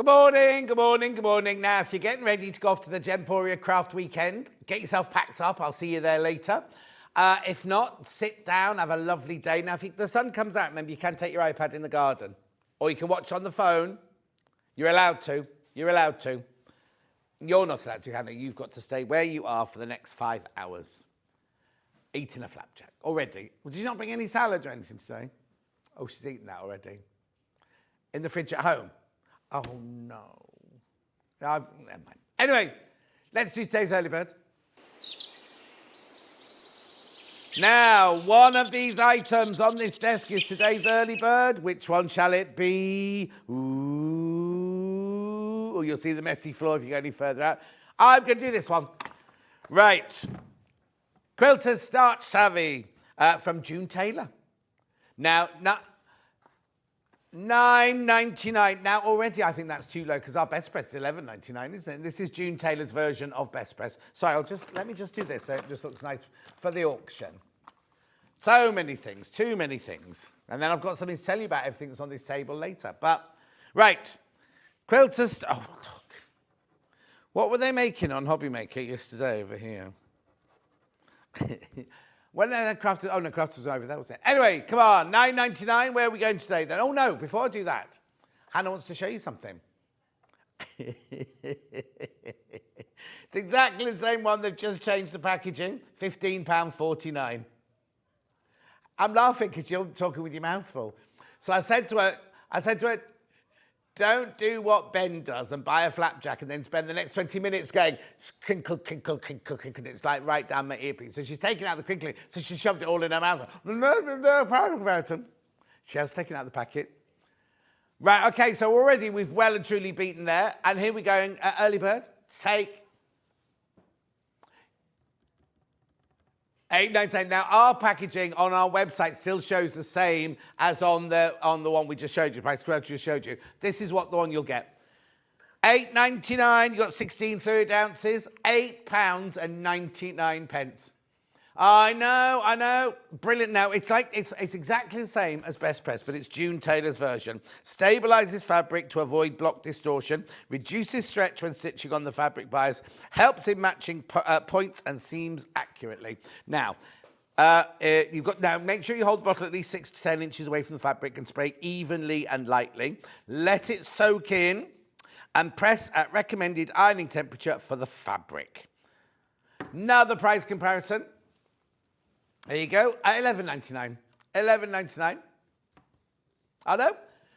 Good morning, good morning, good morning. Now, if you're getting ready to go off to the Gemporia Craft Weekend, get yourself packed up. I'll see you there later. If not, sit down, have a lovely day. Now, if the sun comes out, remember, you can take your iPad in the garden. Or you can watch on the phone. You're allowed to. You're allowed to. You're not allowed to, Hannah. You've got to stay where you are for the next 5 hours. Eating a flapjack already. Well, did you not bring any salad or anything today? Oh, she's eaten that already. In the fridge at home? Oh, no. Never mind. Anyway, let's do today's early bird. Now, one of these items on this desk is today's early bird. Which one shall it be? Ooh. Oh, you'll see the messy floor if you go any further out. I'm going to do this one. Right. Quilter's Starch Savvy from June Taylor. Now, $9.99. Now, already I think that's too low because our best press is $11.99, isn't it? This is June Taylor's version of best press. Sorry, let me just do this so it just looks nice for the auction. So many things, too many things. And then I've got something to tell you about everything that's on this table later. But, right, Quilter's... Oh, look. What were they making on Hobby Maker yesterday over here? When they crafted, oh no, craft was over, that was it. Anyway, come on, $9.99, where are we going today then? Oh no, before I do that, Hannah wants to show you something. It's exactly the same one, they've just changed the packaging, £15.49. I'm laughing because you're talking with your mouth full. So I said to her, don't do what Ben does and buy a flapjack and then spend the next 20 minutes going crinkle, crinkle, crinkle, crinkle. It's like right down my earpiece. So she's taken out the crinkling, so she shoved it all in her mouth. She has taken out the packet. Right, okay, so already we've well and truly beaten there. And here we go, early bird. Take $8.99. Now, our packaging on our website still shows the same as on the one we just showed you, Price Quilter just showed you. This is what the one you'll get. $8.99, you got 16 fluid ounces, £8.99. I know. Brilliant. Now, it's exactly the same as Best Press, but it's June Taylor's version. Stabilizes fabric to avoid block distortion, reduces stretch when stitching on the fabric bias, helps in matching points and seams accurately. Now, make sure you hold the bottle at least 6 to 10 inches away from the fabric and spray evenly and lightly. Let it soak in and press at recommended ironing temperature for the fabric. Another price comparison. There you go, at $11.99. $11.99. I know.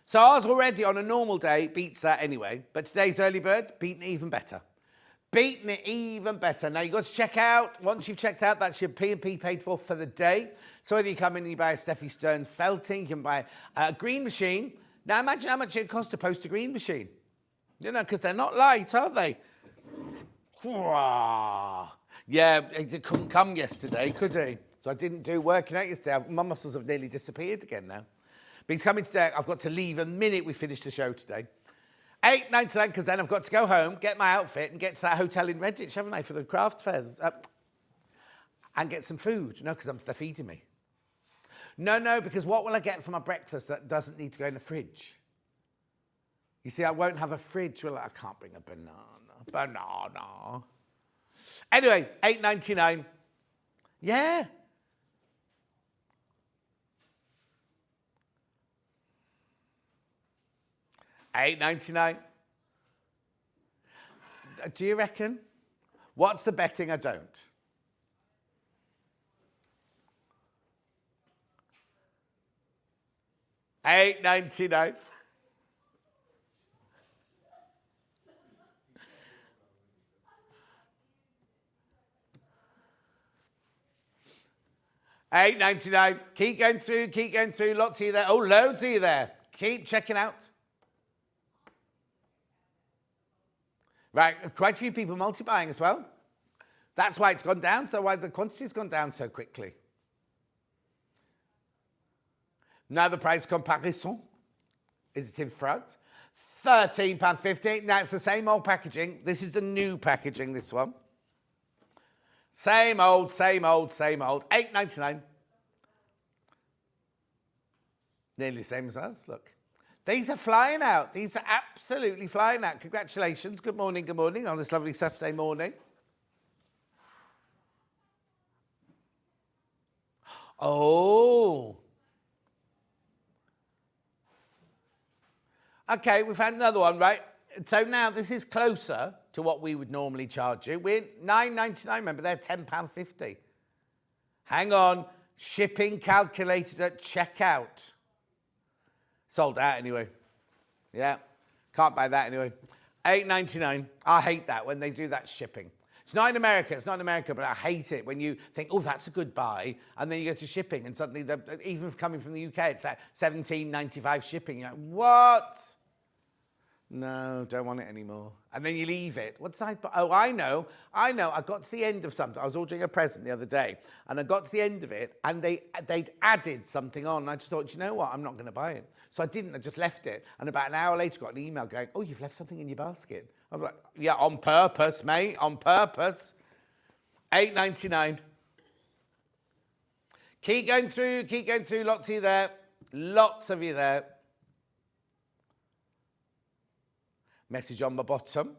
So ours already on a normal day beats that anyway. But today's early bird, beating it even better. Beating it even better. Now, you've got to check out. Once you've checked out, that's your P&P paid for the day. So whether you come in and you buy a Steffi Stern felting, you can buy a green machine. Now, imagine how much it costs to post a green machine. You know, because they're not light, are they? Yeah, it couldn't come yesterday, could he? So I didn't do working out yesterday. My muscles have nearly disappeared again now. But he's coming today. I've got to leave the minute we finish the show today. $8.99, because then I've got to go home, get my outfit, and get to that hotel in Redditch, haven't I, for the craft fair. And get some food. No, because they're feeding me. No, because what will I get for my breakfast that doesn't need to go in the fridge? You see, I won't have a fridge. Well, I can't bring a banana. Anyway, $8.99. Yeah. $8.99. Do you reckon? What's the betting I don't? $8.99. $8.99. Keep going through. Lots of you there. Oh, loads of you there. Keep checking out. Right, quite a few people multi-buying as well. That's why it's gone down, so why the quantity's gone down so quickly. Now the price comparison. Is it in front? £13.50. Now it's the same old packaging. This is the new packaging, this one. Same old. $8.99. Nearly the same as us, look. These are flying out. These are absolutely flying out. Congratulations. Good morning on this lovely Saturday morning. Oh. Okay, we've had another one, right? So now this is closer to what we would normally charge you. We're £9.99, remember, they're £10.50. Hang on, shipping calculated at checkout. Sold out anyway. Yeah, can't buy that anyway. £8.99. I hate that when they do that shipping. It's not in America, but I hate it when you think, oh, that's a good buy, and then you go to shipping, and suddenly, even coming from the UK, it's like $17.95 shipping. You're like, what? No, don't want it anymore. And then you leave it. What did I buy? Oh, I know. I got to the end of something. I was ordering a present the other day, and I got to the end of it, and they'd added something on, and I just thought, you know what? I'm not going to buy it. So I didn't. I just left it. And about an hour later, got an email going, oh, you've left something in your basket. I'm like, yeah, on purpose, mate, on purpose. £8.99. Keep going through. Lots of you there. Lots of you there. Message on my bottom.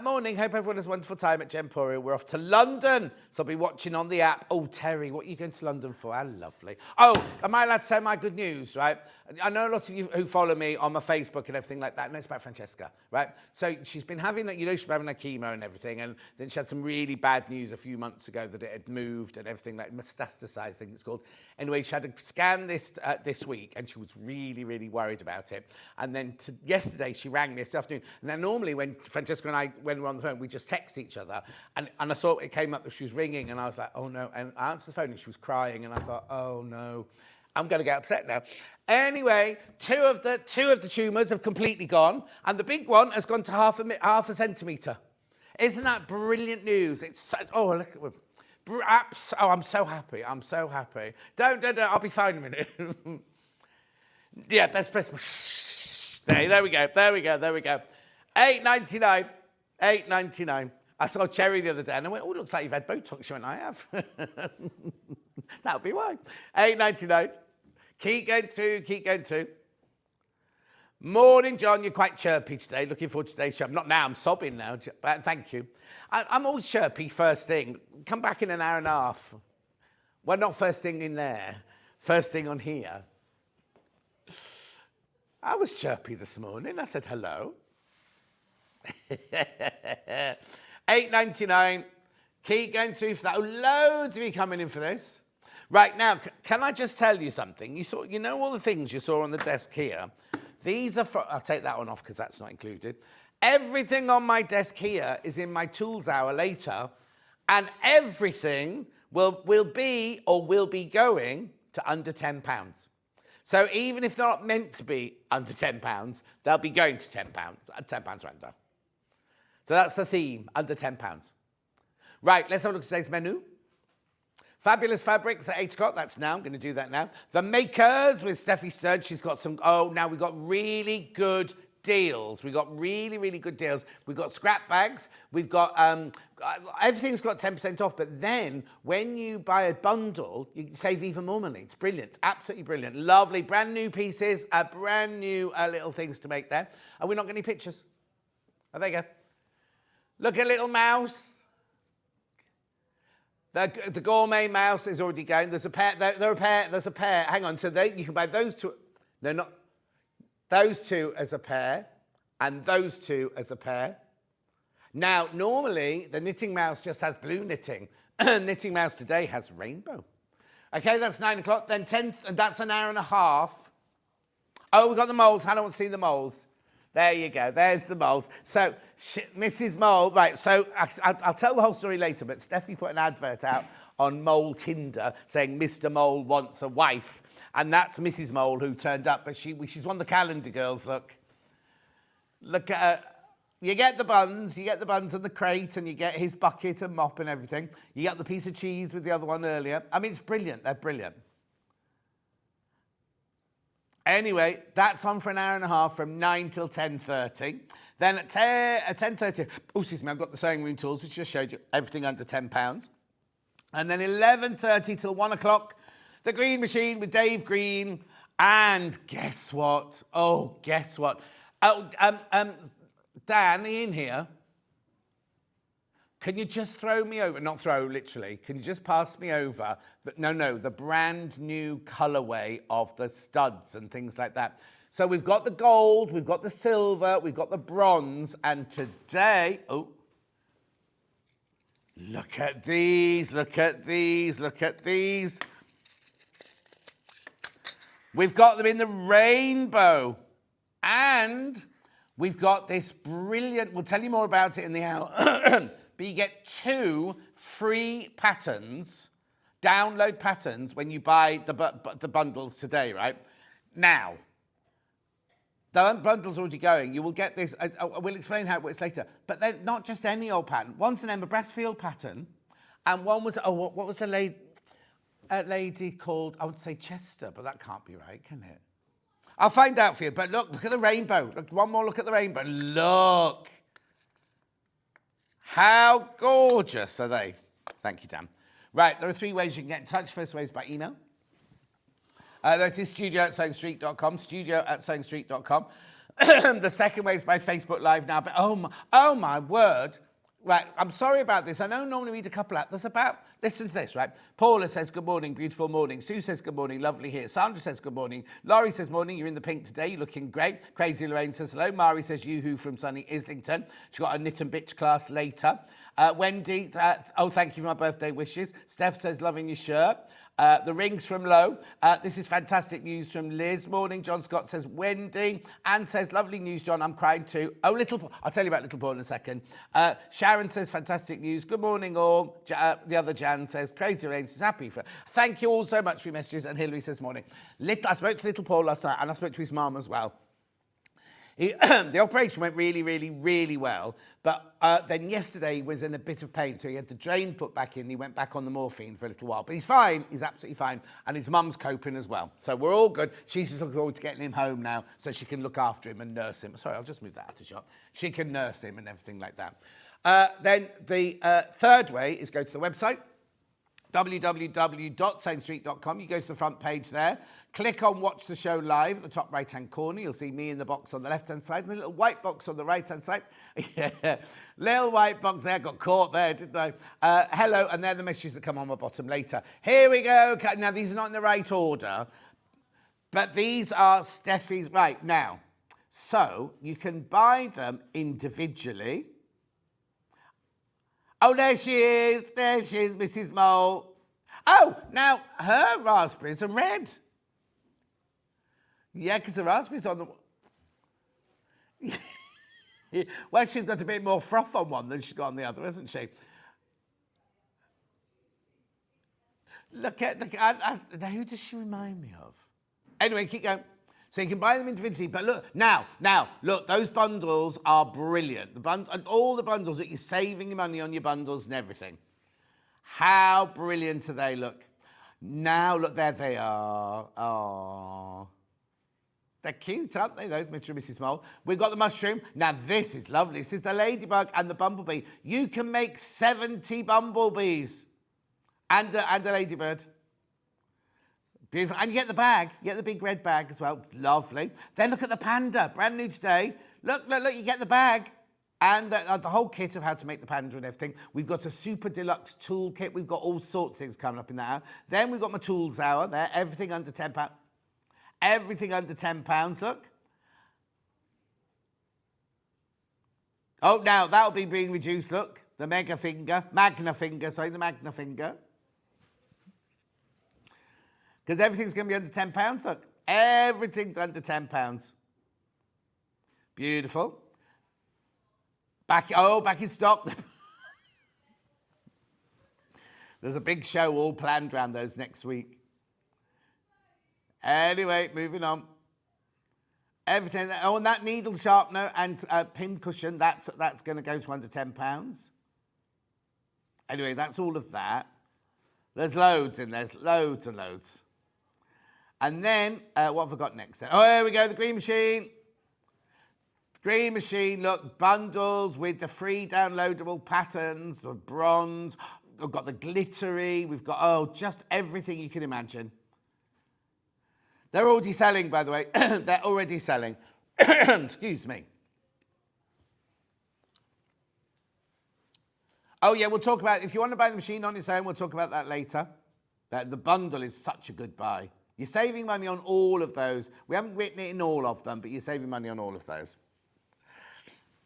Morning, hope everyone has a wonderful time at Gemporia. We're off to London, so I'll be watching on the app. Oh, Terry, what are you going to London for? How lovely. Oh, am I allowed to say my good news, right? I know a lot of you who follow me on my Facebook and everything like that. No, it's about Francesca, right? So she's been having, she's been having her chemo and everything, and then she had some really bad news a few months ago that it had moved and everything, like metastasized, I think it's called. Anyway, she had a scan this week, and she was really, really worried about it. And then yesterday, she rang me this afternoon. And then normally when Francesca and I, when we're on the phone, we just text each other. And I saw it came up that she was ringing, and I was like, oh no. And I answered the phone and she was crying, and I thought, oh no, I'm going to get upset now. Anyway, two of the tumours have completely gone, and the big one has gone to half a centimetre. Isn't that brilliant news? It's such, oh, look at oh, I'm so happy. Don't, I'll be fine in a minute. Yeah, let's press. There we go. £8.99. I saw Cherry the other day, and I went, oh, looks like you've had Botox. She went, I have. That'll be why. £8.99. Keep going through. Morning, John. You're quite chirpy today. Looking forward to today's show. Not now. I'm sobbing now. But thank you. I'm always chirpy first thing. Come back in an hour and a half. Well, not first thing in there. First thing on here. I was chirpy this morning. I said hello. £8.99. Keep going through for that. Oh, loads of you coming in for this. Right, now, can I just tell you something? You know all the things you saw on the desk here? These are I'll take that one off because that's not included. Everything on my desk here is in my tools hour later, and everything will be going to under £10. So even if they're not meant to be under £10, they'll be going to £10. £10 random. So that's the theme, under £10. Right, let's have a look at today's menu. Fabulous fabrics at 8 o'clock. That's now. I'm going to do that now. The Makers with Steffi Stern. She's got some... Oh, now we've got really good deals. We've got really, really good deals. We've got scrap bags. We've got... everything's got 10% off. But then when you buy a bundle, you save even more money. It's brilliant. Absolutely brilliant. Lovely. Brand new pieces. Brand new little things to make there. And we're not getting any pictures. Oh, there you go. Look at little mouse. The gourmet mouse is already going. There's a pair. There's a pair. Hang on. So you can buy those two. No, not those two as a pair, and those two as a pair. Now, normally the knitting mouse just has blue knitting. Knitting mouse today has rainbow. Okay, that's 9 o'clock. Then 10. And that's an hour and a half. Oh, we've got the moles. I don't want to see the moles. There you go. There's the moles. So, Mrs. Mole, right, so I'll tell the whole story later, but Steffi put an advert out on Mole Tinder saying Mr. Mole wants a wife. And that's Mrs. Mole who turned up, but she's one of the calendar girls, look. Look at her. You get the buns and the crate, and you get his bucket and mop and everything. You get the piece of cheese with the other one earlier. I mean, it's brilliant. They're brilliant. Anyway, that's on for an hour and a half from 9 till 10:30. Then at 10:30, oh, excuse me, I've got the sewing room tools, which just showed you everything under £10. And then 11:30 till 1 o'clock, the Green Machine with Dave Green. And guess what? Oh, guess what? Oh, Dan, in here. Can you just throw me over? Not throw, literally. Can you just pass me over? The brand new colorway of the studs and things like that. So we've got the gold, we've got the silver, we've got the bronze, and today, look at these, look at these, look at these. We've got them in the rainbow. And we've got this brilliant, we'll tell you more about it in the hour, but you get 2 free patterns, download patterns, when you buy the bundles today, right? Now, the bundle's already going. You will get this, we'll explain how it works later, but they're not just any old pattern. One's an Emma Brassfield pattern, and one was, what was the lady called, I would say Chester, but that can't be right, can it? I'll find out for you, but look at the rainbow. Look, one more look at the rainbow. Look. How gorgeous are they? Thank you, Dan. Right, there are 3 ways you can get in touch. First way is by email. That is studio@sewingstreet.com, studio@sewingstreet.com. The second way is by Facebook Live now, but oh my word. Right, I'm sorry about this. I know normally read a couple out. Listen to this, right? Paula says, good morning, beautiful morning. Sue says, good morning, lovely here. Sandra says, good morning. Laurie says, morning, you're in the pink today, you're looking great. Crazy Lorraine says, hello. Mari says, yoo-hoo from sunny Islington. She's got a knit and bitch class later. Wendy, thank you for my birthday wishes. Steph says, loving your shirt. The rings from Low. This is fantastic news from Liz. Morning. John Scott says, Wendy. Anne says, lovely news, John. I'm crying too. Oh, I'll tell you about Little Paul in a second. Sharon says, fantastic news. Good morning, all. The other Jan says, crazy rain says, happy. Thank you all so much for your messages. And Hilary says, morning. I spoke to Little Paul last night, and I spoke to his mum as well. The operation went really, really, really well, but then yesterday he was in a bit of pain, so he had the drain put back in. He went back on the morphine for a little while, but he's fine. He's absolutely fine, and his mum's coping as well. So we're all good. She's just looking forward to getting him home now so she can look after him and nurse him. Sorry, I'll just move that out of shot. She can nurse him and everything like that. Then the third way is go to the website, www.sewingstreet.com. You go to the front page there. Click on Watch the Show Live at the top right-hand corner. You'll see me in the box on the left-hand side and the little white box on the right-hand side. Yeah, little white box there. Got caught there, didn't I? Hello, and they're the messages that come on my bottom later. Here we go. Now, these are not in the right order, but these are Steffi's. Right, now, so you can buy them individually. Oh, there she is. There she is, Mrs. Mole. Oh, now, her raspberries are red. Yeah, because the raspberries on the... Well, she's got a bit more froth on one than she's got on the other, hasn't she? Look at... who does she remind me of? Anyway, keep going. So you can buy them individually, but look, now, look, those bundles are brilliant. All the bundles that you're saving money on your bundles and everything. How brilliant do they look? Now, look, there they are. Oh. They're cute, aren't they, those, Mr. and Mrs. Mole? We've got the mushroom. Now, this is lovely. This is the ladybug and the bumblebee. You can make 70 bumblebees and a ladybird. Beautiful. And you get the bag. You get the big red bag as well. Lovely. Then look at the panda. Brand new today. Look, you get the bag. And the whole kit of how to make the panda and everything. We've got a super deluxe tool kit. We've got all sorts of things coming up in that hour. Then we've got my tools hour there. Everything under £10. Everything under £10, look. Oh, now that'll be being reduced, look. The magna finger. Because everything's going to be under £10, look. Everything's under £10. Beautiful. Back in stock. There's a big show all planned around those next week. Anyway, moving on. Everything. Oh, and that needle sharpener and pin cushion, that's going to go to under £10. Anyway, that's all of that. There's loads in there. There's loads and loads. And then, what have I got next then? Oh, here we go, the green machine. Green machine, look, bundles with the free downloadable patterns of bronze. We've got the glittery. We've got, just everything you can imagine. They're already selling, by the way. They're already selling. Excuse me. Oh, yeah, we'll talk about, if you want to buy the machine on its own, we'll talk about that later. The bundle is such a good buy. You're saving money on all of those. We haven't written it in all of them, but you're saving money on all of those.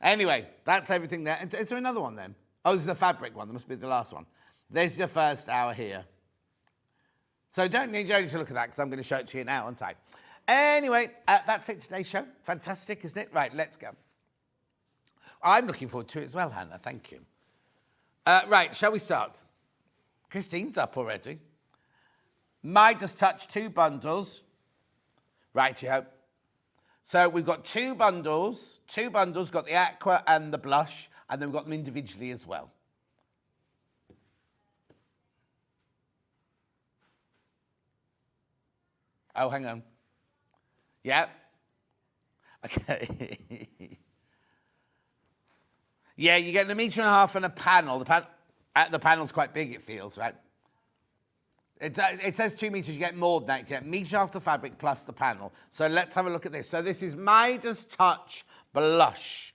Anyway, that's everything there. Is there another one then? Oh, this is the fabric one. That must be the last one. There's your first hour here. So don't need you to look at that because I'm going to show it to you now, aren't I? Anyway, that's it today's show. Fantastic, isn't it? Right, let's go. I'm looking forward to it as well, Hannah. Thank you. Right, shall we start? Christine's up already. Midas Touch 2 bundles. Righty-ho. So we've got 2 bundles. 2 bundles, got the aqua and the blush, and then we've got them individually as well. Oh, hang on. Yeah. Okay. Yeah, you get 1.5 meters and a panel. The panel's quite big, it feels, right? It says 2 meters, you get more than that. You get 1.5 meters the fabric plus the panel. So let's have a look at this. So this is Midas Touch Blush.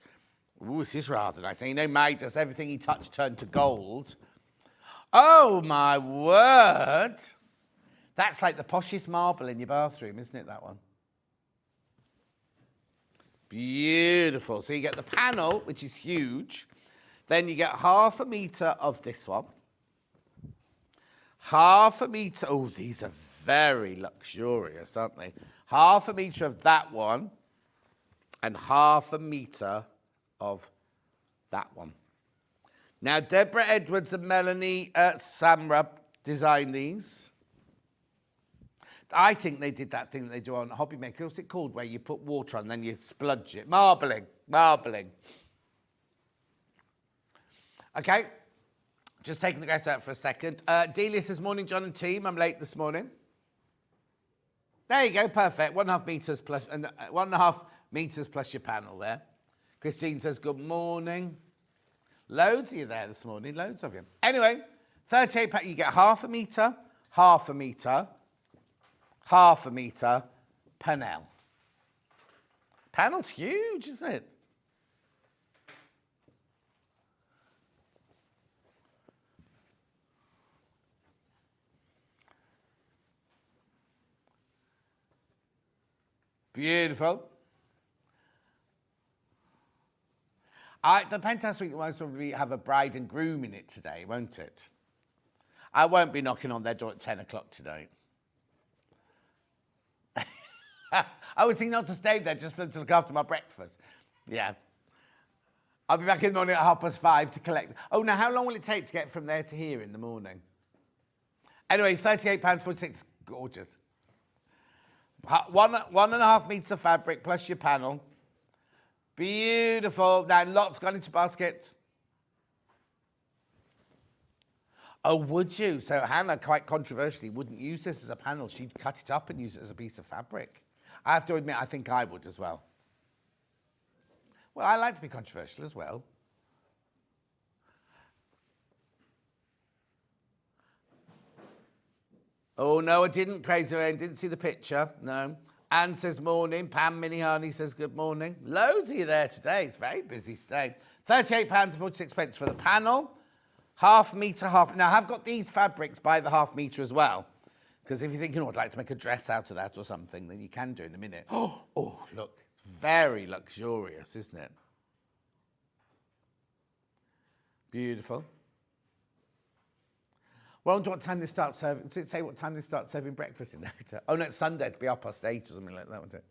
Ooh, this is rather nice. And you know Midas, everything he touched turned to gold. Oh, my word. That's like the poshest marble in your bathroom, isn't it, that one? Beautiful. So you get the panel, which is huge. Then you get 0.5 meter of this one. 0.5 meter. Oh, these are very luxurious, aren't they? 0.5 meter of that one. And 0.5 meter of that one. Now, Deborah Edwards and Melanie Samra designed these. I think they did that thing that they do on Hobby Maker. What's it called? Where you put water on and then you spludge it. Marbling. Okay. Just taking the guys out for a second. Delia says, morning, John and team. I'm late this morning. There you go. Perfect. 1.5 meters plus, and 1.5 meters plus your panel there. Christine says, good morning. Loads of you there this morning. Loads of you. Anyway, 38 pack. You get 0.5 meter, 0.5 meter. 0.5 meter panel. Panel's huge, isn't it? Beautiful. The Penthouse Week will probably have a bride and groom in it today, won't it? I won't be knocking on their door at 10 o'clock today. I was thinking not to stay there, just to look after my breakfast. Yeah. I'll be back in the morning at 5:30 to collect. Oh, now how long will it take to get from there to here in the morning? Anyway, £38.46. Gorgeous. 1.5 meters of fabric plus your panel. Beautiful. Now, lots gone into basket. Oh, would you? So Hannah, quite controversially, wouldn't use this as a panel. She'd cut it up and use it as a piece of fabric. I have to admit, I think I would as well. Well, I like to be controversial as well. Oh, no, I didn't, Crazy Rain. Didn't see the picture. No. Anne says morning. Pam Minnie Harney says good morning. Loads of you there today. It's very busy today. £38.46 for the panel. 0.5 meter, half. Now, I've got these fabrics by the 0.5 meter as well. Because if you're thinking, oh, I'd like to make a dress out of that or something, then you can do in a minute. Oh, look. It's very luxurious, isn't it? Beautiful. Well, I wonder what time they start serving. Did it say what time they start serving breakfast in there? Oh, no, it's Sunday. It'll be 8:30 or something like that, won't it?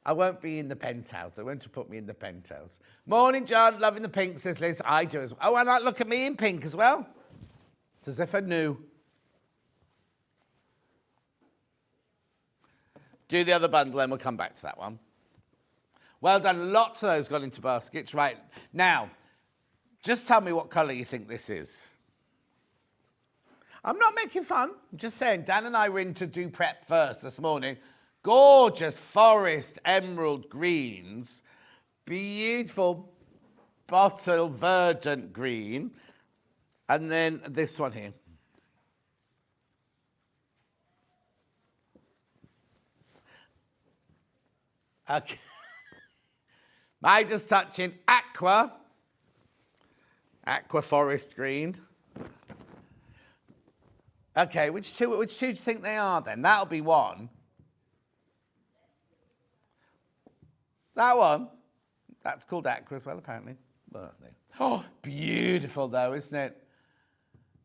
I won't be in the penthouse. They won't put me in the penthouse. Morning, John. Loving the pink, says Liz. I do as well. Oh, and look at me in pink as well. It's as if I knew. Do the other bundle, then we'll come back to that one. Well done. Lots of those got into baskets. Right. Now, just tell me what colour you think this is. I'm not making fun. I'm just saying, Dan and I were in to do prep first this morning. Gorgeous forest emerald greens. Beautiful bottle verdant green. And then this one here. Okay. Midas touching aqua forest green. Okay, which two do you think they are then? That'll be one. That one. That's called aqua as well, apparently. Oh, beautiful though, isn't it?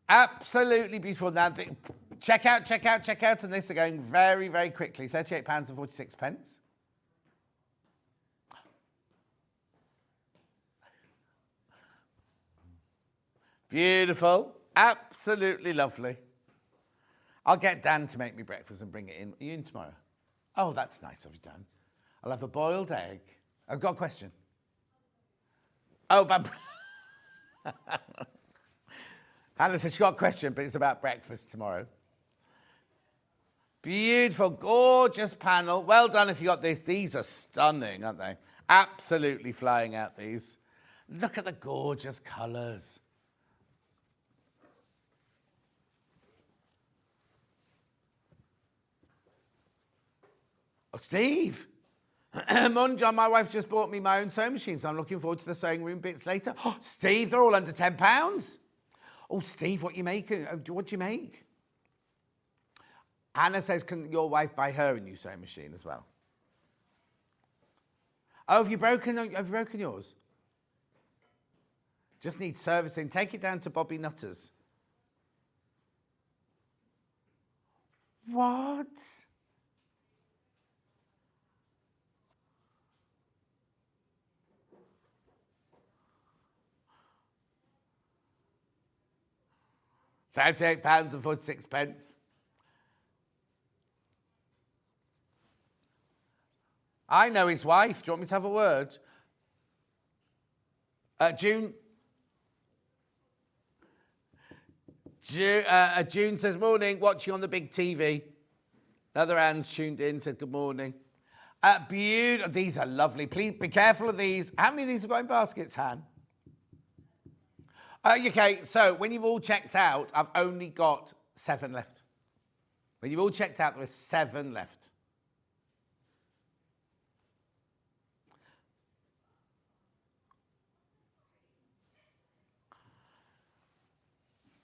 Absolutely beautiful. Now, check out on this. They're going very, very quickly. £38.46. Beautiful. Absolutely lovely. I'll get Dan to make me breakfast and bring it in. Are you in tomorrow? Oh, that's nice of you, Dan. I'll have a boiled egg. I've got a question. Oh, but Hannah said she's got a question, but it's about breakfast tomorrow. Beautiful, gorgeous panel. Well done if you got this. These are stunning, aren't they? Absolutely flying out, these. Look at the gorgeous colours. Oh, Steve. Morning, John. My wife just bought me my own sewing machine, so I'm looking forward to the sewing room bits later. Oh, Steve, they're all under £10. Oh, Steve, what you making? What do you make? Anna says, can your wife buy her a new sewing machine as well? Oh, have you broken yours? Just needs servicing. Take it down to Bobby Nutter's. What? £38.46. I know his wife. Do you want me to have a word? June says, morning, watching on the big TV. Other Anne's tuned in, said good morning. Beautiful. These are lovely. Please be careful of these. How many of these have got in baskets, Han? Okay, so when you've all checked out, I've only got 7 left. When you've all checked out, there are 7 left.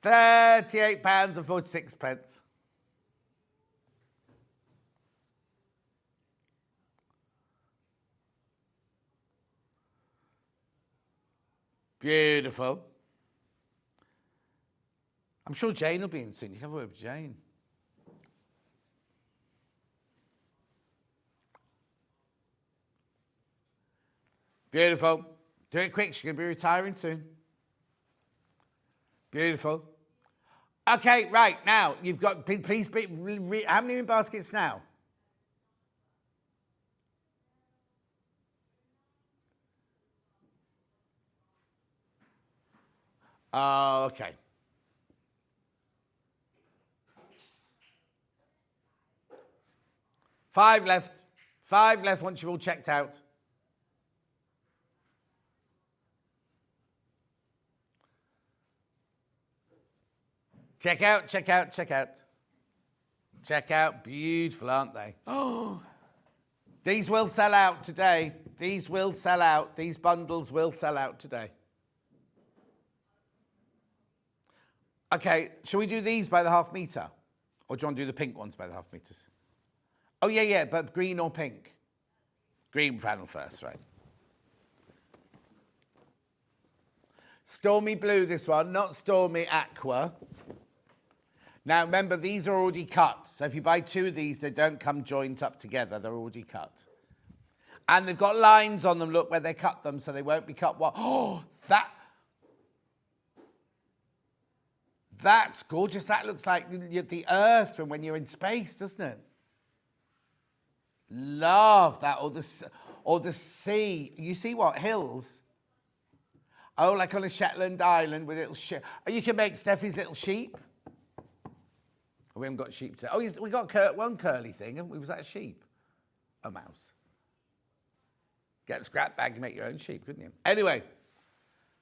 £38.46. Beautiful. I'm sure Jane will be in soon. You can have a word with Jane. Beautiful. Do it quick. She's going to be retiring soon. Beautiful. Okay, right. Now, you've got... Please, how many in baskets now? Oh, okay. 5 left. 5 left once you've all checked out. Check out. Check out. Beautiful, aren't they? Oh, these will sell out today. These will sell out. These bundles will sell out today. Okay, shall we do these by the half metre? Or do you want to do the pink ones by the half metres? Oh, yeah, but green or pink? Green panel first, right. Stormy blue, this one, not stormy aqua. Now, remember, these are already cut. So if you buy 2 of these, they don't come joined up together. They're already cut. And they've got lines on them, look, where they cut them, so they won't be cut. Oh, that's gorgeous. That looks like the Earth from when you're in space, doesn't it? Love that. Or the sea. You see what? Hills. Oh, like on a Shetland island with little sheep. Oh, you can make Steffi's little sheep. Oh, we haven't got sheep today. Oh, we got one curly thing, haven't we? Was that a sheep? A mouse. Get a scrap bag and make your own sheep, couldn't you? Anyway,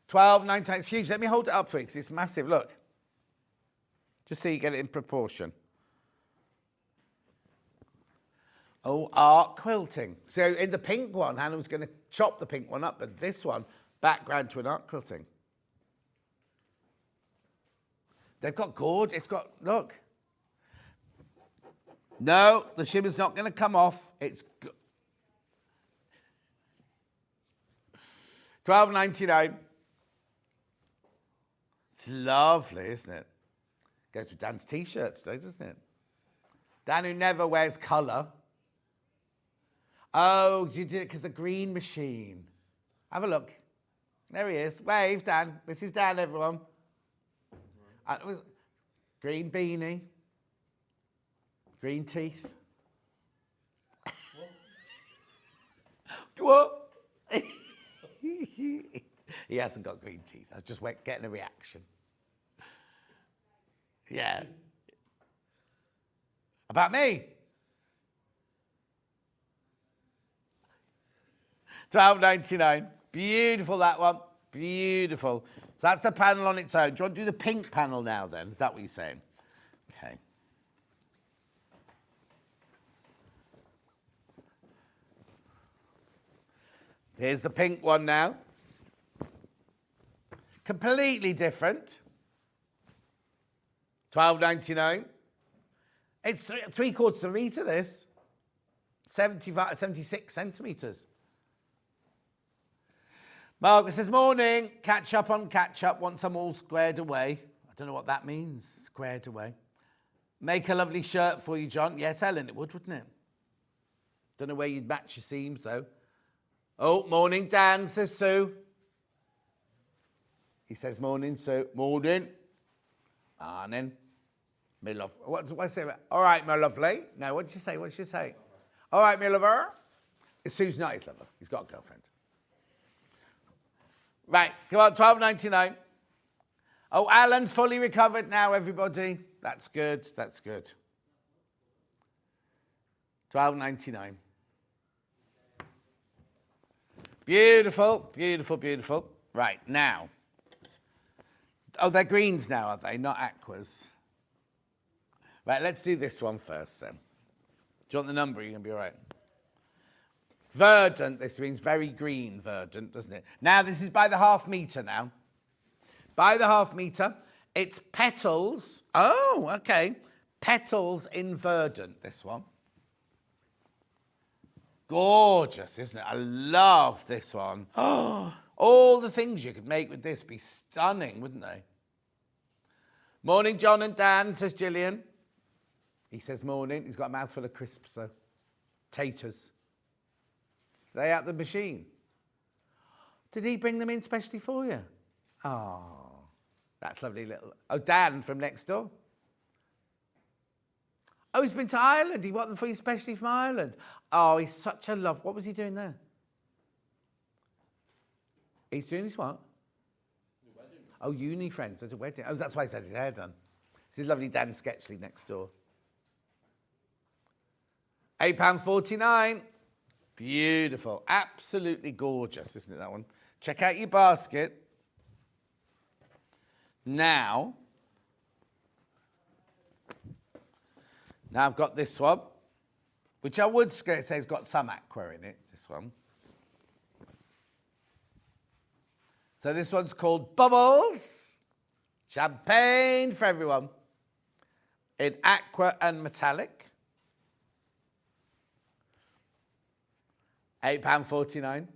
12.99. It's huge. Let me hold it up for you because it's massive. Look. Just so you get it in proportion. Oh, art quilting. So in the pink one, Hannah was going to chop the pink one up, but this one, background to an art quilting. They've got gorgeous, it's got, look. No, the shimmer's not going to come off. It's $12.99. It's lovely, isn't it? Goes with Dan's t-shirt today, doesn't it? Dan, who never wears colour. Oh, you did it because the green machine. Have a look. There he is. Wave, Dan. This is Dan, everyone. Green beanie. Green teeth. What? He hasn't got green teeth. I was just getting a reaction. Yeah. About me? $12.99. Beautiful, that one. Beautiful. So that's the panel on its own. Do you want to do the pink panel now then? Is that what you're saying? Okay. Here's the pink one now. Completely different. $12.99. It's 3/4 of a metre, this. 76 centimetres. Margaret says, morning, catch up on catch up once I'm all squared away. I don't know what that means, squared away. Make a lovely shirt for you, John. Yes, Ellen, it would, wouldn't it? Don't know where you'd match your seams, though. Oh, morning, Dan, says Sue. He says, morning, Sue. Morning. Morning. My love. What do I say? All right, my lovely. No, what did you say? What did you say? All right, my lover. Sue's not his lover. He's got a girlfriend. Right, come on, $12.99. Oh, Alan's fully recovered now, everybody. That's good, that's good. $12.99. Beautiful, beautiful, beautiful. Right, now. Oh, they're greens now, are they? Not aquas. Right, let's do this one first, then. Do you want the number? You're going to be all right. Verdant, this means very green verdant, doesn't it? Now, this is by the half metre now. By the half metre, it's petals. Oh, okay. Petals in verdant, this one. Gorgeous, isn't it? I love this one. Oh, all the things you could make with this be stunning, wouldn't they? Morning, John and Dan, says Gillian. He says morning. He's got a mouthful of crisps, so. Taters. They out the machine. Did he bring them in specially for you? Oh, that's lovely little... Oh, Dan from next door. Oh, he's been to Ireland. He bought them for you specially from Ireland. Oh, he's such a love. What was he doing there? He's doing his what? Wedding. Oh, uni friends at a wedding. Oh, that's why he had his hair done. This is lovely Dan Sketchley next door. £8.49. Beautiful. Absolutely gorgeous, isn't it, that one? Check out your basket. Now I've got this one, which I would say has got some aqua in it, this one. So this one's called Bubbles. Champagne for everyone. In aqua and metallic. £8.49.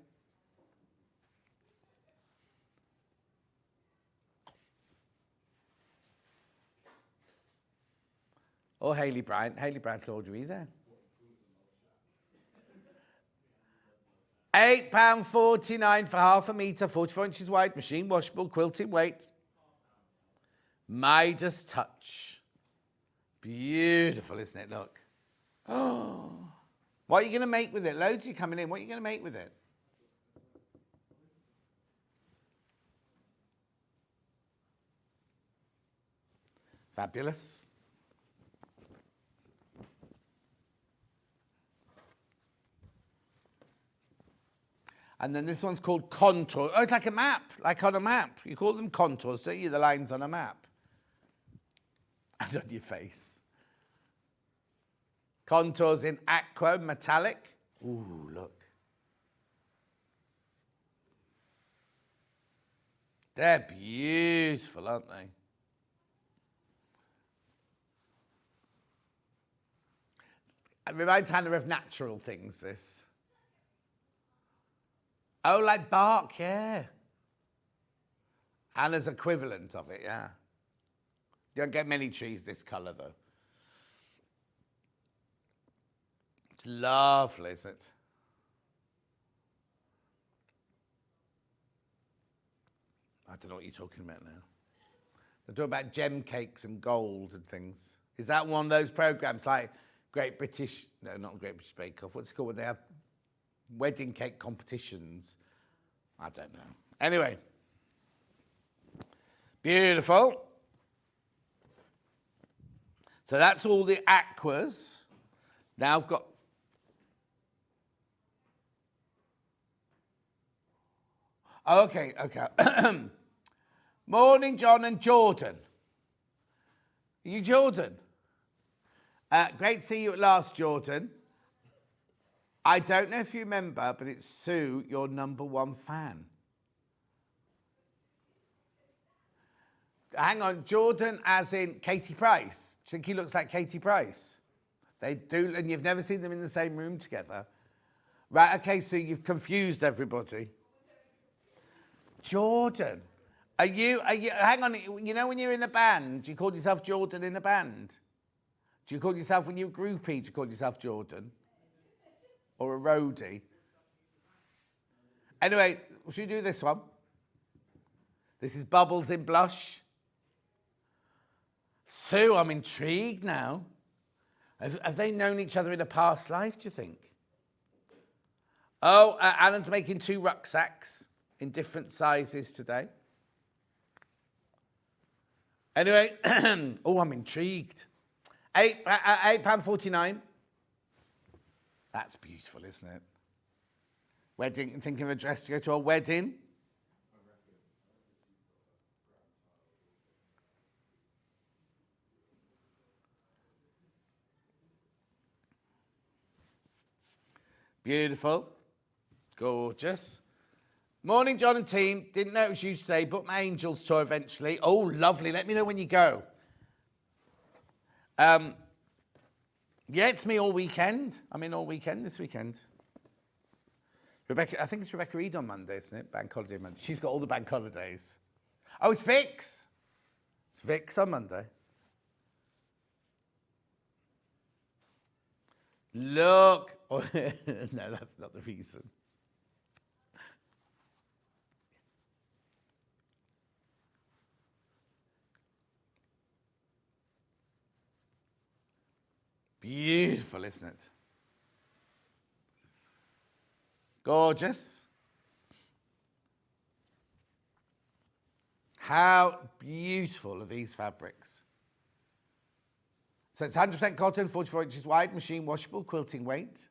Or Hayley Bryant. Hayley Bryant will order you there. £8.49 for half a metre, 44 inches wide, machine washable, quilted weight. Midas touch. Beautiful, isn't it? Look. Oh. What are you going to make with it? Loads of you coming in. What are you going to make with it? Fabulous. And then this one's called Contour. Oh, it's like a map, like on a map. You call them contours, don't you? The lines on a map. And on your face. Contours in aqua metallic. Ooh, look. They're beautiful, aren't they? It reminds Hannah of natural things, this. Oh, like bark, yeah. Hannah's equivalent of it, yeah. You don't get many trees this colour, though. It's lovely, isn't it? I don't know what you're talking about now. They're talking about gem cakes and gold and things. Is that one of those programmes like Great British, no, not Great British Bake Off, what's it called when they have wedding cake competitions? I don't know. Anyway, beautiful. So that's all the aquas. Now I've got... Oh, okay. Morning, John and Jordan. Are you Jordan? Great to see you at last, Jordan. I don't know if you remember, but it's Sue, your #1 fan. Hang on, Jordan as in Katie Price. Do you think he looks like Katie Price? They do, and you've never seen them in the same room together. Right, okay, so you've confused everybody. Jordan. Are you, hang on, you know when you're in a band, do you call yourself Jordan in a band? Do you call yourself, when you're a groupie, do you call yourself Jordan? Or a roadie? Anyway, should we do this one? This is Bubbles in Blush. Sue, I'm intrigued now. Have they known each other in a past life, do you think? Oh, Alan's making 2 rucksacks in different sizes today. Anyway, oh, I'm intrigued. £8.49. That's beautiful, isn't it? Wedding, thinking of a dress to go to a wedding. Beautiful. Gorgeous. Morning, John and team. Didn't know it was you today. Booked my Angels tour eventually. Oh, lovely. Let me know when you go. Yeah, it's me all weekend. I'm in all weekend this weekend. Rebecca, I think it's Rebecca Reid on Monday, isn't it? Bank holiday Monday. She's got all the bank holidays. Oh, it's Vix. It's Vix on Monday. Look. Oh, no, that's not the reason. Beautiful, isn't it? Gorgeous. How beautiful are these fabrics? So it's 100% cotton, 44 inches wide, machine washable, quilting weight.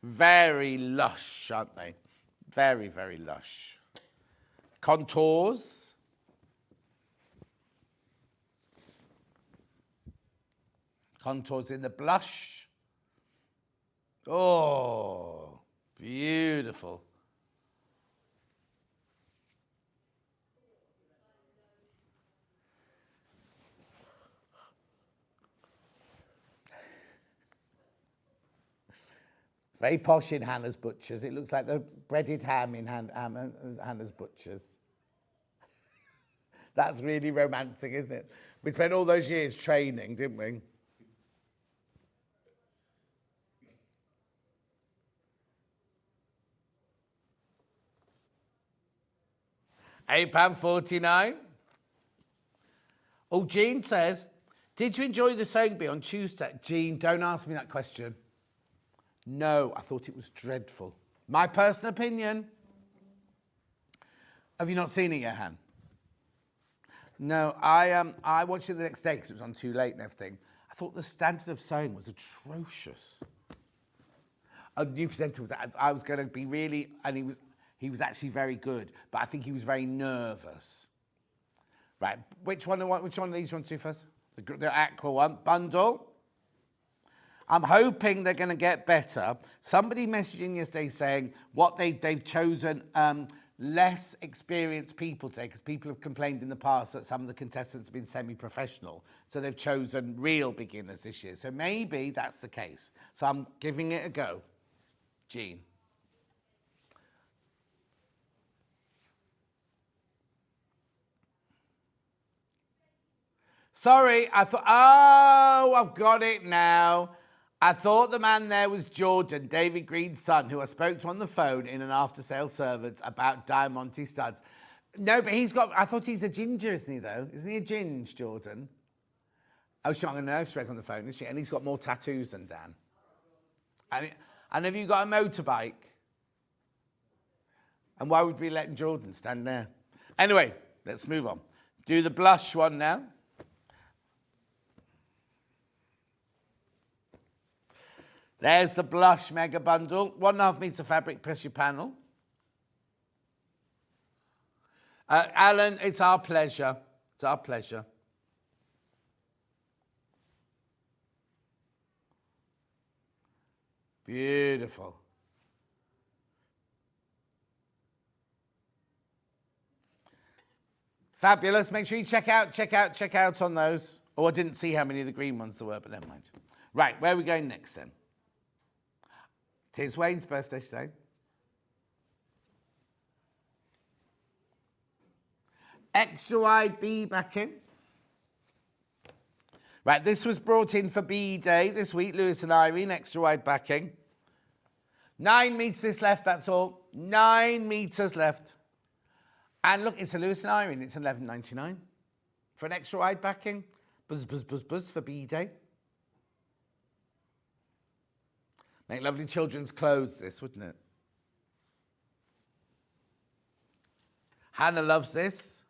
Very lush, aren't they? Very, very lush. Contours. Contours in the blush. Oh, beautiful. Very posh in Hannah's Butchers. It looks like the breaded ham in Hannah's Butchers. That's really romantic, isn't it? We spent all those years training, didn't we? £8.49. Oh, Jean says, did you enjoy the sewing bee on Tuesday? Jean, don't ask me that question. No, I thought it was dreadful. My personal opinion. Have you not seen it yet, Han? No, I watched it the next day because it was on too late and everything. I thought the standard of sewing was atrocious. The new presenter was, I was going to be really, and he was actually very good, but I think he was very nervous. Right, which one of these you want to do first? the aqua one, bundle. I'm hoping they're going to get better. Somebody messaging yesterday saying what they've chosen less experienced people today, because people have complained in the past that some of the contestants have been semi-professional. So they've chosen real beginners this year. So maybe that's the case. So I'm giving it a go. Jean. Sorry, I thought, oh, I've got it now. I thought the man there was Jordan, David Green's son, who I spoke to on the phone in an after-sale service about Diamanté studs. No, but I thought he's a ginger, isn't he, though? Isn't he a ginge, Jordan? Oh, sure, I'm going to know, spoke on the phone, isn't she? And he's got more tattoos than Dan. And have you got a motorbike? And why would we let Jordan stand there? Anyway, let's move on. Do the blush one now. There's the blush mega bundle. 1.5 metre fabric plus your panel. Alan, it's our pleasure. It's our pleasure. Beautiful. Fabulous. Make sure you check out on those. Oh, I didn't see how many of the green ones there were, but never mind. Right, where are we going next then? Tis Wayne's birthday today. Extra wide B backing. Right, this was brought in for B Day this week, Lewis and Irene, extra wide backing. 9 metres left, that's all. 9 metres left. And look, it's a Lewis and Irene, it's $11.99 for an extra wide backing. Buzz, buzz, buzz, buzz for B Day. Make lovely children's clothes, this, wouldn't it? Hannah loves this.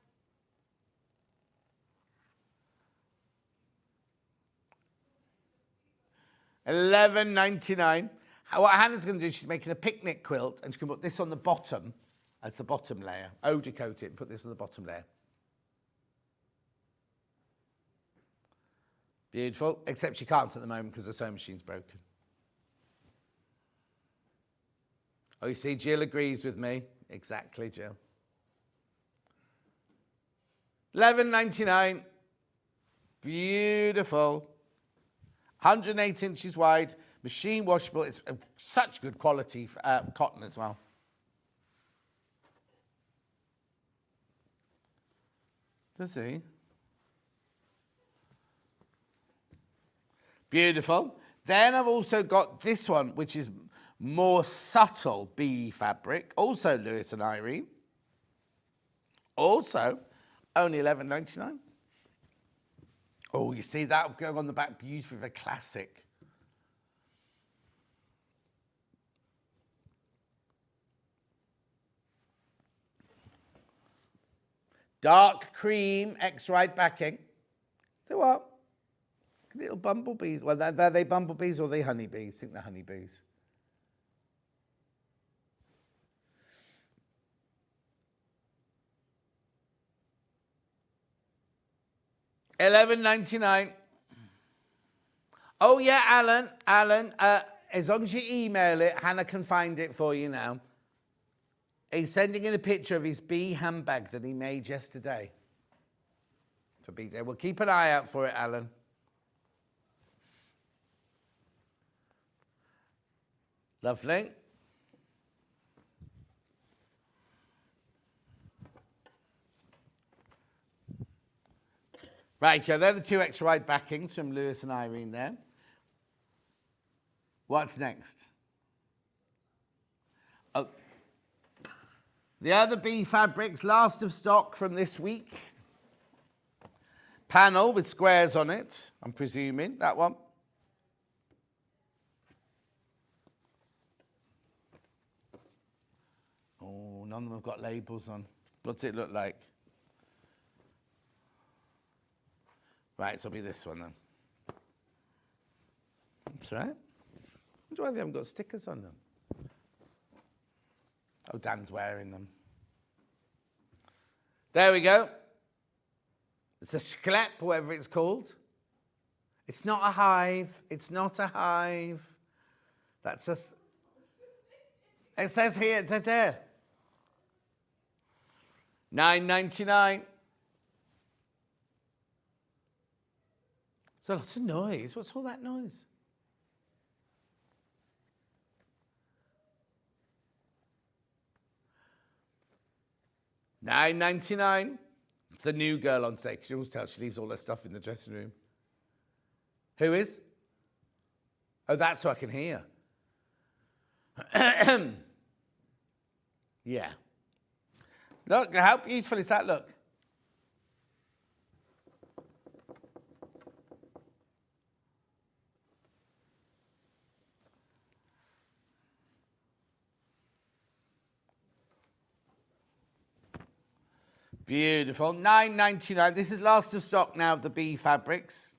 $11.99. What Hannah's going to do, she's making a picnic quilt, and she can put this on the bottom as the bottom layer. Odor coat it and put this on the bottom layer. Beautiful, except she can't at the moment because the sewing machine's broken. Oh, you see, Jill agrees with me. Exactly, Jill. $11.99. Beautiful. 108 inches wide. Machine washable. It's such good quality cotton as well. Does he? Beautiful. Then I've also got this one, which is more subtle BE fabric, also Lewis and Irene. Also, only $11.99. Oh, you see that going on the back beautifully for classic. Dark cream, X-ride backing. So what? Little bumblebees. Well, are they bumblebees or are they honeybees? I think they're honeybees. $11.99. Oh yeah, Alan. As long as you email it, Hannah can find it for you now. He's sending in a picture of his bee handbag that he made yesterday. For bee day. We'll keep an eye out for it, Alan. Lovely. Right, yeah, they're the two extra wide backings from Lewis and Irene there. What's next? Oh, the other bee fabrics, last of stock from this week. Panel with squares on it, I'm presuming, that one. Oh, none of them have got labels on. What's it look like? Right, so it'll be this one then. That's right. I wonder why they haven't got stickers on them. Oh, Dan's wearing them. There we go. It's a schlep, whatever it's called. It's not a hive. It's not a hive. That's a... It says here, there. $9.99. There's a lot of noise. What's all that noise? $9.99. It's the new girl on stage. She always tells she leaves all her stuff in the dressing room. Who is? Oh, that's who I can hear. Yeah. Look, how beautiful is that? Look. Beautiful. $9.99. This is last of stock now of the bee fabrics.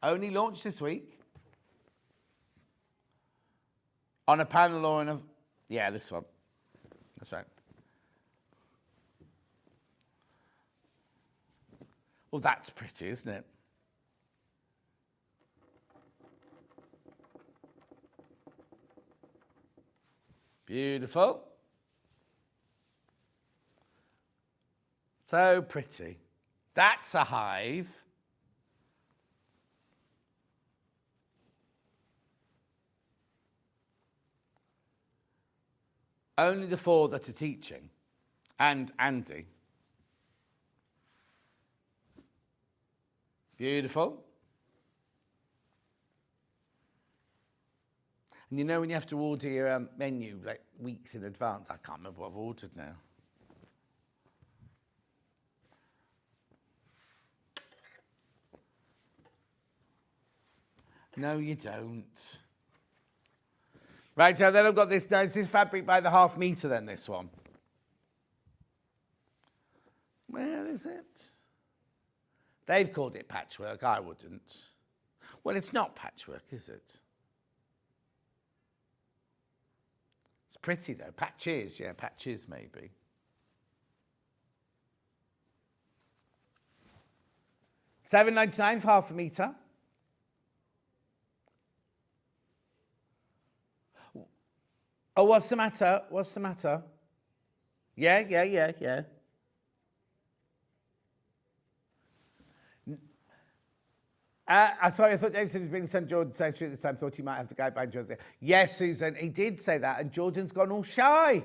Only launched this week. On a panel or on a... Yeah, this one. That's right. Well, that's pretty, isn't it? Beautiful. So pretty. That's a hive. Only the 4 that are teaching. And Andy. Beautiful. And you know when you have to order your menu like weeks in advance? I can't remember what I've ordered now. No, you don't. Right, so then I've got this. No, it's this fabric by the half metre then, this one. Where is it? They've called it patchwork. I wouldn't. Well, it's not patchwork, is it? It's pretty, though. Patches, yeah, patches maybe. $7.99 for half a metre. Oh, what's the matter? What's the matter? Yeah. Sorry, I thought David said he was bringing son Jordan surgery at the time. Thought he might have to go by Jordan. Yes, Susan, he did say that, and Jordan's gone all shy.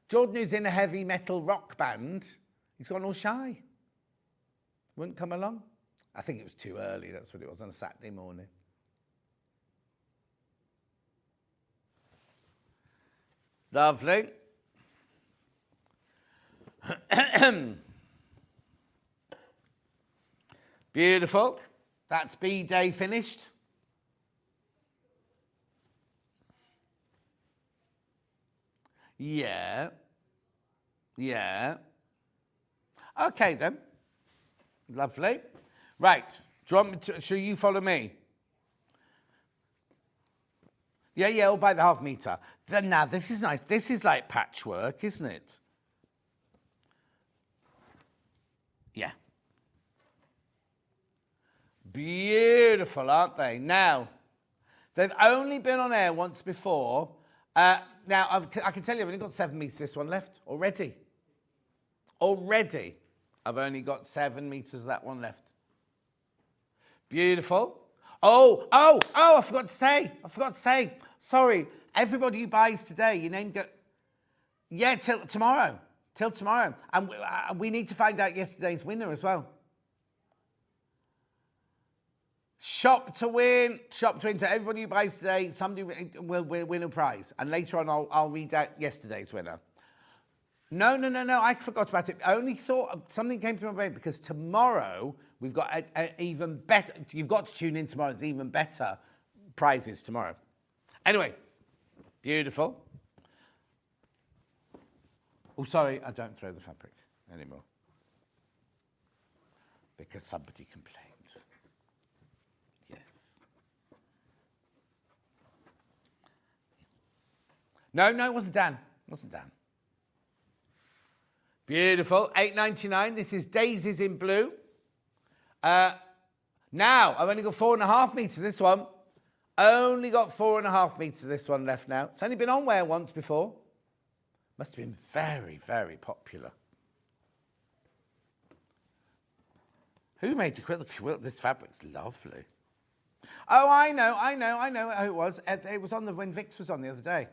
Jordan, who's in a heavy metal rock band, he's gone all shy. Wouldn't come along. I think it was too early. That's what it was on a Saturday morning. Lovely. Beautiful. That's bee day finished. Yeah. Okay then. Lovely. Right. Do you want me to, shall you follow me? Yeah, all by the half metre. Now, this is nice. This is like patchwork, isn't it? Yeah. Beautiful, aren't they? Now, they've only been on air once before. Now, I can tell you, I've only got 7 metres this one left already. Already, I've only got 7 metres of that one left. Beautiful. Oh, I forgot to say. Sorry, everybody who buys today, your name go... Yeah, till tomorrow. And we need to find out yesterday's winner as well. Shop to win. To everybody who buys today, somebody will win a prize. And later on, I'll read out yesterday's winner. No, I forgot about it. I only thought something came to my brain because tomorrow we've got an even better... You've got to tune in tomorrow. It's even better prizes tomorrow. Anyway, beautiful. Oh, sorry, I don't throw the fabric anymore. Because somebody complained. Yes. No, it wasn't Dan. Beautiful. $8.99. This is Daisies in blue. Now, I've only got 4.5 meters of this one. Only got 4.5 meters of this one left now. It's only been on wear once before. Must have been very, very popular. Who made the quilt? The quilt, this fabric's lovely. Oh, I know who it was. It was on when Vix was on the other day.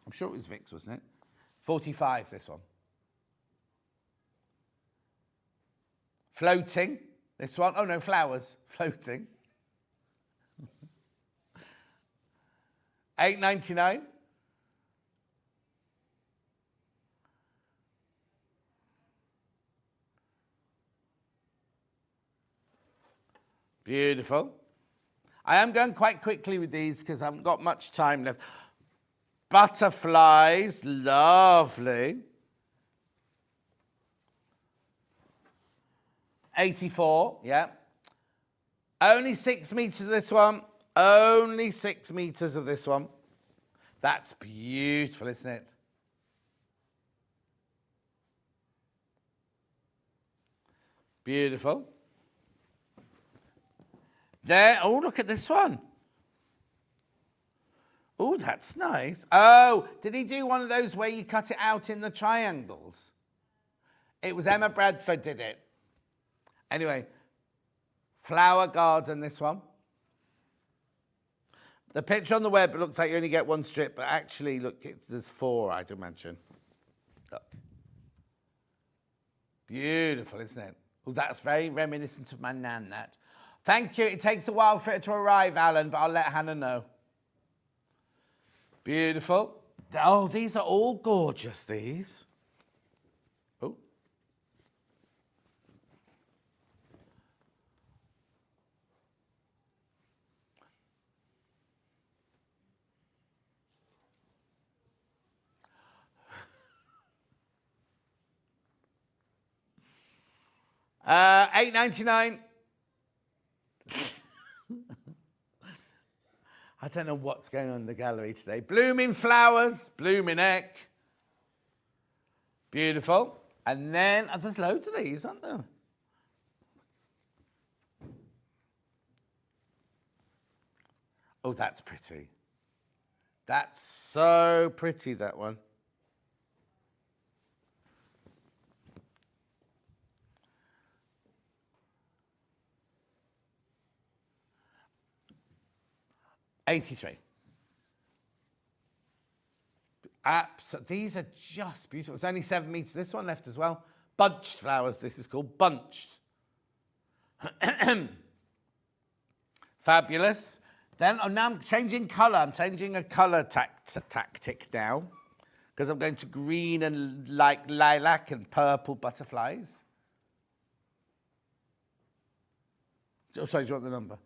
I'm sure it was Vix, wasn't it? 45, this one. Floating, this one. Oh, no, flowers. Floating. $8.99. Beautiful. I am going quite quickly with these because I haven't got much time left. Butterflies, lovely. 84, yeah. Only 6 meters of this one. Only 6 meters of this one. That's beautiful, isn't it? Beautiful. There, oh, look at this one. Oh, that's nice. Oh, did he do one of those where you cut it out in the triangles? It was Emma Bradford did it. Anyway, flower garden, this one. The picture on the web, it looks like you only get one strip, but actually, look, there's 4, I'd imagine. Look. Beautiful, isn't it? Oh, that's very reminiscent of my nan, that. Thank you. It takes a while for it to arrive, Alan, but I'll let Hannah know. Beautiful. Oh, these are all gorgeous, these. Oh. $8.99. I don't know what's going on in the gallery today. Blooming flowers, blooming egg. Beautiful. And then, there's loads of these, aren't there? Oh, that's pretty. That's so pretty, that one. $83. These are just beautiful. It's only 7 meters. This one left as well. Bunched flowers, this is called. Bunched. Fabulous. Then, now I'm changing colour. I'm changing a colour tactic now. Because I'm going to green and like lilac and purple butterflies. Oh, sorry, do you want the number?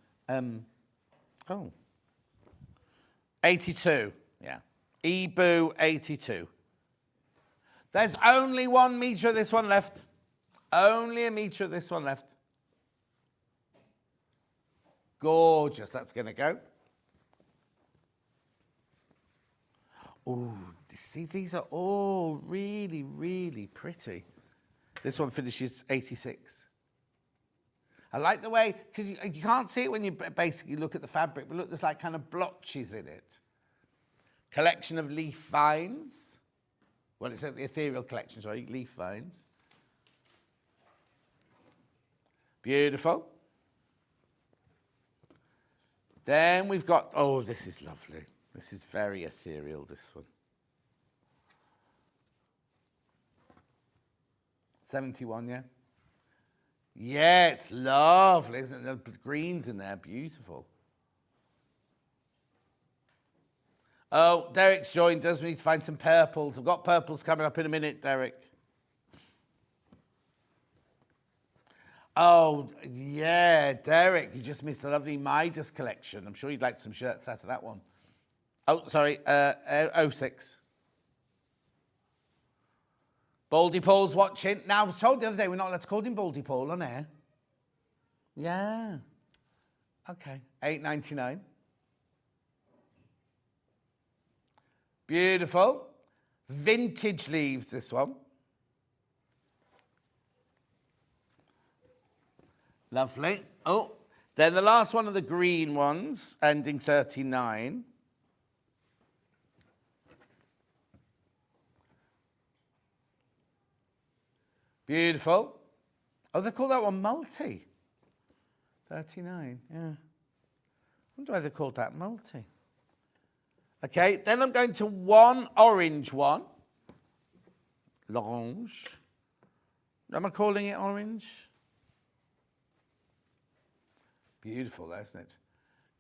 82, yeah. Ebu 82. There's only 1 meter of this one left. Only a meter of this one left. Gorgeous, that's going to go. Oh, see, these are all really, really pretty. This one finishes 86. I like the way, because you can't see it when you basically look at the fabric, but look, there's like kind of blotches in it. Collection of leaf vines. Well, it's the Ethereal collection, sorry, leaf vines. Beautiful. Then we've got, oh, this is lovely. This is very ethereal, this one. 71, yeah? Yeah, it's lovely, isn't it? The greens in there, beautiful. Oh, Derek's joined us. We need to find some purples. I've got purples coming up in a minute, Derek. Oh, yeah, Derek, you just missed the lovely Midas collection. I'm sure you'd like some shirts out of that one. Oh, sorry, 06. Baldy Paul's watching. Now, I was told the other day we're not allowed to call him Baldy Paul on air. Yeah. Okay, $8.99. Beautiful. Vintage leaves, this one. Lovely. Oh, then the last one of the green ones, ending 39. Beautiful. Oh, they call that one multi. 39, yeah. I wonder why they called that multi. Okay, then I'm going to one orange one. L'orange. Am I calling it orange? Beautiful, though, isn't it?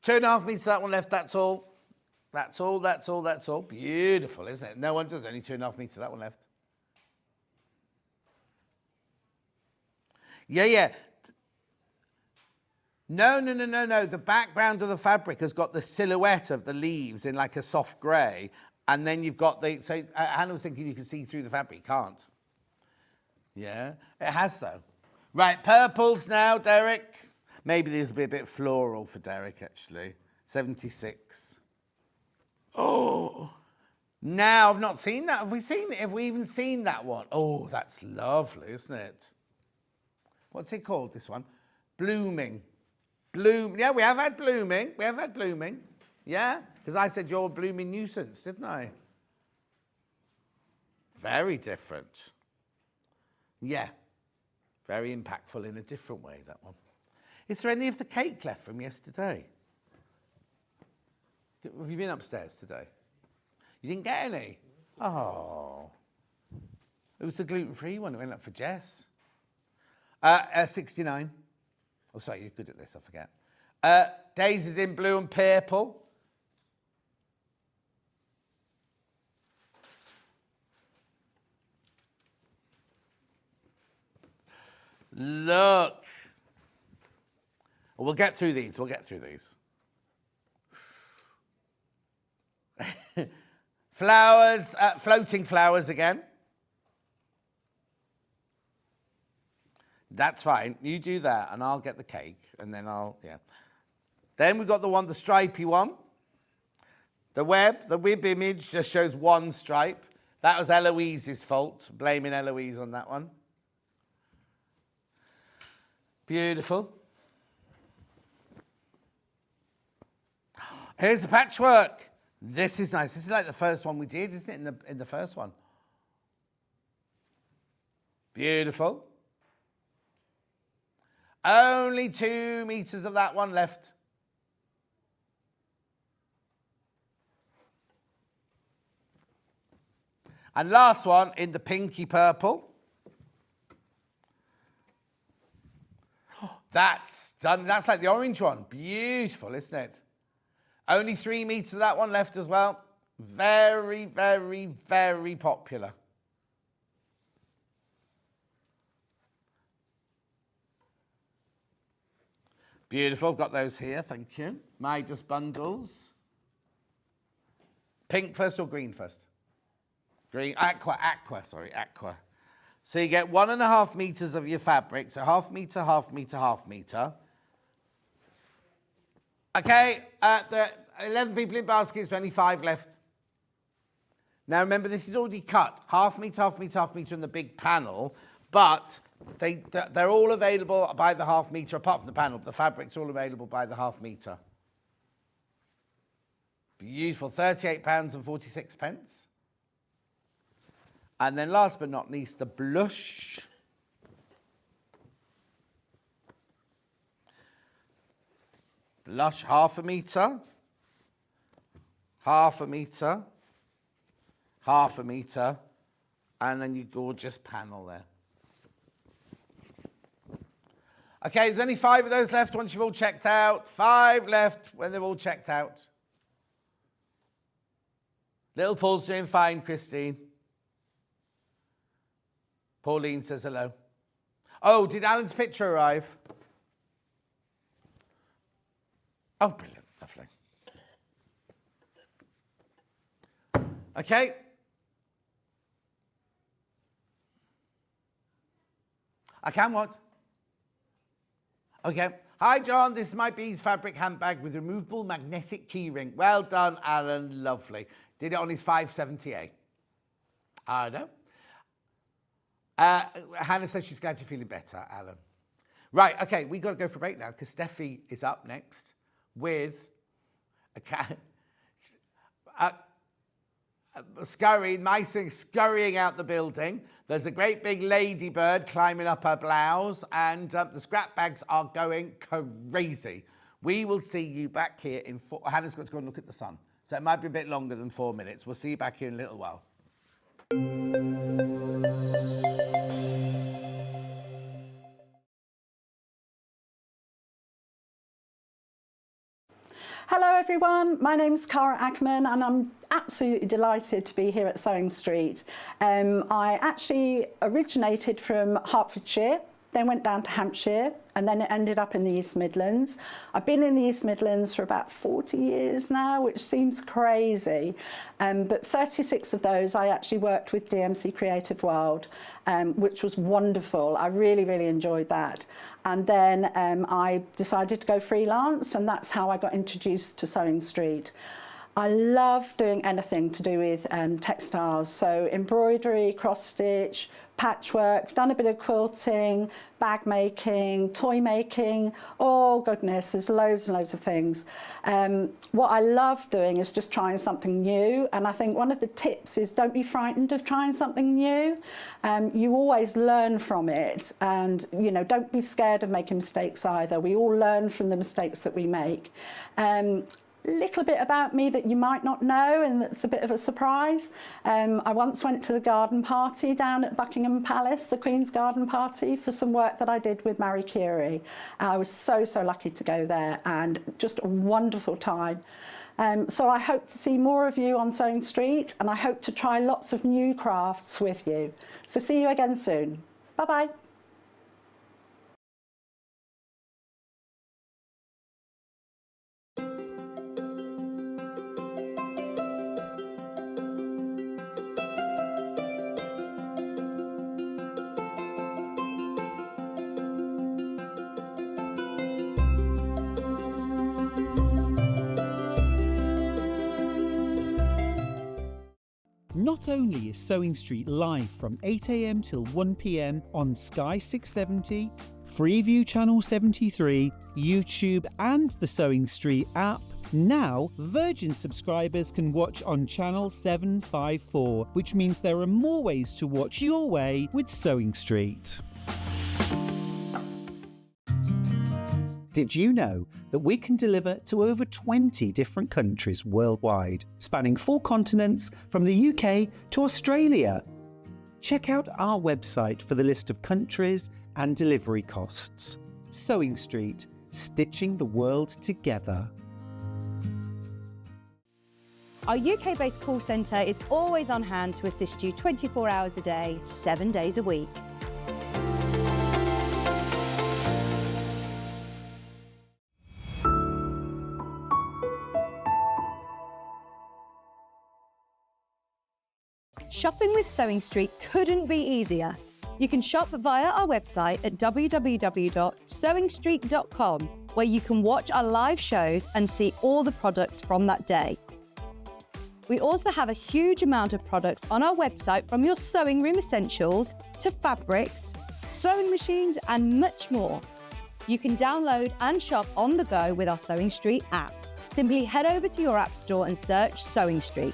2.5 meters, that one left, that's all. That's all, that's all, that's all. Beautiful, isn't it? No wonder there's only 2.5 meters, that one left. Yeah. No. The background of the fabric has got the silhouette of the leaves in like a soft grey. And then you've got the... So Hannah was thinking you can see through the fabric. You can't. Yeah, it has, though. Right, purples now, Derek. Maybe this will be a bit floral for Derek, actually. 76. Oh, now I've not seen that. Have we seen it? Have we even seen that one? Oh, that's lovely, isn't it? What's it called, this one? Blooming. Yeah, we have had blooming. Yeah, because I said you're a blooming nuisance, didn't I? Very different. Yeah, very impactful in a different way, that one. Is there any of the cake left from yesterday? Have you been upstairs today? You didn't get any? Oh. It was the gluten-free one that went up for Jess. 69. Oh, sorry, you're good at this, I forget. Daisy's in blue and purple. Look. We'll get through these. Flowers, floating flowers again. That's fine. You do that and I'll get the cake and then yeah. Then we've got the stripy one. The web image just shows one stripe. That was Eloise's fault. Blaming Eloise on that one. Beautiful. Here's the patchwork. This is nice. This is like the first one we did, isn't it, in the first one? Beautiful. Only 2 meters of that one left. And last one in the pinky purple. That's done. That's like the orange one. Beautiful, isn't it? Only 3 meters of that one left as well. Very, very, very popular. Beautiful. I've got those here. Thank you. Midas bundles. Pink first or green first? Green. Aqua. So you get 1.5 meters of your fabric. So half meter, half meter, half meter. Okay, the 11 people in baskets, only 5 left. Now remember, this is already cut. Half meter, half meter, half meter in the big panel, but they're all available by the half meter, apart from the panel. The fabric's all available by the half meter. Beautiful, £38.46. And then last but not least, the blush. Blush, half a meter, half a meter, half a meter, and then your gorgeous panel there. Okay, there's only 5 of those left once you've all checked out. 5 left when they're all checked out. Little Paul's doing fine, Christine. Pauline says hello. Oh, did Alan's picture arrive? Oh, brilliant. Lovely. Okay. I can what? Okay. Hi, John. This is my bees fabric handbag with removable magnetic keyring. Well done, Alan. Lovely. Did it on his 570A. I know. Hannah says she's glad you're feeling better, Alan. Right, okay, we got to go for a break now because Steffi is up next with a cat. Scurrying out the building. There's a great big ladybird climbing up her blouse, and the scrap bags are going crazy. We will see you back here in Hannah's got to go and look at the sun, so it might be a bit longer than 4 minutes. We'll see you back here in a little while. Hello everyone, my name's Cara Ackerman and I'm absolutely delighted to be here at Sewing Street. I actually originated from Hertfordshire, then went down to Hampshire and then it ended up in the East Midlands. I've been in the East Midlands for about 40 years now, which seems crazy, but 36 of those I actually worked with DMC Creative World, which was wonderful. I really, really enjoyed that. And then I decided to go freelance, and that's how I got introduced to Sewing Street. I love doing anything to do with textiles, so embroidery, cross stitch, patchwork, done a bit of quilting, bag making, toy making, oh goodness, there's loads and loads of things. What I love doing is just trying something new, and I think one of the tips is don't be frightened of trying something new. You always learn from it, and you know, don't be scared of making mistakes either. We all learn from the mistakes that we make. Little bit about me that you might not know, and that's a bit of a surprise. I once went to the garden party down at Buckingham Palace, the Queen's garden party, for some work that I did with Marie Curie. I was so lucky to go there, and just a wonderful time. So I hope to see more of you on Sewing Street, and I hope to try lots of new crafts with you. So see you again soon. Bye-bye. Not only is Sewing Street live from 8 AM till 1 PM on Sky 670, Freeview Channel 73, YouTube and the Sewing Street app, now Virgin subscribers can watch on Channel 754, which means there are more ways to watch your way with Sewing Street. Did you know that we can deliver to over 20 different countries worldwide, spanning 4 continents from the UK to Australia? Check out our website for the list of countries and delivery costs. Sewing Street, stitching the world together. Our UK-based call centre is always on hand to assist you 24 hours a day, 7 days a week. Shopping with Sewing Street couldn't be easier. You can shop via our website at www.sewingstreet.com, where you can watch our live shows and see all the products from that day. We also have a huge amount of products on our website, from your sewing room essentials to fabrics, sewing machines and much more. You can download and shop on the go with our Sewing Street app. Simply head over to your app store and search Sewing Street.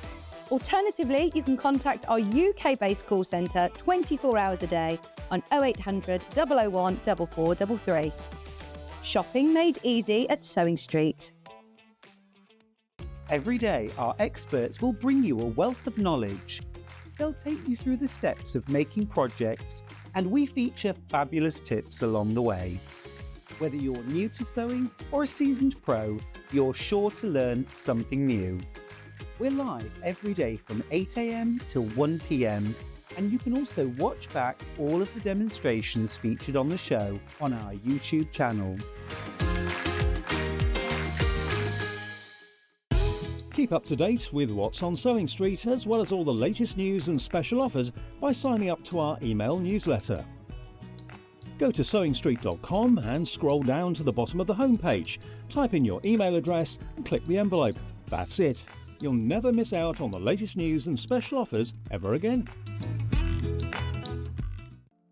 Alternatively, you can contact our UK-based call centre 24 hours a day on 0800 001 4433. Shopping made easy at Sewing Street. Every day, our experts will bring you a wealth of knowledge. They'll take you through the steps of making projects, and we feature fabulous tips along the way. Whether you're new to sewing or a seasoned pro, you're sure to learn something new. We're live every day from 8 AM till 1 PM, and you can also watch back all of the demonstrations featured on the show on our YouTube channel. Keep up to date with what's on Sewing Street, as well as all the latest news and special offers, by signing up to our email newsletter. Go to sewingstreet.com and scroll down to the bottom of the homepage. Type in your email address and click the envelope. That's it. You'll never miss out on the latest news and special offers ever again.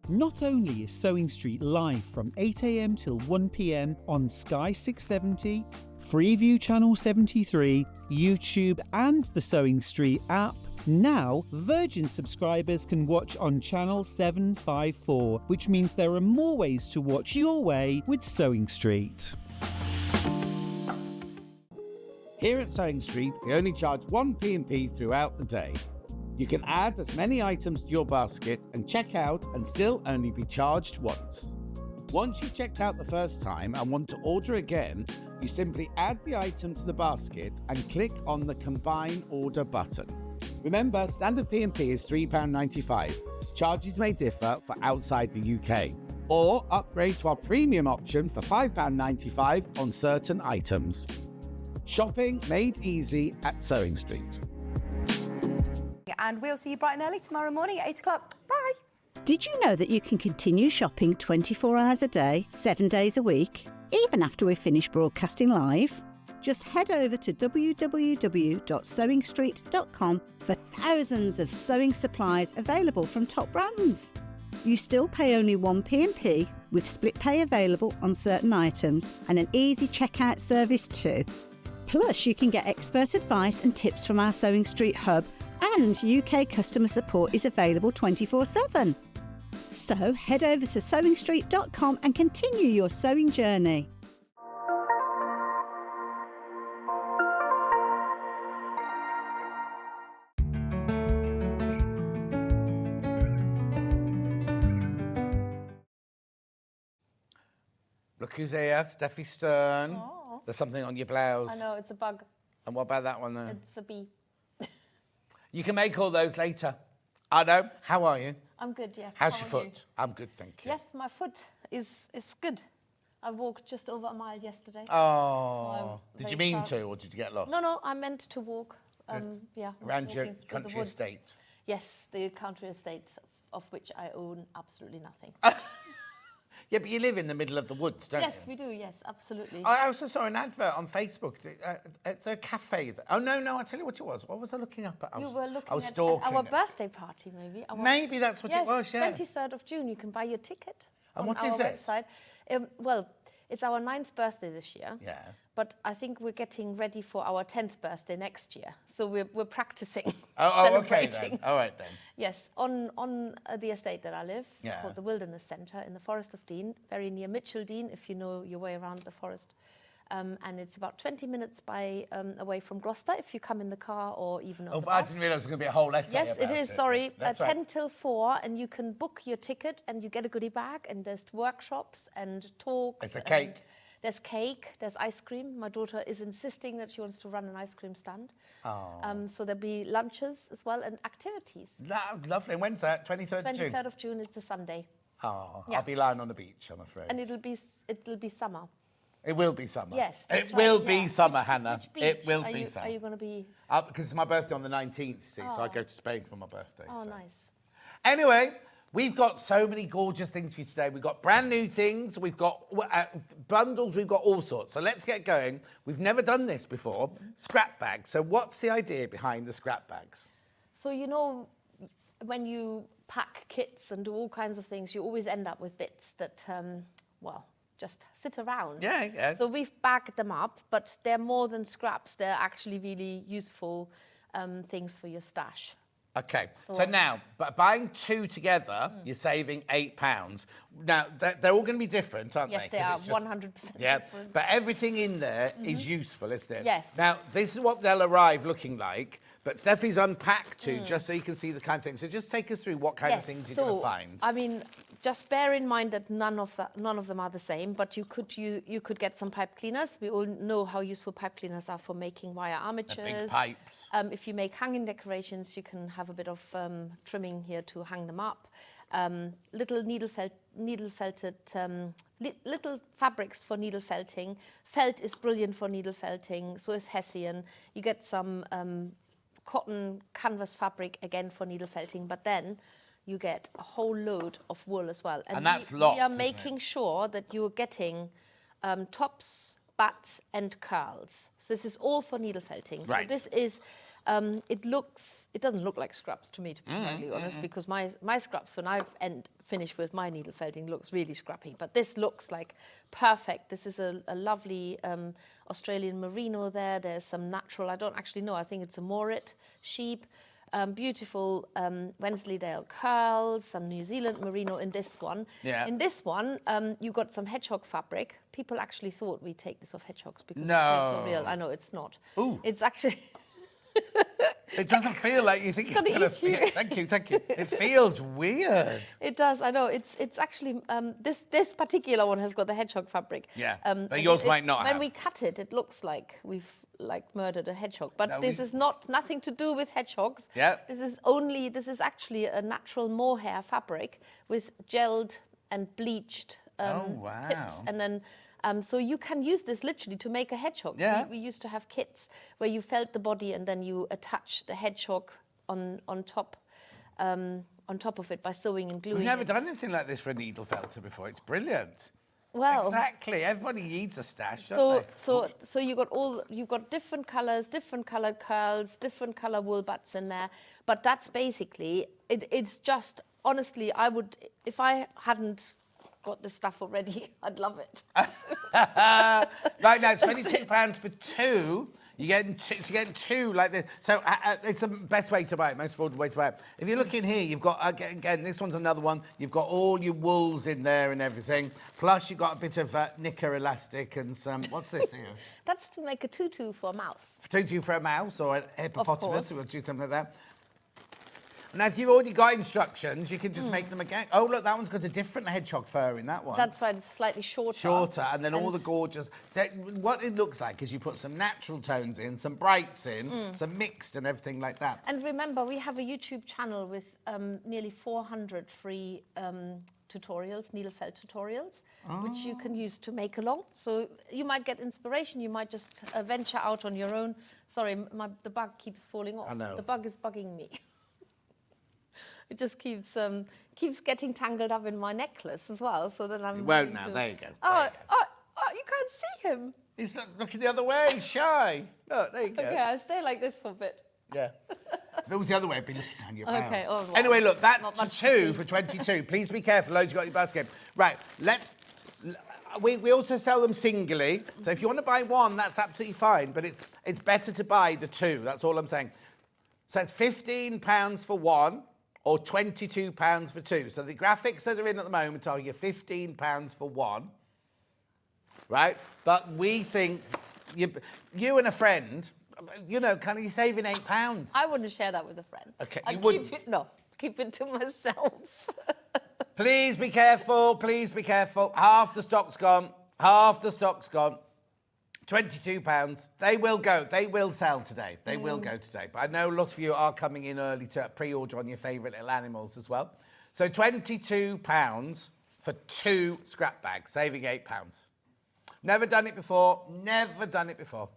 Not only is Sewing Street live from 8 a.m. till 1 p.m. on Sky 670, Freeview Channel 73, YouTube and the Sewing Street app, now Virgin subscribers can watch on Channel 754, which means there are more ways to watch your way with Sewing Street. Here at Sewing Street, we only charge one P&P throughout the day. You can add as many items to your basket and check out and still only be charged once. Once you've checked out the first time and want to order again, you simply add the item to the basket and click on the Combine Order button. Remember, standard P&P is £3.95. Charges may differ for outside the UK. Or upgrade to our premium option for £5.95 on certain items. Shopping made easy at Sewing Street. And we'll see you bright and early tomorrow morning at 8 o'clock. Bye. Did you know that you can continue shopping 24 hours a day, 7 days a week, even after we've finished broadcasting live? Just head over to www.sewingstreet.com for thousands of sewing supplies available from top brands. You still pay only one P&P with split pay available on certain items and an easy checkout service too. Plus, you can get expert advice and tips from our Sewing Street hub, and UK customer support is available 24/7. So head over to sewingstreet.com and continue your sewing journey. Look who's here, Steffi Stern. Oh. There's something on your blouse. I know, it's a bug. And what about that one there? It's a bee. You can make all those later. I know. How are you? I'm good, yes. How's How your are you? foot? I'm good, thank you. Yes, my foot is good. I walked just over a mile yesterday. Oh. So Did I'm you very mean proud. to, or did you get lost? No, I meant to walk. Yeah. Around your walking through the country woods. estate? Yes, the country estate of which I own absolutely nothing. Yeah, but you live in the middle of the woods, don't Yes, you? we do, yes, absolutely. I also saw an advert on Facebook. It's a cafe. Oh, no, I'll tell you what it was. What was I looking up at? You were looking I was at stalking our it. birthday party, maybe. Maybe that's what it was, yeah. 23rd of June, you can buy your ticket And on what our is it? website. Well, it's our 9th birthday this year. Yeah. But I think we're getting ready for our 10th birthday next year. So we're practicing. Oh, okay celebrating. then. All right then. Yes, on the estate that I live, Yeah. called the Wilderness Centre in the Forest of Dean, very near Mitchell Dean, if you know your way around the forest. And it's about 20 minutes away from Gloucester if you come in the car or even on Oh, the but I bus. didn't realise it was going to be a whole essay Yes, it about is, sorry. That's 10 right. till 4, and you can book your ticket and you get a goodie bag, and there's workshops and talks. It's a cake. and There's cake, there's ice cream. My daughter is insisting that she wants to run an ice cream stand. Oh. So there'll be lunches as well and activities. Lovely. And when's that? 23rd of June? 23rd of June, it's a Sunday. Oh, Yeah. I'll be lying on the beach, I'm afraid. And it'll be summer. It will be summer. Yes, It that's will right, be yeah. summer, Hannah. Which beach It will are be you, summer. Are you going to be? Because it's my birthday on the 19th, you see, so I go to Spain for my birthday. Oh, so. nice. Anyway, we've got so many gorgeous things for you today. We've got brand new things, we've got bundles, we've got all sorts. So let's get going. We've never done this before. Scrap bags. So what's the idea behind the scrap bags? So, you know, when you pack kits and do all kinds of things, you always end up with bits that, just sit around. Yeah. So we've bagged them up, but they're more than scraps. They're actually really useful things for your stash. Okay, So- so now, but buying two together, you're saving £8. Now, they're all going to be different, aren't Yes, they? they 'Cause are it's just- 100% Yeah, different. but everything in there is useful, isn't it? Yes. Now, this is what they'll arrive looking like, but Steffi's unpacked too, just so you can see the kind of things. So just take us through what kind of things you're going to find. I mean, just bear in mind that none of them are the same, but you could get some pipe cleaners. We all know how useful pipe cleaners are for making wire armatures. Big pipes. If you make hanging decorations, you can have a bit of trimming here to hang them up. Little needle-felted, little fabrics for needle felting. Felt is brilliant for needle felting, so is Hessian. You get some cotton canvas fabric again for needle felting, but then you get a whole load of wool as well. And that's we lots, are isn't it? making sure that you're getting tops, butts, and curls. So this is all for needle felting. Right. So this is It doesn't look like scraps to me, to be perfectly honest, because my scraps, when I've finished with my needle felting, looks really scrappy. But this looks like perfect. This is a lovely Australian merino there. There's some natural, I don't actually know, I think it's a Morit sheep. Beautiful Wensleydale curls, some New Zealand merino in this one. Yeah. In this one, you got some hedgehog fabric. People actually thought we'd take this off hedgehogs because it No. feels so real. I know it's not. Ooh. It's actually... It doesn't feel like you think it's gonna going eat you. to... Thank you, thank you. It feels weird. It does, I know. It's actually, this particular one has got the hedgehog fabric. Yeah, and but yours might not When have. we cut it, it looks like we've murdered a hedgehog. But No, this is nothing to do with hedgehogs. Yeah. This is actually a natural mohair fabric with gelled and bleached tips. wow. And then, so you can use this literally to make a hedgehog. Yeah. We used to have kits where you felt the body and then you attach the hedgehog on top of it by sewing and gluing. We've never it. done anything like this for a needle felter before. It's brilliant. Well, Exactly. Everybody needs a stash, don't they? so you've got different colors, different colored curls, different color wool butts in there. But that's basically it's just honestly, I would, if I hadn't got this stuff already, I'd love it. Right now, it's £22 for two. You're getting two like this. So it's the best way to buy it, most affordable way to buy it. If you look in here, you've got, again, this one's another one. You've got all your wools in there and everything. Plus, you've got a bit of knicker elastic and some, what's this here? That's to make a tutu for a mouse. Tutu for a mouse or a hippopotamus, course. so we'll do something like that. Now, if you've already got instructions, you can just make them again. Oh, look, that one's got a different hedgehog fur in that one. That's right, it's slightly shorter. Shorter, and then all the gorgeous... What it looks like is you put some natural tones in, some brights in, some mixed and everything like that. And remember, we have a YouTube channel with nearly 400 free tutorials, needle felt tutorials, which you can use to make along. So you might get inspiration, you might just venture out on your own. Sorry, the bug keeps falling off. I know. The bug is bugging me. It just keeps getting tangled up in my necklace as well, so that I'm... It won't now, there you go. Oh, you can't see him. He's looking the other way, he's shy. Look, there you go. Okay, I'll stay like this for a bit. Yeah. If it was the other way, I'd be looking down your brows. Okay, oh, well, anyway, look, that's not for much to two see. for 22. Please be careful, loads you got in your basket. Right, we also sell them singly. So if you want to buy one, that's absolutely fine. But it's better to buy the two. That's all I'm saying. So it's £15 for one or £22 for two. So the graphics that are in at the moment are your £15 for one. Right? But we think you and a friend, you know, kind of you're saving £8. I wouldn't share that with a friend. Okay, I'd you wouldn't? Keep it to myself. Please be careful, please be careful. Half the stock's gone, half the stock's gone. £22, they will go, they will sell today. They will go today. But I know lots of you are coming in early to pre-order on your favourite little animals as well. So £22 for two scrap bags, saving £8. Never done it before, never done it before.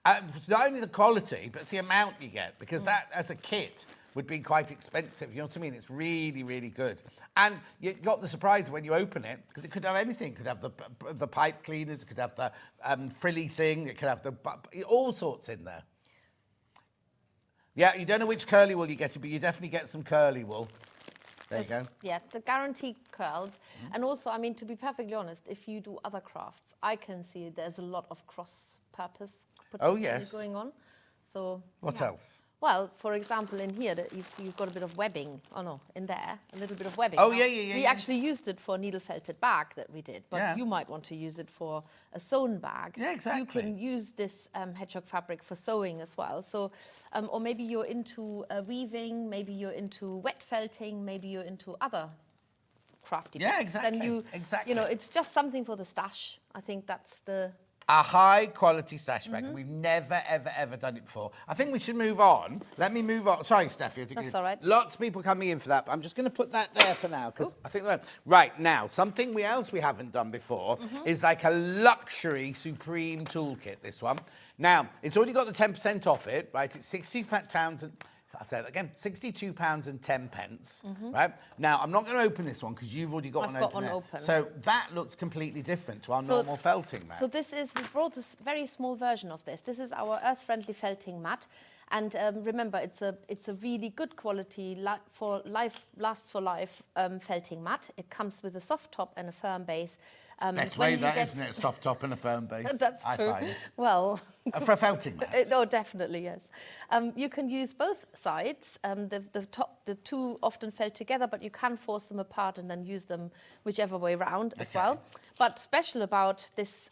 It's not only the quality, but it's the amount you get, because that, as a kit, would be quite expensive. You know what I mean? It's really, really good. And you got the surprise when you open it, because it could have anything. It could have the pipe cleaners, it could have the frilly thing, it could have all sorts in there. Yeah, you don't know which curly wool you get, but you definitely get some curly wool. There you go. Yeah, the guaranteed curls. And also, I mean, to be perfectly honest, if you do other crafts, I can see there's a lot of cross-purpose potentially going on. So What yeah. else? Well, for example, in here, you've got a bit of webbing. Oh, no, in there, a little bit of webbing. Oh, Now, yeah. We actually used it for a needle-felted bag that we did, but Yeah. you might want to use it for a sewn bag. Yeah, exactly. You can use this hedgehog fabric for sewing as well. So, or maybe you're into weaving, maybe you're into wet felting, maybe you're into other crafty Yeah, bits. exactly, Then exactly. you know, it's just something for the stash. I think that's the... A high-quality stash bag. We've never, ever done it before. I think we should move on. Let me move on. Sorry, Steffi. That's all right. Lots of people coming in for that, but I'm just going to put that there for now, because I think that... Right, now, something else we haven't done before is like a luxury Supreme toolkit, this one. Now, it's already got the 10% off it, right? It's £62 and... I'll say that again, £62 and 10 pence, right? Now, I'm not going to open this one because you've already got I've one got open one there. open. So that looks completely different to our normal felting mat. So this is, we brought a very small version of this. This is our earth-friendly felting mat. And remember, it's a really good quality lasts for life felting mat. It comes with a soft top and a firm base. Best way that, isn't it? Soft top and a firm base. That's true. I find. Well, For a felting mat. oh, definitely, yes. You can use both sides. The two often felt together, but you can force them apart and then use them whichever way round as well. But special about this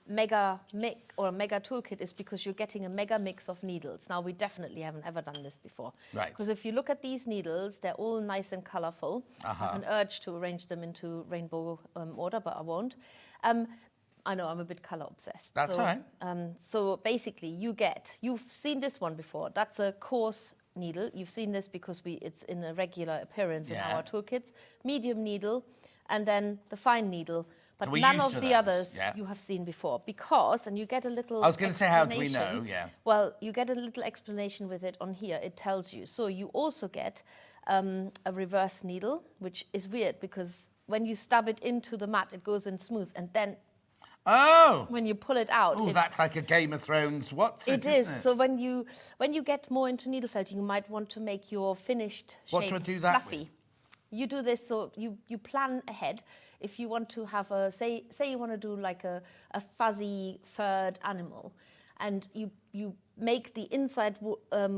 mega toolkit is because you're getting a mega mix of needles. Now, we definitely haven't ever done this before. Right. Because if you look at these needles, they're all nice and colorful. I have an urge to arrange them into rainbow order, but I won't. I know I'm a bit color obsessed. That's all right. So basically, you've seen this one before. That's a coarse needle. You've seen this because it's in a regular appearance in our toolkits. Medium needle, and then the fine needle. But none of the others you have seen before because, and you get a little. I was going to say, how do we know? Yeah. Well, you get a little explanation with it on here. It tells you. So you also get a reverse needle, which is weird because when you stab it into the mat, it goes in smooth, and then. Oh! When you pull it out. Oh, that's like a Game of Thrones. It is. So when you get more into needle felting, you might want to make your finished shape do I do that fluffy. with? You do this so you plan ahead. If you want to have say you want to do like a fuzzy furred animal, and you make the inside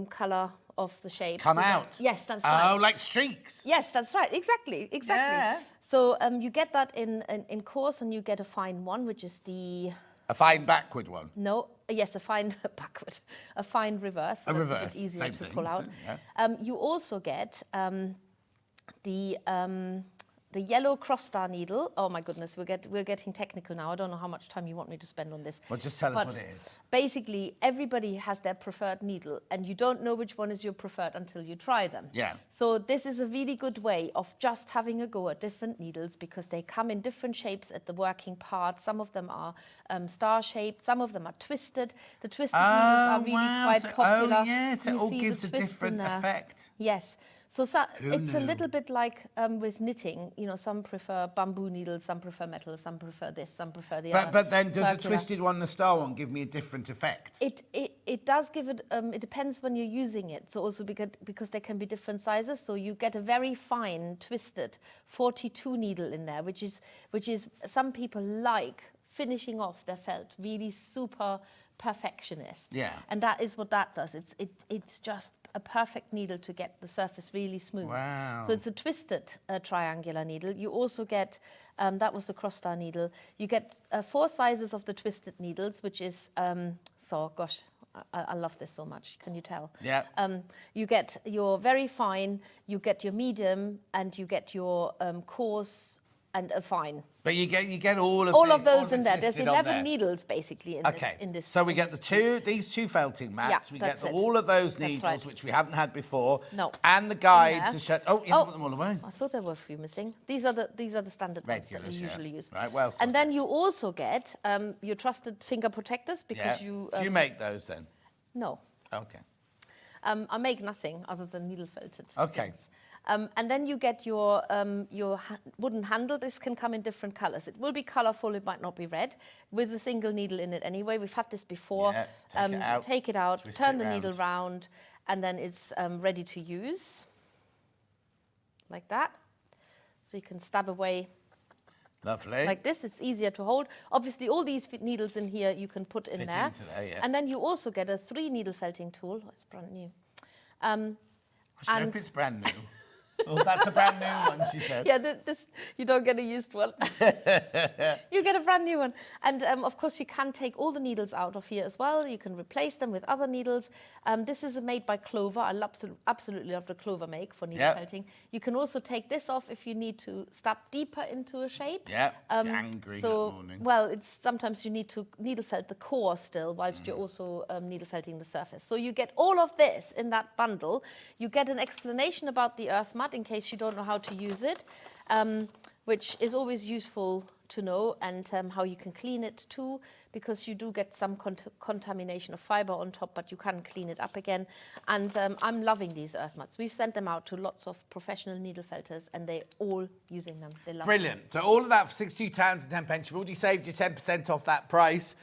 color of the shape Come out. Yes, that's right. Oh, like streaks. Yes, that's right. Exactly. Yeah. So you get that in coarse, and you get a fine one, which is a fine backward one. No, yes, a fine backward, a fine reverse. A reverse, a bit easier same to thing, pull out. yeah. You also get the yellow cross-star needle. Oh my goodness, we're getting technical now. I don't know how much time you want me to spend on this. Well, just tell us what it is. Basically, everybody has their preferred needle, and you don't know which one is your preferred until you try them. Yeah. So this is a really good way of just having a go at different needles because they come in different shapes at the working part. Some of them are star-shaped, some of them are twisted. The twisted needles are really quite popular. Oh, yes, it You all see gives the a twists different in there. effect. Yes. So it's a knew? little bit like with knitting. You know, some prefer bamboo needles, some prefer metal, some prefer this, some prefer the other. But then does the circular. twisted one and the star one give me a different effect? It does give it. It depends when you're using it. So also because there can be different sizes. So you get a very fine twisted 42 needle in there, which is some people like finishing off their felt really super perfectionist. Yeah. And that is what that does. It's just a perfect needle to get the surface really smooth. Wow. So it's a twisted triangular needle. You also get, that was the cross-star needle. You get 4 sizes of the twisted needles, which is, gosh, I love this so much. Can you tell? Yeah. You get your very fine, you get your medium, and you get your coarse and a fine. But you get all of those in there. There's listed on 11 there. needles basically in this. So we get these two felting mats. Yeah, we get that's it. all of those That's needles, right. which we haven't had before. No. And the guide there. to show. Oh, you haven't put them all away. I thought there were a few missing. These are the standard ones that we Regulars, yeah. usually use. Right, well And then you also get your trusted finger protectors because Yeah. you. Do you make those then? No. Okay. I make nothing other than needle felted. Okay. things. And then you get your wooden handle. This can come in different colors. It will be colorful, it might not be red, with a single needle in it anyway. We've had this before. Yeah, take it out, twist turn it the round. needle round, and then it's ready to use, like that. So you can stab away Lovely. like this. It's easier to hold. Obviously, all these needles in here you can put in Fit there. into there, yeah. And then you also get a 3 needle felting tool. Oh, it's brand new. I hope and- it's brand new. Oh, that's a brand new one, she said. Yeah, this you don't get a used one. You get a brand new one. And of course, you can take all the needles out of here as well. You can replace them with other needles. This is made by Clover. I absolutely love the Clover make for needle felting. You can also take this off if you need to stab deeper into a shape. Yeah, if you're angry that morning. Well, it's sometimes you need to needle felt the core still whilst you're also needle felting the surface. So you get all of this in that bundle. You get an explanation about the earth mat in case you don't know how to use it, which is always useful to know, and how you can clean it too, because you do get some contamination of fiber on top, but you can clean it up again. And I'm loving these earth mats. We've sent them out to lots of professional needle felters, and they're all using them. They love them. Brilliant. So all of that for £62.10. You've already saved you 10% off that price.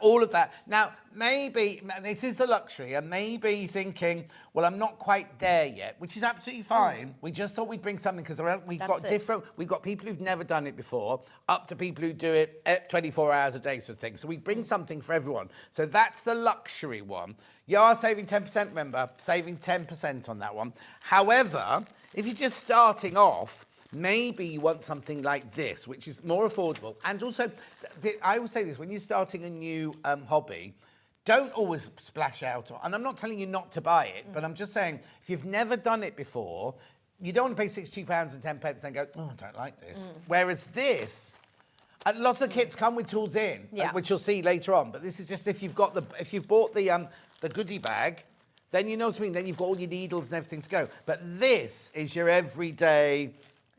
All of that. Now, maybe, this is the luxury, and maybe thinking, well, I'm not quite there yet, which is absolutely fine. We just thought we'd bring something because we've got people who've never done it before, up to people who do it at 24 hours a day sort of thing. So we bring something for everyone. So that's the luxury one. You are saving 10%, remember, saving 10% on that one. However, if you're just starting off, maybe you want something like this, which is more affordable. And also, I will say this, when you're starting a new hobby, don't always splash out. And I'm not telling you not to buy it, but I'm just saying, if you've never done it before, you don't want to pay £62 and 10 pence and go, oh, I don't like this. Whereas this, a lot of kits come with tools in, which you'll see later on. But this is just if you've bought the goodie bag, then you know what I mean. Then you've got all your needles and everything to go. But this is your everyday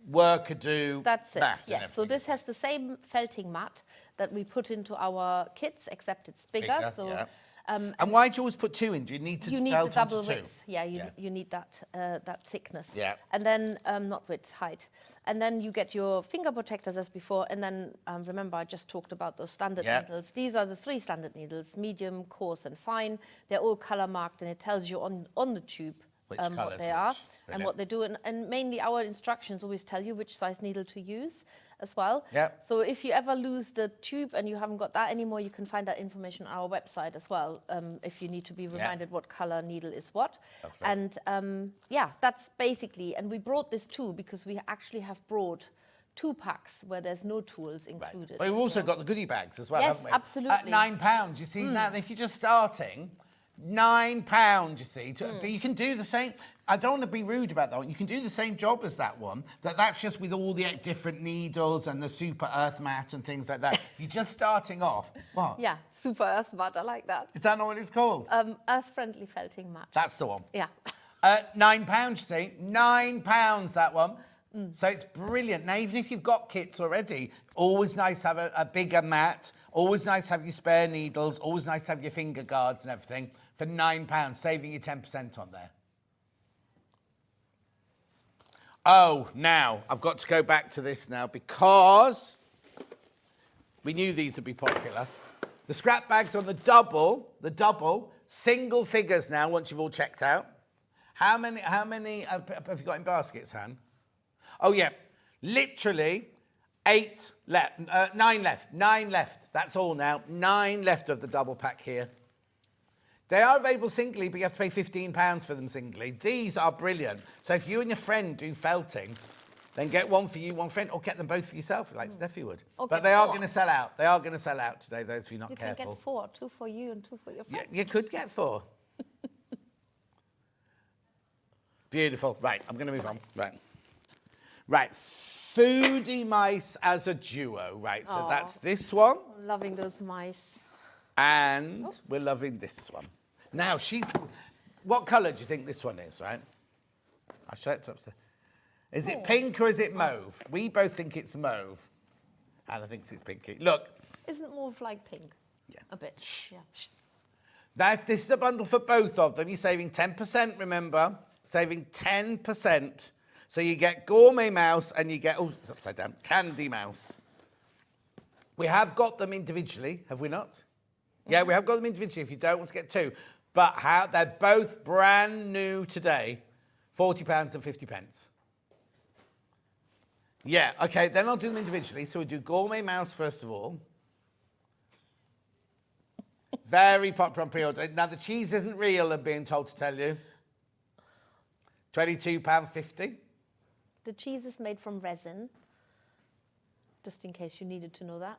work-a-do. That's it. Yes. So this has the same felting mat that we put into our kits, except it's bigger. And why do you always put 2 in? Do you need to you need felt the double onto 2? width. You need that thickness. Yeah. And then not width, height. And then you get your finger protectors as before. And then remember, I just talked about those standard needles. These are the 3 standard needles: medium, coarse, and fine. They're all color marked, and it tells you on the tube what they are and what they do. And mainly our instructions always tell you which size needle to use as well. So if you ever lose the tube and you haven't got that anymore, you can find that information on our website as well, if you need to be reminded what color needle is what. Lovely. And that's basically, and we brought this too because we actually have brought 2 packs where there's no tools included. But we've also got the goodie bags as well, yes, haven't we? Absolutely. At £9, you see, now if you're just starting, £9, you see, you can do the same. I don't want to be rude about that one. You can do the same job as that one. That's just with all the different needles and the super earth mat and things like that. If you're just starting off, what? Yeah, super earth mat, I like that. Is that not what it's called? Earth-friendly felting mat. That's the one. Yeah. £9, you see. £9, that one. So it's brilliant. Now, even if you've got kits already, always nice to have a bigger mat, always nice to have your spare needles, always nice to have your finger guards and everything for £9, saving you 10% on there. Oh, now, I've got to go back to this now because we knew these would be popular. The scrap bags on the double, single figures now, once you've all checked out. How many have you got in baskets, Han? Oh, yeah, literally 9 left. That's all now. 9 left of the double pack here. They are available singly, but you have to pay £15 for them singly. These are brilliant. So if you and your friend do felting, then get one for you, one friend, or get them both for yourself, like Steffi would. But they are going to sell out. They are going to sell out today, those of you not careful. You can get 4, 2 for you and 2 for your friend. You could get 4. Beautiful. Right, I'm going to move on. Right, foodie mice as a duo. Right, so that's this one. I'm loving those mice. And we're loving this one. Now, what colour do you think this one is, right? I'll show it upstairs. Is it pink or is it mauve? We both think it's mauve. Anna thinks it's pinky. Look. Isn't mauve like pink? Yeah. A bit. Shh. Yeah. Now, if this is a bundle for both of them, you're saving 10%, remember? Saving 10%. So you get gourmet mouse and you get, it's upside down, candy mouse. We have got them individually, have we not? Yeah, we have got them individually if you don't want to get 2. But they're both brand new today, £40 and 50 pence. Yeah, okay, then I'll do them individually. So we do gourmet mouse first of all. Very popular on pre-order. Now, the cheese isn't real, I'm being told to tell you. £22.50. The cheese is made from resin, just in case you needed to know that.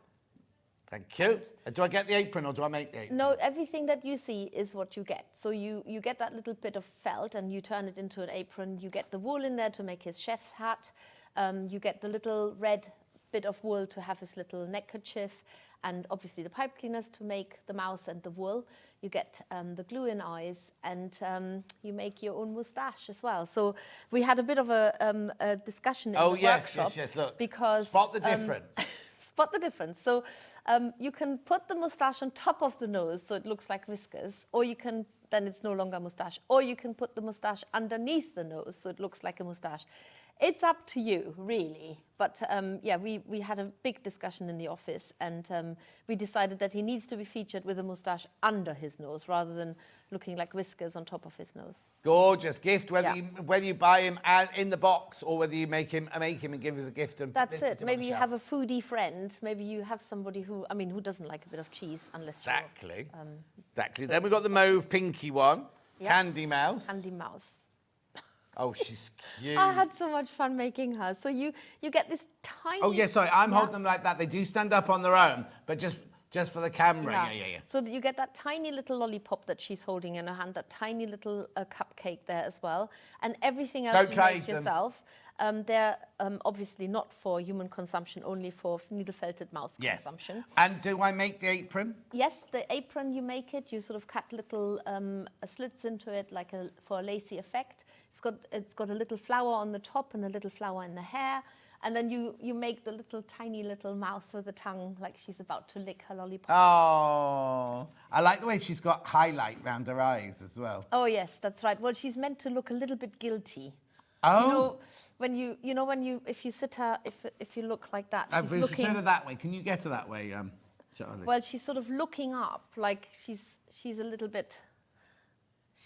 Thank you. Do I get the apron or do I make the apron? No, everything that you see is what you get. So you get that little bit of felt and you turn it into an apron. You get the wool in there to make his chef's hat. You get the little red bit of wool to have his little neckerchief. And obviously the pipe cleaners to make the mouse and the wool. You get the glue-in eyes and you make your own moustache as well. So we had a bit of a discussion in the workshop. Yes, look. Because, spot the difference. Spot the difference. So you can put the moustache on top of the nose so it looks like whiskers, or you can, then it's no longer moustache, or you can put the moustache underneath the nose so it looks like a moustache. It's up to you, really. But yeah, we had a big discussion in the office, and we decided that he needs to be featured with a moustache under his nose rather than looking like whiskers on top of his nose. Gorgeous gift, whether Yeah. whether you buy him in the box or whether you make him and give as a gift. And That's it. Maybe you have a foodie friend. Maybe you have somebody who, I mean, who doesn't like a bit of cheese unless Exactly. you're... Exactly. Then we've got the mauve pinky one, Yep. Candy Mouse. Candy Mouse. Oh, she's cute. I had so much fun making her. So you get this tiny... Oh, yeah, sorry, I'm holding them like that. They do stand up on their own, but just for the camera. Yeah. So that you get that tiny little lollipop that she's holding in her hand, that tiny little cupcake there as well, and everything else Don't you try make them. yourself. They're obviously not for human consumption, only for needle-felted mouse Yes. consumption. And do I make the apron? Yes, the apron you make it, you sort of cut little slits into it like for a lacy effect. It's got a little flower on the top and a little flower in the hair. And then you make the little tiny little mouse with the tongue like she's about to lick her lollipop. Oh, I like the way she's got highlight round her eyes as well. Oh yes, that's right. Well, she's meant to look a little bit guilty. Oh. If you sit her, if you look like that, she's If looking. you turn her that way, can you get her that way, Charlie? Well, she's sort of looking up, like she's a little bit.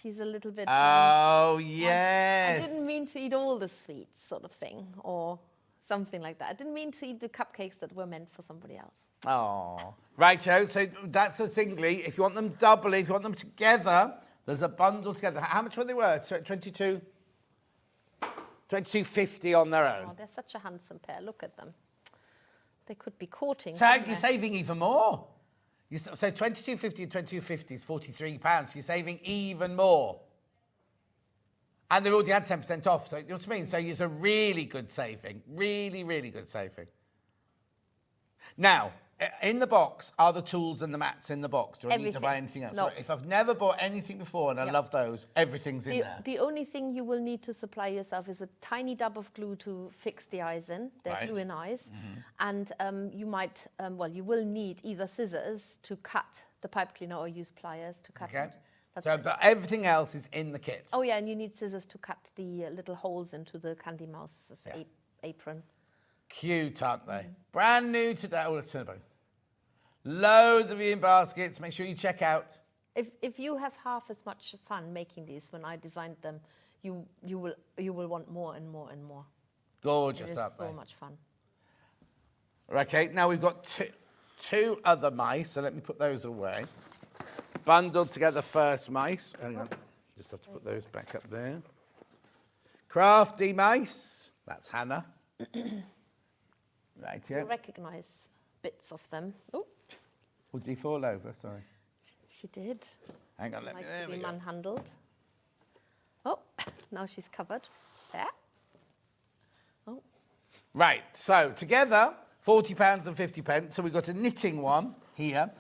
She's a little bit. Oh, I yes. didn't mean to eat all the sweets, sort of thing, or something like that. I didn't mean to eat the cupcakes that were meant for somebody else. Oh. Righto, so that's a singly. If you want them doubly, if you want them together, there's a bundle together. How much were they worth? So 22.50 on their own. Oh, they're such a handsome pair. Look at them. They could be courting. So couldn't you're they? saving even more. So 22.50 and 22.50 is £43. You're saving even more. And they've already had 10% off, so you know what I mean? So it's a really good saving. Really, really good saving. Now, in the box are the tools and the mats in the box. Do I need to Everything. buy anything else? No. So if I've never bought anything before and I Yeah. love those, everything's in there. The only thing you will need to supply yourself is a tiny dab of glue to fix the eyes in. They're Right. glue-in eyes. And you might, you will need either scissors to cut the pipe cleaner or use pliers to cut Okay. it. That's So, it. but everything else is in the kit. Oh yeah, and you need scissors to cut the little holes into the Candy Mouse's apron. Cute, aren't they? Brand new today. Oh, let's turn it back. Loads of viewing baskets. Make sure you check out. If you have half as much fun making these when I designed them, you will want more and more and more. It Gorgeous, is aren't so they? much fun. Okay, now we've got two other mice, so let me put those away. Bundled together first mice. Hang on, just have to put those back up there. Crafty mice. That's Hannah. Right, yeah. You'll recognise bits of them. Oh, Would he fall over? Sorry. she did. Hang on, let me. Like There to we be go. manhandled. Oh, now she's covered. There. Oh, Right, so together, £40 and 50p. So we've got a knitting one here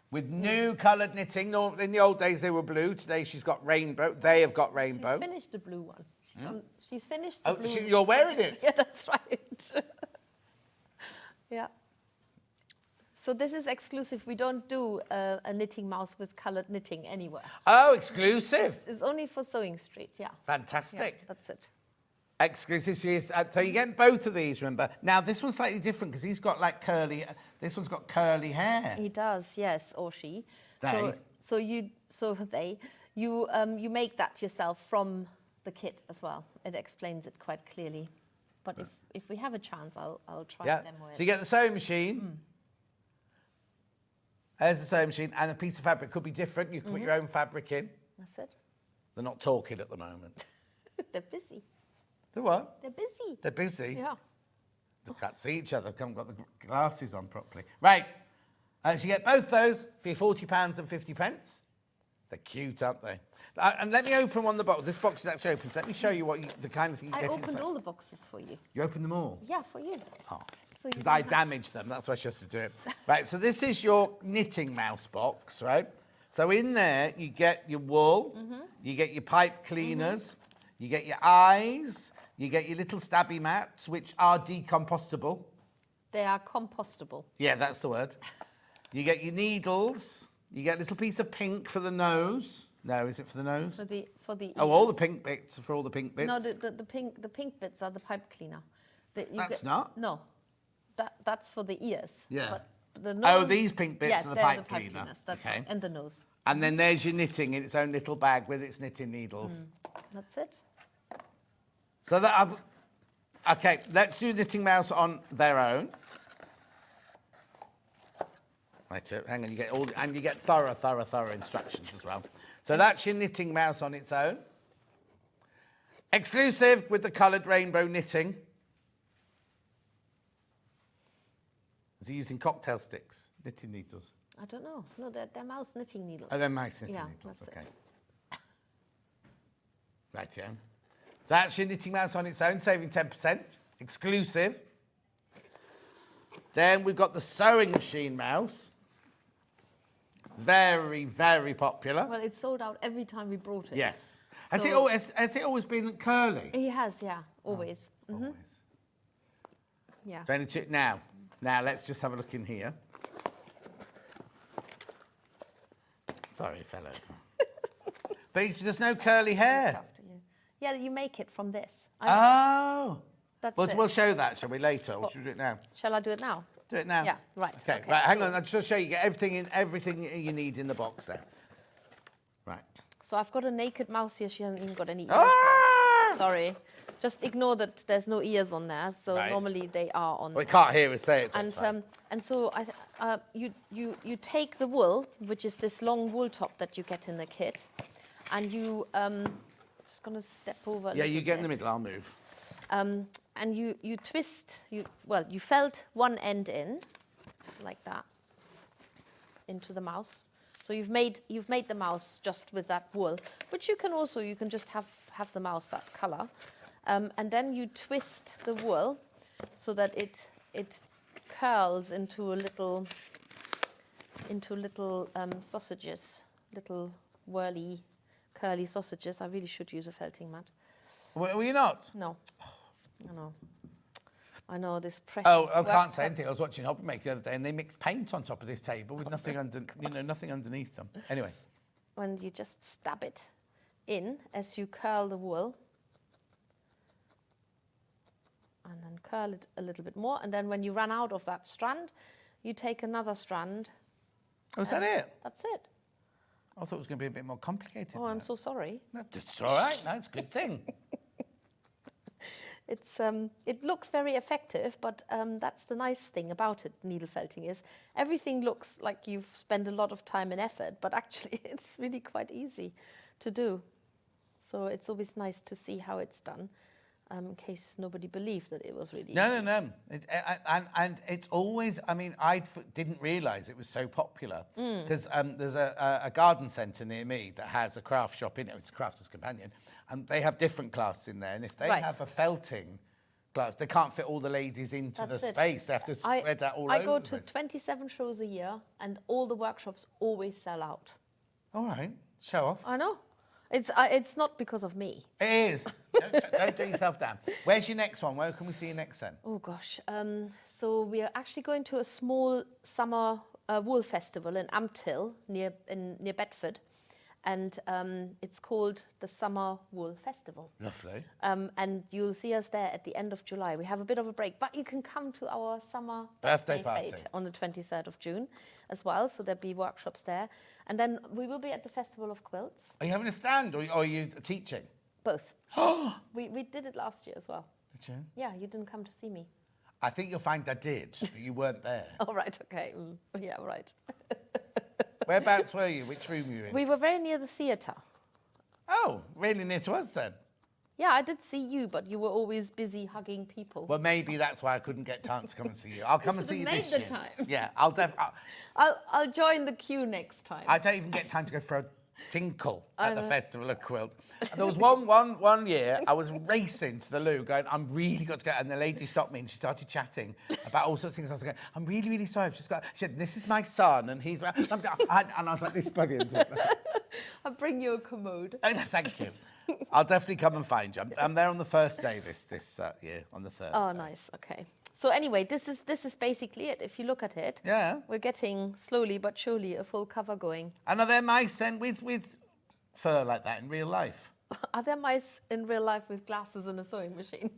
with new coloured knitting. No, in the old days they were blue. Today she's got rainbow. They have got rainbow. she's finished the blue one. She's finished the Oh, blue. you're wearing it? Yeah, that's right. Yeah. So this is exclusive. We don't do a knitting mouse with coloured knitting anywhere. Oh, exclusive. It's only for Sewing Street, yeah. Fantastic. Yeah, that's it. Exclusive. So you get both of these, remember. Now, this one's slightly different because he's got like curly, this one's got curly hair. He does, yes, or she. They. You make that yourself from the kit as well. It explains it quite clearly. But if we have a chance, I'll try Yeah. and demo it. So you get the sewing machine. There's the sewing machine, and a piece of fabric could be different. You can put your own fabric in. That's it. They're not talking at the moment. They're busy. They're what? They're busy. They're busy. Yeah. They can't see each other. They haven't got the glasses on properly. Right. So you get both those for your £40 and 50p. They're cute, aren't they? And let me open one of the boxes. This box is actually open. So let me show you the kind of thing you I get opened inside. all the boxes for you. You opened them all? Yeah, for you. Oh. So you Because don't I have- damaged them. That's why she has to do it. Right, so this is your knitting mouse box, right? So in there, you get your wool, you get your pipe cleaners, you get your eyes, you get your little stabby mats, which are decompostable. They are compostable. Yeah, that's the word. You get your needles, you get a little piece of pink for the nose, No, is it for the nose? For the Oh, all ears. the pink bits are for all the pink bits? No, the pink bits are the pipe cleaner. That's not? No, that's for the ears. Yeah. But the Oh, nose, these pink bits yes, are the they're pipe the pipe cleaner. cleaners. That's Okay. right, and the nose. And then there's your knitting in its own little bag with its knitting needles. That's it. So that okay, let's do knitting mouse on their own. Right, so hang on, you get and you get thorough instructions as well. So that's your knitting mouse on its own. Exclusive with the coloured rainbow knitting. Is he using cocktail sticks, knitting needles? I don't know. No, they're mouse knitting needles. Oh, they're mouse knitting Yeah, needles, that's it. okay. Right, yeah. So that's your knitting mouse on its own, saving 10%. Exclusive. Then we've got the sewing machine mouse. Very, very popular. Well, it's sold out every time we brought it. Yes. Has So- it always been curly? He has, yeah, always. Always. Yeah. Now let's just have a look in here. Sorry, it fell over. But there's no curly hair. After you. Yeah, you make it from this. Oh. That's Well, it. we'll show that, shall we, later? Or should we do it now? Shall I do it now? Do it now. Yeah, right, Okay, okay, right, hang on. I'll just show you. Get everything you need in the box there. Right. So I've got a naked mouse here. She hasn't even got any ears. Ah! Sorry. Just ignore that there's no ears on there. So Right. normally they are on We there. can't hear us say it. So it's fine. And so you take the wool, which is this long wool top that you get in the kit, and you just gonna step over. A Yeah, you little get in the bit. middle. I'll move. And you twist. You felt one end in, like that, into the mouse. So you've made the mouse just with that wool, but you can just have the mouse that color, and then you twist the wool so that it curls into little sausages, little whirly, curly sausages. I really should use a felting mat. Were you not? No, I know this precious. Oh, I can't work say anything. I was watching Hobby Maker the other day, and they mixed paint on top of this table with nothing nothing underneath them. Anyway. When you just stab it in as you curl the wool, and then curl it a little bit more, and then when you run out of that strand, you take another strand. Oh, is that it? That's it. I thought it was going to be a bit more complicated. Oh, I'm so sorry. No, it's all right. No, it's a good thing. It looks very effective, but that's the nice thing about it, needle felting, is everything looks like you've spent a lot of time and effort, but actually it's really quite easy to do. So it's always nice to see how it's done, in case nobody believed that it was really No. easy. And it's always, I mean, didn't realise it was so popular because there's a garden centre near me that has a craft shop in it. It's Crafter's Companion. And they have different classes in there. And if they Right. have a felting class, they can't fit all the ladies into That's the it. space. They have to spread that all over I go the to place. 27 shows a year, and all the workshops always sell out. All right, show off. I know. It's not because of me. It is. Don't do yourself down. Where's your next one? Where can we see you next then? Oh gosh. So we are actually going to a small summer wool festival in Ampthill near Bedford, and it's called the Summer Wool Festival. Lovely. And you'll see us there at the end of July. We have a bit of a break, but you can come to our summer Birthday party. fete on the 23rd of June as well. So there'll be workshops there, and then we will be at the Festival of Quilts. Are you having a stand or are you teaching? Both. we did it last year as well. Did you? Yeah, you didn't come to see me. I think you'll find I did, but you weren't there. Oh, right, okay. Yeah, right. Whereabouts were you? Which room were you in? We were very near the theatre. Oh, really near to us then? Yeah, I did see you, but you were always busy hugging people. Well, maybe that's why I couldn't get time to come and see you. I'll come and see you made this the year. time. Yeah, I'll join the queue next time. I don't even get time to go for a tinkle at the Festival of Quilt. And there was one year I was racing to the loo going, I'm really got to go. And the lady stopped me and she started chatting about all sorts of things. I was going, I'm really, really sorry. She said, this is my son. And he's, and I was like this buggy. I'll bring you a commode. Thank you. I'll definitely come and find you. I'm there on the first day this year, on the Thursday. Oh, nice. Okay. So anyway, this is basically it. If you look at it, Yeah. we're getting slowly but surely a full cover going. And are there mice then with fur like that in real life? Are there mice in real life with glasses and a sewing machine?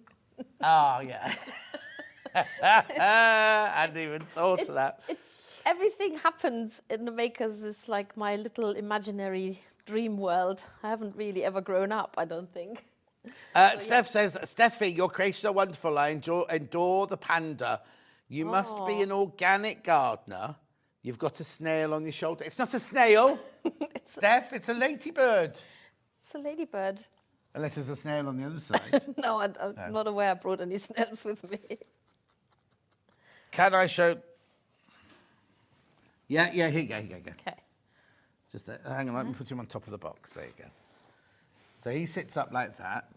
Oh, yeah. I hadn't even thought of that. Everything happens in the Makers is like my little imaginary dream world. I haven't really ever grown up, I don't think. Steph says, Steffi, your creations are wonderful. I adore the panda. You must be an organic gardener. You've got a snail on your shoulder. It's not a snail, Steph, it's a ladybird. It's a ladybird. Unless there's a snail on the other side. No, I'm not aware I brought any snails with me. Can I show? Yeah, here you go. Okay. Just hang on, let me put him on top of the box. There you go. So he sits up like that.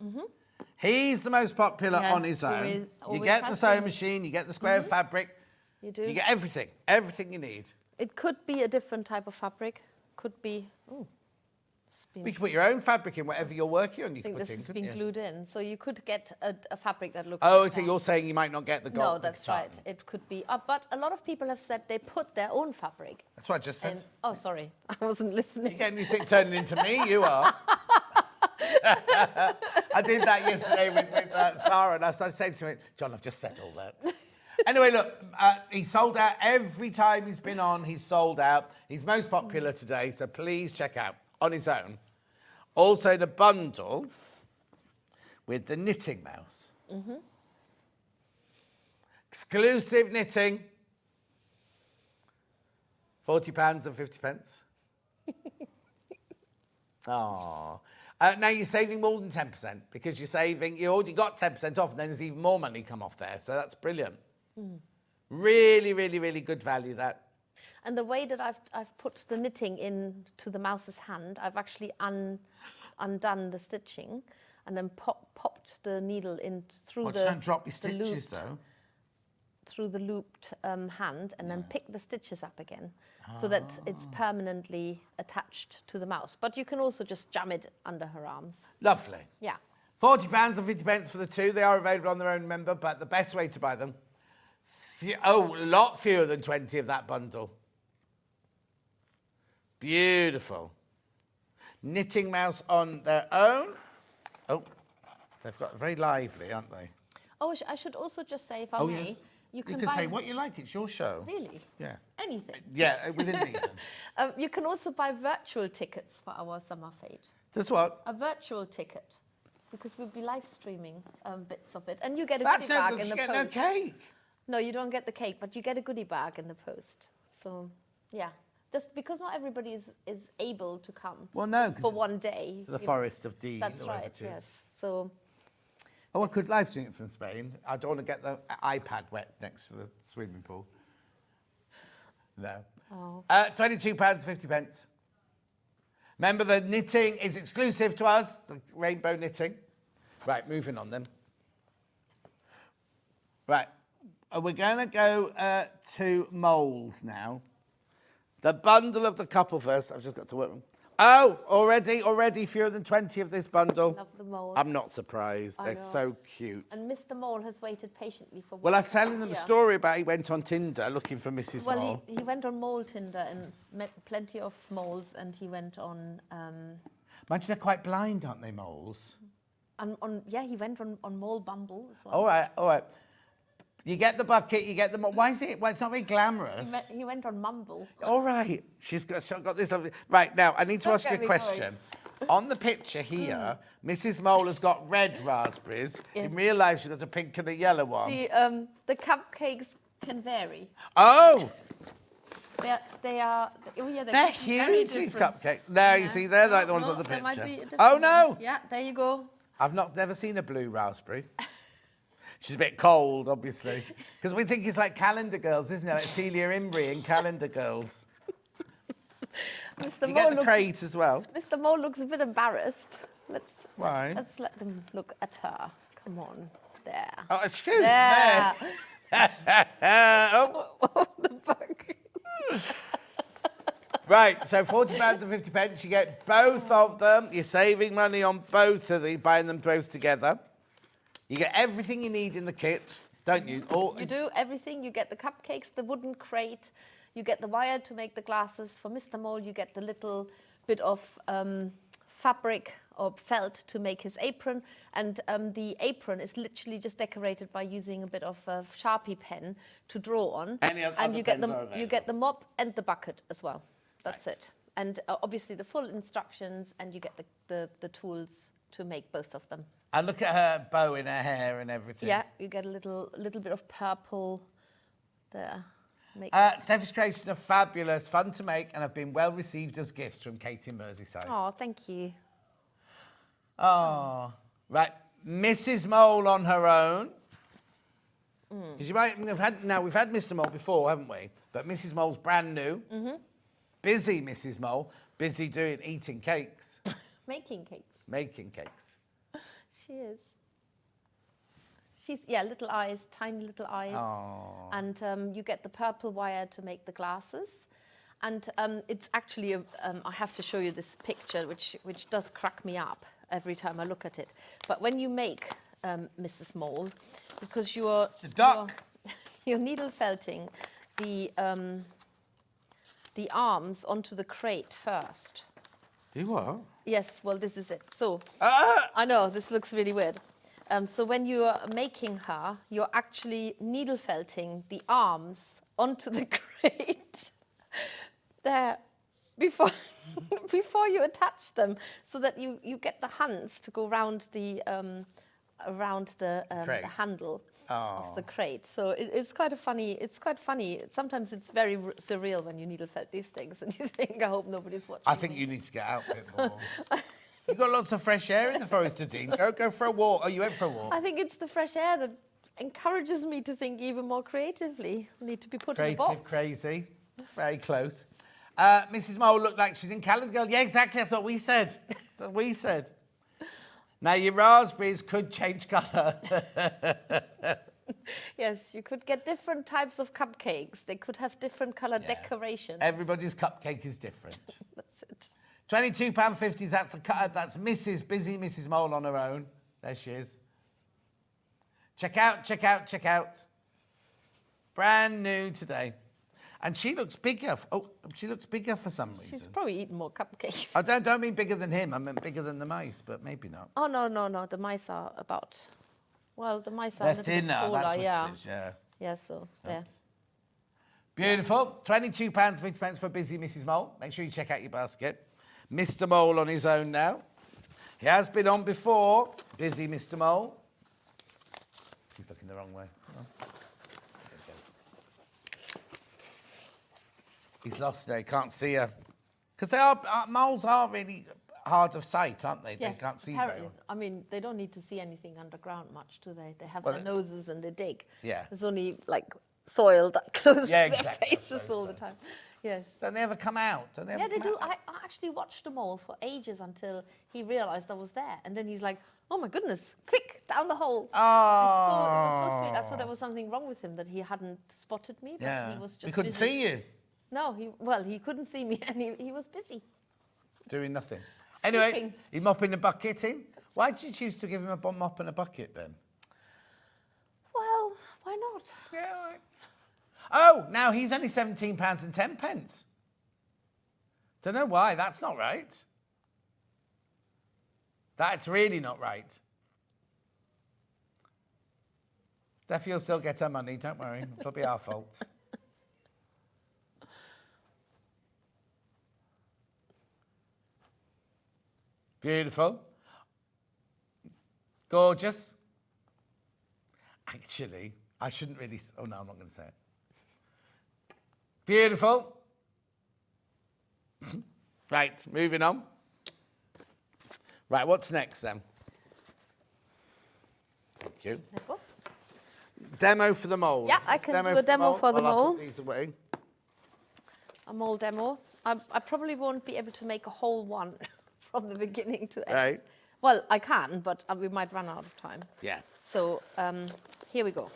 He's the most popular on his own. You get the sewing machine, you get the square of fabric. You do. You get everything you need. It could be a different type of fabric. Could be. You can put your own fabric in whatever you're working on. You I think can put this in, has couldn't been you? glued in, so you could get a fabric that looks. Oh, like so that. you're saying you might not get the gold? No, that's right. It could be. But a lot of people have said they put their own fabric. That's what I just said. And, oh, sorry, I wasn't listening. You getting anything turning into me? You are. I did that yesterday with Sarah, and I started saying to him, John, I've just said all that. Anyway, look, he sold out every time he's been on. He's sold out. He's most popular today, so please check out on his own. Also, the bundle with the knitting mouse. Exclusive knitting. £40 and 50p. Oh. Now you're saving more than 10% because you already got 10% off, and then there's even more money come off there. So that's brilliant. Really, really, really good value, that. And the way that I've put the knitting into the mouse's hand, I've actually undone the stitching and then popped the needle in through the. Don't drop your stitches though. Through the looped hand, and then pick the stitches up again, so that it's permanently attached to the mouse. But you can also just jam it under her arms. Lovely. Yeah. £40 and 50p for the two. They are available on their own, remember, but the best way to buy them, a lot fewer than 20 of that bundle. Beautiful. Knitting mouse on their own. Oh, they've got very lively, aren't they? Oh, I should also just say, if I may, yes. you You can can buy say what you like. It's your show. Really? Yeah. Anything. Yeah, within reason. You can also buy virtual tickets for our summer fete. Does what? A virtual ticket, because we'll be live streaming bits of it, and you get a That's goodie no bag good. in You the get post. no cake. No, you don't get the cake, but you get a goodie bag in the post. So, yeah, just because not everybody is able to come. Well, no, 'cause for one day. To the Forest of Dean. That's or whatever right. it is. Yes. So. Oh, I could live stream it from Spain. I don't want to get the iPad wet next to the swimming pool. No. Oh. £22, 50p. Remember, the knitting is exclusive to us, the rainbow knitting. Right, moving on then. Right, we're going to go to moles now. The bundle of the couple first. I've just got to work them. Oh, already fewer than 20 of this bundle. Love the mole. I'm not surprised. I They're know. so cute. And Mr. Mole has waited patiently for. Well, I was telling them a year. story about he went on Tinder looking for Mrs. Well, Mole. he went on Mole Tinder and met plenty of moles, and he went on. Mind you, they're quite blind, aren't they, moles? He went on Mole Bumble as well. All right. You get the bucket, you get the... Why is it... Well, it's not very glamorous. He went on Mumble. All right. She's got this lovely... Right, now, I need to Don't ask you get a me question. On the picture here, Mrs. Mole has got red raspberries. Yes. In real life, she's got a pink and a yellow one. The cupcakes can vary. Oh! They are. Oh yeah, They're very huge, these different. cupcakes. No, you Yeah. see, they're like the ones No, on the there might picture. be a different Oh, one. no! Yeah, there you go. I've never seen a blue raspberry. She's a bit cold, obviously. Because we think it's like Calendar Girls, isn't it? Like Celia Imbrie in Calendar Girls. Mr. You Mole get the looks, crate as well. Mr. Mole looks a bit embarrassed. Why? Let's let them look at her. Come on, there. Oh, excuse There. me. Oh. The bug. Right, so £40 and 50p. You get both of them. You're saving money on both of these, buying them both together. You get everything you need in the kit, don't you? You do everything. You get the cupcakes, the wooden crate. You get the wire to make the glasses. For Mr. Mole, you get the little bit of fabric or felt to make his apron, and the apron is literally just decorated by using a bit of a Sharpie pen to draw on. Any other and you get pens are you get the mop and the bucket as well. That's it. And obviously the full instructions, and you get the tools to make both of them. And look at her bow in her hair and everything. Yeah, you get a little bit of purple there. Steffi's creations are fabulous, fun to make, and have been well received as gifts from Kate in Merseyside. Oh, thank you. Oh, right. Mrs. Mole on her own. Because you might have had, now we've had Mr. Mole before, haven't we? But Mrs. Mole's brand new. Busy Mrs. Mole, busy eating cakes. Making cakes. Making cakes. She is. She's, little eyes, tiny little eyes. Oh. And you get the purple wire to make the glasses. And it's actually, I have to show you this picture, which does crack me up every time I look at it. But when you make Mrs. Mole, because you're needle felting the arms onto the crate first. Do what? Yes, well, this is it. So, I know, this looks really weird. So when you're making her, you're actually needle felting the arms onto the crate there before you attach them, so that you get the hands to go around the handle of the crate. So it's quite funny. It's quite funny. Sometimes it's very surreal when you needle felt these things, and you think, I hope nobody's watching. I think you need to get out a bit more. You've got lots of fresh air in the forest, Dean. Go for a walk. Oh, you went for a walk. I think it's the fresh air that encourages me to think even more creatively. I need to be put in a box. Creative, crazy, very close. Mrs. Mole looked like she's in Calendar Girl. Yeah, exactly. That's what we said. That's what we said. Now, your raspberries could change colour. Yes, you could get different types of cupcakes. They could have different colour decorations. Everybody's cupcake is different. That's it. £22.50, that's busy Mrs. Mole on her own. There she is. Check out. Brand new today. And she looks bigger. She looks bigger for some reason. She's probably eaten more cupcakes. I don't mean bigger than him. I meant bigger than the mice, but maybe not. Oh, no. The mice are about... Well, the mice are They're a little thinner, bit taller, that's what it is, yeah. Yeah, so there. Beautiful. £22.50 for busy Mrs. Mole. Make sure you check out your basket. Mr. Mole on his own now. He has been on before. Busy Mr. Mole. He's looking the wrong way. He's lost there. He can't see her. Because moles are really hard of sight, aren't they? Yes, they can't see apparently. very well. I mean, they don't need to see anything underground much, do they? They have their noses and they dig. Yeah. There's only like soil that closes Yeah, their exactly. faces all the time. Yes. Don't they ever come out? Yeah, they do. I actually watched them all for ages until he realised I was there. And then he's like, oh my goodness, quick, down the hole. Oh. It was so sweet. I thought there was something wrong with him, that he hadn't spotted me, but he was just He couldn't busy. see you. No, he couldn't see me, and he was busy. Doing nothing. Anyway, Sleeping. he's mopping the bucket in. Why did you choose to give him a mop and a bucket then? Well, why not? Yeah, all right. Oh, now he's only £17.10. Don't know why. That's not right. That's really not right. Steffi will still get her money. Don't worry. It'll be our fault. Beautiful. Gorgeous. Actually, I shouldn't really... Oh, no, I'm not going to say it. Beautiful. Right, moving on. Right, what's next then? Thank you. Demo for the mole. Yeah, I can do a demo for the I'll mole. put these away. A mole demo. I probably won't be able to make a whole one from the beginning to end. Right. Well, I can, but we might run out of time. Yeah. So here we go.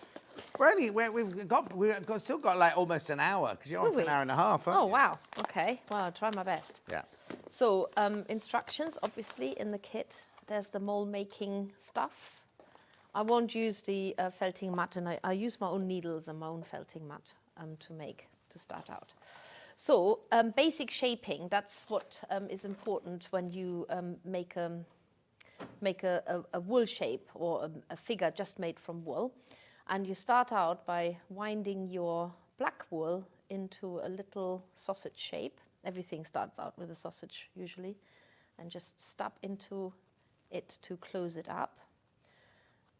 We've still got like almost an hour, because you're on for an hour and a half, aren't Oh, you? wow. Okay. Well, I'll try my best. Yeah. So instructions, obviously, in the kit. There's the mole making stuff. I won't use the felting mat, and I use my own needles and my own felting mat to start out. So basic shaping, that's what is important when you make a wool shape or a figure just made from wool. And you start out by winding your black wool into a little sausage shape. Everything starts out with a sausage usually, and just stab into it to close it up.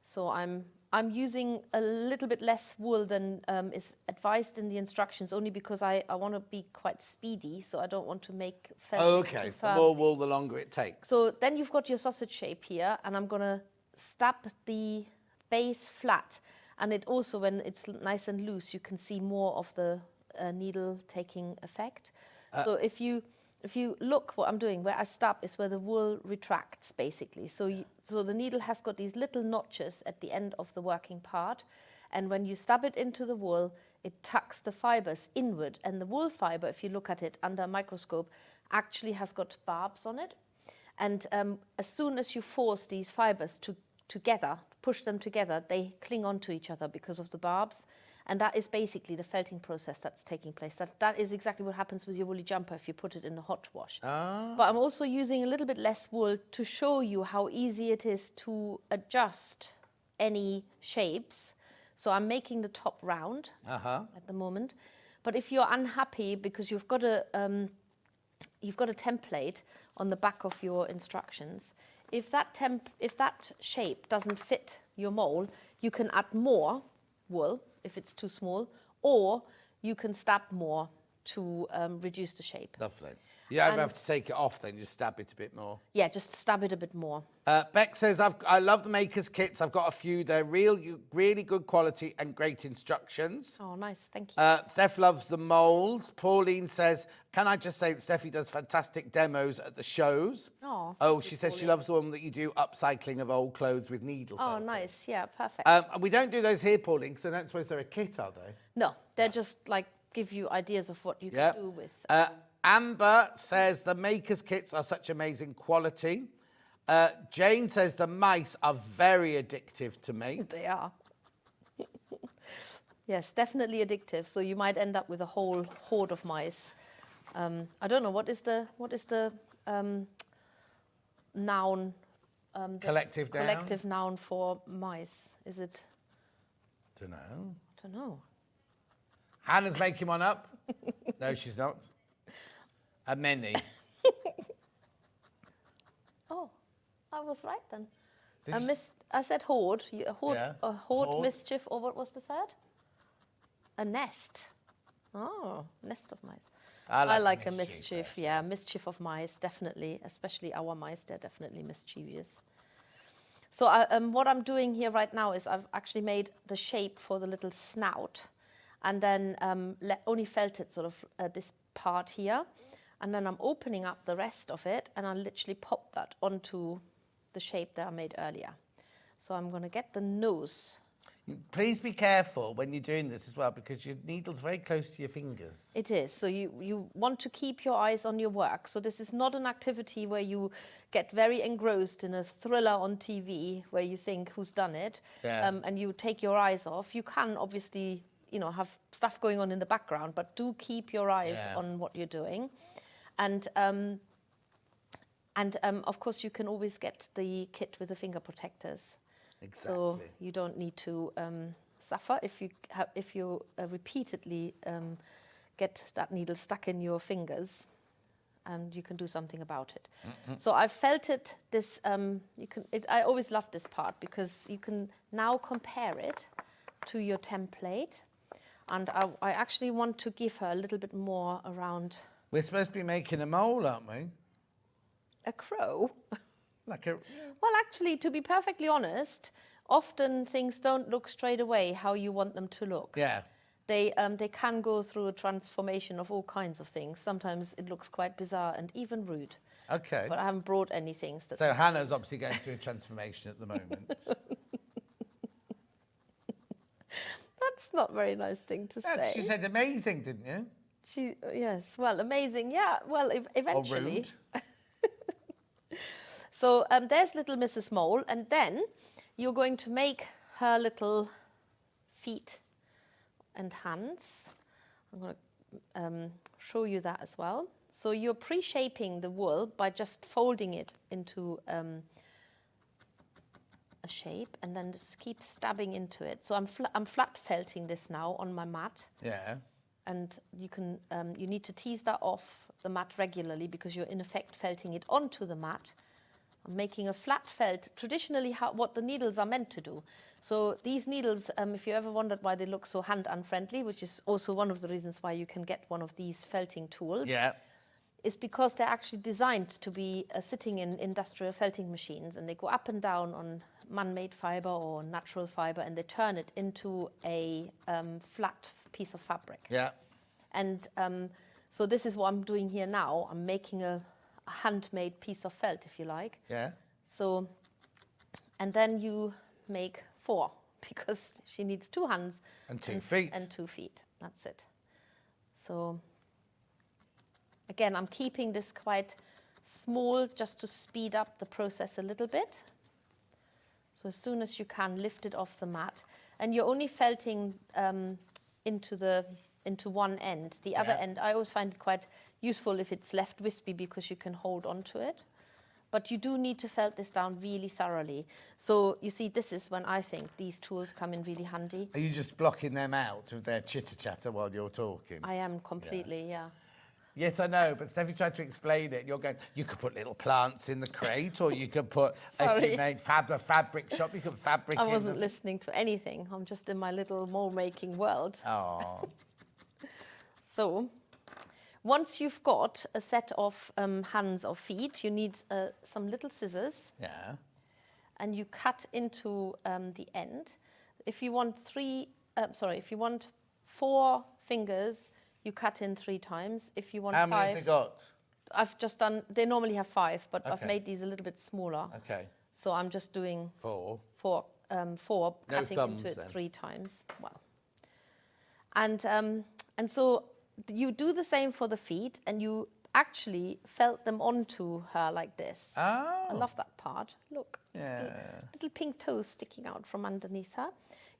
So I'm using a little bit less wool than is advised in the instructions, only because I want to be quite speedy, so I don't want to make felt Okay, too the firm. more wool, the longer it takes. So then you've got your sausage shape here, and I'm going to stab the base flat. And it also, when it's nice and loose, you can see more of the needle taking effect. So if you look what I'm doing, where I stab is where the wool retracts, basically. So the needle has got these little notches at the end of the working part. And when you stab it into the wool, it tucks the fibers inward. And the wool fiber, if you look at it under a microscope, actually has got barbs on it. And as soon as you force these fibers together, push them together, they cling onto each other because of the barbs. And that is basically the felting process that's taking place. That is exactly what happens with your woolly jumper if you put it in the hot wash. But I'm also using a little bit less wool to show you how easy it is to adjust any shapes. So I'm making the top round at the moment. But if you're unhappy because you've got a template on the back of your instructions, if that shape doesn't fit your mold, you can add more wool if it's too small, or you can stab more to reduce the shape. Lovely. You don't have to take it off then, just stab it a bit more. Yeah, just stab it a bit more. Beck says, I love the Maker's kits. I've got a few. They're really good quality and great instructions. Oh, nice. Thank you. Steph loves the molds. Pauline says, can I just say that Steffi does fantastic demos at the shows? Oh, She says she loves the one that you do upcycling of old clothes with needle Oh, felting. nice. Yeah, perfect. And we don't do those here, Pauline, because I don't suppose they're a kit, are they? No, they're just like give you ideas of what you can do with. Amber says the Maker's kits are such amazing quality. Jane says the mice are very addictive to me. They are. Yes, definitely addictive. So you might end up with a whole horde of mice. I don't know, what is the noun? Collective noun for mice. Is it? Don't know. I don't know. Hannah's making one up. No, she's not. A many. Oh, I was right then. Did I said horde. Horde, Yeah, a horde, horde. mischief, or what was the third? A nest. Oh, nest of mice. I like a mischief. Yeah, mischief of mice, definitely. Especially our mice, they're definitely mischievous. So what I'm doing here right now is I've actually made the shape for the little snout, and then only felted sort of this part here. And then I'm opening up the rest of it, and I literally pop that onto the shape that I made earlier. So I'm going to get the nose. Please be careful when you're doing this as well, because your needle's very close to your fingers. It is. So you want to keep your eyes on your work. So this is not an activity where you get very engrossed in a thriller on TV where you think, who's done it? Yeah. And you take your eyes off. You can obviously, have stuff going on in the background, but do keep your eyes on what you're doing. And of course, you can always get the kit with the finger protectors. Exactly. So you don't need to suffer if you repeatedly get that needle stuck in your fingers, and you can do something about it. So I've felted this. I always love this part because you can now compare it to your template, and I actually want to give her a little bit more around. We're supposed to be making a mole, aren't we? A crow. Like a... Well, actually, to be perfectly honest, often things don't look straight away how you want them to look. Yeah. They can go through a transformation of all kinds of things. Sometimes it looks quite bizarre and even rude. Okay. But I haven't brought any things that... So Hannah's obviously going through a transformation at the moment. That's not a very nice thing to say. She said amazing, didn't you? Yes, well, amazing. Yeah, well, eventually. Or rude. So there's little Mrs. Mole, and then you're going to make her little feet and hands. I'm going to show you that as well. So you're pre-shaping the wool by just folding it into a shape, and then just keep stabbing into it. So I'm flat felting this now on my mat. Yeah. And you can you need to tease that off the mat regularly, because you're in effect felting it onto the mat. I'm making a flat felt, traditionally what the needles are meant to do. So these needles, if you ever wondered why they look so hand unfriendly, which is also one of the reasons why you can get one of these felting tools, Yeah. is because they're actually designed to be sitting in industrial felting machines, and they go up and down on man-made fiber or natural fiber, and they turn it into a flat piece of fabric. Yeah. And so this is what I'm doing here now. I'm making a handmade piece of felt, if you like. Yeah. So, and then you make 4, because she needs 2 hands. And 2 feet. And 2 feet, that's it. So, again, I'm keeping this quite small just to speed up the process a little bit. So as soon as you can, lift it off the mat. And you're only felting into one end. The other end, I always find it quite useful if it's left wispy, because you can hold on to it. But you do need to felt this down really thoroughly. So you see, this is when I think these tools come in really handy. Are you just blocking them out with their chitter-chatter while you're talking? I am completely, yeah. Yes, I know, but Steffi tried to explain it. You're going, you could put little plants in the crate, or you could put, if you made a fabric shop, you could fabric I wasn't listening to anything. I'm just in my little mole-making world. Oh. So, once you've got a set of hands or feet, you need some little scissors. Yeah. And you cut into the end. If you want if you want 4 fingers, you cut in 3 times. If you want 5... How many have they got? I've just done... They normally have 5, but I've made these a little bit smaller. Okay. So I'm just doing 4. 4, cutting into it then. 3 times. Well, and so you do the same for the feet, and you actually felt them onto her like this. Oh. I love that part. Look, Yeah. little pink toes sticking out from underneath her.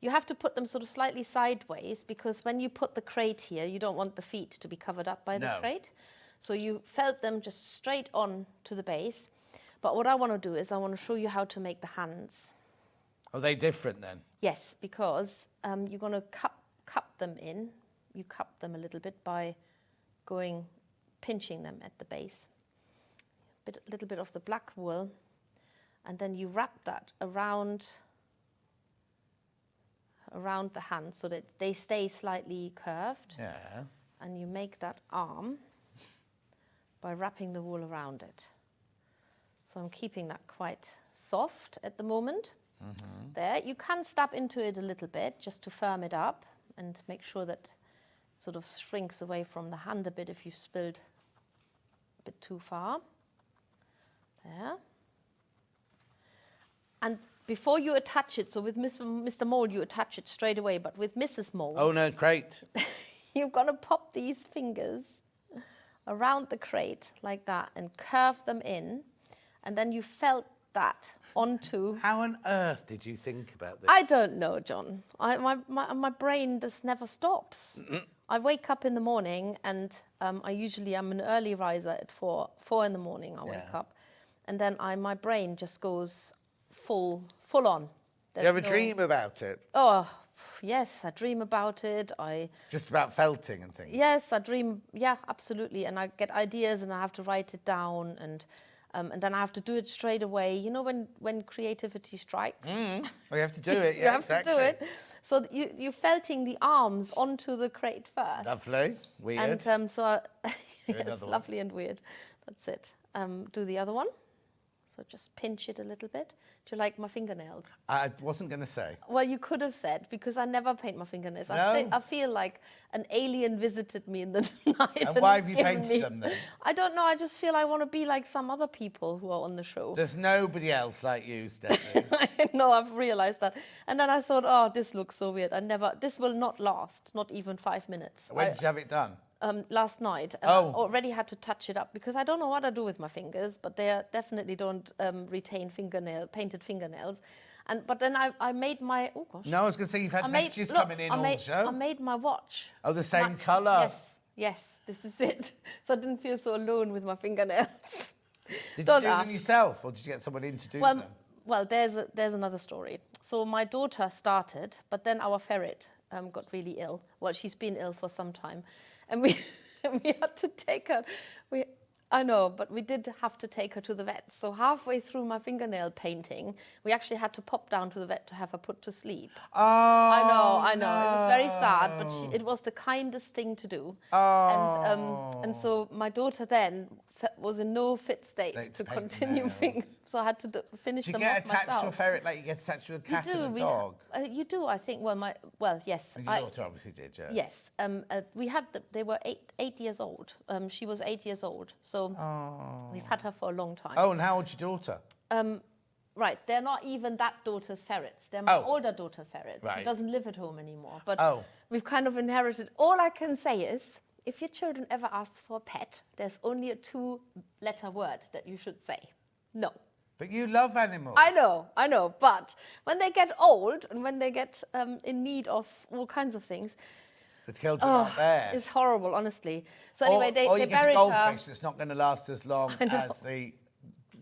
You have to put them sort of slightly sideways, because when you put the crate here, you don't want the feet to be covered up by the crate. So you felt them just straight on to the base. But what I want to do is I want to show you how to make the hands. Are they different then? Yes, because you're going to cup them in. You cup them a little bit by pinching them at the base. A little bit of the black wool, and then you wrap that around the hand so that they stay slightly curved. Yeah. And you make that arm by wrapping the wool around it. So I'm keeping that quite soft at the moment. Mm-hmm. There, you can stab into it a little bit just to firm it up and make sure that it sort of shrinks away from the hand a bit if you've spilled a bit too far. There. And before you attach it, so with Mr. Mold, you attach it straight away, but with Mrs. Mold... Oh, no, crate. You've got to pop these fingers around the crate like that and curve them in, and then you felt that onto... How on earth did you think about this? I don't know, John. My brain just never stops. I wake up in the morning, and I'm an early riser at 4 in the morning. I wake up, and then my brain just goes full on. Do you ever dream about it? Oh, yes, I dream about it. Just about felting and things? Yes, I dream, yeah, absolutely. And I get ideas and I have to write it down, and then I have to do it straight away. You know, when creativity strikes? Well, you have to do it, you yeah, have exactly. to do it. So you're felting the arms onto the crate first. Lovely, weird. And so, yes, another one. lovely and weird. That's it. Do the other one. So just pinch it a little bit. Do you like my fingernails? I wasn't going to say. Well, you could have said, because I never paint my fingernails. No? I feel like an alien visited me in the night. And why have has you given painted me- them then? I don't know. I just feel I want to be like some other people who are on the show. There's nobody else like you, Steffi. I know, I've realized that. And then I thought, oh, this looks so weird. This will not last, not even 5 minutes. When did you have it done? Last night. And I already had to touch it up, because I don't know what I do with my fingers, but they definitely don't retain painted fingernails. But then I made my, oh gosh. No, I was going to say you've had messages coming in all the show. I made my watch. Oh, the same colour? Yes. Yes, this is it. So I didn't feel so alone with my fingernails. Did Don't you do ask. them yourself, or did you get someone in to do them? Well, there's another story. So my daughter started, but then our ferret got really ill. Well, she's been ill for some time, and we we had to take her. I know, but we did have to take her to the vet. So halfway through my fingernail painting, we actually had to pop down to the vet to have her put to sleep. Oh, I know. no. It was very sad, but it was the kindest thing to do. Oh. And so my daughter then was in no fit state Like to to paint continue nails. things. So I had to finish Do you them get off attached myself. to a ferret like you get attached to a cat and a dog? You do, I think. Yes. And your daughter obviously did, yeah. Yes. We had. They were eight years old. She was 8 years old. So we've had her for a long time. Oh, and how old's your daughter? Right. They're not even that daughter's ferrets. They're my Oh. older daughter ferrets. Right. Who doesn't live at home anymore. But Oh. we've kind of inherited. All I can say is, if your children ever ask for a pet, there's only a 2-letter word that you should say. No. But you love animals. I know. But when they get old and when they get in need of all kinds of things, The children aren't there. it's horrible, honestly. So anyway, or they you get a buried goldfish her. that's not going to last as long I know. as the...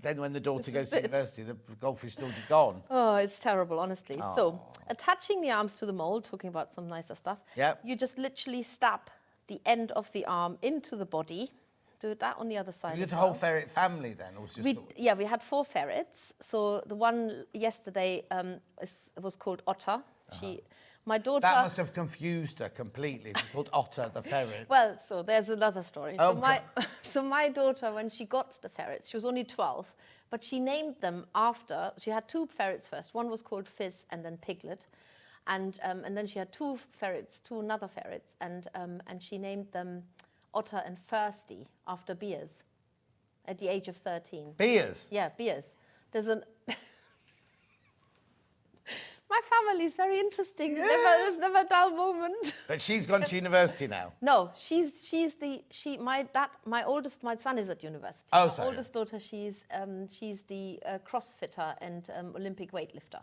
Then when the daughter goes is to it. university, the goldfish is already gone. Oh, it's terrible, honestly. So attaching the arms to the mold, talking about some nicer stuff, Yep. you just literally stab the end of the arm into the body. Do that on the other side You as had a well. whole ferret family then? Or was it just We had 4 ferrets. So the one yesterday was called Otter. My daughter... That must have confused her completely. She called Otter the ferret. Well, so there's another story. Okay. So my daughter, when she got the ferrets, she was only 12, but she named them after... She had 2 ferrets first. One was called Fizz and then Piglet. And then she had 2 other ferrets, and she named them Otter and Thirsty after beers at the age of 13. Beers? Yeah, beers. There's an... My family is very interesting. Yeah. There's never a dull moment. But she's gone to university now. No, my son is at university. Oh, My sorry. oldest daughter, she's the CrossFitter and Olympic weightlifter.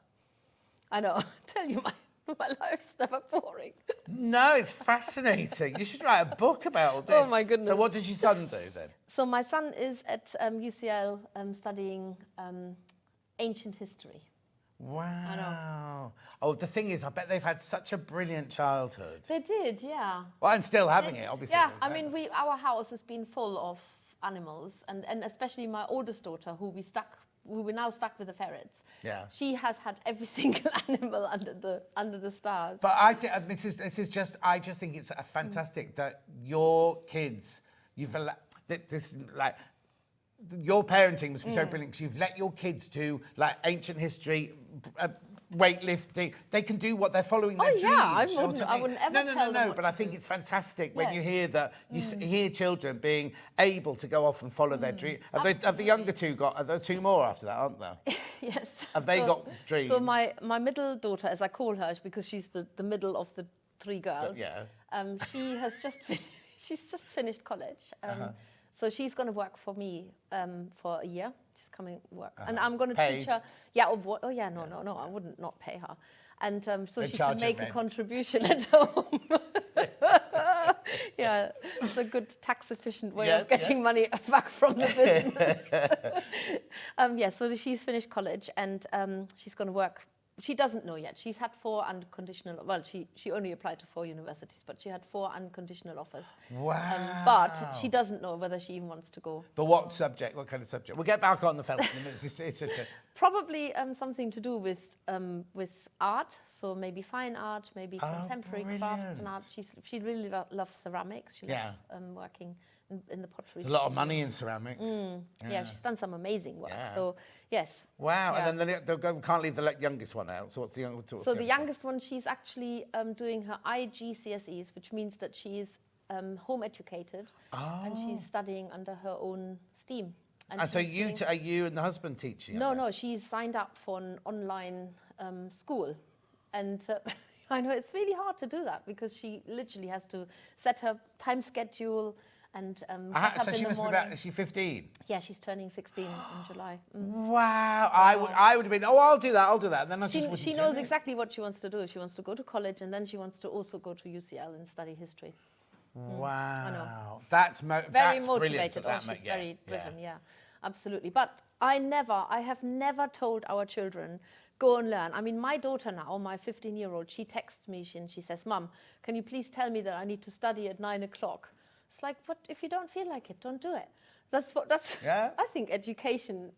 I know. Tell you, my life's never boring. No, it's fascinating. You should write a book about all this. Oh, my goodness. So what does your son do then? So my son is at UCL studying ancient history. Wow. Oh, the thing is, I bet they've had such a brilliant childhood. They did, yeah. Well, and still having it, obviously. Yeah, I mean, our house has been full of animals, and especially my oldest daughter, who we're now stuck with the ferrets. Yeah. She has had every single animal under the stars. But this is just, I just think it's fantastic that your kids, your parenting must be so brilliant because you've let your kids do like ancient history, weightlifting. They can do what they're following their dreams. I you know wouldn't- what I mean? wouldn't ever tell them No. what But to I think do. it's fantastic when you Yes. hear that you hear children being able to go off and follow their dream. Have the younger two got? Are there 2 more after that, aren't there? Yes. Have they got dreams? So my middle daughter, as I call her, because she's the middle of the 3 girls. Yeah. She has she's just finished college. So she's going to work for me for a year. She's coming work, and I'm going to Paid? teach her. Yeah. Oh yeah. No. I wouldn't not pay her, and so They she charge can her make a rent. contribution at home. Yeah, it's a good tax efficient way of getting money back from the business. Yeah. So she's finished college, and she's going to work. She doesn't know yet. She's had 4 unconditional... Well, she only applied to 4 universities, but she had 4 unconditional offers. Wow. But she doesn't know whether she even wants to go. But what subject? What kind of subject? We'll get back on the felt in a minute. It's Probably something to do with art, so maybe fine art, maybe contemporary crafts and art. She really loves ceramics. She loves working in the pottery. a lot of money in ceramics. Yeah, she's done some amazing work. Yeah. So yes. Wow. Yeah. And then we can't leave the youngest one out. So what's the youngest? So the youngest one, she's actually doing her IGCSEs, which means that she's home educated and she's studying under her own steam. And so are you and the husband teaching? No, she's signed up for an online school. And I know it's really hard to do that because she literally has to set her time schedule and get up so in she the must be morning. about, is she 15? Yeah, she's turning 16 in July. Wow. I would have been, I'll do that. And then I just wouldn't She do knows it. exactly what she wants to do. She wants to go to college and then she wants to also go to UCL and study history. Wow. That's Very that's brilliant motivated. that She's yeah, very driven, yeah, absolutely. But I have never told our children, go and learn. I mean, my daughter now, my 15-year-old, she texts me and she says, Mum, can you please tell me that I need to study at 9 o'clock? It's like, but if you don't feel like it, don't do it. Yeah. I think education,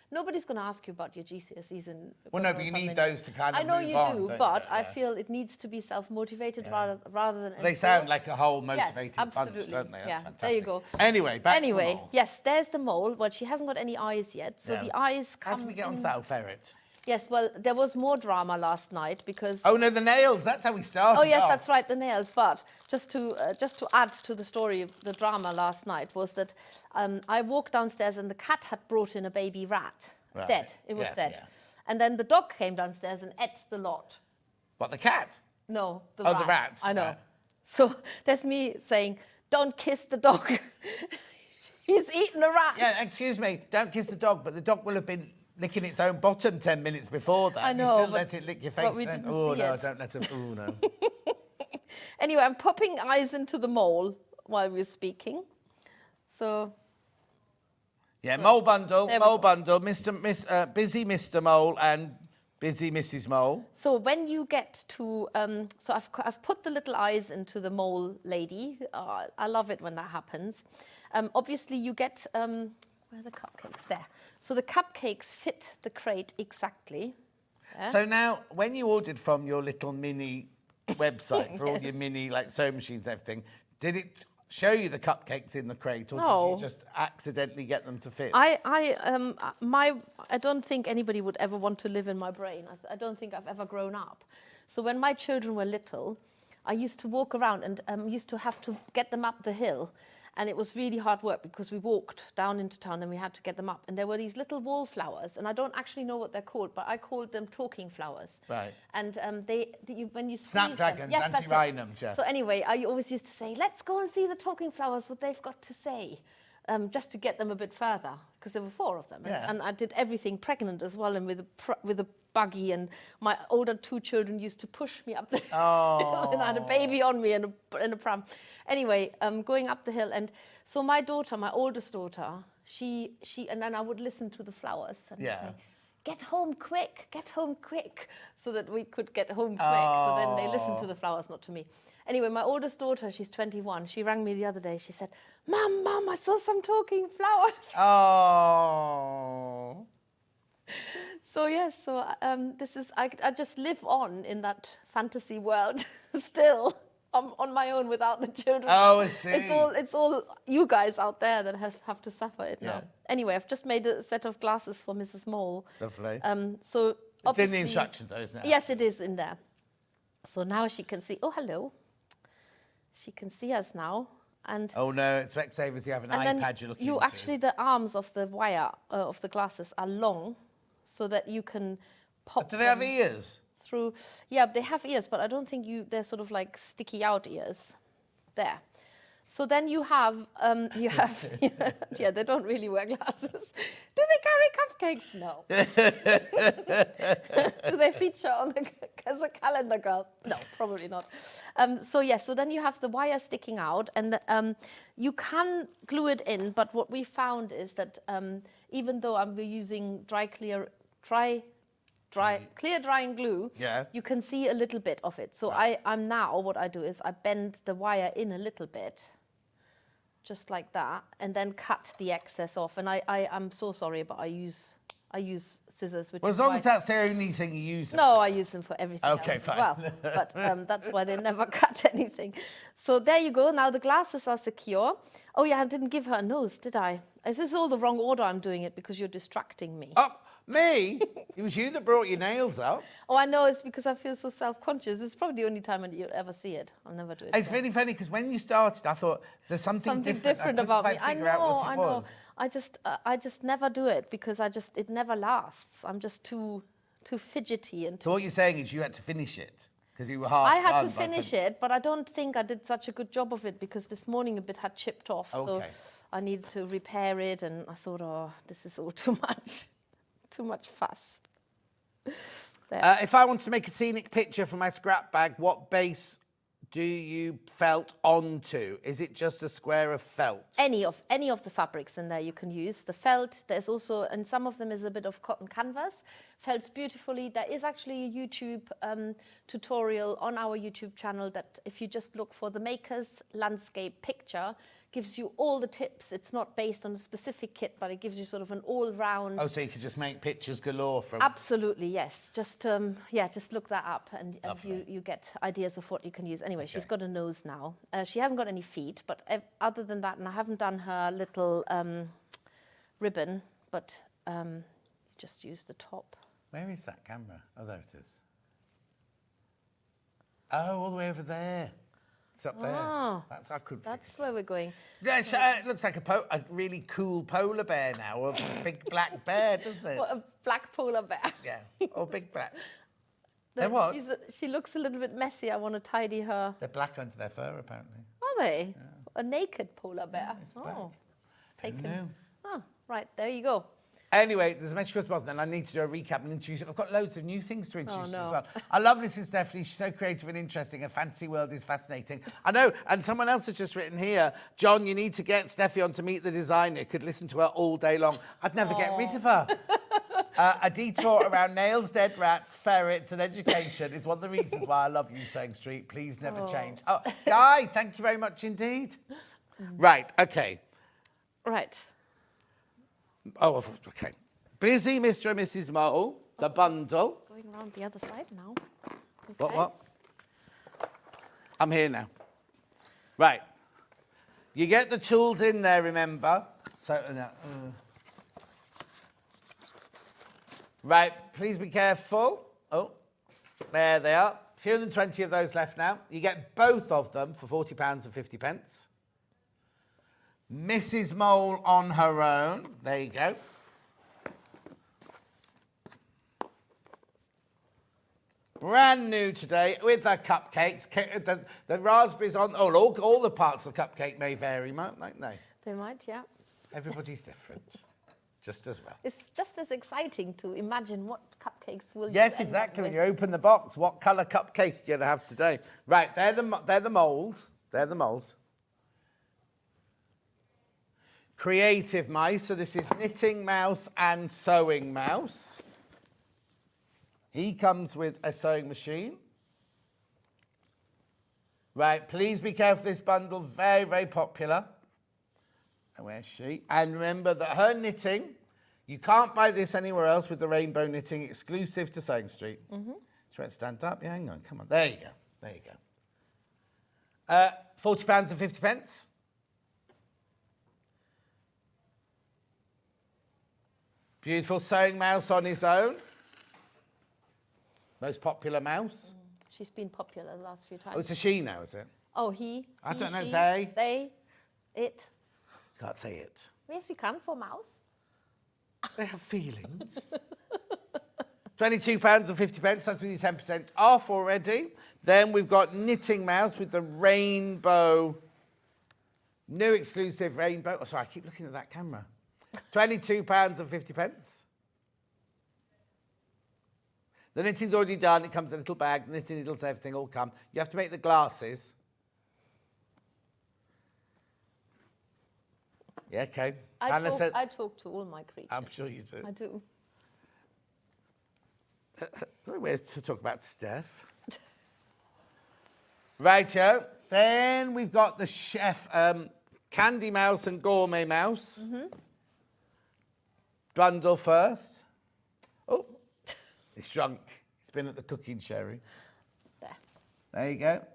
nobody's going to ask you about your GCSEs and. Well, no, but you need those to kind of I know move you on, do, don't but you? I feel it needs to be self-motivated rather than. They sound enforced. like a whole Yes, motivated bunch, absolutely. don't they? That's Yeah, fantastic. there you go. Anyway, back to the mole. Yes, there's the mole. Well, she hasn't got any eyes yet, so Yeah. the eyes come. How did we get onto that old ferret? Yes, well, there was more drama last night because. Oh no, the nails. That's how we started. Oh yes, off. that's right, the nails. But just to add to the story, the drama last night was that I walked downstairs and the cat had brought in a baby rat, Right. dead. It was Yeah, dead, yeah. and then the dog came downstairs and ate the lot. What, the cat? No, the Oh, rat. the rat, I know. right. So there's me saying, "Don't kiss the dog. He's eaten a rat." Yeah, excuse me. Don't kiss the dog, but the dog will have been licking its own bottom 10 minutes before that. I know, You still but- let it lick your but face we then? didn't Oh see no, it. don't let it. Oh no. Anyway, I'm popping eyes into the mole while we're speaking. So Yeah, mole bundle, there we mole go. bundle, busy Mr. Mole and busy Mrs. Mole. So when you get to, so I've put the little eyes into the mole lady. I love it when that happens. Obviously you get, where are the cupcakes? There. So the cupcakes fit the crate exactly. Yeah. So now, when you ordered from your little mini website for all your mini like sewing machines and everything, did it show you the cupcakes in the crate, or No. did you just accidentally get them to fit? I don't think anybody would ever want to live in my brain. I don't think I've ever grown up. So when my children were little, I used to walk around and used to have to get them up the hill. And it was really hard work because we walked down into town and we had to get them up. And there were these little wallflowers, and I don't actually know what they're called, but I called them talking flowers. Right. And when you squeeze Snapdragons, them, yes, that's it. antirrhinums, yeah. So anyway, I always used to say, let's go and see the talking flowers, what they've got to say, just to get them a bit further, because there were 4 of them. Yeah. And I did everything pregnant as well, and with a buggy, and my older 2 children used to push me up the hill, and I had a baby on me in a pram. Anyway, going up the hill, and so my daughter, my oldest daughter, she, and then I would listen to the flowers and Yeah. say, get home quick, so that we could get home quick. So then they listened to the flowers, not to me. Anyway, my oldest daughter, she's 21. She rang me the other day. She said, Mum, I saw some talking flowers. Oh. So yes, this is, I just live on in that fantasy world still. On my own without the children. Oh, I see. It's all you guys out there that have to suffer it Yeah. now. Anyway, I've just made a set of glasses for Mrs. Mole. Lovely. So It's in obviously, the instructions, though, isn't it? Yes, it is in there. So now she can see. Oh, hello. She can see us now, and Oh no, it's Specsavers. You have an and iPad then you're looking you into. actually the arms of the wire of the glasses are long, so that you can pop. Do they have them ears? through. Yeah, they have ears, but I don't think they're sort of like sticky out ears. There. So then you have, yeah, they don't really wear glasses. Do they carry cupcakes? No. Do they feature as a calendar girl? No, probably not. So then you have the wire sticking out, and you can glue it in, but what we found is that even though we're using clear drying glue, Yeah. you can see a little bit of it. So I'm now, what I do is I bend the wire in a little bit, just like that, and then cut the excess off. And I'm so sorry, but I use scissors. Which Well, is as long why- as that's the only thing you use. them No, for. I use them for everything Okay, else fine. as well. But that's why they never cut anything. So there you go. Now the glasses are secure. Oh yeah, I didn't give her a nose, did I? Is this all the wrong order? I'm doing it because you're distracting me. Oh, me? It was you that brought your nails up. Oh, I know, it's because I feel so self-conscious. It's probably the only time you'll ever see it. I'll never do it. It's again. really funny because when you started, I thought there's something different. I couldn't about quite me. I figure out know, what it I know. was. I just never do it because it never lasts. I'm just too fidgety and So what you're saying is you had to finish it because you were half I had done to by the finish time- it, but I don't think I did such a good job of it because this morning a bit had chipped off. So Okay. I needed to repair it, and I thought, oh, this is all too much. Too much fuss. There. If I want to make a scenic picture for my scrap bag, what base do you felt onto? Is it just a square of felt? Any of the fabrics in there you can use. The felt, there's also, and some of them is a bit of cotton canvas. Felts beautifully. There is actually a YouTube tutorial on our YouTube channel that if you just look for the Maker's Landscape Picture, gives you all the tips. It's not based on a specific kit, but it gives you sort of an all-round... Oh, so you could just make pictures galore from... Absolutely, yes. Just, just look that up and you get ideas of what you can use. Anyway, she's got a nose now. She hasn't got any feet, but other than that, and I haven't done her little ribbon, but just use the top. Where is that camera? Oh, there it is. Oh, all the way over there. It's up there. Oh, That's I could. That's where we're going. Yeah, it looks like a really cool polar bear now, or a big black bear, doesn't it? What, a black polar bear. Yeah, or big black. They're what? She looks a little bit messy. I want to tidy her. They're black under their fur, apparently. Are they? Yeah. A naked polar bear. Yeah, It's taken. No. Oh, right, there you go. Anyway, there's a message across the bottom, and I need to do a recap and introduce. I've got loads of new things to introduce as well. I love listening to Stephanie. She's so creative and interesting. Her fantasy world is fascinating. I know, and someone else has just written here, John, you need to get Steffi on to Meet the Designer. Could listen to her all day long. I'd never get rid of her. A detour around nails, dead rats, ferrets, and education is one of the reasons why I love you, Sewing Street. Please never change. Oh, Guy, thank you very much indeed. Right, okay. Right. Oh, okay. Busy Mr. and Mrs. Mole, the bundle. Going around the other side now. Okay. What? I'm here now. Right. You get the tools in there, remember? So, Right, please be careful. Oh, there they are. Fewer than 20 of those left now. You get both of them for £40 and 50 pence. Mrs. Mole on her own. There you go. Brand new today with the cupcakes. The raspberries on. Oh, all the parts of the cupcake may vary, mightn't they? They might, yeah. Everybody's different. Just as well. It's just as exciting to imagine what cupcakes will you Yes, end exactly. up When with. you open the box, what colour cupcake you're going to have today. Right, they're the moles. They're the moles. Creative mice. So this is Knitting Mouse and Sewing Mouse. He comes with a sewing machine. Right, please be careful. This bundle, very, very popular. And where's she? And remember that her knitting, you can't buy this anywhere else with the rainbow knitting, exclusive to Sewing Street. Mm-hmm. Try to stand up. Yeah, hang on. Come on. There you go. There you go. £40 and 50 pence. Beautiful sewing mouse on his own. Most popular mouse. She's been popular the last few times. Oh, it's a she now, is it? Oh, he. I don't know, She, they. It. Can't say it. Yes, you can for mouse. They have feelings. £22 and 50 pence. That's with your 10% off already. Then we've got Knitting Mouse with the rainbow. New exclusive rainbow. Oh, sorry, I keep looking at that camera. £22 and 50 pence. The knitting's already done. It comes in a little bag. The knitting needles, everything all come. You have to make the glasses. Yeah, okay. I talk to all my creatures. I'm sure you do. I do. Where's to talk about Steph? Righto. Then we've got the chef, Candy Mouse and Gourmet Mouse. Mm-hmm. Bundle first. Oh, he's drunk. He's been at the cooking sherry. There you go.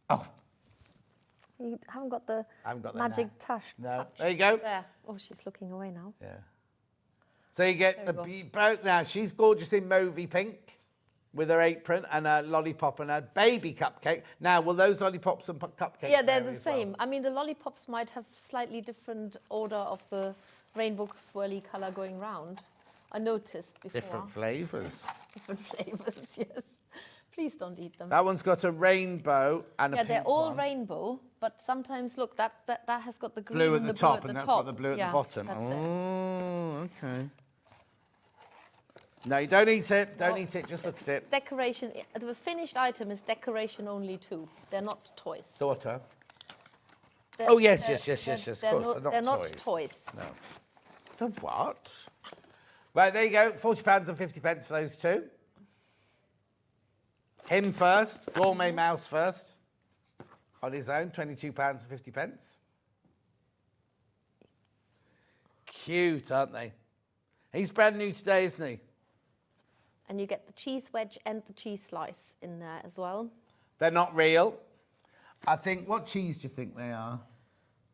Oh. You haven't got the magic touch. No. There you go. There. Oh, she's looking away now. Yeah. So you get both. Now, she's gorgeous in mauvey pink with her apron and a lollipop and a baby cupcake. Now, will those lollipops and cupcakes Yeah, they're the as same. well? I mean, the lollipops might have slightly different order of the rainbow swirly colour going round. I noticed before. Different flavours. Different flavours, yes. Please don't eat them. That one's got a rainbow and a pink they're all one. rainbow, but sometimes, look, that has got the green Blue at the top, blue and at that's got the blue at the bottom. That's Oh, okay. No, you don't eat it. Don't eat it. Just look at it. Decoration. The finished item is decoration only too. They're not toys. Daughter. They're- Oh, yes. they're- Of course. They're not toys. No. The what? Right, there you go. £40 and 50 pence for those two. Him first. Gourmet Mouse first. On his own, £22 and 50 pence. Cute, aren't they? He's brand new today, isn't he? And you get the cheese wedge and the cheese slice in there as well. They're not real. I think, what cheese do you think they are?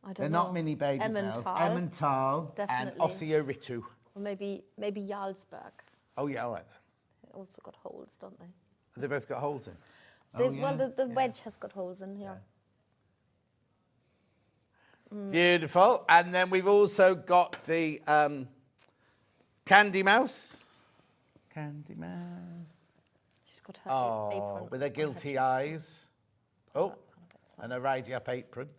I don't They're know. not mini baby bells. Emmental. Emmental and Definitely. Osseo-Ritu. Or maybe Jarlsberg. Oh, yeah, all right then. They also got holes, don't they? They both got holes in. Well, the wedge has got holes in here. Beautiful. And then we've also got the Candy Mouse. Candy Mouse. She's got her Oh, apron. with her guilty eyes. Oh, and a ridey up apron.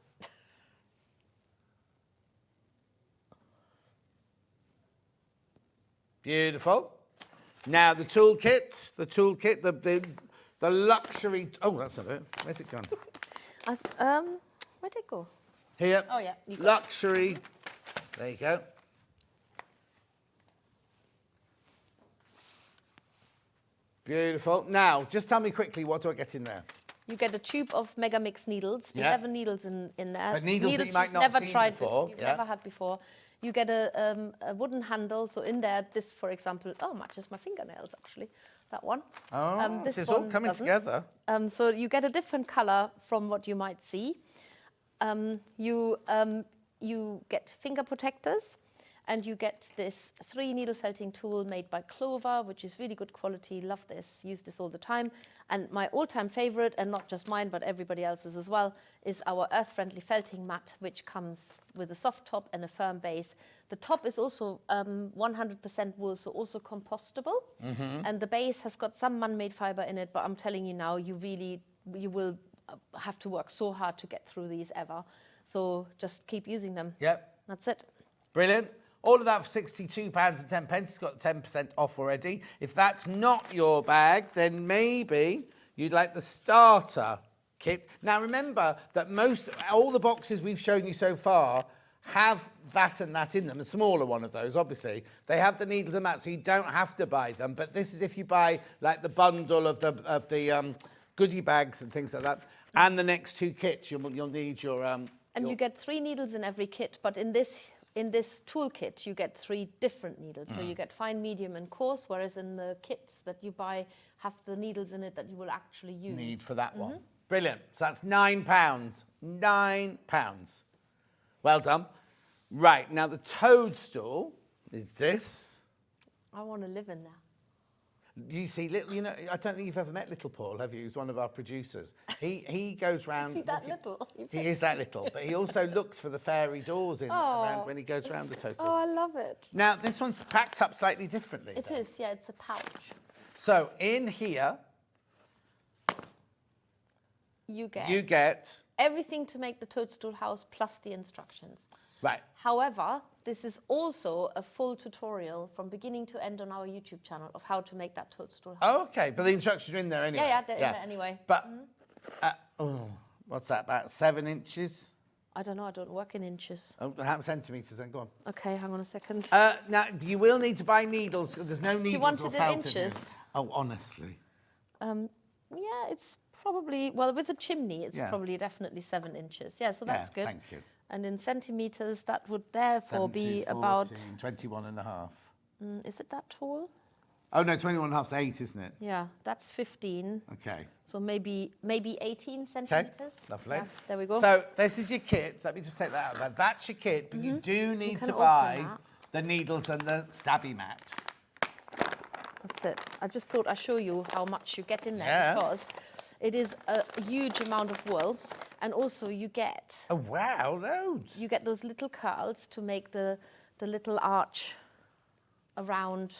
Beautiful. Now the toolkit, the luxury. Oh, that's not it. Where's it gone? Where'd it go? Here. Oh, yeah, you got it. Luxury. There you go. Beautiful. Now, just tell me quickly, what do I get in there? You get a tube of Mega Mix needles. Yeah. 11 needles in there. But needles that you might you've not never have seen tried before, You've yeah. never had before. You get a wooden handle. So in there, this, for example, matches my fingernails, actually, that one. Oh, this it's all one coming doesn't. together. So you get a different color from what you might see. You get finger protectors, and you get this 3 needle felting tool made by Clover, which is really good quality. Love this, use this all the time. And my all-time favorite, and not just mine, but everybody else's as well, is our earth-friendly felting mat, which comes with a soft top and a firm base. The top is also 100% wool, so also compostable. And the base has got some man-made fiber in it, but I'm telling you now, you will have to work so hard to get through these ever. So just keep using them. Yep. That's it. Brilliant. All of that for £62 and 10 pence. It's got 10% off already. If that's not your bag, then maybe you'd like the starter kit. Now remember that all the boxes we've shown you so far have that and that in them. A smaller one of those, obviously. They have the needles and that, so you don't have to buy them. But this is if you buy like the bundle of the goodie bags and things like that. And the next 2 kits, you'll need your. And you get 3 needles in every kit, but in this toolkit, you get 3 different needles. So you get fine, medium, and coarse, whereas in the kits that you buy have the needles in it that you will actually use. Need for that one. Brilliant. So that's £9. £9. Well done. Right, now the Toadstool is this. I want to live in there. You see, I don't think you've ever met little Paul, have you? He's one of our producers. He goes round. Is he that little? He is that little, but he also looks for the fairy doors around when he goes round the Toadstool. Oh, I love it. Now, this one's packed up slightly differently. It is, yeah, it's a pouch. So in here, You get everything to make the Toadstool house plus the instructions. right. However, this is also a full tutorial from beginning to end on our YouTube channel of how to make that Toadstool house. Oh, okay, but the instructions are in there anyway. Yeah, they're in there anyway. But what's that? About 7 inches? I don't know, I don't work in inches. Oh, how many centimetres then? Go on. Okay, hang on a second. Now, you will need to buy needles. There's no needles you want or it in felt in here. inches? Oh, honestly. Yeah, it's probably, well, with a chimney, it's Yeah. probably definitely 7 inches. Yeah, so that's good. Thank you. And in centimetres, that would therefore 7 be is about, 14, 21 and a half. is it that tall? Oh, no, 21 and a half's 8, isn't it? Yeah, that's 15. Okay. So maybe 18 centimetres. Lovely. Yeah, there we go. So this is your kit. Let me just take that out of there. That's your kit, but you do need can to open buy that. the needles and the stabby mat. That's it. I just thought I'd show you how much you get in there Yeah. because it is a huge amount of wool. And also you get Oh, wow, loads. those little curls to make the little arch around.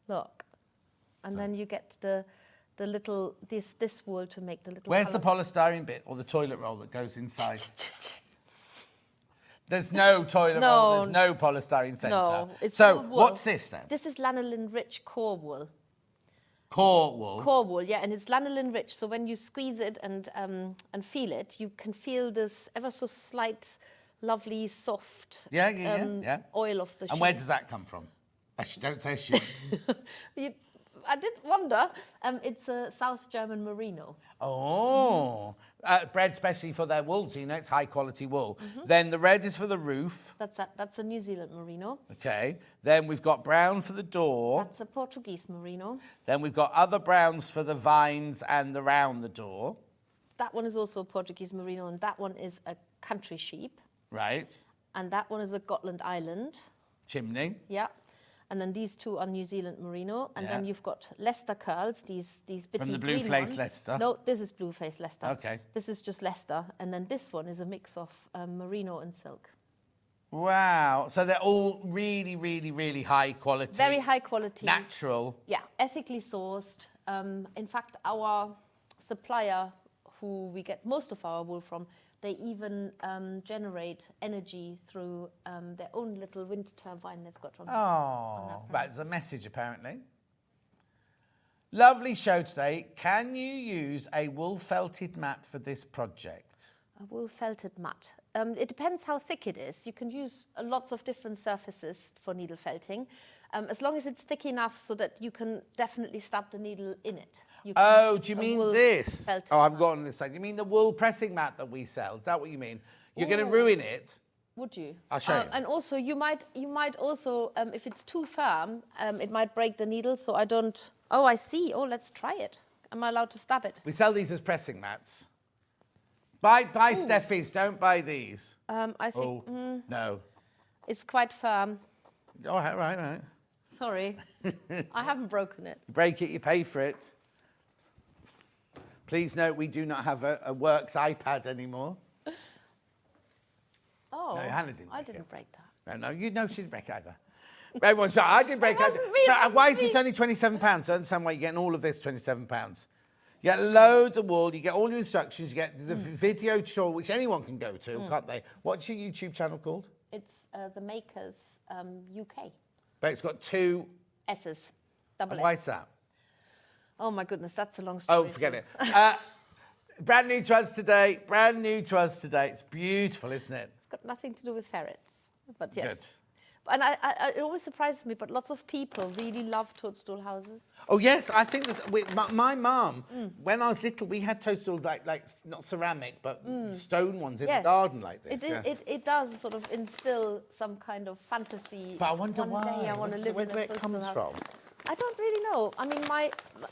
Look. And then you get the little, this wool to make the little Where's the colour. polystyrene bit or the toilet roll that goes inside? There's no toilet roll, there's no polystyrene centre. No, it's so all wool. what's this then? This is lanolin-rich core wool. Core wool. Core wool, yeah, and it's lanolin-rich. So when you squeeze it and feel it, you can feel this ever so slight, lovely, soft oil of the sheep. And where does that come from? Don't say sheep. I did wonder. It's a South German merino. Oh, bred specially for their wool, so you know it's high quality wool. Then the red is for the roof. That's a New Zealand merino. Okay. Then we've got brown for the door. That's a Portuguese merino. Then we've got other browns for the vines and around the door. That one is also a Portuguese merino, and that one is a country sheep. Right. And that one is a Gotland Island. Chimney. Yeah. And then these two are New Zealand merino, and then you've got Leicester curls, these bitty From the green blue-faced ones. Leicester? No, this is blue-faced Leicester. Okay. This is just Leicester, and then this one is a mix of merino and silk. Wow. So they're all really, really, really high quality. Very high quality. Natural. Yeah, ethically sourced. In fact, our supplier, who we get most of our wool from, they even generate energy through their own little wind turbine they've got on. Oh, that's a message apparently. Lovely show today. Can you use a wool felted mat for this project? A wool felted mat. It depends how thick it is. You can use lots of different surfaces for needle felting, as long as it's thick enough so that you can definitely stab the needle in it. Oh, do you mean this? felted Oh, I've mat. got on this side. You mean the wool pressing mat that we sell? Is that what you mean? You're going to ruin it. Would you? I'll show you. And also, you might also, if it's too firm, it might break the needle. So I don't. Oh, I see. Oh, let's try it. Am I allowed to stab it? We sell these as pressing mats. Buy Steffi's, don't buy these. I think No. it's quite firm. Oh, right. Sorry, I haven't broken it. You break it, you pay for it. Please note, we do not have a Works iPad anymore. Oh, No, Hannah didn't I break didn't it. break that. No, you know she didn't break either. Everyone, sorry, I didn't break It either. wasn't me, So, it wasn't why is me. this only £27? I don't understand why you're getting all of this £27. You get loads of wool, you get all your instructions, you get the video tutorial, which anyone can go to, can't they? What's your YouTube channel called? It's the Makers UK. But it's got two. S's. Double Why S. is that? Oh my goodness, that's a long story. Oh, forget it. Brand new to us today. Brand new to us today. It's beautiful, isn't it? It's got nothing to do with ferrets, but yes. Good. And it always surprises me, but lots of people really love toadstool houses. Oh yes, I think my mum, when I was little, we had toadstool like not ceramic, but stone ones in the garden like this. It does sort of instill some kind of fantasy. But I wonder One why. day I want to live where in a it toadstool comes house. from. I don't really know. I mean,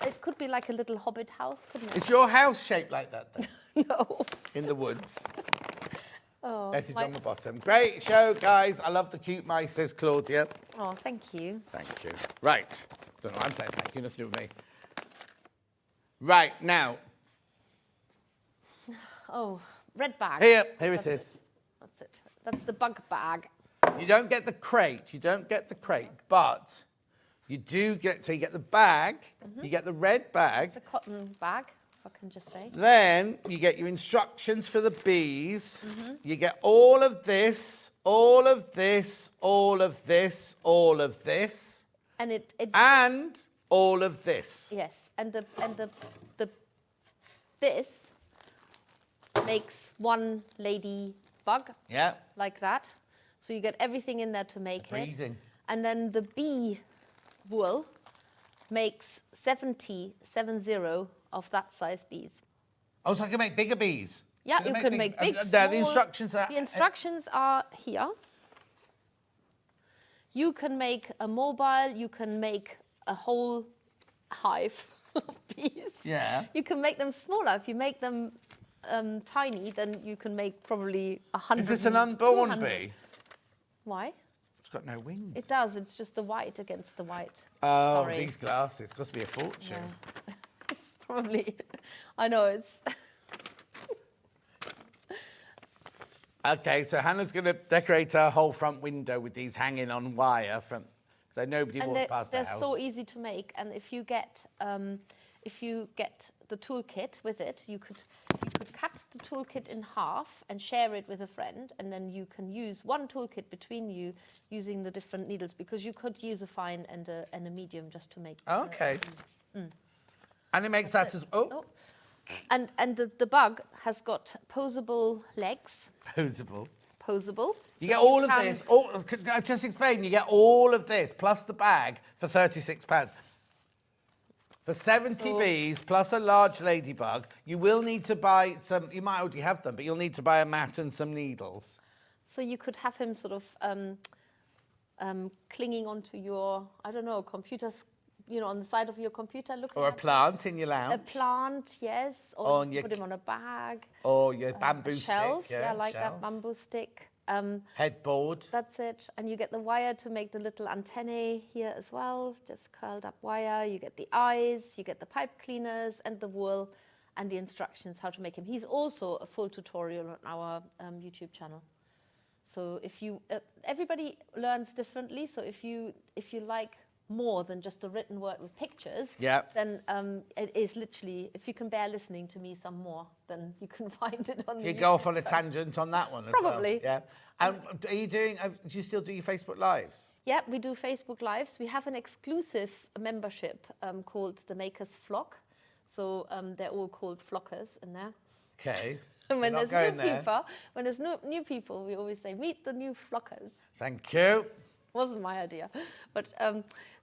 it could be like a little hobbit house, couldn't it? Is your house shaped like that then? No. In the woods. Oh, Message on the bottom. Great show, guys. I love the cute mice, says Claudia. oh, thank you. Thank you. Right. Don't know why I'm saying thank you. Nothing to do with me. Right, now. Oh, red bag. Here it is. That's it. That's the bug bag. You don't get the crate. You don't get the crate, but you do get, so you get the bag, you get the red bag, It's a cotton bag, if I can just say. then you get your instructions for the bees, you get all of this, all of this, all of this, all of this, And it and all of this. yes, and the this makes one lady bug Yeah. like that. So you get everything in there to make it. Breathing. And then the bee wool makes 70 of that size bees. Oh, so I can make bigger bees. Yeah, Can I you can make big, There, the small- instructions are. The instructions are here. You can make a mobile, you can make a whole hive of bees. Yeah. You can make them smaller. If you make them tiny, then you can make probably 100. Is this an unborn 200. bee? Why? It's got no wings. It does. It's just the white against the white. Oh, Sorry. these glasses cost me a fortune. Yeah. It's probably. I know it's. Okay, so Hannah's going to decorate her whole front window with these hanging on wire from, so nobody And walks past the they're house. so easy to make. And if you get the toolkit with it, you could could cut the toolkit in half and share it with a friend, and then you can use one toolkit between you using the different needles, because you could use a fine and a medium just to make. Okay. And it makes that as And the bug has got posable legs. posable. You So get all of can- this. Could I just explain? You get all of this plus the bag for £36. For 70 bees plus a large ladybug, you will need to buy some. You might already have them, but you'll need to buy a mat and some needles. So you could have him sort of clinging onto your, I don't know, computers, on the side of your computer, looking Or a at it. plant in your lounge. A plant, yes. Or On you your put him on a bag. Or your bamboo Shelf, stick. yeah, like shelf. that bamboo stick. Headboard. That's it. And you get the wire to make the little antennae here as well, just curled up wire. You get the eyes, you get the pipe cleaners and the wool and the instructions how to make him. He's also a full tutorial on our YouTube channel. So if you, everybody learns differently. So if you like more than just the written word with pictures, then it is literally, if you can bear listening to me some more, then you can find it on the You YouTube go off on a channel. tangent on that one as Probably. well. Yeah. And are you doing, do you still do your Facebook Lives? Yeah, we do Facebook Lives. We have an exclusive membership called the Makers Flock. So they're all called flockers in there. Okay. And when You're not there's going new people, we always say, meet the new flockers. Thank you. Wasn't my idea. But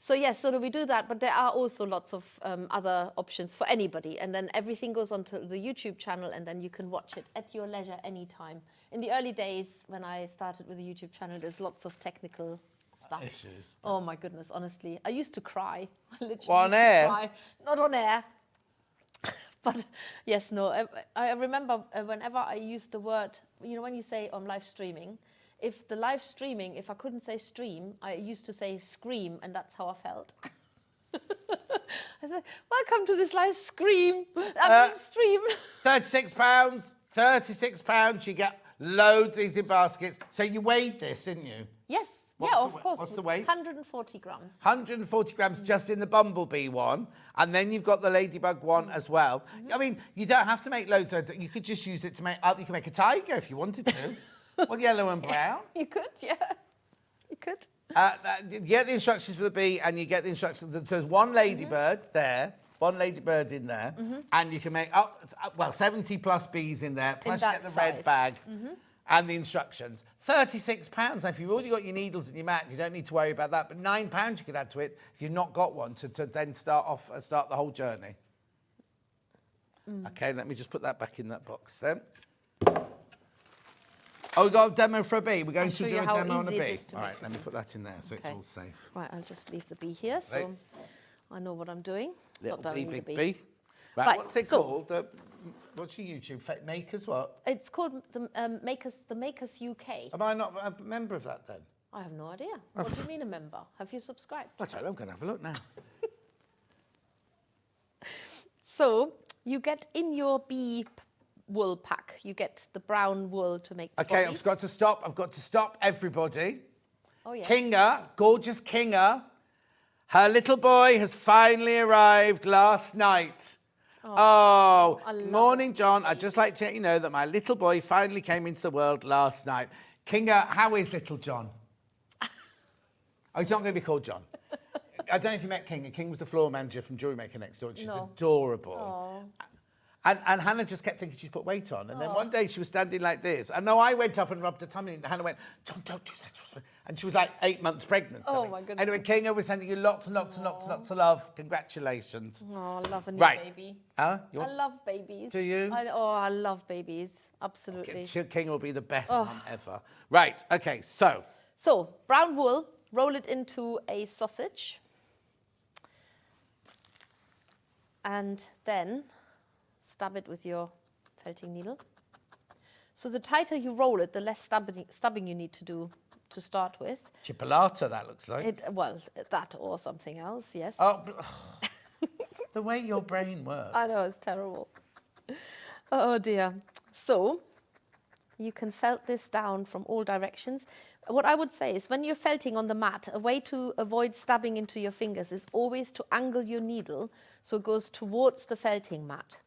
so yes, so we do that. But there are also lots of other options for anybody. And then everything goes onto the YouTube channel, and then you can watch it at your leisure anytime. In the early days, when I started with the YouTube channel, there's lots of technical stuff. Issues. Oh my goodness, honestly. I used to cry. I literally On used to air? cry. Not on air. But yes, no, I remember whenever I used the word, when you say on live streaming, if I couldn't say stream, I used to say scream, and that's how I felt. I said, welcome to this live stream. Stream. £36, you get loads of these in baskets. So you weighed this, didn't you? Yes. Of course. What's the weight? 140 grams. 140 grams just in the bumblebee one, and then you've got the ladybug one as well. I mean, you don't have to make loads of it. You could just use it to make. You can make a tiger if you wanted to. Well, yellow and brown. You could, yeah. You could. You get the instructions for the bee, and you get the instructions. There's one ladybird there, one ladybird in there, and you can make 70 plus bees in there. Plus, you that get the red size. bag and the instructions. £36. Now, if you've already got your needles and your mat, you don't need to worry about that. But £9 you could add to it if you've not got one to then start the whole journey. Okay, let me just put that back in that box then. Oh, we've got a demo for a bee. We're going to do a demo on a bee. All right, let me put that in there so it's all safe. Right, I'll just leave the bee here so I know what I'm doing. Little Not that I bee, need a big bee. Right, Right, what's it so- called? What's your YouTube? Makers what? It's called the Makers UK. Am I not a member of that then? I have no idea. What do you mean a member? Have you subscribed? I don't know, I'm going to have a look now. So you get in your bee wool pack, you get the brown wool to make the Okay, body. I've got to stop everybody. Oh, yes. Kinga, gorgeous Kinga, her little boy has finally arrived last night. Oh, I love morning, John. I'd just like to let you know that my little boy finally came into the world last night. Kinga, how is little John? Oh, he's not going to be called John. I don't know if you met Kinga. King was the floor manager from Jewelry Maker next door. And she's adorable. And Hannah just kept thinking she'd put weight on. And then one day she was standing like this. And I went up and rubbed her tummy. And Hannah went, John, don't do that. And she was like 8 months pregnant. Oh, my goodness. Anyway, Kinga, we're sending you lots and lots and lots and lots of love. Congratulations. Oh, I love a new Right. baby. Huh? I love babies. Do you? I love babies. Absolutely. Kinga will be the best one ever. Right, okay, so. So, brown wool, roll it into a sausage. And then stab it with your felting needle. So the tighter you roll it, the less stubbing you need to do to start with. Chipolata, that looks like. That or something else, yes. Oh, the way your brain works. I know, it's terrible. Oh dear. So you can felt this down from all directions. What I would say is when you're felting on the mat, a way to avoid stabbing into your fingers is always to angle your needle so it goes towards the felting mat.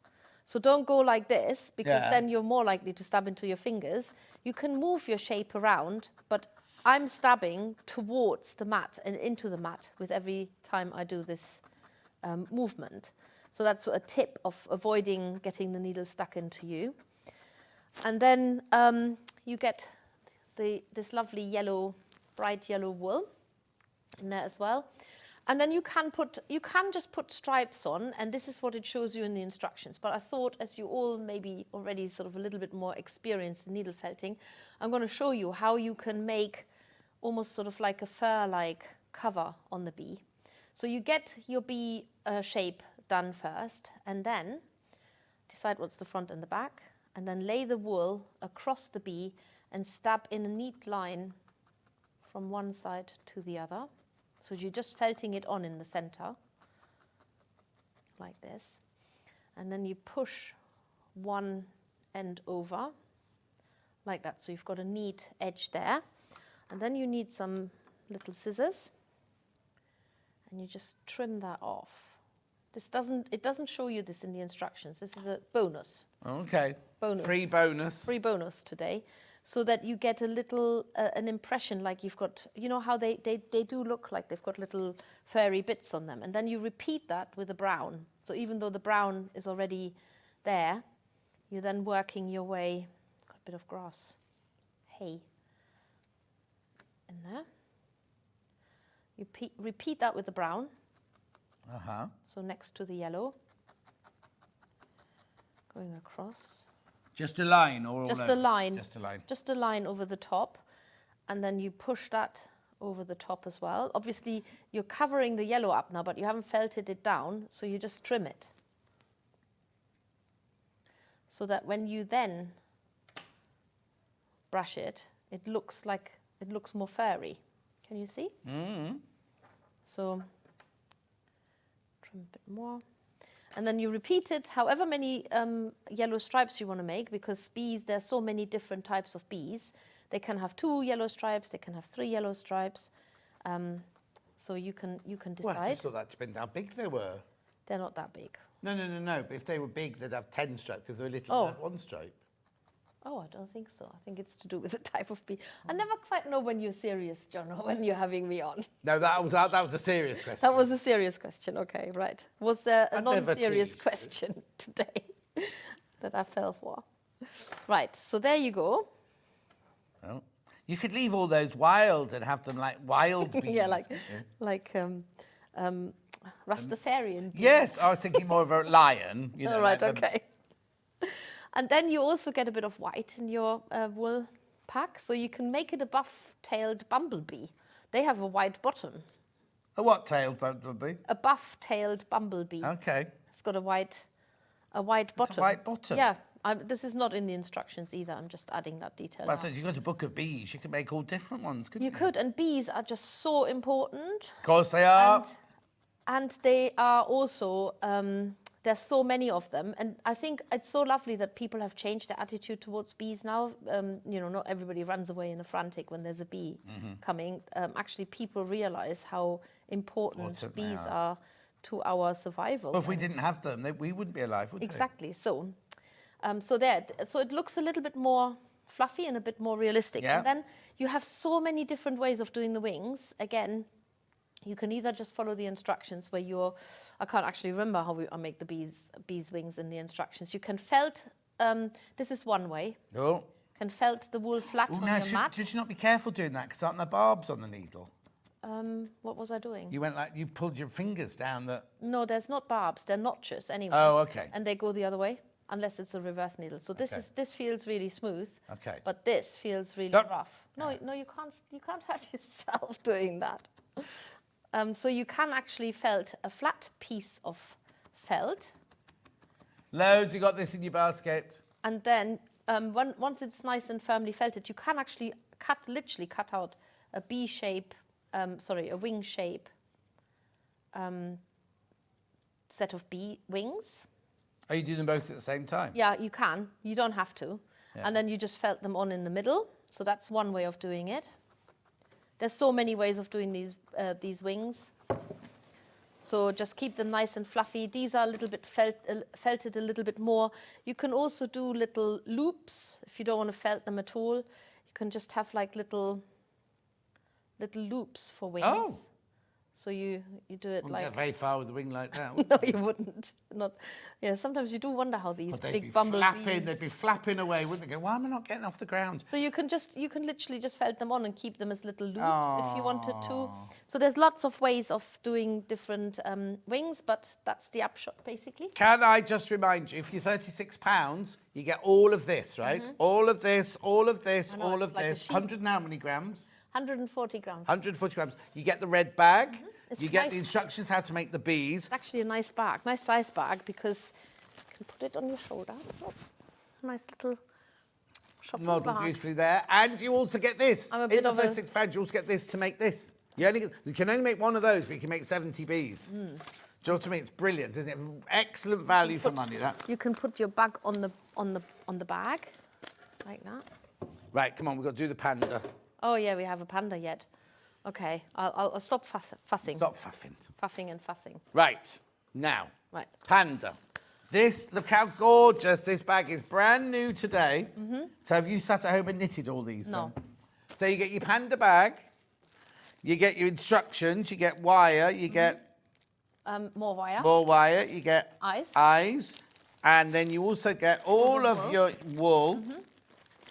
So don't go like this, because Yeah. then you're more likely to stab into your fingers. You can move your shape around, but I'm stabbing towards the mat and into the mat with every time I do this movement. So that's a tip of avoiding getting the needle stuck into you. And then you get this lovely yellow, bright yellow wool in there as well. And then you can just put stripes on, and this is what it shows you in the instructions. But I thought, as you all maybe already sort of a little bit more experienced in needle felting, I'm going to show you how you can make almost sort of like a fur-like cover on the bee. So you get your bee shape done first, and then decide what's the front and the back, and then lay the wool across the bee and stab in a neat line from one side to the other. So you're just felting it on in the center, like this. And then you push one end over, like that. So you've got a neat edge there. And then you need some little scissors, and you just trim that off. It doesn't show you this in the instructions. This is a bonus. Okay. Bonus. Free bonus. Free bonus today. So that you get a little, an impression like you've got, you know how they do look like they've got little furry bits on them. And then you repeat that with the brown. So even though the brown is already there, you're then working your way, got a bit of grass, hay in there. You repeat that with the brown. Uh-huh. So next to the yellow, going across. Just a line or all Just over? a line. Just a line. Just a line over the top, and then you push that over the top as well. Obviously, you're covering the yellow up now, but you haven't felted it down, so you just trim it. So that when you then brush it, it looks more furry. Can you see? Mm-hmm. So trim a bit more. And then you repeat it however many yellow stripes you want to make, because bees, there's so many different types of bees. They can have 2 yellow stripes, they can have 3 yellow stripes. So you can decide. Well, I just thought that depended how big they were. They're not that big. No. But if they were big, they'd have 10 stripes. If they were little, they'd have 1 stripe. Oh, I don't think so. I think it's to do with the type of bee. I never quite know when you're serious, John, or when you're having me on. No, that was a serious question. That was a serious question. Okay, right. Was there a I'd never non-serious tease. question today that I fell for? Right. So there you go. Well, you could leave all those wild and have them like wild bees. Yeah, like Rastafarian. bees. Yes, I was thinking more of a lion. You know, All right. like the- Okay. And then you also get a bit of white in your wool pack, so you can make it a buff-tailed bumblebee. They have a white bottom. A what tailed bumblebee? A buff-tailed bumblebee. Okay. It's got a white bottom. a white bottom? Yeah. This is not in the instructions either. I'm just adding that detail. Well, now. so you've got a book of bees. You could make all different ones, couldn't you? You could, and bees are just so important. Of course they are. And they are also, there's so many of them. And I think it's so lovely that people have changed their attitude towards bees now. You know, not everybody runs away in a frantic when there's a bee coming. Actually, people realize how important bees are to our survival. Well, if we didn't have them, we wouldn't be alive, would we? Exactly. So it looks a little bit more fluffy and a bit more realistic. Yeah. And then you have so many different ways of doing the wings. Again, you can either just follow the instructions where I can't actually remember how I make the bees wings in the instructions. You can felt, this is one way. Oh. Can felt the wool flat on your mat. Should you not be careful doing that? Because aren't there barbs on the needle? What was I doing? You pulled your fingers down the... No, there's not barbs. They're notches anyway. Oh, okay. And they go the other way, unless it's a reverse needle. So this feels really smooth. Okay. But this feels really Yep. rough. No, you can't hurt yourself doing that. So you can actually felt a flat piece of felt. Loads, you got this in your basket. And then once it's nice and firmly felted, you can actually literally cut out a bee shape, a wing shape set of bee wings. Oh, you do them both at the same time? Yeah, you can. You don't have to. Yeah. And then you just felt them on in the middle. So that's one way of doing it. There's so many ways of doing these wings. So just keep them nice and fluffy. These are a little bit felted a little bit more. You can also do little loops if you don't want to felt them at all. You can just have like little loops for wings. Oh. So you do it Wouldn't like... get very far with the wing like that. No, you wouldn't. Not. Yeah, sometimes you do wonder how these big bumblebees... They'd be flapping away, wouldn't they? Go, why am I not getting off the ground? So you can literally just felt them on and keep them as little loops if you wanted to. So there's lots of ways of doing different wings, but that's the upshot basically. Can I just remind you, if you're £36, you get all of this, right? All of this, all of this, know, all it's of like a this. sheep. 100 and how many grams? 140 grams. 140 grams. You get the red bag. It's You get nice. the instructions how to make the bees. It's actually a nice bag, nice size bag, because you can put it on your shoulder. Oh, nice little shopping Modelled bag. beautifully there. And you also get this. I'm a In bit the of a- £36, you also get this to make this. You can only make one of those, but you can make 70 bees. Do you know what I mean? It's brilliant, isn't it? Excellent value for money, that. You can put your bag on the bag, like that. Right, come on, we've got to do the panda. Oh yeah, we have a panda yet. Okay, I'll stop fussing. Stop faffing. Faffing and fussing. Right, now, Right. panda. Look how gorgeous this bag is. Brand new today. So have you sat at home and knitted all these? No. Then? So you get your panda bag, you get your instructions, you get wire, you get More wire. more wire, you get Eyes. and then you also get all of wool. your wool.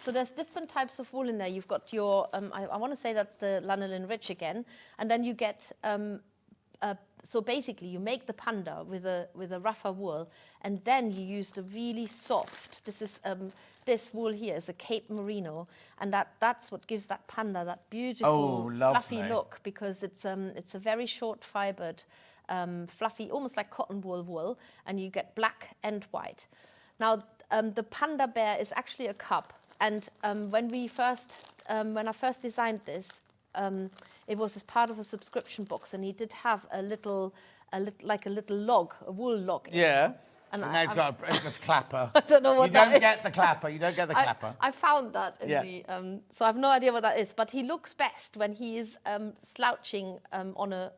So there's different types of wool in there. You've got your, I want to say that's the lanolin rich again, and then you get, so basically you make the panda with a rougher wool, and then you use the really soft. This wool here is a Cape Merino, and that's what gives that panda that beautiful fluffy lovely. look, because it's a very short fibered, fluffy, almost like cotton wool, and you get black and white. Now the panda bear is actually a cub. And when I first designed this, it was as part of a subscription box, and he did have a little log, a wool log. In it. And now it's got a clapper. I don't know what that is. You don't get the clapper. You don't get the clapper. I found that in the, so I have no idea what that is. But he looks best when he is slouching on a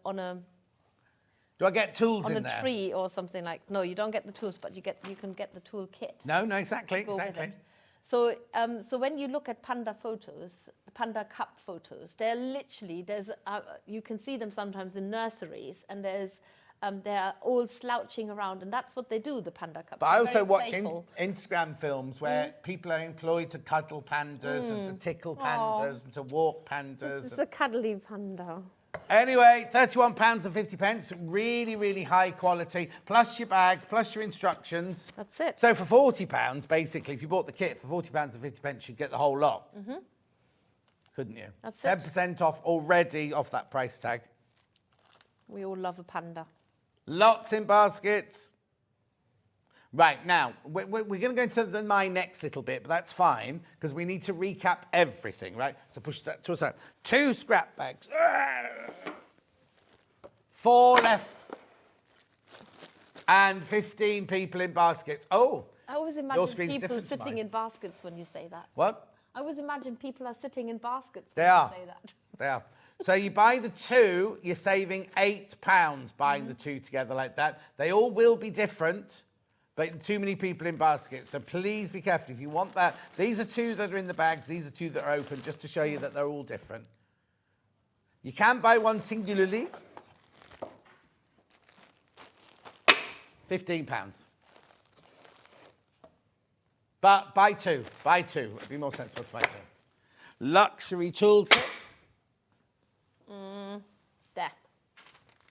Do I get tools in on a there? tree or something like. No, you don't get the tools, but you can get the tool kit. No, exactly, Go with exactly. it. So, so when you look at panda photos, the panda cup photos, they're literally, you can see them sometimes in nurseries, and they're all slouching around, and that's what they do, the panda cups. But I They're also very watch playful. Instagram films where people are employed to cuddle pandas and to tickle pandas and to walk pandas. This is a cuddly panda. Anyway, £31.50. Really, really high quality. Plus your bag, plus your instructions. That's it. So for £40, basically, if you bought the kit for £40.50, you'd get the whole lot. Couldn't you? That's it. 10% off already off that price tag. We all love a panda. Lots in baskets. Right, now, we're going to go into my next little bit, but that's fine, because we need to recap everything, right? So push that to us out. 2 scrap bags. 4 left. And 15 people in baskets. Oh, I always your imagine screen's people different to sitting mine. in baskets when you say that. What? I always imagine people are sitting in baskets They when are. you say that. They are. So you buy the 2, you're saving £8 buying the 2 together like that. They all will be different, but too many people in baskets. So please be careful if you want that. These are 2 that are in the bags. These are 2 that are open, just to show you that they're all different. You can buy one singularly. £15. But buy 2. Buy 2. It'd be more sensible to buy 2. Luxury toolkit. There.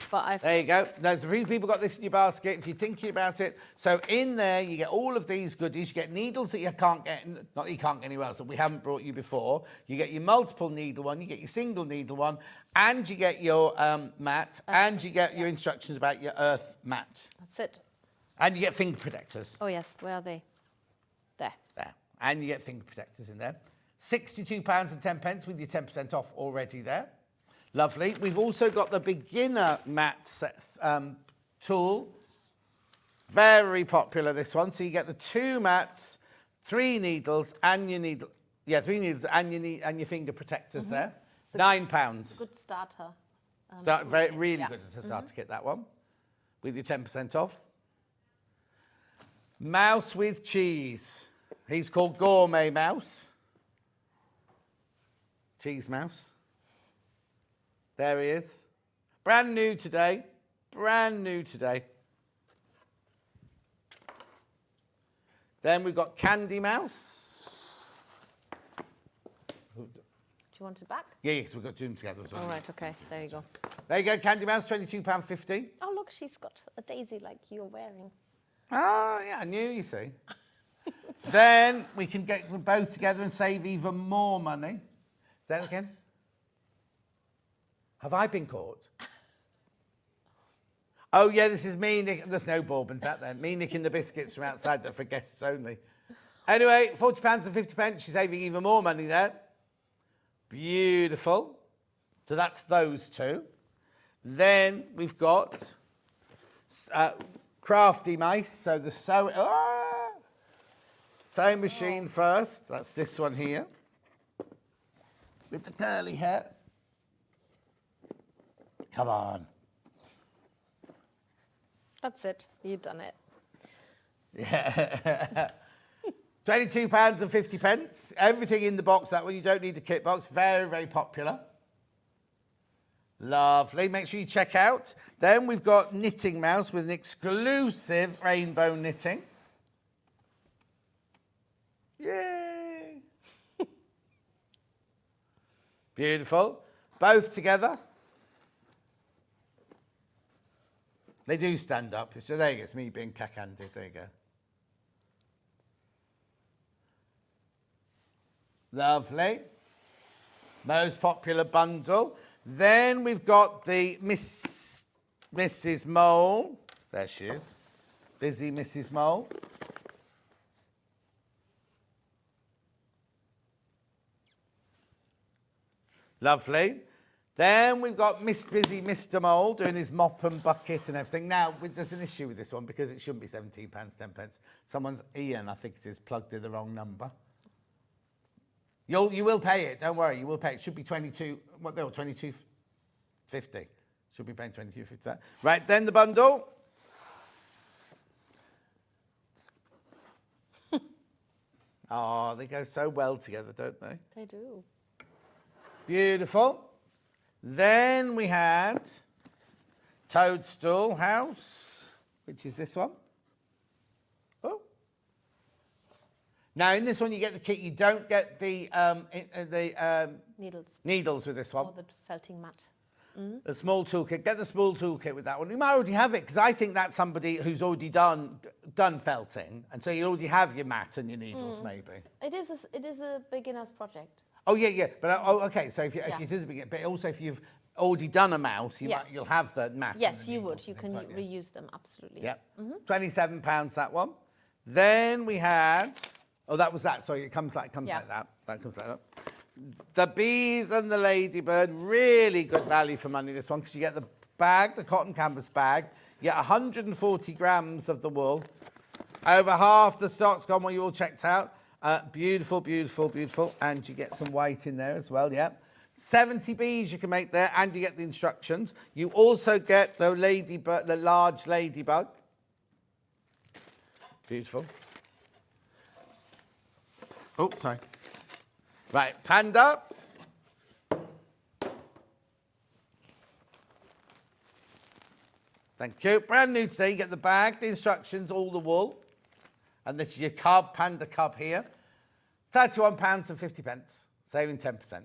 But There you go. There's a few people got this in your basket if you're thinking about it. So in there, you get all of these goodies. You get needles that you can't get, not that you can't get anywhere else, that we haven't brought you before. You get your multiple needle one, you get your single needle one, and you get your mat, and you get your instructions about your earth mat. that's it. And you get finger protectors. Oh yes, where are they? There. There. And you get finger protectors in there. £62.10 with your 10% off already there. Lovely. We've also got the beginner mat set, tool. Very popular, this one. So you get the 2 mats, 3 needles, and your needle. Yeah, 3 needles and your finger protectors there. £9. Good starter. Really good as a starter kit, that one. with your 10% off. Mouse with cheese. He's called Gourmet Mouse. Cheese mouse. There he is. Brand new today. Brand new today. Then we've got Candy Mouse. Do you want it back? Yeah, yes, we've got to do them together as well. All right, okay, there you go. There you go, Candy Mouse, £22.50. Oh, look, she's got a daisy like you're wearing. Oh, yeah, I knew, you see. Then we can get them both together and save even more money. Say that again. Have I been caught? Oh, yeah, this is me. There's no bourbons out there. Me nicking the biscuits from outside that are for guests only. Anyway, £40 and 50p. She's saving even more money there. Beautiful. So that's those two. Then we've got crafty mice. So the sewing machine first. That's this one here. With the curly hair. Come on. That's it. You've done it. Yeah. £22 and 50p. Everything in the box, that one. You don't need the kit box. Very, very popular. Lovely. Make sure you check out. Then we've got Knitting Mouse with an exclusive rainbow knitting. Yay. Beautiful. Both together. They do stand up. So there you go. It's me being cack-handed. There you go. Lovely. Most popular bundle. Then we've got the Mrs. Mole. There she is. Busy Mrs. Mole. Lovely. Then we've got Busy Mr. Mole doing his mop and bucket and everything. Now, there's an issue with this one because it shouldn't be £17, 10p. Someone's, Ian, I think it is, plugged in the wrong number. You will pay it, don't worry, you will pay it. It should be 22, what they were, 22.50. Should be paying 22.50. Right, then the bundle. Oh, they go so well together, don't they? They do. Beautiful. Then we had Toadstool House, which is this one. Oh. Now, in this one, you get the kit. You don't get the needles with this one. Or the felting mat. The small toolkit. Get the small toolkit with that one. You might already have it, because I think that's somebody who's already done felting, and so you already have your mat and your needles, maybe. It is a beginner's project. Oh, yeah. But, okay, so if it is a beginner, but also if you've already done a mouse, you'll have the mat. Yes, you would. You can reuse them, absolutely. Yeah. £27, that one. Then we had, that was that. Sorry, it comes like that. That comes like that. The Bees and the Ladybird, really good value for money, this one, because you get the bag, the cotton canvas bag. You get 140 grams of the wool. Over half the stock's gone when you all checked out. Beautiful, beautiful, beautiful. And you get some white in there as well, yeah. 70 bees you can make there, and you get the instructions. You also get the ladybird, the large ladybug. Beautiful. Oh, sorry. Right, Panda. Thank you. Brand new today. You get the bag, the instructions, all the wool. And this is your cub, Panda cub here. £31 and 50p, saving 10%.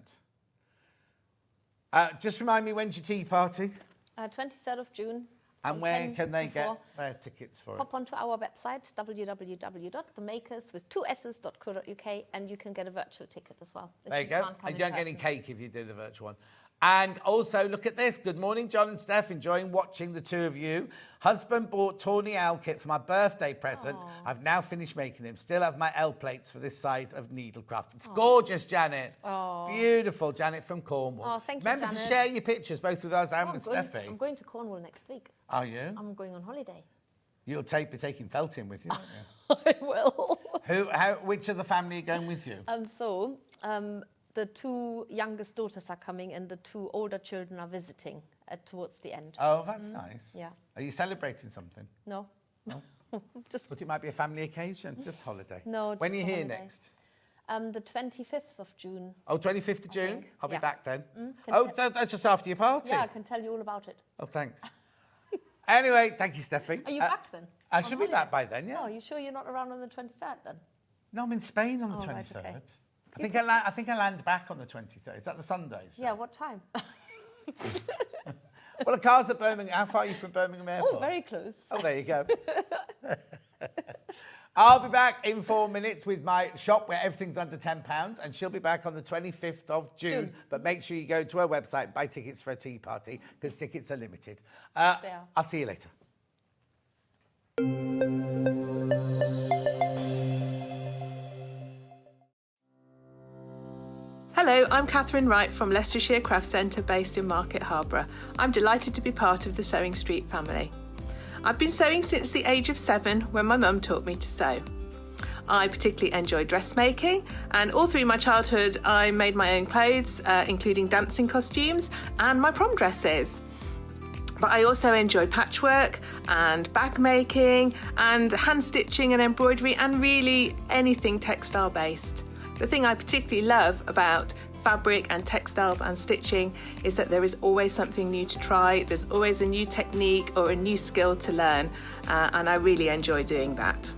Just remind me, when's your tea party? 23rd of June. And where can they get their tickets for it? Hop onto our website, www.themakers.co.uk, and you can get a virtual ticket as well. There you go. And you don't get any cake if you do the virtual one. And also, look at this. Good morning, John and Steph. Enjoying watching the two of you. Husband bought tawny owl kit for my birthday present. Aww. I've now finished making him. Still have my L plates for this side of needlecraft. It's gorgeous, Janet. Aww. Beautiful, Janet from Cornwall. Oh, thank you, Remember to share your pictures, both with us and with Steffi. I'm going to Cornwall next week. Are you? I'm going on holiday. You'll be taking felting with you, won't you? I will. Which of the family are going with you? The two youngest daughters are coming and the two older children are visiting. towards the end. Oh, that's nice. Yeah. Are you celebrating something? No. Just But it might be a family occasion, just holiday. No, When are just you a here holiday. next? The 25th of June. Oh, 25th of June? think, I'll be yeah. back then. Can Oh, te- that's just after your party? Yeah, I can tell you all about it. Oh, thanks. Anyway, thank you, Steffi. Are you back then? I On should be holiday? back by then, yeah. Oh, are you sure you're not around on the 23rd then? No, I'm in Spain on the Oh, 23rd. right, okay. I think I land back on the 23rd. Is that the Sunday? So? Yeah, what time? Well, the car's at Birmingham. How far are you from Birmingham Airport? Oh, very close. Oh, there you go. I'll be back in 4 minutes with my shop where everything's under £10, and she'll be back on the 25th of June. But make sure you go to her website and buy tickets for a tea party, because tickets are limited. They are. I'll see you later. Hello, I'm Catherine Wright from Leicestershire Craft Centre based in Market Harborough. I'm delighted to be part of the Sewing Street family. I've been sewing since the age of 7 when my mum taught me to sew. I particularly enjoy dressmaking, and all through my childhood I made my own clothes, including dancing costumes and my prom dresses. But I also enjoy patchwork and bag making and hand stitching and embroidery and really anything textile based. The thing I particularly love about fabric and textiles and stitching is that there is always something new to try, there's always a new technique or a new skill to learn, and I really enjoy doing that.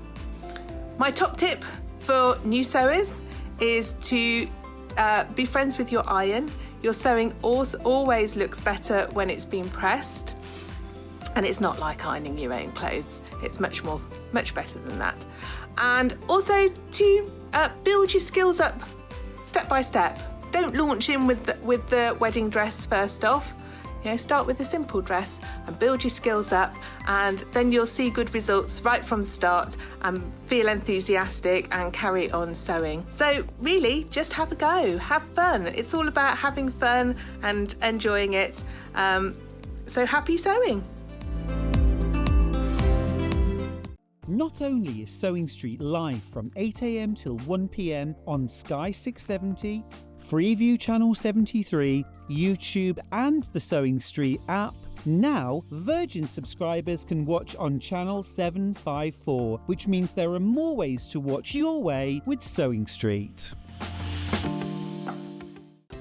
My top tip for new sewers is to be friends with your iron. Your sewing always looks better when it's been pressed, and it's not like ironing your own clothes. It's much better than that. And also to build your skills up step by step. Don't launch in with the wedding dress first off. You know, start with a simple dress and build your skills up, and then you'll see good results right from the start and feel enthusiastic and carry on sewing. So really, just have a go, have fun. It's all about having fun and enjoying it. So happy sewing. Not only is Sewing Street live from 8 a.m. till 1 p.m. on Sky 670, Freeview Channel 73, YouTube and the Sewing Street app, now Virgin subscribers can watch on Channel 754, which means there are more ways to watch your way with Sewing Street.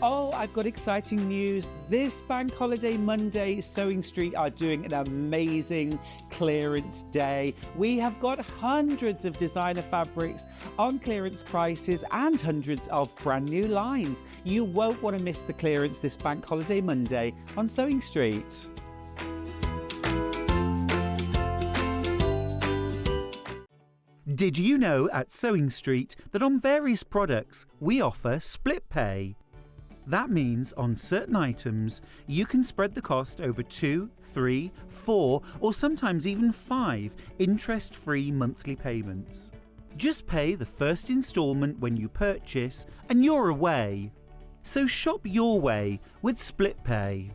Oh, I've got exciting news. This Bank Holiday Monday, Sewing Street are doing an amazing clearance day. We have got hundreds of designer fabrics on clearance prices and hundreds of brand new lines. You won't want to miss the clearance this Bank Holiday Monday on Sewing Street. Did you know at Sewing Street that on various products we offer split pay? That means on certain items, you can spread the cost over 2, 3, 4, or sometimes even 5 interest-free monthly payments. Just pay the first instalment when you purchase and you're away. So shop your way with split pay.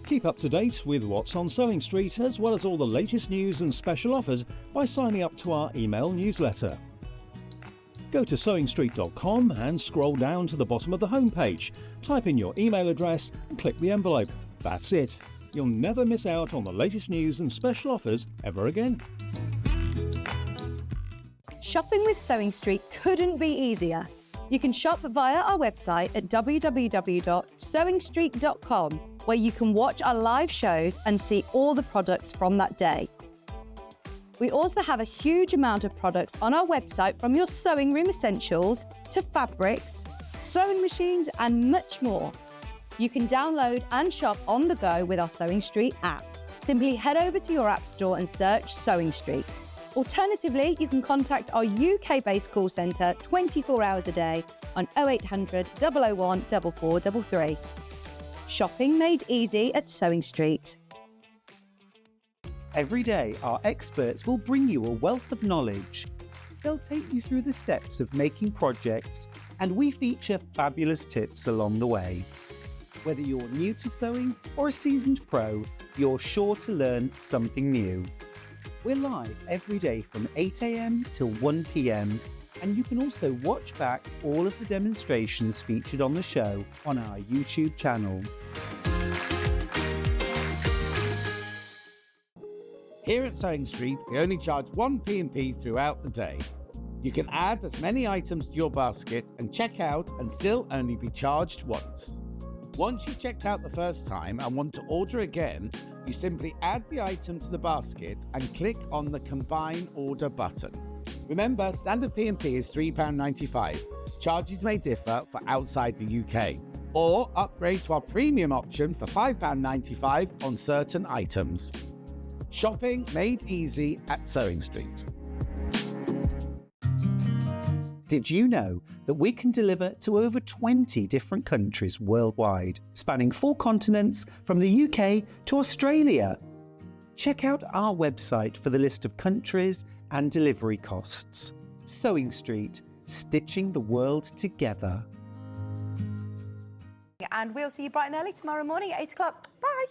Keep up to date with what's on Sewing Street, as well as all the latest news and special offers by signing up to our email newsletter. Go to sewingstreet.com and scroll down to the bottom of the homepage. Type in your email address and click the envelope. That's it. You'll never miss out on the latest news and special offers ever again. Shopping with Sewing Street couldn't be easier. You can shop via our website at www.sewingstreet.com, where you can watch our live shows and see all the products from that day. We also have a huge amount of products on our website, from your sewing room essentials to fabrics, sewing machines and much more. You can download and shop on the go with our Sewing Street app. Simply head over to your app store and search Sewing Street. Alternatively, you can contact our UK-based call centre 24 hours a day on 0800 001 4433. Shopping made easy at Sewing Street. Every day, our experts will bring you a wealth of knowledge. They'll take you through the steps of making projects, and we feature fabulous tips along the way. Whether you're new to sewing or a seasoned pro, you're sure to learn something new. We're live every day from 8 a.m. till 1 p.m, and you can also watch back all of the demonstrations featured on the show on our YouTube channel. Here at Sewing Street, we only charge one P&P throughout the day. You can add as many items to your basket and check out and still only be charged once. Once you've checked out the first time and want to order again, you simply add the item to the basket and click on the Combine Order button. Remember, standard P&P is £3.95. Charges may differ for outside the UK. Or upgrade to our premium option for £5.95 on certain items. Shopping made easy at Sewing Street. Did you know that we can deliver to over 20 different countries worldwide, spanning 4 continents from the UK to Australia? Check out our website for the list of countries and delivery costs. Sewing Street, stitching the world together. And we'll see you bright and early tomorrow morning at 8 o'clock. Bye.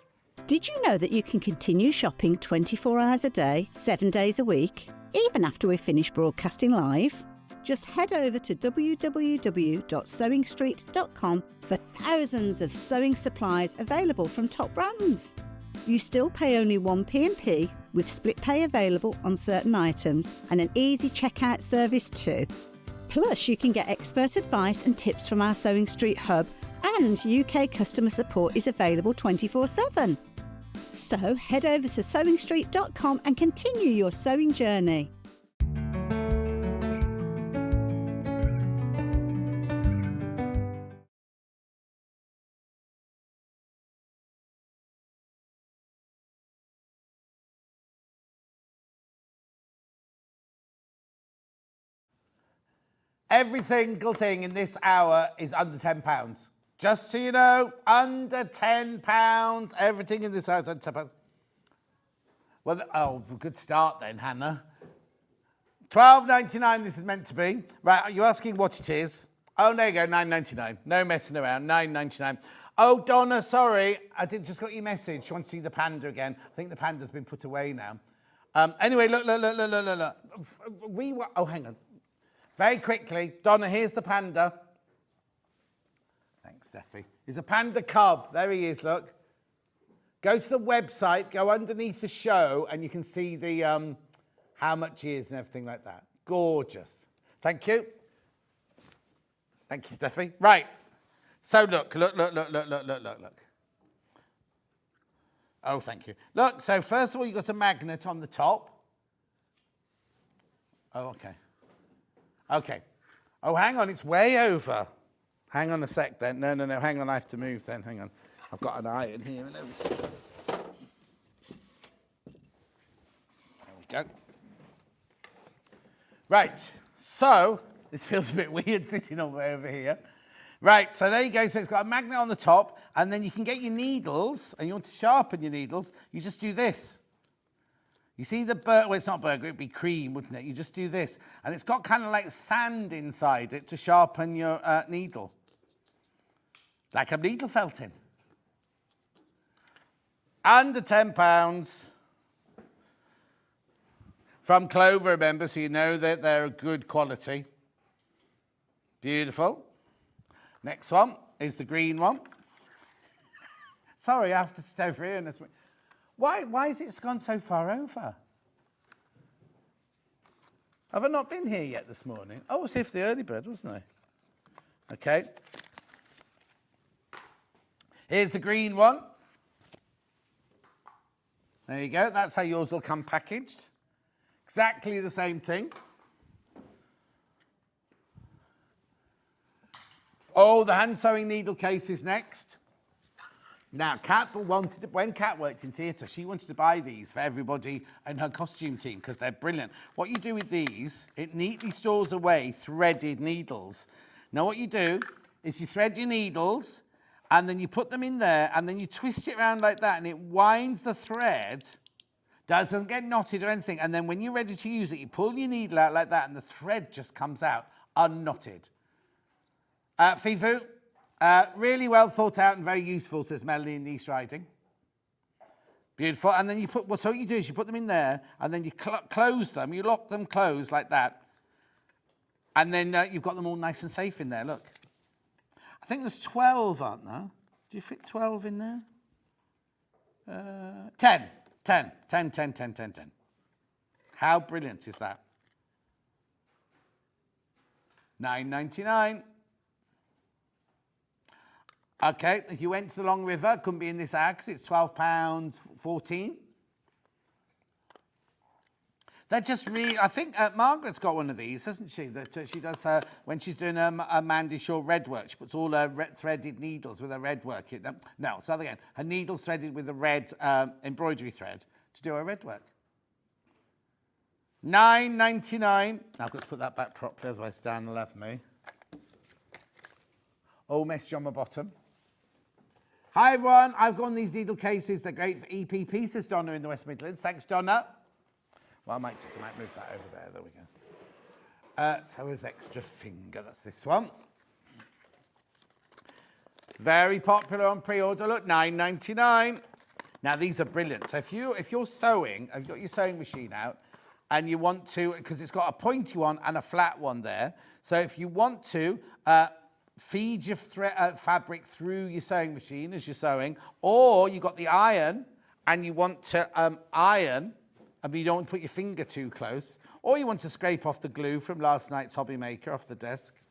Did you know that you can continue shopping 24 hours a day, 7 days a week, even after we've finished broadcasting live? Just head over to www.sewingstreet.com for thousands of sewing supplies available from top brands. You still pay only one P&P with split pay available on certain items and an easy checkout service too. Plus, you can get expert advice and tips from our Sewing Street hub, and UK customer support is available 24/7. So head over to sewingstreet.com and continue your sewing journey. Every single thing in this hour is under £10. Just so you know, under £10. Everything in this hour is under £10. Well, good start then, Hannah. £12.99 this is meant to be. Right, are you asking what it is? Oh, there you go, £9.99. No messing around, £9.99. Oh, Donna, sorry, I just got your message. You want to see the panda again? I think the panda's been put away now. Anyway, look. Oh, hang on. Very quickly, Donna, here's the panda. Thanks, Steffi. He's a panda cub. There he is, look. Go to the website, go underneath the show, and you can see the how much he is and everything like that. Gorgeous. Thank you. Thank you, Steffi. Right. So look. Oh, thank you. Look, so first of all, you've got a magnet on the top. Oh, okay. Okay. Oh, hang on, it's way over. Hang on a sec then. No, hang on, I have to move then. Hang on. I've got an iron here and everything. There we go. Right, so, this feels a bit weird sitting all the way over here. Right, so there you go. So it's got a magnet on the top, and then you can get your needles, and you want to sharpen your needles, you just do this. You see the well, it's not burger, it'd be cream, wouldn't it? You just do this. And it's got kind of like sand inside it to sharpen your needle. Like a needle felting. Under £10. From Clover, remember, so you know that they're good quality. Beautiful. Next one is the green one. Sorry, I have to stay over here. Why has it gone so far over? Have I not been here yet this morning? Oh, I was here for the early bird, wasn't I? Okay. Here's the green one. There you go. That's how yours will come packaged. Exactly the same thing. Oh, the hand sewing needle case is next. Now, when Kat worked in theatre, she wanted to buy these for everybody and her costume team because they're brilliant. What you do with these, it neatly stores away threaded needles. Now, what you do is you thread your needles and then you put them in there and then you twist it around like that and it winds the thread Doesn't get knotted or anything. And then when you're ready to use it, you pull your needle out like that and the thread just comes out unknotted. Fifu, really well thought out and very useful, says Melanie in Niche Riding. Beautiful. And then you put, well, so what you do is you put them in there and then you close them, you lock them closed like that. And then you've got them all nice and safe in there, look. I think there's 12, aren't there? Do you fit 12 in there? 10. How brilliant is that? $9.99. Okay, if you went to the Long River, couldn't be in this ad because it's £12.14. They're just really, I think Margaret's got one of these, hasn't she? That she does when she's doing a Mandy Shaw red work. She puts all her threaded needles with her red work. No, it's other again. Her needles threaded with the red embroidery thread to do her red work. $9.99. I've got to put that back properly, otherwise Dan will have me. Oh, message on my bottom. Hi everyone, I've got these needle cases. They're great for EPP, says Donna in the West Midlands. Thanks, Donna. Well, I might move that over there. There we go. Tower's extra finger. That's this one. Very popular on pre-order. Look, $9.99. Now these are brilliant. So if you're sewing, you've got your sewing machine out, and you want to, because it's got a pointy one and a flat one there. So if you want to feed your fabric through your sewing machine as you're sewing, or you've got the iron and you want to iron. I mean, you don't want to put your finger too close. Or you want to scrape off the glue from last night's hobby maker off the desk.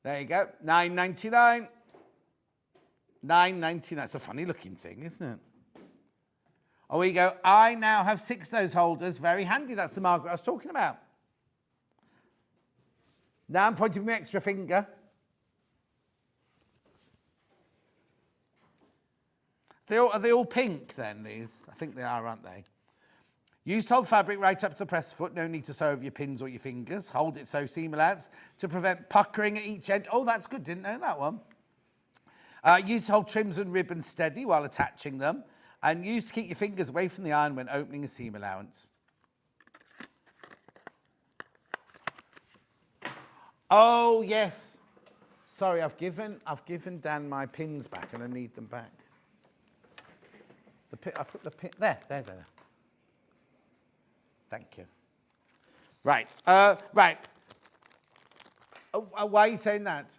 There you go. $9.99. $9.99. It's a funny looking thing, isn't it? Oh, here you go. I now have 6 of those holders. Very handy. That's the Margaret I was talking about. Now I'm pointing with my extra finger. Are they all pink then, these? I think they are, aren't they? Use hold fabric right up to the press foot. No need to sew over your pins or your fingers. Hold it so seam allowance to prevent puckering at each end. Oh, that's good. Didn't know that one. Use to hold trims and ribbons steady while attaching them. And use to keep your fingers away from the iron when opening a seam allowance. Oh, yes. Sorry, I've given Dan my pins back and I need them back. I put the pin, there. Thank you. Right, right. Oh, why are you saying that?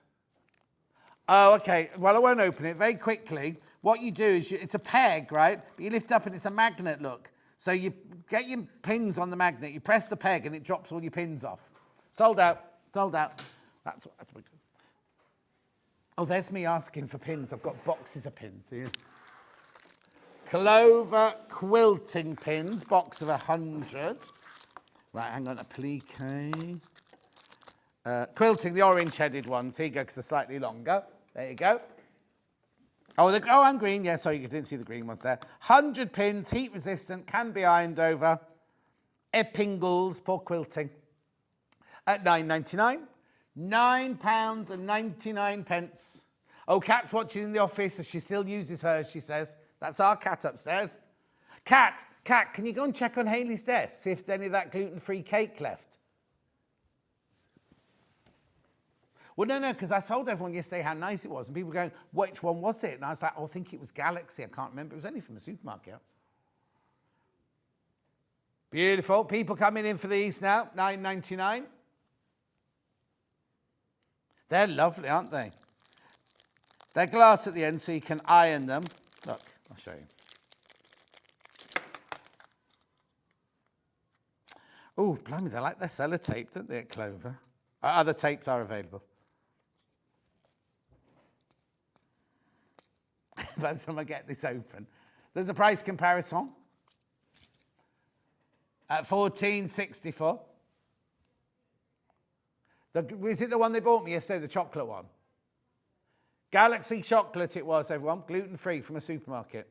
Oh, okay. Well, I won't open it. Very quickly, what you do is, it's a peg, right? But you lift up and it's a magnet, look. So you get your pins on the magnet, you press the peg and it drops all your pins off. Sold out. That's what we do. Oh, there's me asking for pins. I've got boxes of pins here. Clover quilting pins, box of 100. Right, hang on, applique. Quilting, the orange-headed ones. Here you go, because they're slightly longer. There you go. Oh, and green. Yeah, sorry, you didn't see the green ones there. 100 pins, heat-resistant, can be ironed over. Eppingles, poor quilting. At £9.99. £9.99. Oh, Kat's watching in the office, as she still uses hers, she says. That's our Cat upstairs. Cat, can you go and check on Hayley's desk, see if there's any of that gluten-free cake left? Well, no, because I told everyone yesterday how nice it was, and people were going, which one was it? And I was like, oh, I think it was Galaxy. I can't remember. It was only from the supermarket. Beautiful. People coming in for these now, $9.99. They're lovely, aren't they? They're glass at the end, so you can iron them. Look, I'll show you. Oh, blimey, they like their sellotape, don't they, at Clover? Other tapes are available. By the time I get this open. There's a price comparison. At $14.64. Is it the one they bought me yesterday, the chocolate one? Galaxy chocolate it was, everyone. Gluten-free from a supermarket.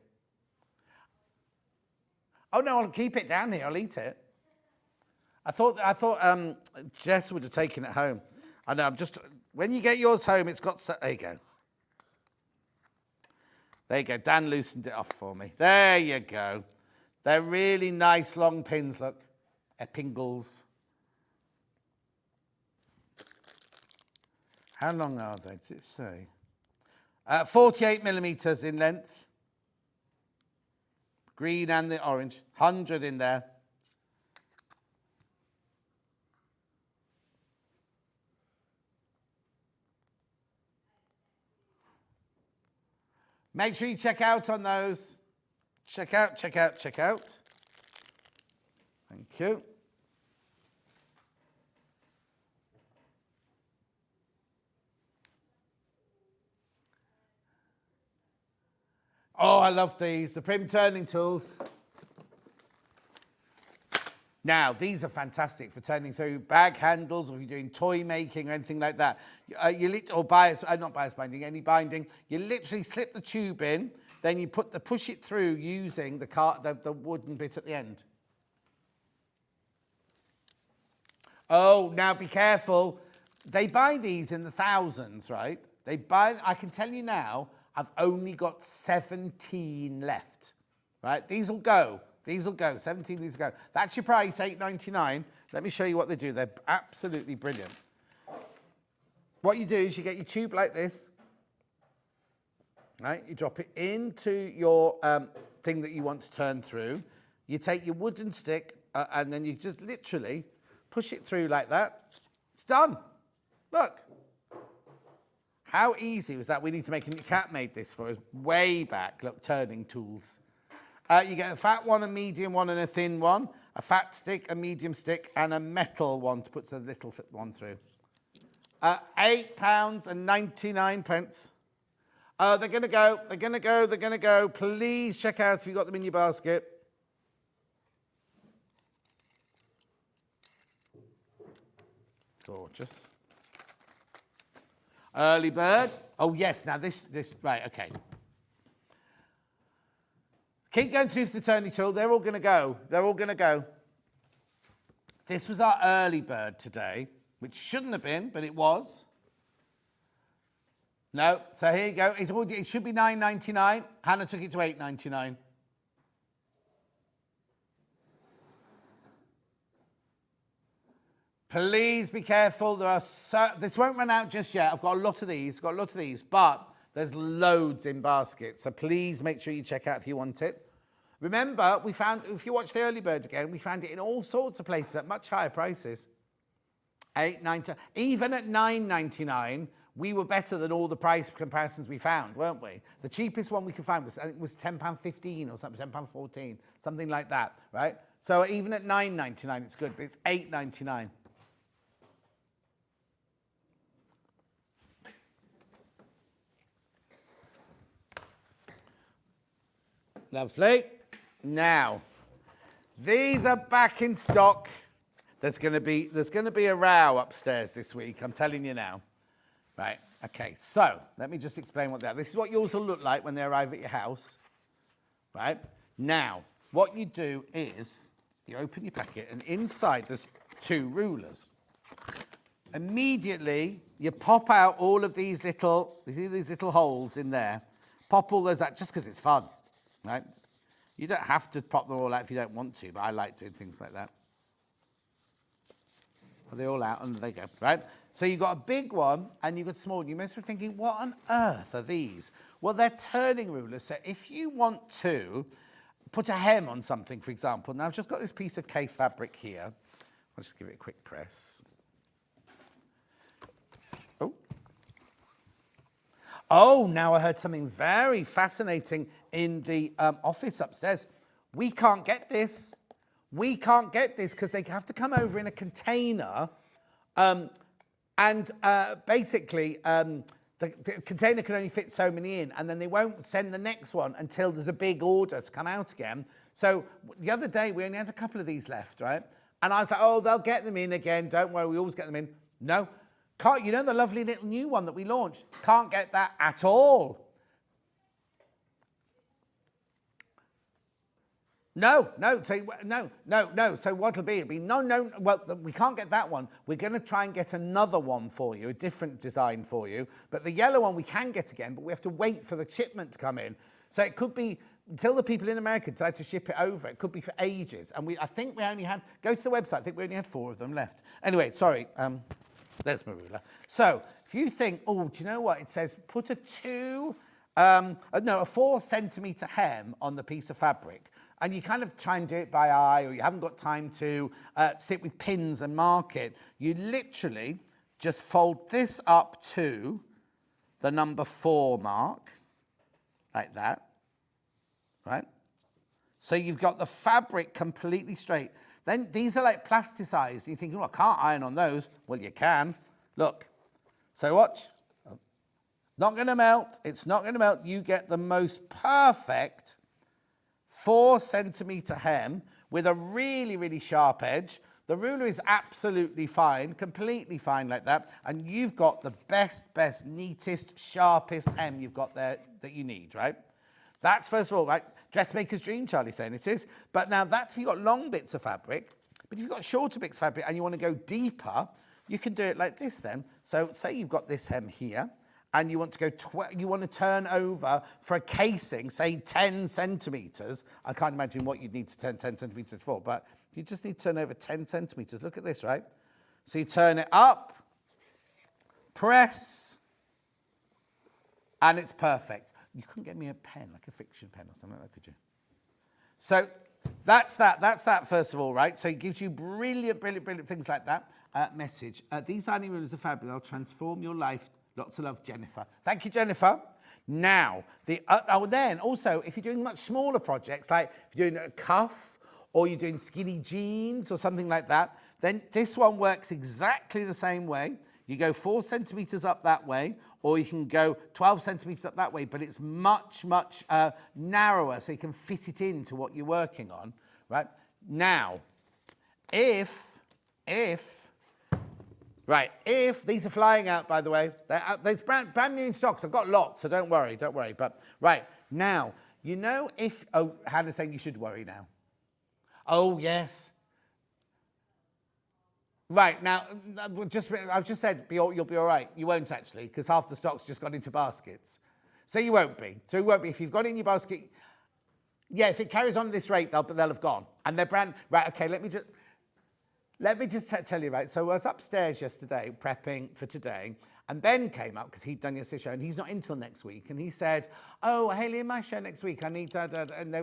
Oh, no, I'll keep it down here. I'll eat it. I thought Jess would have taken it home. I know, when you get yours home, it's got, there you go. There you go. Dan loosened it off for me. There you go. They're really nice long pins, look. Eppingles. How long are they? Did it say? 48 millimetres in length. Green and the orange. 100 in there. Make sure you check out on those. Check out, check out, check out. Thank you. Oh, I love these, the prim turning tools. Now, these are fantastic for turning through bag handles, or if you're doing toy making or anything like that. Or bias, not bias binding, any binding. You literally slip the tube in, then you push it through using the wooden bit at the end. Oh, now be careful. They buy these in the thousands, right? I can tell you now, I've only got 17 left, right? These will go. These will go. 17 these will go. That's your price, $8.99. Let me show you what they do. They're absolutely brilliant. What you do is you get your tube like this, right? You drop it into your thing that you want to turn through. You take your wooden stick and then you just literally push it through like that. It's done. Look. How easy was that? We need to make a cat made this for us way back. Look, turning tools. You get a fat one, a medium one, and a thin one. A fat stick, a medium stick, and a metal one to put the little one through. £8.99. They're going to go. They're going to go. They're going to go. Please check out if you've got them in your basket. Gorgeous. Early bird. Oh, yes. Now, this, right, okay. Keep going through the turning tool. They're all going to go. They're all going to go. This was our early bird today, which shouldn't have been, but it was. No. So here you go. It should be $9.99. Hannah took it to $8.99. Please be careful. This won't run out just yet. I've got a lot of these. But there's loads in baskets. So please make sure you check out if you want it. Remember, we found, if you watch the early birds again, we found it in all sorts of places at much higher prices. Even at $9.99, we were better than all the price comparisons we found, weren't we? The cheapest one we could find was, I think, was £10.15 or something, £10.14, something like that, right? So even at $9.99, it's good, but it's $8.99. Lovely. Now, these are back in stock. There's going to be a row upstairs this week, I'm telling you now. Right, okay, so let me just explain what they are. This is what yours will look like when they arrive at your house. Right, now, what you do is you open your packet and inside there's 2 rulers. Immediately, you pop out all of these little holes in there. Pop all those out just because it's fun. Right? You don't have to pop them all out if you don't want to, but I like doing things like that. Are they all out? And there they go, right? So you've got a big one and you've got a small one. You must be thinking, what on earth are these? Well, they're turning rulers. So if you want to put a hem on something, for example, now I've just got this piece of K fabric here. I'll just give it a quick press. Oh, now I heard something very fascinating in the office upstairs. We can't get this. We can't get this because they have to come over in a container. Basically, the container can only fit so many in, and then they won't send the next one until there's a big order to come out again. So the other day, we only had a couple of these left, right? And I was like, oh, they'll get them in again. Don't worry, we always get them in. No. Can't, you know the lovely little new one that we launched? Can't get that at all. No. So what'll be? It'll be no. Well, we can't get that one. We're going to try and get another one for you, a different design for you. But the yellow one we can get again, but we have to wait for the shipment to come in. So it could be until the people in America decide to ship it over, it could be for ages. And I think we only had, go to the website, I think we only had 4 of them left. Anyway, sorry, there's my ruler. So if you think, oh, do you know what? It says put a 4 centimetre hem on the piece of fabric. And you kind of try and do it by eye, or you haven't got time to sit with pins and mark it. You literally just fold this up to the number 4 mark, like that, right? So you've got the fabric completely straight. Then these are like plasticized. You're thinking, well, I can't iron on those. Well, you can. Look. So watch. Not going to melt. It's not going to melt. You get the most perfect 4 centimetre hem with a really, really sharp edge. The ruler is absolutely fine, completely fine like that. And you've got the best, neatest, sharpest hem you've got there that you need, right? That's, first of all, right? Dressmaker's dream, Charlie's saying it is. But now that's if you've got long bits of fabric. But if you've got shorter bits of fabric and you want to go deeper, you can do it like this then. So say you've got this hem here, and you want to go, you want to turn over for a casing, say 10 centimetres. I can't imagine what you'd need to turn 10 centimetres for, but you just need to turn over 10 centimetres. Look at this, right? So you turn it up, press, and it's perfect. You couldn't get me a pen, like a fiction pen or something like that, could you? So that's that first of all, right? So it gives you brilliant things like that. Message. These ironing rulers are fabulous. They'll transform your life. Lots of love, Jennifer. Thank you, Jennifer. Now, then also, if you're doing much smaller projects, like if you're doing a cuff or you're doing skinny jeans or something like that, then this one works exactly the same way. You go 4 centimetres up that way, or you can go 12 centimetres up that way, but it's much narrower, so you can fit it into what you're working on, right? Now, if these are flying out, by the way, they're brand new in stock, so I've got lots, so don't worry. But, right, now, you know if, oh, Hannah's saying you should worry now. Oh, yes. Right, now, I've just said you'll be all right. You won't actually, because half the stock's just gone into baskets. So you won't be. So you won't be. If you've got it in your basket, yeah, if it carries on at this rate, they'll have gone. And they're brand, right, okay, let me just tell you, right, so I was upstairs yesterday prepping for today, and Ben came up because he'd done yesterday's show, and he's not in till next week, and he said, oh, Hayley, in my show next week, I need that, and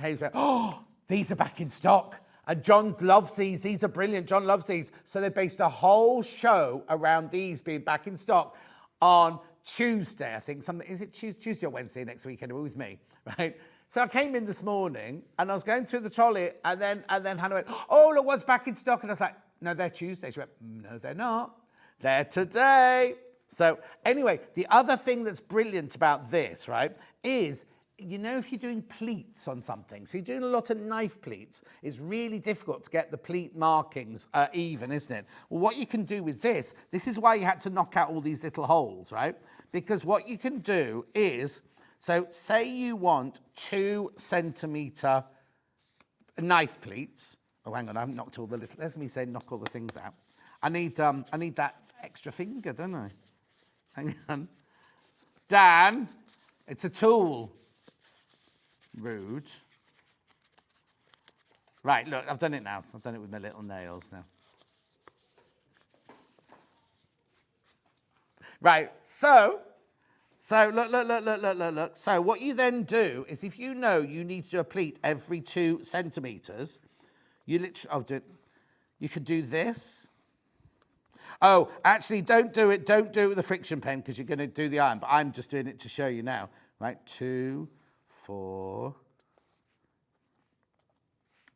Hayley said, oh, these are back in stock. And John loves these are brilliant, John loves these. So they based a whole show around these being back in stock on Tuesday, I think, is it Tuesday or Wednesday next week anyway with me, right? So I came in this morning and I was going through the trolley and then Hannah went, oh, look what's back in stock. And I was like, no, they're Tuesday. She went, no, they're not. They're today. So anyway, the other thing that's brilliant about this, right, is, you know, if you're doing pleats on something, so you're doing a lot of knife pleats, it's really difficult to get the pleat markings even, isn't it? Well, what you can do with this is why you had to knock out all these little holes, right? Because what you can do is, so say you want 2 centimetre knife pleats. Oh, hang on, I haven't knocked all the little, let me say knock all the things out. I need that extra finger, don't I? Hang on. Dan, it's a tool. Rude. Right, look, I've done it now. I've done it with my little nails now. Right, so look. So what you then do is, if you know you need to do a pleat every 2 centimetres, you literally, you could do this. Oh, actually, don't do it with the friction pen because you're going to do the iron, but I'm just doing it to show you now. Right, 2, 4,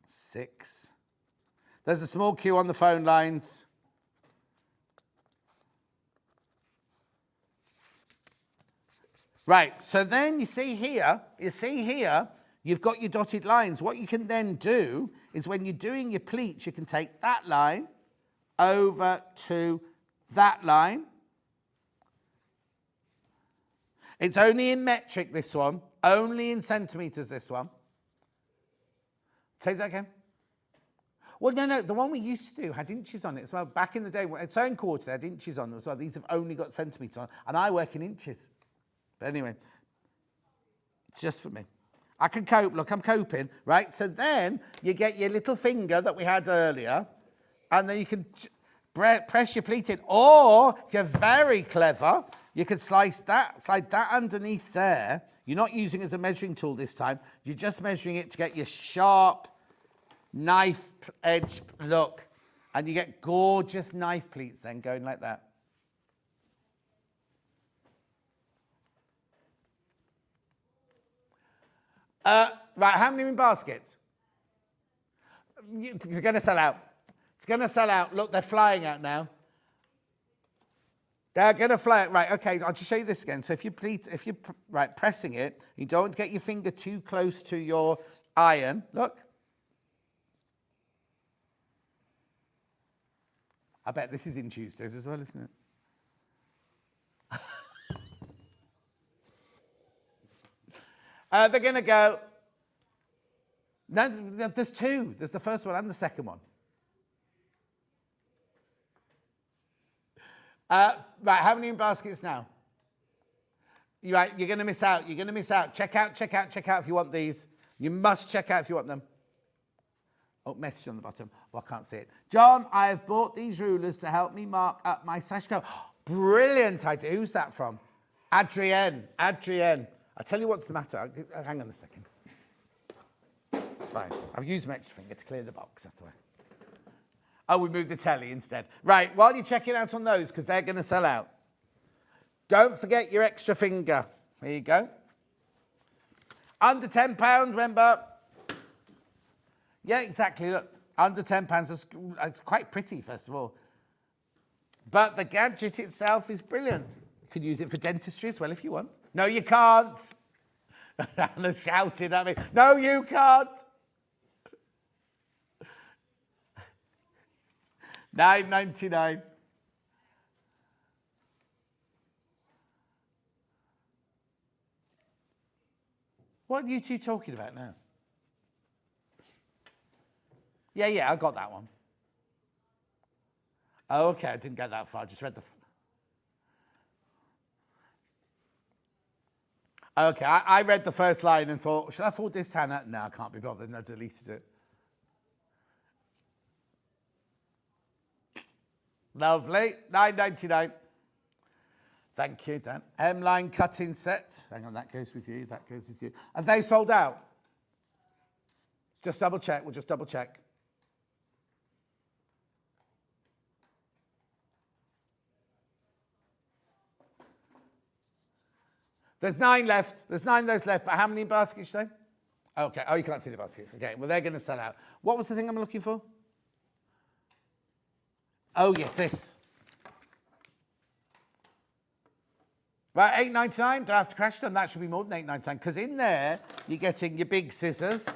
6. There's a small queue on the phone lines. Right, so then you see here, you've got your dotted lines. What you can then do is when you're doing your pleats, you can take that line over to that line. It's only in metric, this one. Only in centimetres, this one. Say that again. Well, no, the one we used to do had inches on it as well. Back in the day, at sewing quarter, they had inches on them as well. These have only got centimetres on, and I work in inches. But anyway, it's just for me. I can cope. Look, I'm coping, right? So then you get your little finger that we had earlier, and then you can press your pleat in. Or, if you're very clever, you could slide that underneath there. You're not using it as a measuring tool this time. You're just measuring it to get your sharp knife edge look. And you get gorgeous knife pleats then going like that. Right, how many in baskets? It's going to sell out. It's going to sell out. Look, they're flying out now. They're going to fly out. Right, okay, I'll just show you this again. So if you're pressing it, you don't get your finger too close to your iron. Look. I bet this is in Tuesdays as well, isn't it? They're going to go. No, there's two. There's the first one and the second one. Right, how many in baskets now? Right, you're going to miss out. You're going to miss out. Check out if you want these. You must check out if you want them. Oh, message on the bottom. Oh, I can't see it. John, I have bought these rulers to help me mark up my sash coat. Brilliant idea. Who's that from? Adrienne. I'll tell you what's the matter. Hang on a second. It's fine. I've used my extra finger to clear the box. That's the way. Oh, we moved the telly instead. Right, while you're checking out on those, because they're going to sell out, don't forget your extra finger. There you go. Under £10, remember? Yeah, exactly. Look, under £10. It's quite pretty, first of all. But the gadget itself is brilliant. You could use it for dentistry as well if you want. No, you can't. Anna shouted at me. No, you can't. $9.99. What are you two talking about now? Yeah, I got that one. Oh, okay, I didn't get that far. I just read the... Okay, I read the first line and thought, should I forward this to Hannah? No, I can't be bothered, and I deleted it. Lovely, $9.99. Thank you, Dan. M-line cutting set. Hang on, that goes with you, that goes with you. Have they sold out? Just double check, we'll just double check. There's 9 left. There's 9 of those left, but how many in baskets, you say? Okay, oh, you can't see the baskets. Okay, well, they're going to sell out. What was the thing I'm looking for? Oh, yes, this. Right, $8.99. Do I have to crash them? That should be more than $8.99, because in there, you're getting your big scissors,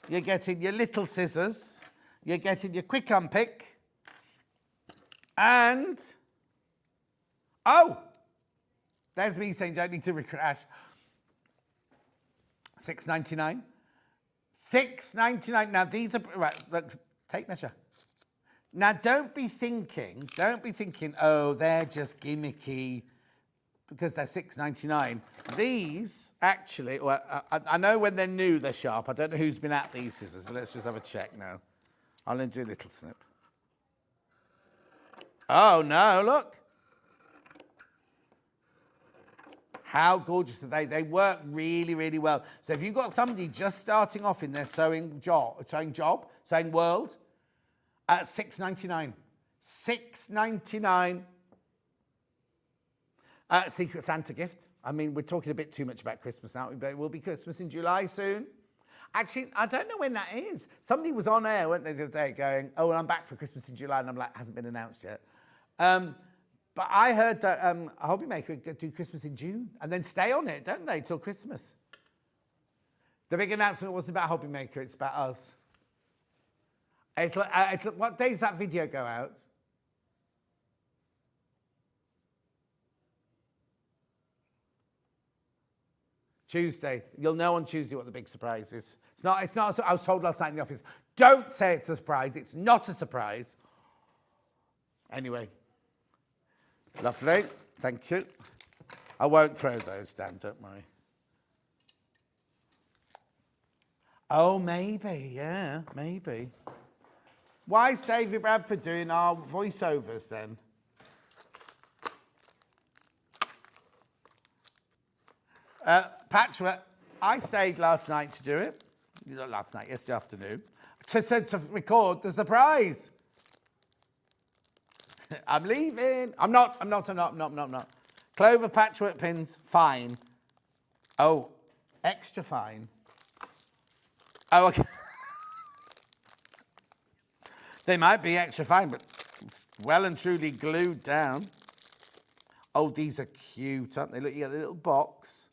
you're getting your little scissors, you're getting your quick unpick, and... Oh! There's me saying don't need to recrash. $6.99. $6.99. Now these are right. Look, take measure. Now don't be thinking. Oh, they're just gimmicky because they're $6.99. These actually. Well, I know when they're new they're sharp. I don't know who's been at these scissors, but let's just have a check now. I'll do a little snip. Oh no! Look. How gorgeous are they? They work really, really well. So if you've got somebody just starting off in their sewing world, at $6.99. $6.99. Secret Santa gift. I mean, we're talking a bit too much about Christmas now, but it will be Christmas in July soon. Actually, I don't know when that is. Somebody was on air, weren't they, the other day, going, oh, well, I'm back for Christmas in July, and I'm like, hasn't been announced yet. But I heard that a hobby maker would do Christmas in June and then stay on it, don't they, till Christmas? The big announcement wasn't about hobby maker, it's about us. What day does that video go out? Tuesday. You'll know on Tuesday what the big surprise is. It's not. I was told last night in the office, don't say it's a surprise. It's not a surprise. Anyway. Lovely, thank you. I won't throw those down, don't worry. Oh, maybe, yeah, maybe. Why is David Bradford doing our voiceovers then? Patchwork, I stayed last night to do it. Not last night, yesterday afternoon. To record the surprise. I'm leaving. I'm not. Clover patchwork pins, fine. Oh, extra fine. Oh, okay. They might be extra fine, but well and truly glued down. Oh, these are cute, aren't they? Look, you got the little box.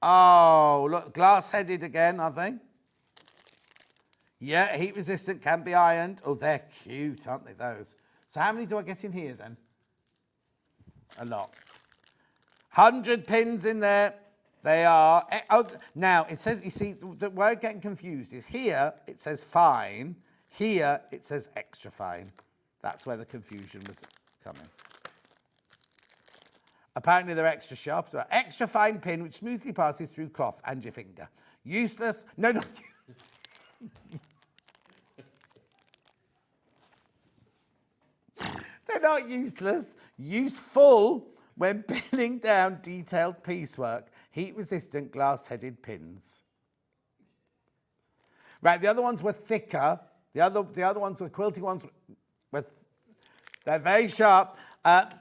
Oh, look, glass-headed again, are they? Yeah, heat-resistant, can be ironed. Oh, they're cute, aren't they, those? So how many do I get in here, then? A lot. 100 pins in there. They are... Oh, now, it says, you see, the word getting confused is here, it says fine. Here, it says extra fine. That's where the confusion was coming. Apparently, they're extra sharp. So extra fine pin, which smoothly passes through cloth and your finger. Useless... No, not... They're not useless. Useful when pinning down detailed piecework. Heat-resistant glass-headed pins. Right, the other ones were thicker. The other ones, the quilting ones, they're very sharp.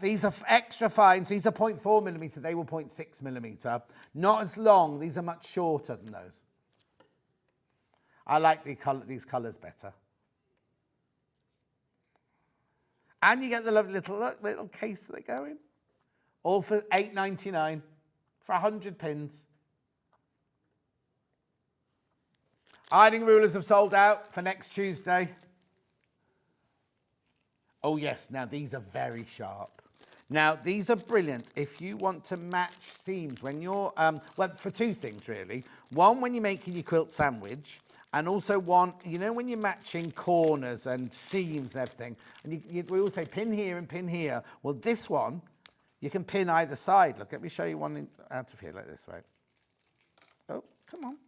These are extra fine. So these are 0.4 millimetre. They were 0.6 millimetre. Not as long. These are much shorter than those. I like these colours better. And you get the lovely little case that they go in. All for $8.99 for 100 pins. Ironing rulers have sold out for next Tuesday. Oh, yes. Now, these are very sharp. Now, these are brilliant if you want to match seams when you're... well, for two things, really. One, when you're making your quilt sandwich... And also one, you know, when you're matching corners and seams and everything, and we all say pin here and pin here. Well, this one, you can pin either side. Look, let me show you one out of here like this, right? Oh, come on.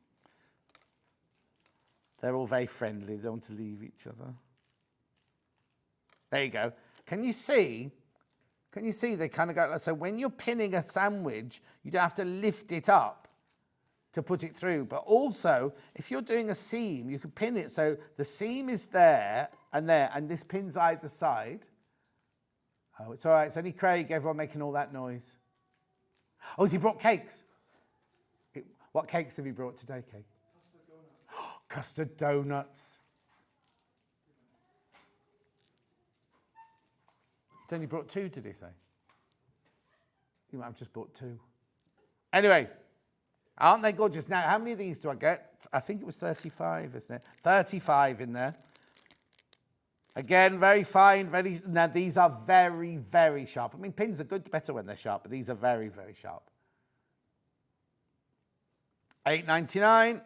They're all very friendly. They don't want to leave each other. There you go. Can you see? Can you see they kind of go, so when you're pinning a sandwich, you don't have to lift it up to put it through. But also, if you're doing a seam, you can pin it so the seam is there, and this pins either side. Oh, it's all right. It's only Craig, everyone making all that noise. Oh, has he brought cakes? What cakes have you brought today, Kate? Custard donuts. Custard donuts. He's only brought 2, did he say? You might have just bought 2. Anyway. Aren't they gorgeous? Now, how many of these do I get? I think it was 35, isn't it? 35 in there. Again, very fine. Now, these are very, very sharp. I mean, pins are better when they're sharp, but these are very, very sharp. $8.99.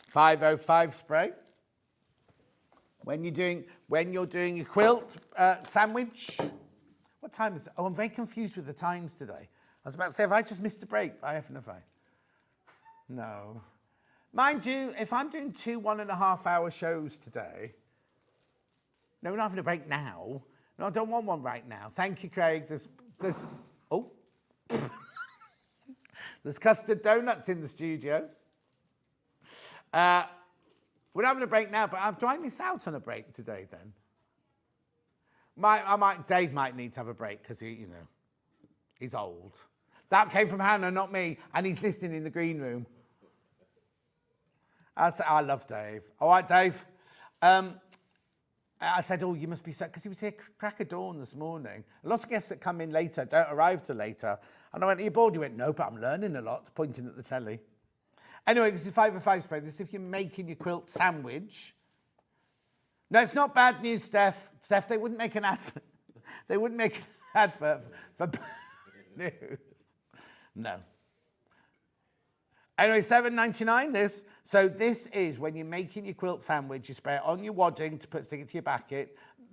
505 spray. When you're doing your quilt sandwich. What time is it? Oh, I'm very confused with the times today. I was about to say, have I just missed a break? I haven't, have I? No. Mind you, if I'm doing 2 1.5-hour shows today, no, we're not having a break now. No, I don't want one right now. Thank you, Craig. Oh. There's custard donuts in the studio. We're not having a break now, but do I miss out on a break today then? Dave might need to have a break because he's old. That came from Hannah, not me, and he's listening in the green room. I love Dave. All right, Dave. I said, oh, you must be sad, because he was here crack of dawn this morning. A lot of guests that come in later don't arrive till later. And I went, are you bored? He went, no, but I'm learning a lot, pointing at the telly. Anyway, this is 505 spray. This is if you're making your quilt sandwich. No, it's not bad news, Steph. Steph, they wouldn't make an advert. They wouldn't make an advert for bad news. No. Anyway, $7.99 this. So this is when you're making your quilt sandwich, you spray it on your wadding to stick it to your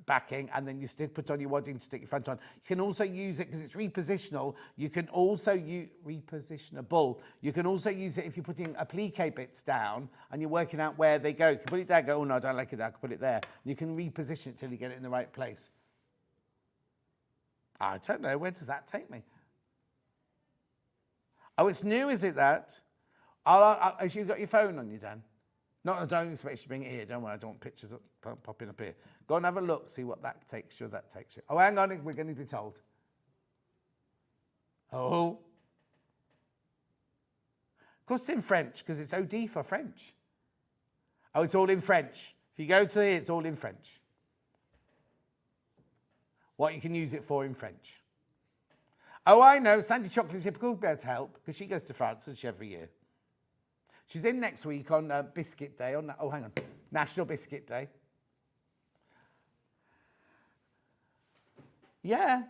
backing, and then you still put on your wadding to stick your front on. You can also use it because it's repositional. You can also use repositionable. You can also use it if you're putting applique bits down and you're working out where they go. You can put it down, go, oh no, I don't like it there, I can put it there. And you can reposition it till you get it in the right place. I don't know, where does that take me? Oh, it's new, is it that? Have you got your phone on you, Dan? No, I don't expect you to bring it here. Don't worry, I don't want pictures popping up here. Go and have a look, see what that takes you, Oh, hang on, we're going to be told. Oh. Of course it's in French, because it's OD for French. Oh, it's all in French. If you go to here, it's all in French. What you can use it for in French. Oh, I know, Sandy Chocolate Chip will be able to help, because she goes to France, and she every year. She's in next week on Biscuit Day. National Biscuit Day. Yeah.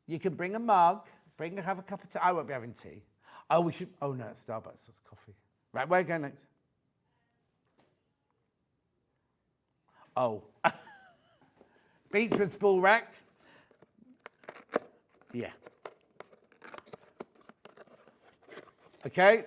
You can bring a mug, have a cup of tea. I won't be having tea. Oh, we should, oh no, it's Starbucks, it's coffee. Right, where are you going next? Oh. Beechwood spool rack. Yeah. Okay.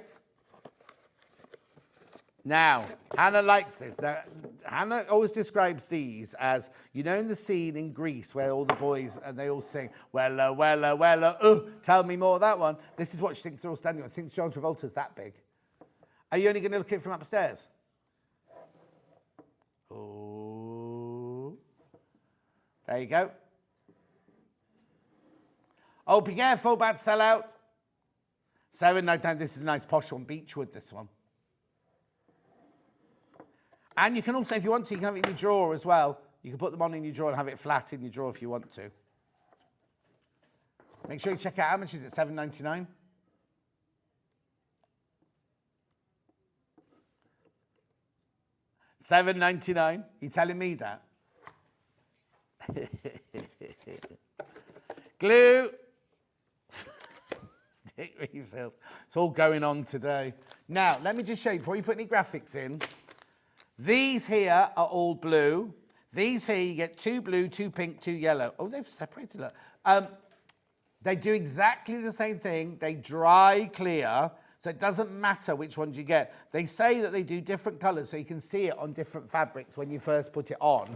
Now, Hannah likes this. Now, Hannah always describes these as, you know, in the scene in Greece where all the boys, and they all sing, Wella, Wella, Wella, tell me more of that one. This is what she thinks they're all standing on. She thinks John Travolta's that big. Are you only going to look at it from upstairs? Oh. There you go. Oh, be careful, bad sellout. $7.99. This is a nice posh one. Beechwood, this one. And you can also, if you want to, you can have it in your drawer as well. You can put them on in your drawer and have it flat in your drawer if you want to. Make sure you check out how much is it, $7.99? $7.99. You telling me that? Glue. Stick refills. It's all going on today. Now, let me just show you, before you put any graphics in, these here are all blue. These here, you get 2 blue, 2 pink, 2 yellow. Oh, they've separated, look. They do exactly the same thing. They dry clear, so it doesn't matter which ones you get. They say that they do different colours, so you can see it on different fabrics when you first put it on.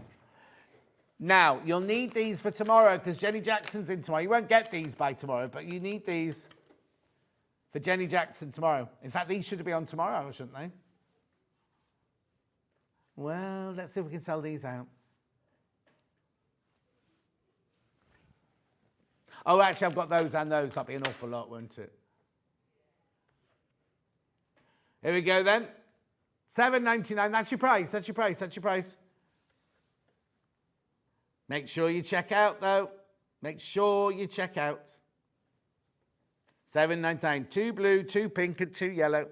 Now, you'll need these for tomorrow, because Jenny Jackson's in tomorrow. You won't get these by tomorrow, but you need these for Jenny Jackson tomorrow. In fact, these should be on tomorrow, shouldn't they? Well, let's see if we can sell these out. Oh, actually, I've got those and those. That'd be an awful lot, won't it? Here we go, then. $7.99. That's your price. That's your price. That's your price. Make sure you check out, though. Make sure you check out. $7.99. 2 blue, 2 pink, and 2 yellow.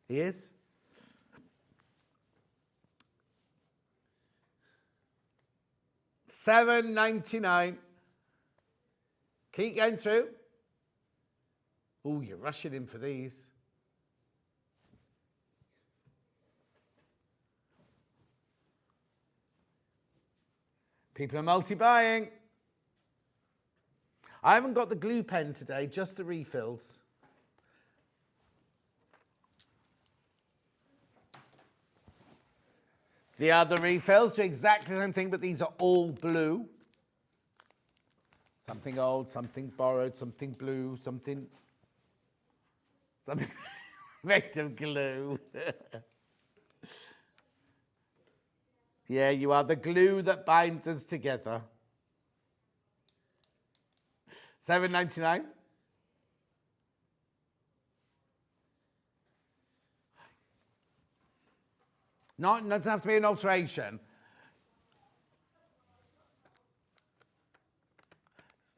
He is. $7.99. Keep going through. Oh, you're rushing in for these. People are multi-buying. I haven't got the glue pen today, just the refills. The other refills do exactly the same thing, but these are all blue. Something old, something borrowed, something blue, something made of glue. Yeah, you are the glue that binds us together. $7.99. Not doesn't have to be an alteration.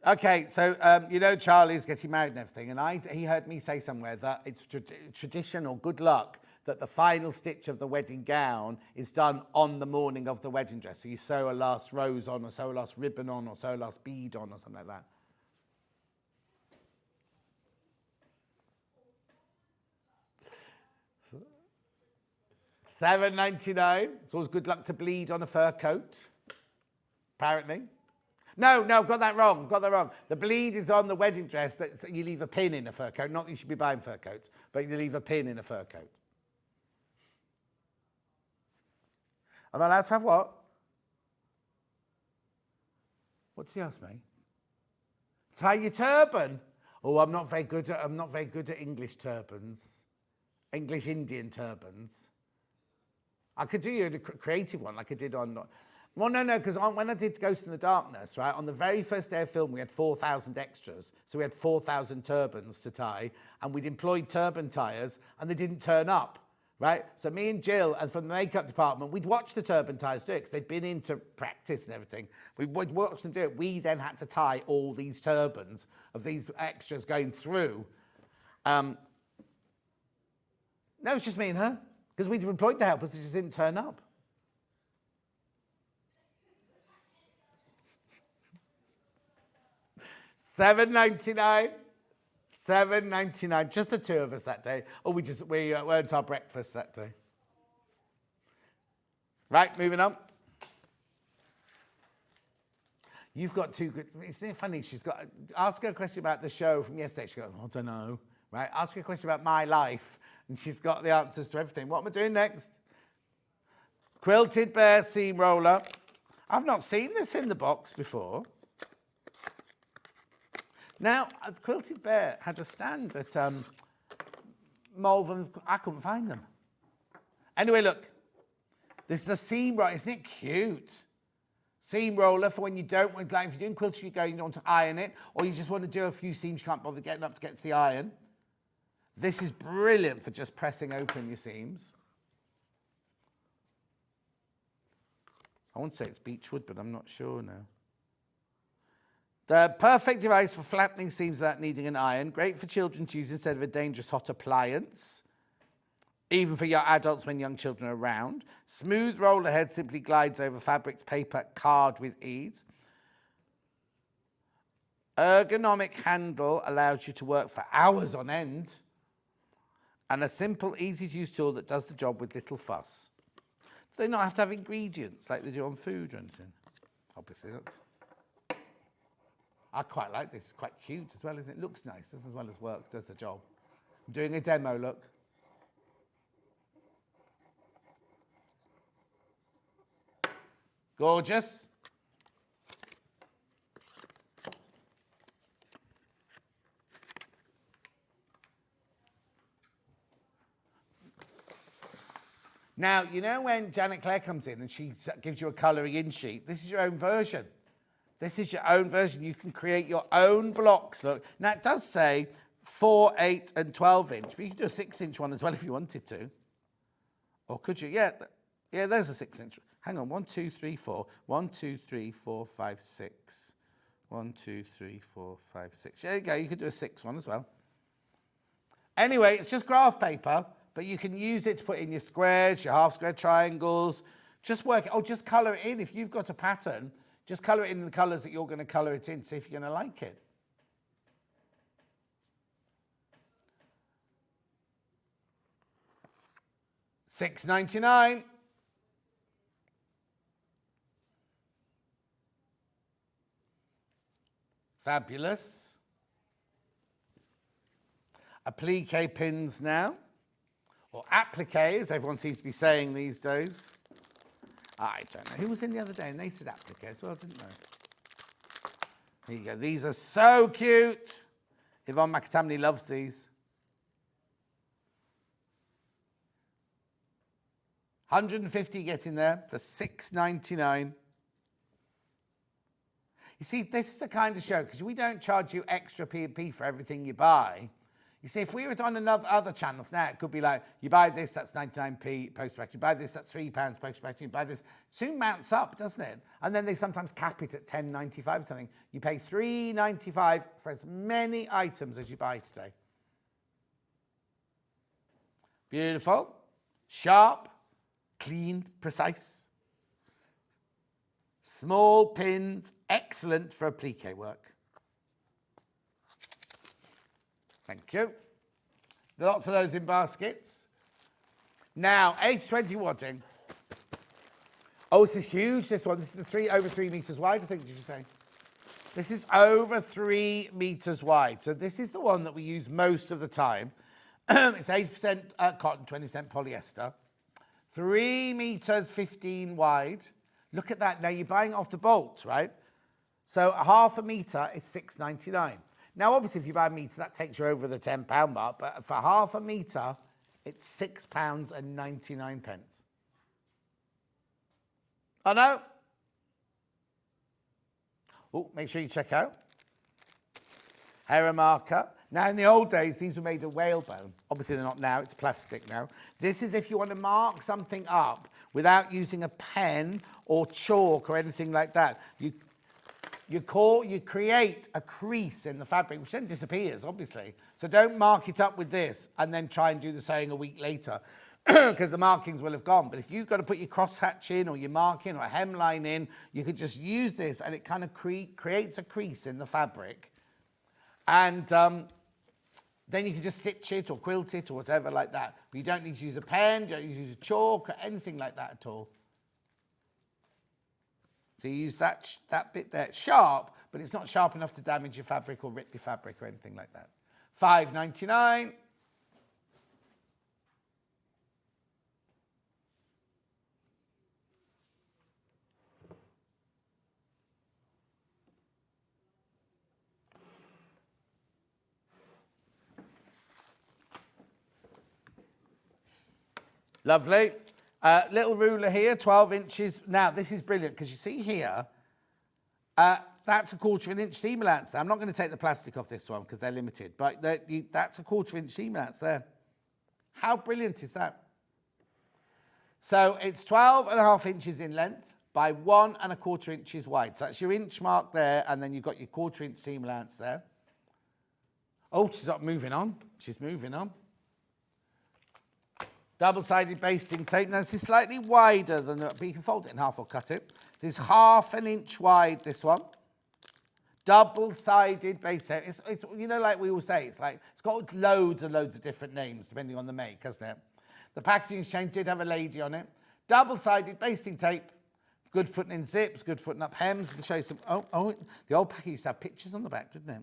Okay, so you know Charlie's getting married and everything, and he heard me say somewhere that it's tradition or good luck that the final stitch of the wedding gown is done on the morning of the wedding dress. So you sew a last rose on, or sew a last ribbon on, or sew a last bead on, or something like that. $7.99. It's always good luck to bleed on a fur coat, apparently. No, got that wrong. The bleed is on the wedding dress that you leave a pin in a fur coat. Not that you should be buying fur coats, but you leave a pin in a fur coat. Am I allowed to have what? What did he ask me? Tie your turban. Oh, I'm not very good at English turbans. English Indian turbans. I could do you a creative one like I did on... Well, no, because when I did Ghost in the Darkness, right, on the very first day of film, we had 4,000 extras. So we had 4,000 turbans to tie, and we'd employed turban tiers, and they didn't turn up, right? So me and Jill, and from the makeup department, we'd watch the turban tiers do it, because they'd been into practice and everything. We'd watch them do it. We then had to tie all these turbans of these extras going through. No, it's just me and her, because we'd employed the helpers, they just didn't turn up. $7.99, just the two of us that day. Oh, we weren't our breakfast that day. Right, moving on. You've got two good, isn't it funny? Ask her a question about the show from yesterday. She goes, I don't know. Right, ask her a question about my life, and she's got the answers to everything. What am I doing next? Quilted Bear Seam Roller. I've not seen this in the box before. Now, Quilted Bear had a stand at Malvern. I couldn't find them. Anyway, look. This is a seam roller. Isn't it cute? Seam roller for when you don't want, like if you're doing quilting, you don't want to iron it, or you just want to do a few seams, you can't bother getting up to get to the iron. This is brilliant for just pressing open your seams. I want to say it's beechwood, but I'm not sure now. The perfect device for flattening seams without needing an iron. Great for children to use instead of a dangerous hot appliance. Even for your adults when young children are around. Smooth roller head simply glides over fabrics, paper, card with ease. Ergonomic handle allows you to work for hours on end. And a simple, easy to use tool that does the job with little fuss. Do they not have to have ingredients like they do on food or anything? Obviously not. I quite like this. It's quite cute as well, isn't it? It looks nice as well as work, does the job. I'm doing a demo, look. Gorgeous. Now, you know when Janet Clare comes in and she gives you a colouring in sheet, this is your own version. This is your own version. You can create your own blocks. Look, now it does say 4, 8 and 12 inch, but you can do a 6-inch one as well if you wanted to. Or could you? Yeah, there's a 6-inch. Hang on, 1, 2, 3, 4. 1, 2, 3, 4, 5, 6. 1, 2, 3, 4, 5, 6. There you go, you could do a 6 one as well. Anyway, it's just graph paper, but you can use it to put in your squares, your half square triangles. Just work it, just colour it in. If you've got a pattern, just colour it in the colours that you're going to colour it in, see if you're going to like it. $6.99. Fabulous. Applique pins now, or applique, as everyone seems to be saying these days. I don't know. Who was in the other day and they said applique as well, didn't they? There you go. These are so cute. Yvonne McAtamney loves these. 150 get in there for $6.99. You see, this is the kind of show, because we don't charge you extra P&P for everything you buy. You see, if we were on other channels now, it could be like, you buy this, that's 99p post-production. You buy this, that's £3 post-production. You buy this, soon mounts up, doesn't it? And then they sometimes cap it at $10.95 or something. You pay $3.95 for as many items as you buy today. Beautiful, sharp, clean, precise. Small pins, excellent for applique work. Thank you. Lots of those in baskets. Now, 80-20 wadding. Oh, this is huge, this one. This is over 3 meters wide, I think, did you say? This is over 3 meters wide. So this is the one that we use most of the time. It's 80% cotton, 20% polyester. 3 meters 15 wide. Look at that. Now you're buying off the bolts, right? So half a metre is $6.99. Now, obviously, if you buy a metre, that takes you over the £10 mark. But for half a metre, it's £6.99. I know. Oh, make sure you check out. Error marker. Now, in the old days, these were made of whalebone. Obviously, they're not now. It's plastic now. This is if you want to mark something up without using a pen or chalk or anything like that. You create a crease in the fabric, which then disappears, obviously. So don't mark it up with this and then try and do the sewing a week later because the markings will have gone. But if you've got to put your crosshatch in or your marking or a hemline in, you could just use this and it kind of creates a crease in the fabric. And then you can just stitch it or quilt it or whatever like that. But you don't need to use a pen, you don't need to use a chalk or anything like that at all. So you use that bit there. It's sharp, but it's not sharp enough to damage your fabric or rip your fabric or anything like that. $5.99. Lovely. Little ruler here, 12 inches. Now, this is brilliant because you see here, that's a 1/4 inch seam allowance there. I'm not going to take the plastic off this one because they're limited, but that's a 1/4 inch seam allowance there. How brilliant is that? So it's 12.5 inches in length by 1.25 inches wide. So that's your inch mark there, and then you've got your 1/4 inch seam allowance there. Oh, she's not moving on. She's moving on. Double-sided basting tape. Now, this is slightly wider than that, but you can fold it in half or cut it. This is 1/2 inch wide, this one. Double-sided basting tape. It's, you know, like we all say, it's got loads and loads of different names, depending on the make, hasn't it? The packaging exchange did have a lady on it. Double-sided basting tape. Good for putting in zips, good for putting up hems. I can show you some. Oh, the old package used to have pictures on the back, didn't it?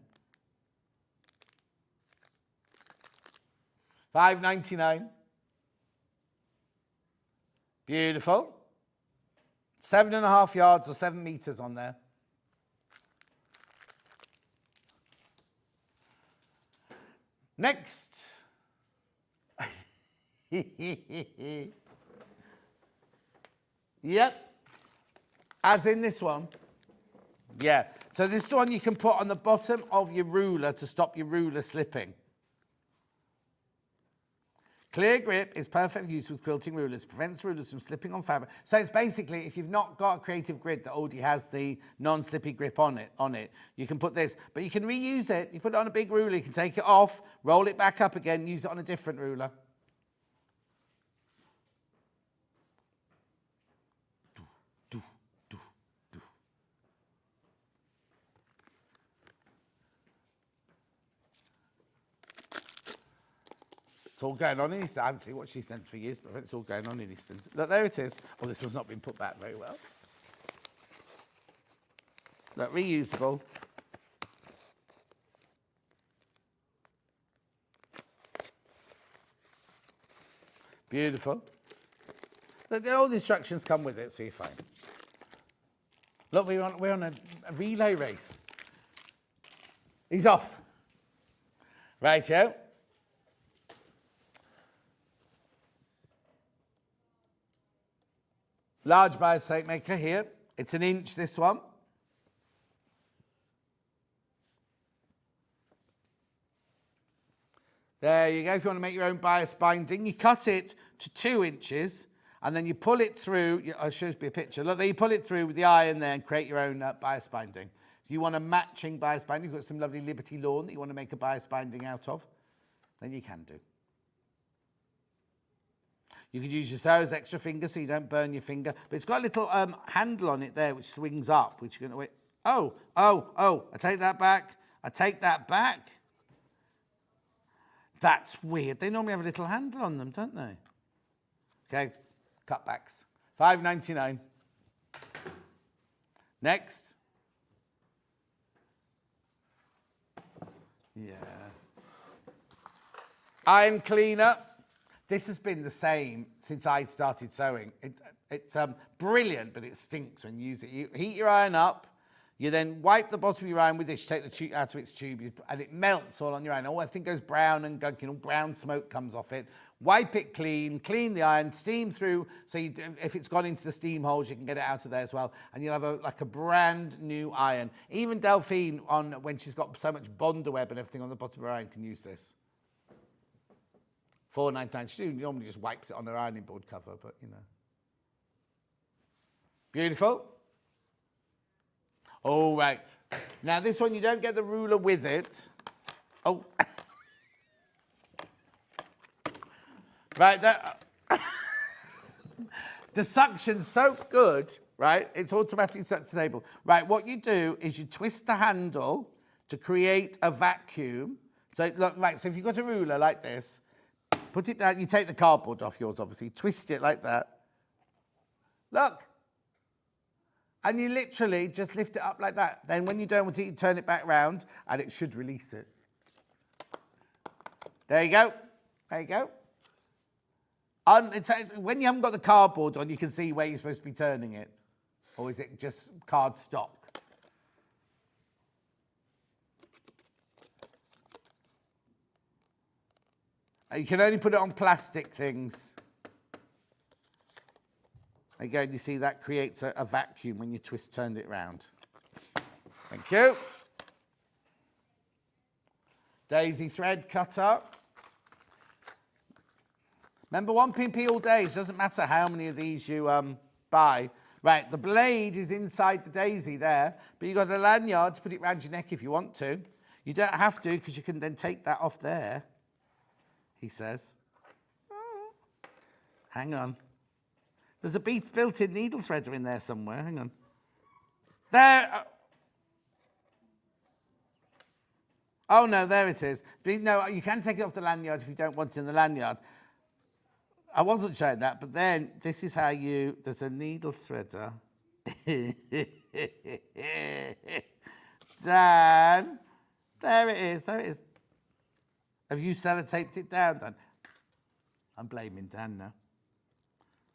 $5.99. Beautiful. 7.5 yards or 7 meters on there. Next. Yep. As in this one. Yeah. So this one you can put on the bottom of your ruler to stop your ruler slipping. Clear grip is perfect for use with quilting rulers, prevents rulers from slipping on fabric. So it's basically, if you've not got a creative grid that already has the non-slippy grip on it, you can put this, but you can reuse it. You put it on a big ruler, you can take it off, roll it back up again, use it on a different ruler. It's all going on in Easton. I haven't seen what she sent for years, but it's all going on in Easton. Look, there it is. Oh, this one's not been put back very well. Look, reusable. Beautiful. Look, all the instructions come with it, so you're fine. Look, we're on a relay race. He's off. Rightio. Large bias tape maker here. It's 1 inch, this one. There you go. If you want to make your own bias binding, you cut it to 2 inches and then you pull it through. I'll show you a picture. Look, there you pull it through with the iron there and create your own bias binding. If you want a matching bias binding, you've got some lovely Liberty lawn that you want to make a bias binding out of, then you can do. You could use your sew's extra finger so you don't burn your finger. But it's got a little handle on it there which swings up, which you're going to wait. Oh, I take that back. I take that back. That's weird. They normally have a little handle on them, don't they? Okay, cutbacks. $5.99. Next. Yeah. Iron cleaner. This has been the same since I started sewing. It's brilliant, but it stinks when you use it. You heat your iron up. You then wipe the bottom of your iron with this. You take the tube out of its tube, and it melts all on your iron. Oh, everything goes brown and gunky, and brown smoke comes off it. Wipe it clean, clean the iron, steam through. So if it's gone into the steam holes, you can get it out of there as well. And you'll have like a brand new iron. Even Delphine, when she's got so much Bonder web and everything on the bottom of her iron, can use this. $4.99. She normally just wipes it on her ironing board cover, but you know. Beautiful. All right. Now this one, you don't get the ruler with it. Oh. Right, the suction's so good, right? It's automatically set to the table. Right, what you do is you twist the handle to create a vacuum. So look, right, so if you've got a ruler like this, put it down, you take the cardboard off yours, obviously, twist it like that. Look. And you literally just lift it up like that. Then when you don't want it, you turn it back round, and it should release it. There you go. There you go. When you haven't got the cardboard on, you can see where you're supposed to be turning it. Or is it just card stock? You can only put it on plastic things. Again, you see that creates a vacuum when you turn it round. Thank you. Daisy thread cutter. Remember, 1p all day. It doesn't matter how many of these you buy. Right, the blade is inside the daisy there, but you've got a lanyard to put it round your neck if you want to. You don't have to, because you can then take that off there, he says. Hang on. There's a built-in needle threader in there somewhere. Hang on. There. Oh, no, there it is. No, you can take it off the lanyard if you don't want it in the lanyard. I wasn't showing that, but then this is how there's a needle threader. Dan. There it is. There it is. Have you sellotaped it down, Dan? I'm blaming Dan now.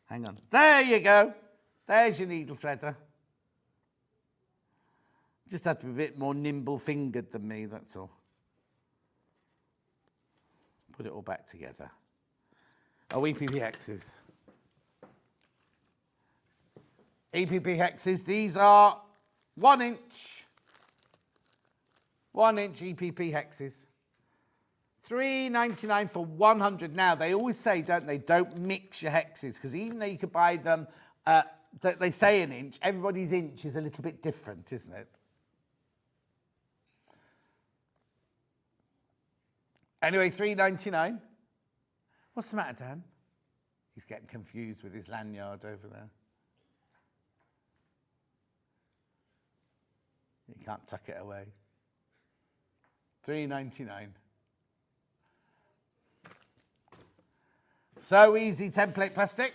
Hang on. There you go. There's your needle threader. Just have to be a bit more nimble-fingered than me, that's all. Put it all back together. Oh, EPP hexes. EPP hexes, these are 1 inch. 1 inch EPP hexes. $3.99 for 100. Now, they always say, don't they, don't mix your hexes, because even though you could buy them, they say 1 inch, everybody's inch is a little bit different, isn't it? Anyway, $3.99. What's the matter, Dan? He's getting confused with his lanyard over there. You can't tuck it away. $3.99. So easy template plastic.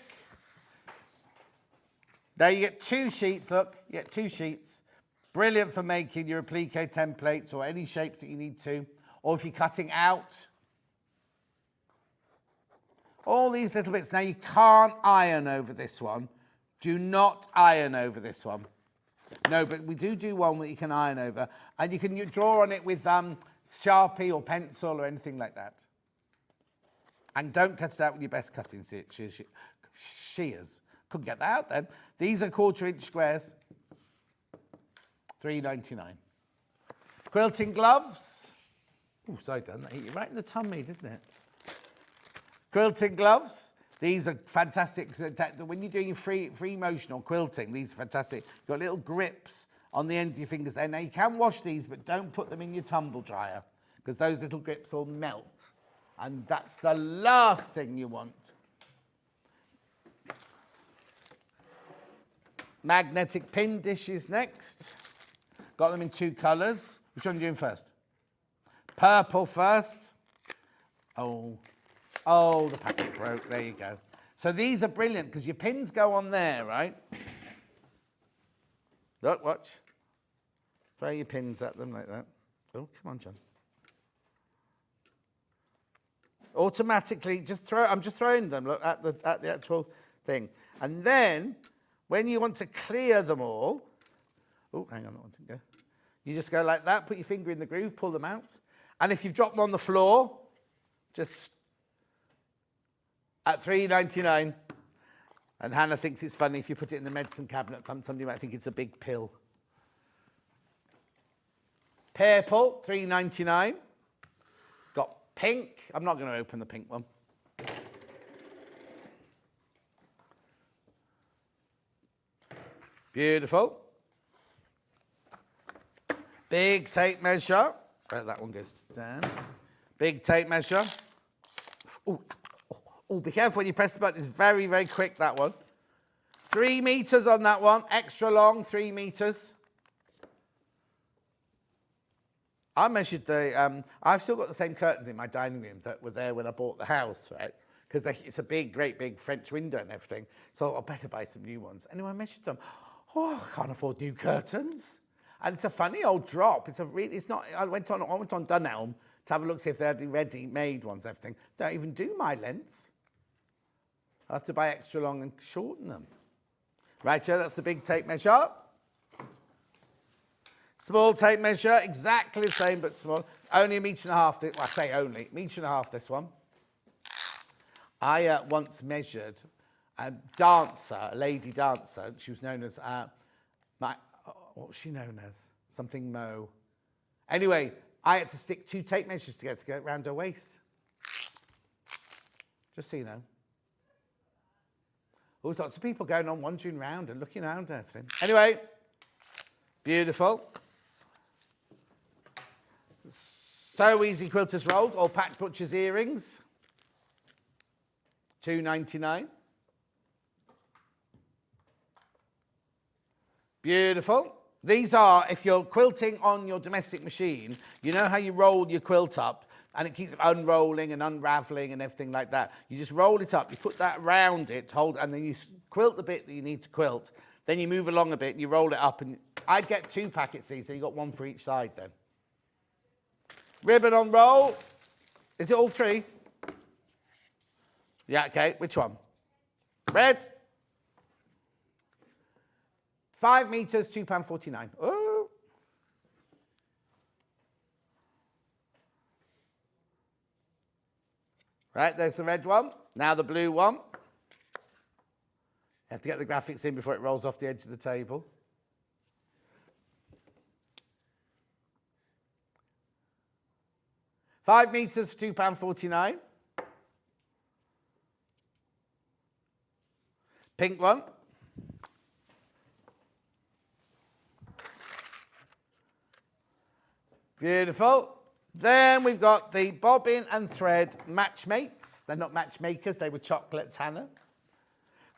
Now you get 2 sheets, look, you get 2 sheets. Brilliant for making your applique templates or any shapes that you need to. Or if you're cutting out. All these little bits. Now you can't iron over this one. Do not iron over this one. No, but we do one that you can iron over. And you can draw on it with Sharpie or pencil or anything like that. And don't cut it out with your best cutting shears. Couldn't get that out then. These are 1/4 inch squares. $3.99. Quilting gloves. Oh, sorry, Dan, that hit you right in the tummy, didn't it? Quilting gloves. These are fantastic. When you're doing your free motion or quilting, these are fantastic. You've got little grips on the end of your fingers there. Now, you can wash these, but don't put them in your tumble dryer, because those little grips will melt. And that's the last thing you want. Magnetic pin dishes next. Got them in 2 colours. Which one are you doing first? Purple first. Oh, the packet broke. There you go. So these are brilliant because your pins go on there, right? Look, watch. Throw your pins at them like that. Oh, come on, John. Automatically, I'm just throwing them, look, at the actual thing. And then, when you want to clear them all, oh, hang on, that one didn't go. You just go like that, put your finger in the groove, pull them out. And if you've dropped them on the floor, just at $3.99. And Hannah thinks it's funny if you put it in the medicine cabinet, somebody might think it's a big pill. Purple, $3.99. Got pink. I'm not going to open the pink one. Beautiful. Big tape measure. That one goes down. Big tape measure. Oh, be careful when you press the button. It's very, very quick, that one. 3 meters on that one. Extra long, 3 meters. I measured the... I've still got the same curtains in my dining room that were there when I bought the house, right? Because it's a big, great big French window and everything. So I better buy some new ones. Anyway, I measured them. Oh, I can't afford new curtains. And it's a funny old drop. It's not... I went on Dunelm to have a look, see if they had the ready-made ones, everything. They don't even do my length. I'll have to buy extra long and shorten them. Right, so that's the big tape measure. Small tape measure, exactly the same, but small. Only 1.5 meters. Well, I say only, 1.5 meters, this one. I once measured a dancer, a lady dancer. She was known as, what was she known as? Something Mo. Anyway, I had to stick 2 tape measures together to get around her waist. Just so you know. There's lots of people going on, wandering around and looking around and everything. Anyway, beautiful. So Easy Quilters Rolled, or Packed Butcher's Earrings. $2.99. Beautiful. These are, if you're quilting on your domestic machine, you know how you roll your quilt up and it keeps unrolling and unraveling and everything like that. You just roll it up, you put that around it, and then you quilt the bit that you need to quilt. Then you move along a bit and you roll it up. And I'd get 2 packets of these, so you got 1 for each side then. Ribbon on roll. Is it all 3? Yeah, okay. Which one? Red. 5 meters, £2.49. Oh. Right, there's the red one. Now the blue one. You have to get the graphics in before it rolls off the edge of the table. £5 meters for £2.49. Pink one. Beautiful. Then we've got the bobbin and thread matchmates. They're not matchmakers, they were chocolates, Hannah.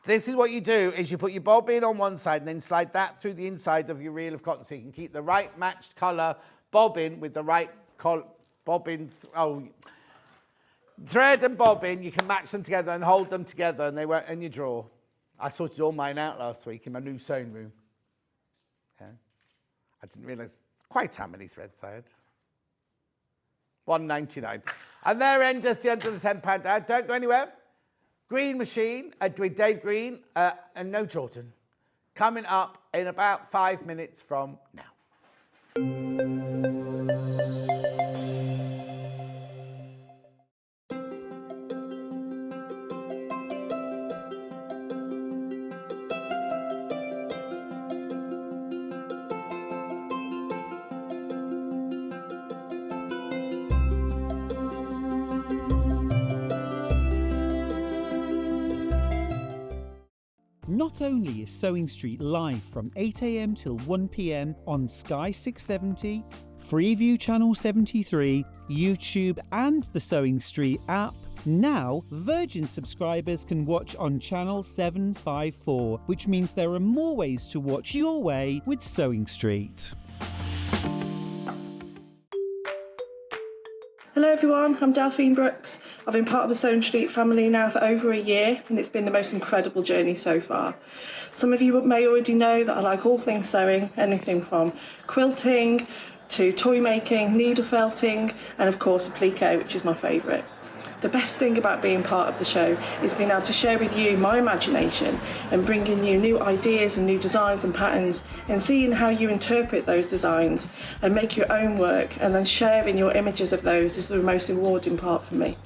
This is what you do, is you put your bobbin on one side and then slide that through the inside of your reel of cotton so you can keep the right matched colour bobbin with the right thread and bobbin. You can match them together and hold them together and they were in your drawer. I sorted all mine out last week in my new sewing room. Yeah. I didn't realise quite how many threads I had. $1.99. And there endeth the under the £10 ad. Don't go anywhere. Green Machine with Dave Green and No Jordan. Coming up in about 5 minutes from now. Not only is Sewing Street live from 8 AM till 1 PM on Sky 670, Freeview Channel 73, YouTube and the Sewing Street app, now Virgin subscribers can watch on Channel 754, which means there are more ways to watch your way with Sewing Street. Hello everyone, I'm Delphine Brooks. I've been part of the Sewing Street family now for over a year and it's been the most incredible journey so far. Some of you may already know that I like all things sewing, anything from quilting to toy making, needle felting and of course applique, which is my favourite. The best thing about being part of the show is being able to share with you my imagination and bringing you new ideas and new designs and patterns and seeing how you interpret those designs and make your own work and then sharing your images of those is the most rewarding part for me.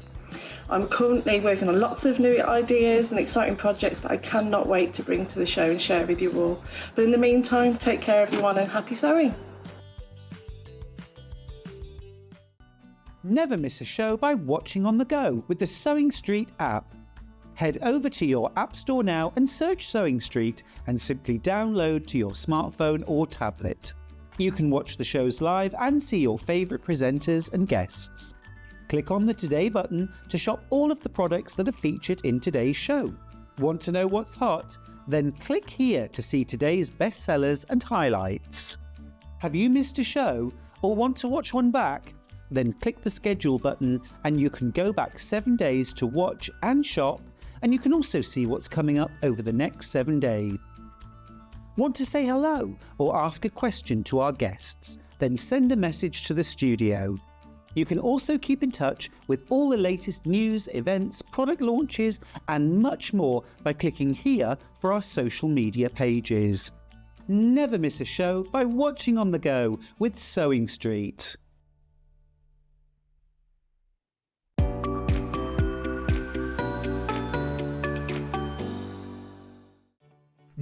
I'm currently working on lots of new ideas and exciting projects that I cannot wait to bring to the show and share with you all. But in the meantime, take care everyone and happy sewing! Never miss a show by watching on the go with the Sewing Street app. Head over to your app store now and search Sewing Street and simply download to your smartphone or tablet. You can watch the shows live and see your favourite presenters and guests. Click on the Today button to shop all of the products that are featured in today's show. Want to know what's hot? Then click here to see today's bestsellers and highlights. Have you missed a show or want to watch one back? Then click the schedule button and you can go back 7 days to watch and shop, and you can also see what's coming up over the next 7 days. Want to say hello or ask a question to our guests? Then send a message to the studio. You can also keep in touch with all the latest news, events, product launches and much more by clicking here for our social media pages. Never miss a show by watching on the go with Sewing Street.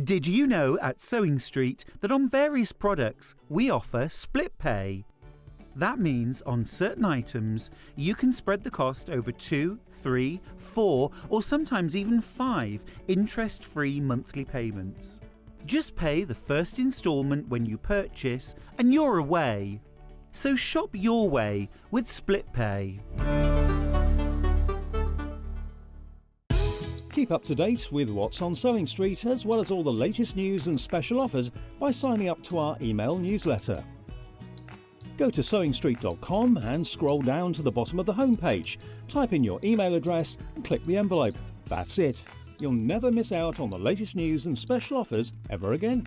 Did you know at Sewing Street that on various products we offer split pay? That means on certain items you can spread the cost over 2, 3, 4 or sometimes even 5 interest-free monthly payments. Just pay the first instalment when you purchase and you're away. So shop your way with split pay. Keep up to date with what's on Sewing Street as well as all the latest news and special offers by signing up to our email newsletter. Go to sewingstreet.com and scroll down to the bottom of the homepage. Type in your email address and click the envelope. That's it. You'll never miss out on the latest news and special offers ever again.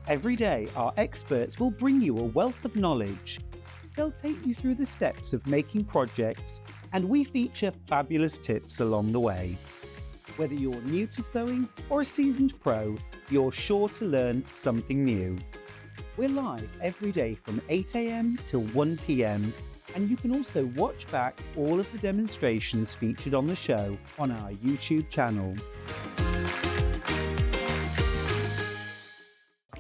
Every day, our experts will bring you a wealth of knowledge. They'll take you through the steps of making projects, and we feature fabulous tips along the way. Whether you're new to sewing or a seasoned pro, you're sure to learn something new. We're live every day from 8 AM till 1 PM, and you can also watch back all of the demonstrations featured on the show on our YouTube channel.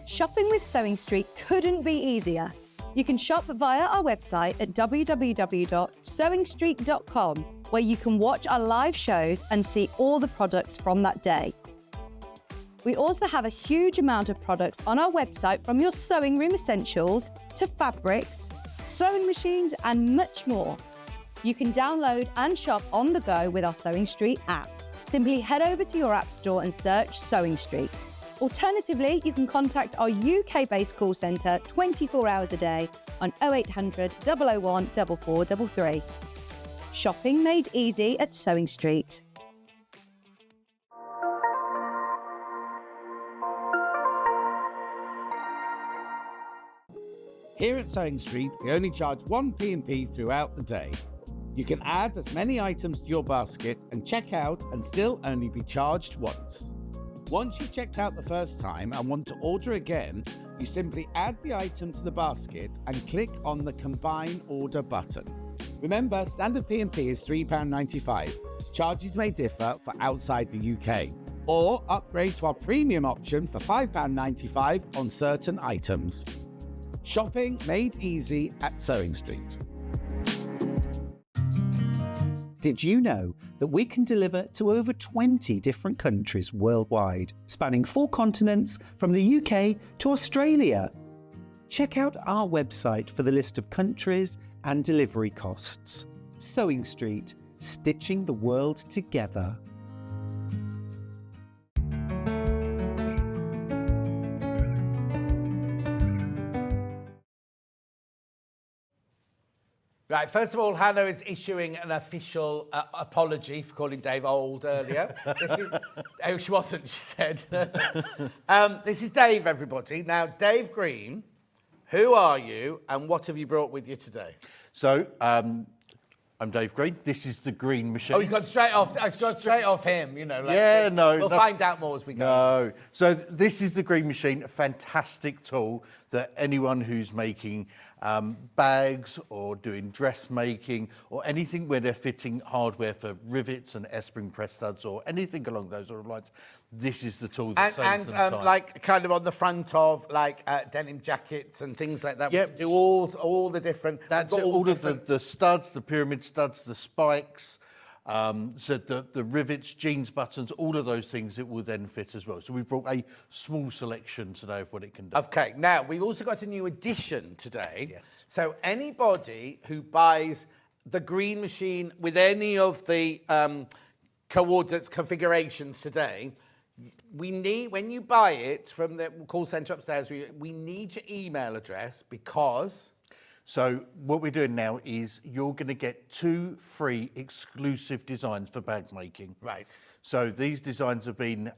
Shopping with Sewing Street couldn't be easier. You can shop via our website at www.sewingstreet.com, where you can watch our live shows and see all the products from that day. We also have a huge amount of products on our website, from your sewing room essentials to fabrics, sewing machines and much more. You can download and shop on the go with our Sewing Street app. Simply head over to your app store and search Sewing Street. Alternatively, you can contact our UK-based call centre 24 hours a day on 0800 001 4433. Shopping made easy at Sewing Street. Here at Sewing Street, we only charge 1 P&P throughout the day. You can add as many items to your basket and check out and still only be charged once. Once you've checked out the first time and want to order again, you simply add the item to the basket and click on the Combine Order button. Remember, standard P&P is £3.95. Charges may differ for outside the UK. Or upgrade to our premium option for £5.95 on certain items. Shopping made easy at Sewing Street. Did you know that we can deliver to over 20 different countries worldwide, spanning 4 continents from the UK to Australia? Check out our website for the list of countries and delivery costs. Sewing Street, stitching the world together. Right, first of all, Hannah is issuing an official apology for calling Dave old earlier. Oh, she wasn't, she said. This is Dave, everybody. Now, Dave Green, who are you and what have you brought with you today? So, I'm Dave Green. This is the green machine. Oh, he's gone straight off. It's gone straight off him, you know. Like, yeah, no. We'll find out more as we go. No. So this is the green machine, a fantastic tool that anyone who's making bags or doing dressmaking or anything where they're fitting hardware for rivets and S-spring press studs or anything along those sort of lines, this is the tool that saves them time. Like kind of on the front of like denim jackets and things like that. Yep. Do all the different. That's it, all of the studs, the pyramid studs, the spikes. So the rivets, jeans buttons, all of those things it will then fit as well. So we've brought a small selection today of what it can do. Okay, now we've also got a new addition today. Yes. So anybody who buys the green machine with any of the coordinates configurations today, we need, when you buy it from the call centre upstairs, we need your email address because... So what we're doing now is you're going to get 2 free exclusive designs for bag making. Right. So these designs have been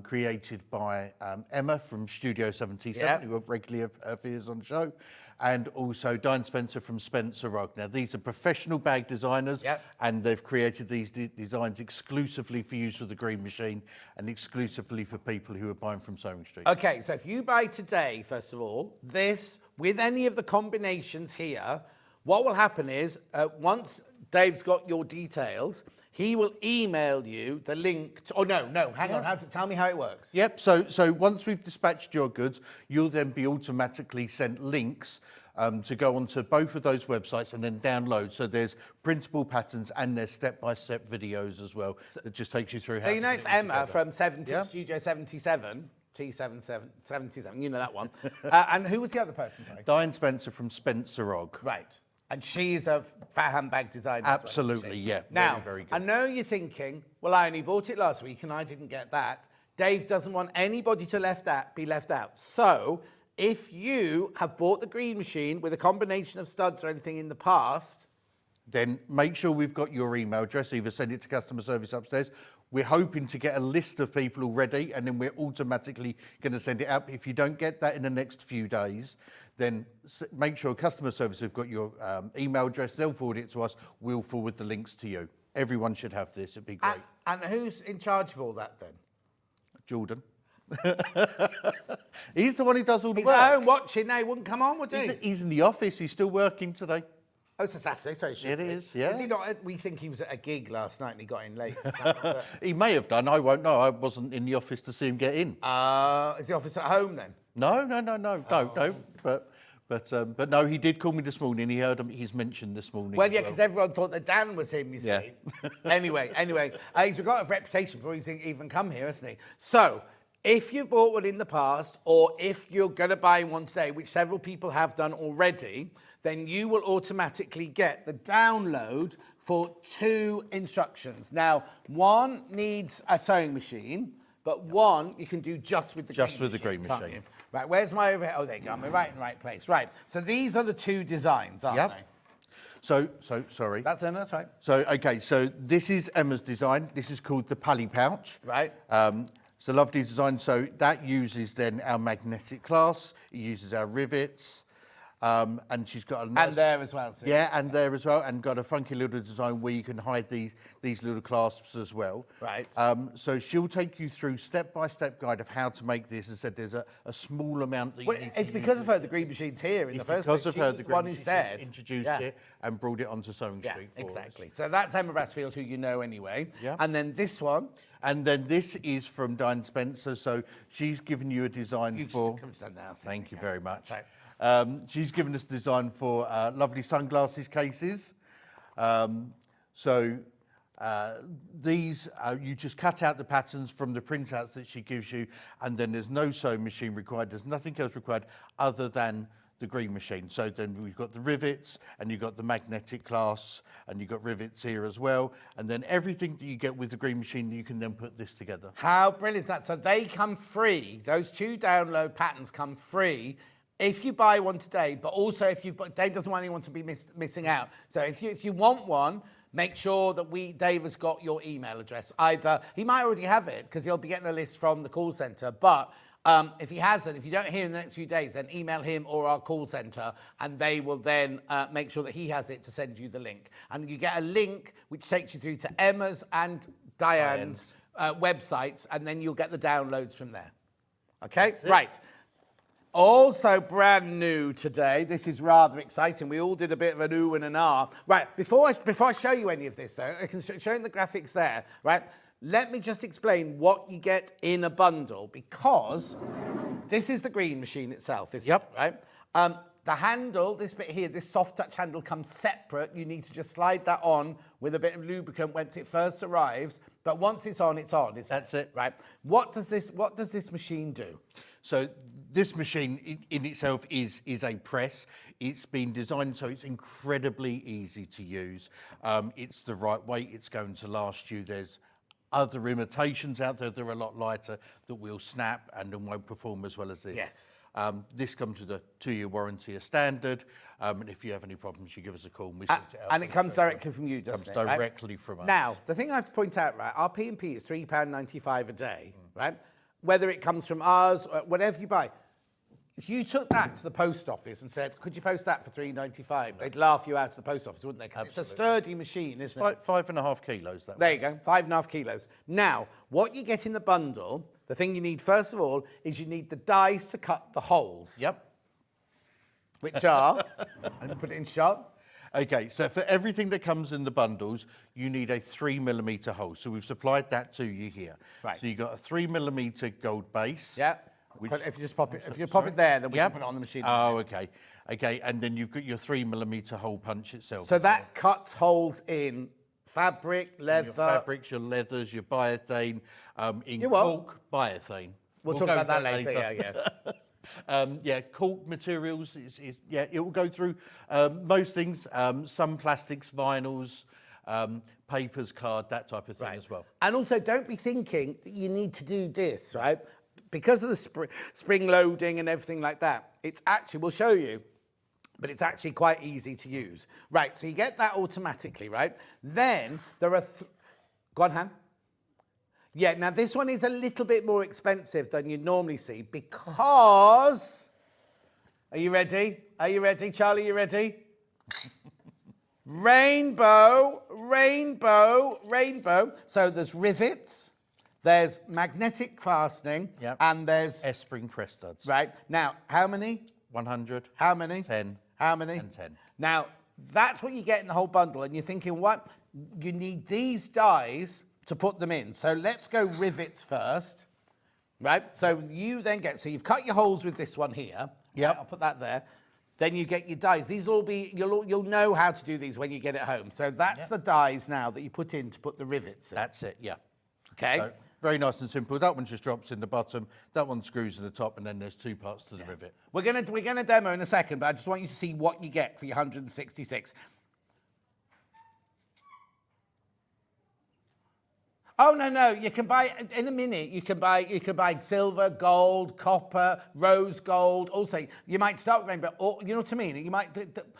created by Emma from Studio 77, who regularly appears on the show, and also Diane Spencer from Spencer Rugg. Now, these are professional bag designers, and they've created these designs exclusively for use with the green machine and exclusively for people who are buying from Sewing Street. Okay, so if you buy today, first of all, this, with any of the combinations here, what will happen is, once Dave's got your details, he will email you the link to, hang on, tell me how it works. Yep, so once we've dispatched your goods, you'll then be automatically sent links to go onto both of those websites and then download. So there's printable patterns and there's step-by-step videos as well that just takes you through how to to it's Emma from Studio 77, T77, you know that one. And who was the other person, sorry? Diane Spencer from Spencer Rugg. Right. And she's a fat handbag designer. Absolutely, yeah. Now, very good. I know you're thinking, well, I only bought it last week and I didn't get that. Dave doesn't want anybody to be left out. So, if you have bought the green machine with a combination of studs or anything in the past, then make sure we've got your email address. Either send it to customer service upstairs. We're hoping to get a list of people already, and then we're automatically going to send it out. If you don't get that in the next few days, then make sure customer service have got your email address. They'll forward it to us. We'll forward the links to you. Everyone should have this. It'd be great. And who's in charge of all that then? Jordan. He's the one who does all the work. work. He's at home watching now. He wouldn't come on, would he? He's in the office. He's still working today. Oh, it's a Saturday, so it is, yeah. Is he not? We think he was at a gig last night and he got in late. He may have done. I won't know. I wasn't in the office to see him get in. Is the office at home then? No. But no, he did call me this morning. He heard him. He's mentioned this morning. Well, yeah, because everyone thought that Dan was him, you see. Anyway, he's got a reputation before he's even come here, hasn't he? So, if you've bought one in the past, or if you're going to buy one today, which several people have done already, then you will automatically get the download for 2 instructions. Now, one needs a sewing machine, but one you can do just with the green machine. Right, where's my overhead? Oh, there you go. I'm right in the right place. Right, so these are the 2 designs, aren't they? So, sorry. That's right. So, okay, so this is Emma's design. This is called the Pally Pouch. Right. It's a lovely design. So that uses then our magnetic clasp. It uses our rivets. And she's got a nice... And there as well, too. Yeah, and there as well, and got a funky little design where you can hide these little clasps as well. Right. So she'll take you through step-by-step guide of how to make this. As I said, there's a small amount that you need to It's because of her the green machine's here in the first place. It's because of her the green machine. Said introduced it and brought it onto Sewing Street for exactly. us. So that's Emma Brassfield, who you know anyway. Yeah. And then this one. And then this is from Diane Spencer. So she's given you a design for... Come stand down. Thank you very much. Right. She's given us a design for lovely sunglasses cases. These, you just cut out the patterns from the printouts that she gives you, and then there's no sewing machine required. There's nothing else required other than the green machine. So then we've got the rivets, and you've got the magnetic clasps, and you've got rivets here as well. And then everything that you get with the green machine, you can then put this together. How brilliant is that? So they come free. Those 2 download patterns come free if you buy one today, but also if you've got, Dave doesn't want anyone to be missing out. So if you want one, make sure that Dave has got your email address. Either, he might already have it because he'll be getting a list from the call centre, but if he hasn't, if you don't hear in the next few days, then email him or our call centre and they will then make sure that he has it to send you the link. And you get a link which takes you through to Emma's and Diane's websites, and then you'll get the downloads from there. Okay, right. Also brand new today, this is rather exciting. We all did a bit of an ooh and an ah. Right, before I show you any of this though, I can show you the graphics there, right? Let me just explain what you get in a bundle, because this is the green machine itself, isn't it, right? The handle, this bit here, this soft touch handle comes separate. You need to just slide that on with a bit of lubricant once it first arrives. But once it's on, it's on. That's it. Right. What does this machine do? So this machine in itself is a press. It's been designed so it's incredibly easy to use. It's the right weight. It's going to last you. There's other imitations out there that are a lot lighter that will snap and won't perform as well as this. Yes. This comes with a 2-year warranty as standard. And if you have any problems, you give us a call and we sort it out. And it comes directly from you, doesn't it? Comes directly from us. Now, the thing I have to point out, right, our P&P is £3.95 a day, right? Whether it comes from ours or whatever you buy. If you took that to the post office and said, could you post that for £3.95? They'd laugh you out of the post office, wouldn't they? Because it's a sturdy machine, isn't it? 5.5 kilos. There you go, 5.5 kilos. Now, what you get in the bundle, the thing you need first of all, is you need the dies to cut the holes. Yep. Which are, and put it in shot. Okay, so for everything that comes in the bundles, you need a 3mm hole. So we've supplied that to you here. Right. So you've got a 3mm gold base. Yeah. If you just pop it, pop it there, then we can put it on the machine. Oh, okay. Okay, and then you've got your 3mm hole punch itself. So that cuts holes in fabric, leather. Your fabrics, your leathers, your biothane, in Your what? cork, biothane. We'll talk go about that into later. Yeah. Yeah, cork materials, it will go through most things, some plastics, vinyls, papers, card, that type of thing as well. And also, don't be thinking that you need to do this, right? Because of the spring loading and everything like that, it's actually, we'll show you, but it's actually quite easy to use. Right, so you get that automatically, right? Then there are, go on, Han. Yeah, now this one is a little bit more expensive than you'd normally see because, are you ready? Are you ready, Charlie, you ready? Rainbow, rainbow, rainbow. So there's rivets, there's magnetic fastening, and there's... S-spring press studs. Right, now, how many? 100. How many? 10. How many? And 10. Now, that's what you get in the whole bundle, and you're thinking, what? You need these dies to put them in. So let's go rivets first, right? So you then get, so you've cut your holes with this one here. Yeah, I'll put that there. Then you get your dies. These will all be, you'll know how to do these when you get it home. So that's the dies now that you put in to put the rivets in. That's it, yeah. Okay. So, very nice and simple. That one just drops in the bottom. That one screws in the top, and then there's 2 parts to the rivet. We're gonna demo in a second, but I just want you to see what you get for your 166. Oh no! You can buy in a minute. You can buy silver, gold, copper, rose gold. Also, you might start with rainbow. Or you know what I mean. You might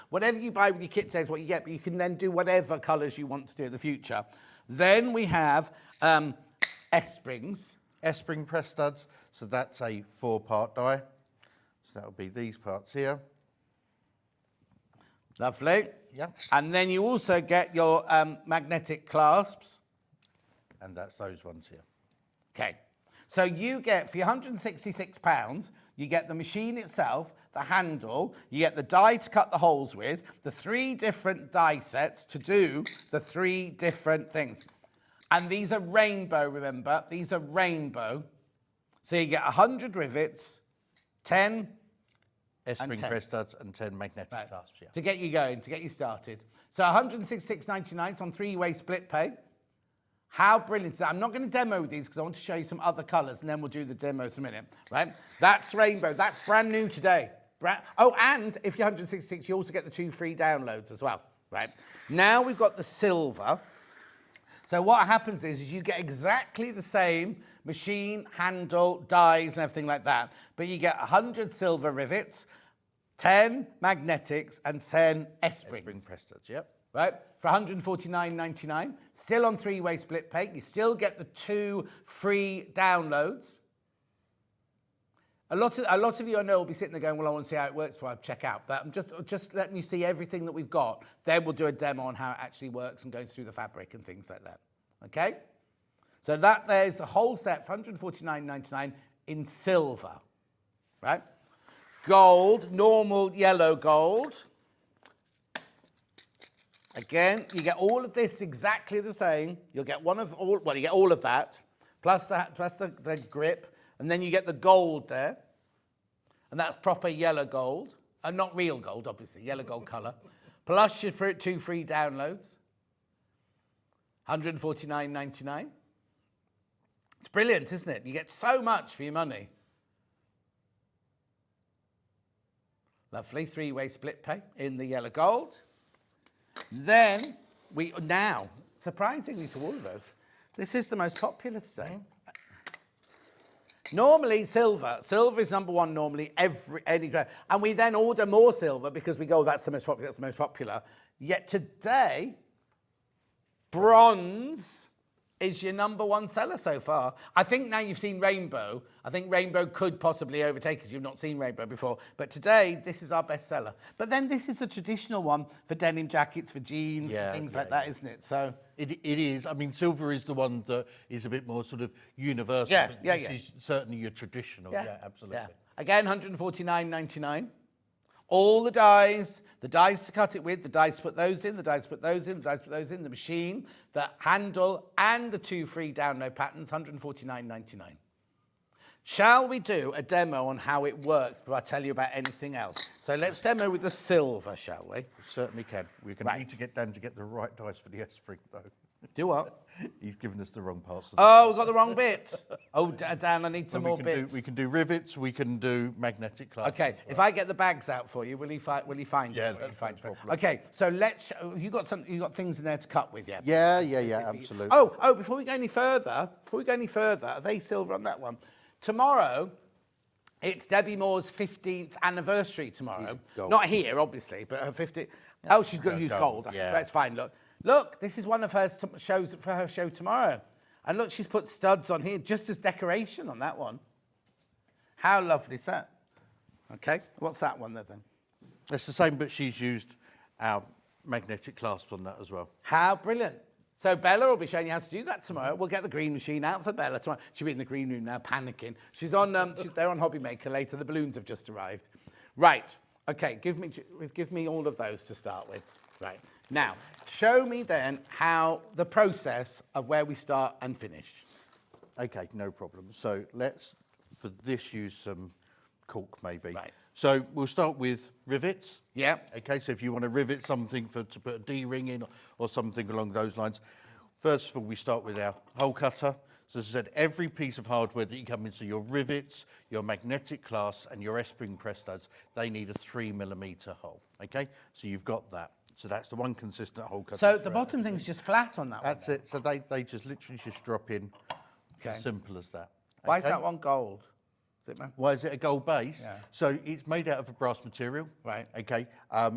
whatever you buy with your kit says what you get, but you can then do whatever colours you want to do in the future. Then we have S-springs. S-spring press studs. So that's a 4-part die. So that'll be these parts here. Lovely. Yeah. And then you also get your magnetic clasps. And that's those ones here. Okay. So you get, for your £166, you get the machine itself, the handle, you get the die to cut the holes with, the 3 different die sets to do the 3 different things. And these are rainbow, remember? These are rainbow. So you get 100 rivets, 10 S-spring press studs and 10 magnetic clasps, yeah. To get you going, to get you started. So £166.99, it's on 3-way split pay. How brilliant is that? I'm not going to demo these because I want to show you some other colours and then we'll do the demos in a minute, right? That's rainbow. That's brand new today. Oh, and if you're 166, you also get the 2 free downloads as well, right? Now we've got the silver. So what happens is you get exactly the same machine, handle, dies and everything like that, but you get 100 silver rivets, 10 magnetics, and 10 S-springs. Spring press studs, yep. Right, for £149.99. Still on 3-way split pay. You still get the 2 free downloads. A lot of you I know will be sitting there going, well, I want to see how it works before I check out. But I'm just letting you see everything that we've got. Then we'll do a demo on how it actually works and going through the fabric and things like that. Okay? So that there's the whole set for £149.99 in silver. Right? Gold, normal yellow gold. Again, you get all of this exactly the same. You'll get you get all of that, plus the grip. And then you get the gold there, and that's proper yellow gold, and not real gold, obviously, yellow gold colour. Plus your 2 free downloads, £149.99. It's brilliant, isn't it? You get so much for your money. Lovely 3-way split pay in the yellow gold. Then now, surprisingly to all of us, this is the most popular today. Normally, silver. Silver is number 1 normally anywhere. And we then order more silver because we go, that's the most popular, that's the most popular. Yet today, bronze is your number 1 seller so far. I think now you've seen rainbow. I think rainbow could possibly overtake it. You've not seen rainbow before. But today, this is our best seller. But then this is the traditional one for denim jackets, for jeans, for things like that, isn't it? So It is. I mean, silver is the one that is a bit more sort of universal. Yeah, but yeah, this yeah. is certainly your traditional. Yeah, absolutely. Yeah. Again, £149.99. All the dies to cut it with, the dies to put those in, the dies to put those in, the dies to put those in, the machine, the handle, and the 2 free download patterns, £149.99. Shall we do a demo on how it works before I tell you about anything else? So let's demo with the silver, shall we? We certainly can. We're going to need to get Dan to get the right dice for the S-spring, though. Do what? He's given us the wrong parts. Oh, we've got the wrong bit. Oh, Dan, I need some more bits. We can do rivets, we can do magnetic clasps. Okay, if I get the bags out for you, will he find it? Yeah, that's no problem. Okay, so let's. You got things in there to cut with, yeah? Yeah, absolutely. Oh, before we go any further, are they silver on that one? Tomorrow, it's Debbie Moore's 15th anniversary tomorrow. Not here, obviously, but her 50th. Oh, she's going to use gold. Yeah. That's fine, Look, this is one of her shows for her show tomorrow. And look, she's put studs on here just as decoration on that one. How lovely is that? Okay, what's that one there then? It's the same, but she's used our magnetic clasp on that as well. How brilliant. So Bella will be showing you how to do that tomorrow. We'll get the green machine out for Bella tomorrow. She'll be in the green room now, panicking. She's there on Hobby Maker later. The balloons have just arrived. Right, okay, give me all of those to start with. Right. Now, show me then how the process of where we start and finish. Okay, no problem. So let's, for this, use some cork maybe. Right. So we'll start with rivets. Yeah. Okay, so if you want to rivet something to put a D-ring in or something along those lines, first of all, we start with our hole cutter. So as I said, every piece of hardware that you come in, so your rivets, your magnetic clasps and your S-spring press studs, they need a 3mm hole. Okay, so you've got that. So that's the one consistent hole cutter. So the bottom thing's just flat on that one? That's it. So they just literally just drop in. Okay. Simple as that. Why is that one gold? Why is it a gold base? Yeah. So it's made out of a brass material. Right. Okay.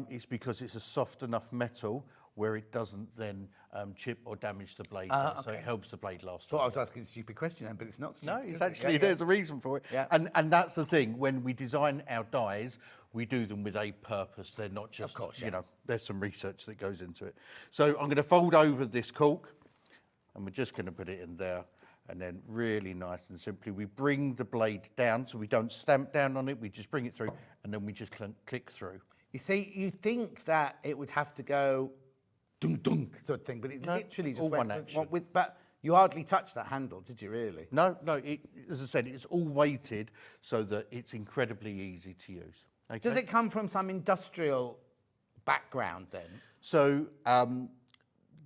It's because it's a soft enough metal where it doesn't then chip or damage the blade. So it helps the blade last. Thought I was asking a stupid question then, but it's not stupid. No, it's actually, there's a reason for it. Yeah. And that's the thing. When we design our dies, we do them with a purpose. They're not just, Of course, you know, there's some research that goes into it. So I'm going to fold over this cork and we're just going to put it in there. And then really nice and simply, we bring the blade down, so we don't stamp down on it, we just bring it through, and then we just click through. You see, you think that it would have to go dunk dunk sort of thing, but it literally just all went one action. but you hardly touched that handle, did you really? No, as I said, it's all weighted so that it's incredibly easy to use. Okay? Does it come from some industrial background then? So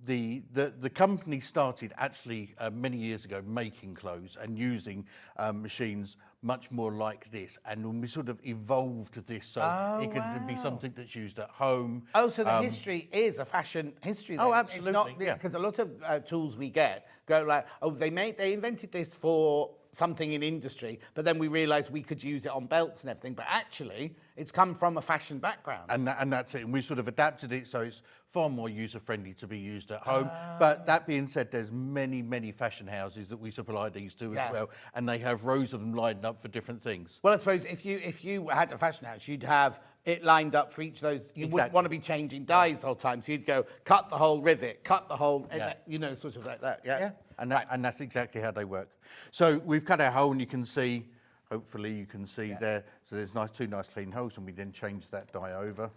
the company started actually many years ago making clothes and using machines much more like this, and when we sort of evolved this so it can be something that's used at home. Oh, so the history is a fashion history then. Oh, absolutely, It's not, yeah. Because a lot of tools we get go like, oh, they invented this for something in industry, but then we realised we could use it on belts and everything. But actually, it's come from a fashion background. And that's it. And we sort of adapted it so it's far more user-friendly to be used at home. But that being said, there's many, many fashion houses that we supply these to as well. And they have rows of them lined up for different things. Well, I suppose if you had a fashion house, you'd have it lined up for each of those. You wouldn't want to be changing dies the whole time. So you'd go, cut the whole rivet, cut the whole, you know, sort of like that. Yeah. And that's exactly how they work. So we've cut our hole and you can see, hopefully you can see there. So there's two nice clean holes, and we then change that die over.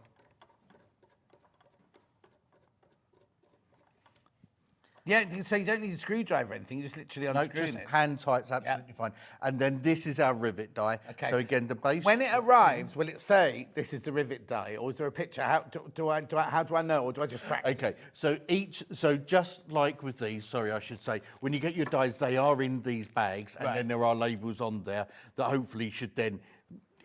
Yeah, so you don't need a screwdriver or anything, you just literally unscrew it. No, just hand tight's absolutely fine. And then this is our rivet die. Okay. So again, the base. When it arrives, will it say this is the rivet die, or is there a picture? How do I know, or do I just practice? Okay, so just like with these, sorry, I should say, when you get your dies, they are in these bags, and then there are labels on there that hopefully should then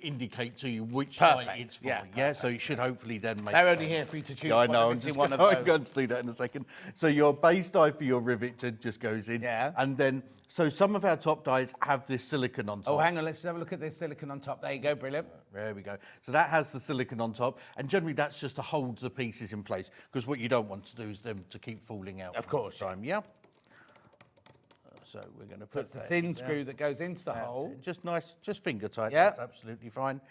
indicate to you which die it's for. Yeah, so you should hopefully then make. They're only here for you to choose. Yeah, I know. I'm going to do that in a second. So your base die for your rivet just goes in. Yeah. And then, so some of our top dies have this silicone on top. Oh, hang on. Let's just have a look at this silicone on top. There you go. Brilliant. There we go. So that has the silicone on top, and generally that's just to hold the pieces in place, because what you don't want to do is them to keep falling out. Of course. Time. Yeah. So we're going to put the thin screw that goes into the hole. Just nice, just finger tight. Yeah. That's absolutely fine.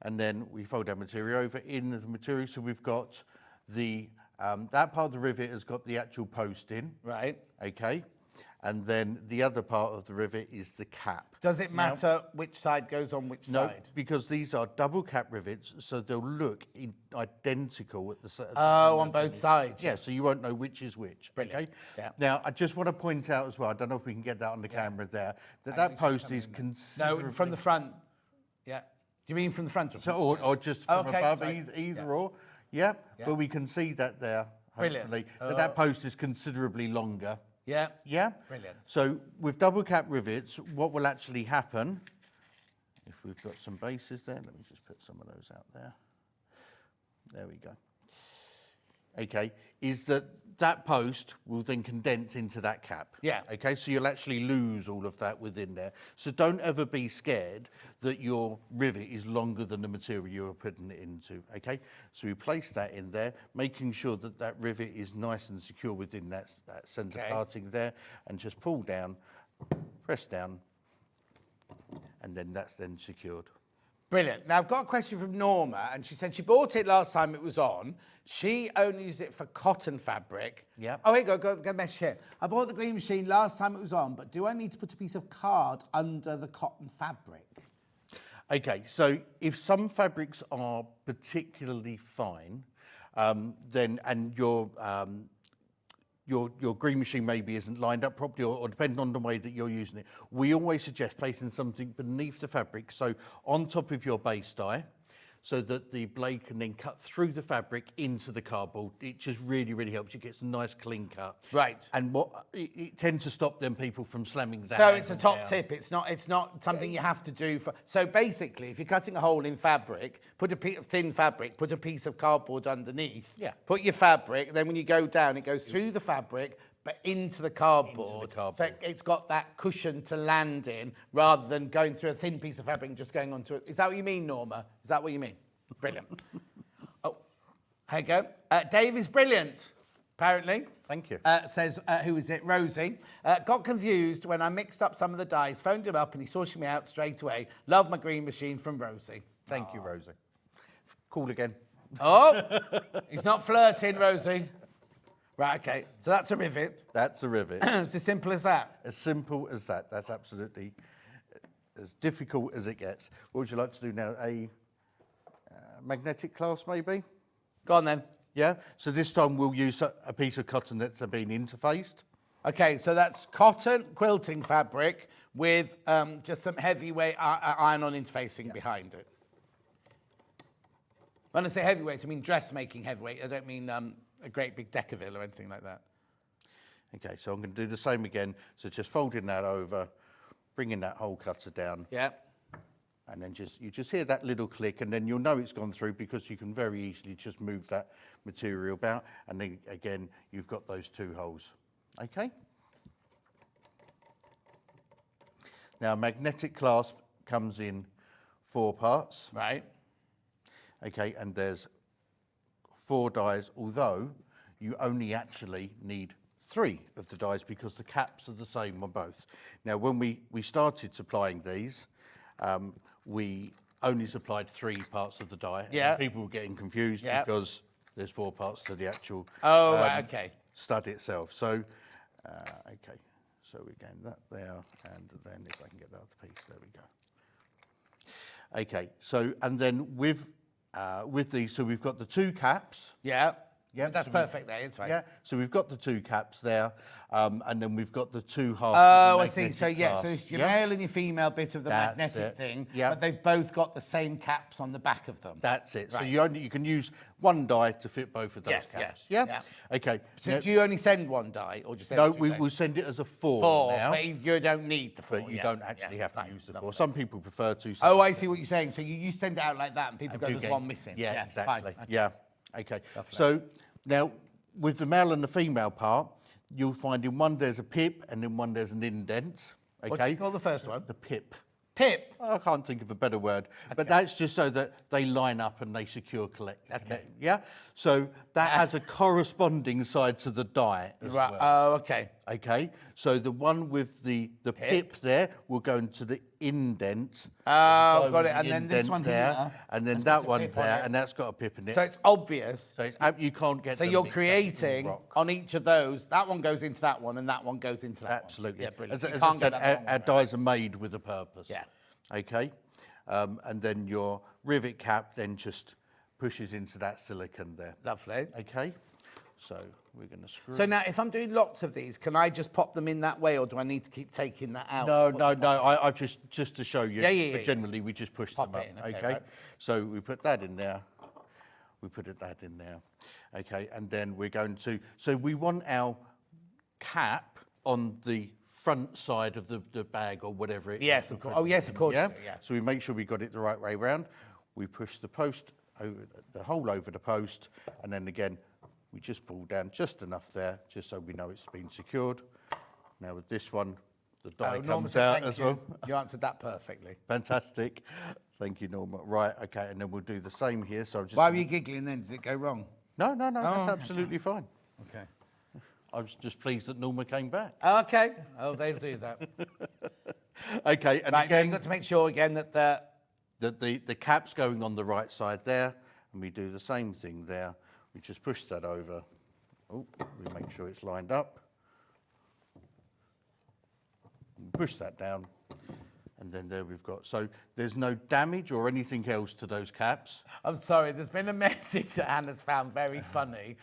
And then we fold our material over in the material. So we've got the that part of the rivet has got the actual post in. Right. Okay. And then the other part of the rivet is the cap. Does it matter which side goes on which side? No, because these are double cap rivets, so they'll look identical at the side. Oh, on both sides. Yeah, so you won't know which is which. Brilliant. Okay? Yeah. Now, I just want to point out as well, I don't know if we can get that on the camera there, that post is considerably... No, from the front. Yeah. Do you mean from the front? So, or just from above, either or. Yeah, but we can see that there, hopefully. That post is considerably longer. Yeah. Yeah? Brilliant. So with double cap rivets, what will actually happen, if we've got some bases there, let me just put some of those out there. There we go. Okay, is that post will then condense into that cap. Yeah. Okay, so you'll actually lose all of that within there. So don't ever be scared that your rivet is longer than the material you're putting it into. Okay, so we place that in there, making sure that that rivet is nice and secure within that centre parting there, and just pull down, press down, and then that's then secured. Brilliant. Now, I've got a question from Norma, and she said she bought it last time it was on. She only used it for cotton fabric. Yeah. Oh, here you go message here. I bought the green machine last time it was on, but do I need to put a piece of card under the cotton fabric? Okay, so if some fabrics are particularly fine, then your green machine maybe isn't lined up properly, or depending on the way that you're using it, we always suggest placing something beneath the fabric, so on top of your base die, so that the blade can then cut through the fabric into the cardboard. It just really, really helps. It gets a nice clean cut. Right. And it tends to stop them people from slamming that. So it's a top tip. It's not something you have to do for. So basically, if you're cutting a hole in fabric, put a piece of thin fabric, put a piece of cardboard underneath. Yeah. Put your fabric. Then when you go down, it goes through the fabric, but into the cardboard. So it's got that cushion to land in, rather than going through a thin piece of fabric and just going onto it. Is that what you mean, Norma? Is that what you mean? Brilliant. Oh, here you go. Dave is brilliant, apparently. Thank you. Says, who is it? Rosie. Got confused when I mixed up some of the dies, phoned him up and he sorted me out straight away. Love my green machine, from Rosie. Thank you, Rosie. Call again. Oh, he's not flirting, Rosie. Right, okay. So that's a rivet. That's a rivet. It's as simple as that. As simple as that. That's absolutely as difficult as it gets. What would you like to do now? A magnetic clasp, maybe? Go on then. Yeah. So this time we'll use a piece of cotton that's been interfaced. Okay, so that's cotton quilting fabric with just some heavyweight iron-on interfacing behind it. When I say heavyweight, I mean dressmaking heavyweight. I don't mean a great big Decaville or anything like that. Okay, so I'm going to do the same again. So just folding that over, bringing that hole cutter down. Yeah. And then you just hear that little click, and then you'll know it's gone through, because you can very easily just move that material about. And then again, you've got those two holes. Okay. Now, magnetic clasp comes in 4 parts. Right. Okay, and there's 4 dies, although you only actually need 3 of the dies because the caps are the same on both. Now, when we started supplying these, we only supplied 3 parts of the die. Yeah. And people were getting confused because there's 4 parts to the actual right, okay. stud itself. So, okay, so we're getting that there, and then if I can get the other piece, there we go. Okay, so, and then with these, so we've got the 2 caps. Yeah. Yeah, That's so perfect there, it's right. Yeah, so we've got the 2 caps there, and then we've got the 2 half. Oh, I see. So, so it's your yeah? male and your female bit of the That's magnetic it. thing, Yeah. but they've both got the same caps on the back of them. That's it. So Right. you can use 1 die to fit both of those Yes, caps. yeah, Yeah? yeah. Okay. So now- do you only send 1 die, or just send no, 2 we dies? will send it as a 4 4, now. but you don't need the 4. But you yeah, don't actually yeah, have to right, use the lovely. 4. Some people prefer to. Oh, I see what you're saying. So you send it out like that, and people go, there's Okay. one missing. Yeah, exactly. Fine. Okay. Yeah. Okay. Lovely. So now with the male and the female part, you'll find in one there's a pip and in one there's an indent. Okay. What do you call the first one? The pip. Pip. I can't think of a better word, but that's just so that they line up and they secure Okay. Yeah. So that has a corresponding side to the die as Right. well. Oh, okay. Okay, so the one with the pip there will go into the indent. Oh, Go got with it. the And then this indent one there, here. and then That's that got a one pip on there, it. and that's got a pip in it. So it's obvious. So it's, you can't get. So them you're mixed up in creating rock. on each of those. That one goes into that one, and that one goes into that Absolutely. one. Yeah, brilliant. As, You as can't I get said, that wrong, our right? dies are made with a purpose. Yeah. Okay, and then your rivet cap then just pushes into that silicone there. Lovely. Okay, so we're going to screw. So now, if I'm doing lots of these, can I just pop them in that way, or do I need to keep taking that out? No. I've just to show you. Yeah. But generally, we just push Pop them up. it in, okay, Okay. right. So we put that in there. We put that in there. Okay, and then we're going to. So we want our cap on the front side of the bag or whatever it is. Yes, of course. Oh, yes, of course. Yeah. you do, yeah. So we make sure we got it the right way round. We push the post over the hole over the post, and then again, we just pull down just enough there, just so we know it's been secured. Now with this one, the die Norma comes said out thank as you. well. You answered that perfectly. Fantastic. Thank you, Norma. Right, okay, and then we'll do the same here. So I'm just. Why were you giggling then? Did it go wrong? No, that's okay. absolutely fine. Okay. I was just pleased that Norma came back. Okay. Oh, they'll do that. Okay, and Right, now again, you've got to make sure again that the cap's going on the right side there, and we do the same thing there. We just push that over. Oh, we make sure it's lined up. And push that down, and then there we've got. So there's no damage or anything else to those caps. I'm sorry, there's been a message that Anna's found very funny.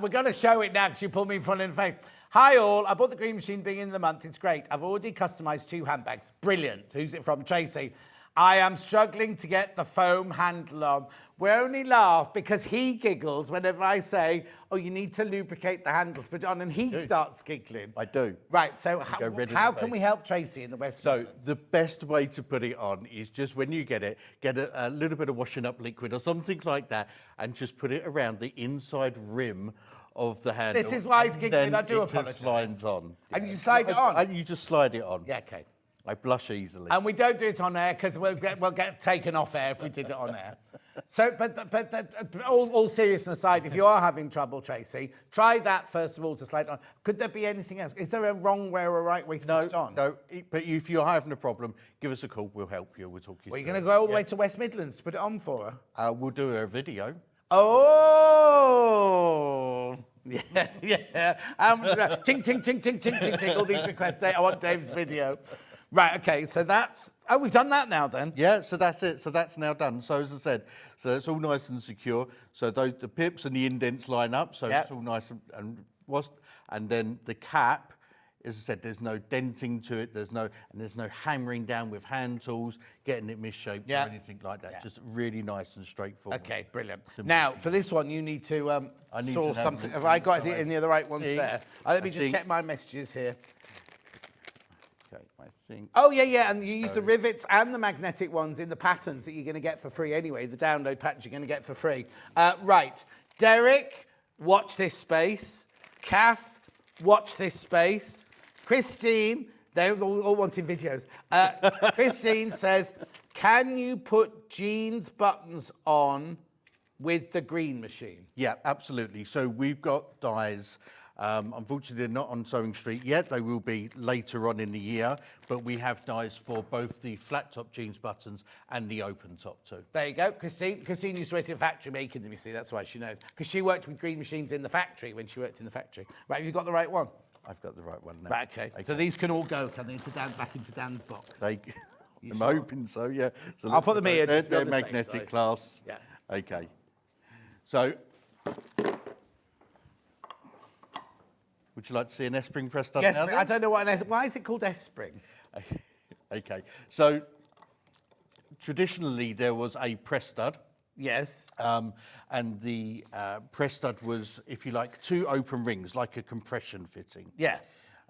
We're going to show it now because you pulled me in front of the face. Hi all, I bought the green machine beginning of the month. It's great. I've already customised 2 handbags. Brilliant. Who's it from? Tracy. I am struggling to get the foam handle on. We only laugh because he giggles whenever I say, oh, you need to lubricate the handles, put it on, and he starts giggling. I do. Right, so Go red in how the can face. we help Tracy in the West So Midlands? the best way to put it on is just when you get it, get a little bit of washing up liquid or something like that, and just put it around the inside rim of the handle. This is why he's and giggling. then I do it just apologise. slides on. And you just slide it on? And you just slide it on. Yeah, okay. I blush easily. And we don't do it on air because we'll get taken off air if we did it on air. So, but all seriousness aside, if you are having trouble, Tracy, try that first of all to slide on. Could there be anything else? Is there a wrong way or a right way to put it on? No, but if you're having a problem, give us a call. We'll help you. We'll talk you Well, through you're going to it. go all the way to West Midlands to put it on for her? We'll do a video. Oh! Yeah. Ting, ting, ting, ting, ting, ting, ting. All these requests. I want Dave's video. Right, okay, so that's... Oh, we've done that now then. Yeah, so that's it. So that's now done. So as I said, so it's all nice and secure. So the pips and the indents line up. So it's all nice and then the cap, as I said, there's no denting to it. There's no hammering down with hand tools, getting it misshaped or anything like that. Just really nice and straightforward. Okay, brilliant. Now, for this one, you need to need source to have something. it Have I got any of the right ones think- there? Let me I just think- check my messages here. Okay, I think. Oh, yeah, and you use the rivets and the magnetic ones in the patterns that you're going to get for free anyway, the download patterns you're going to get for free. Right, Derek, watch this space. Kath, watch this space. Christine, They're all wanting videos. Christine says, can you put jeans buttons on with the green machine? Yeah, absolutely. So we've got dyes. Unfortunately, they're not on Sewing Street yet. They will be later on in the year, but we have dyes for both the flat top jeans buttons and the open top too. There you go, Christine. Christine used to work in a factory making them, you see, that's why she knows. Because she worked with green machines in the factory when she worked in the factory. Right, have you got the right one? I've got the right one now. Right, okay. So these can all go, can they, back into Dan's box? I'm hoping so, yeah. So I'll put them here. They're magnetic clasps. Yeah. Okay. So, would you like to see an S-spring press stud Yes, now? I don't know why is it called S-spring? Okay. So, traditionally there was a press stud. Yes. And the press stud was, if you like, 2 open rings, like a compression fitting. Yeah.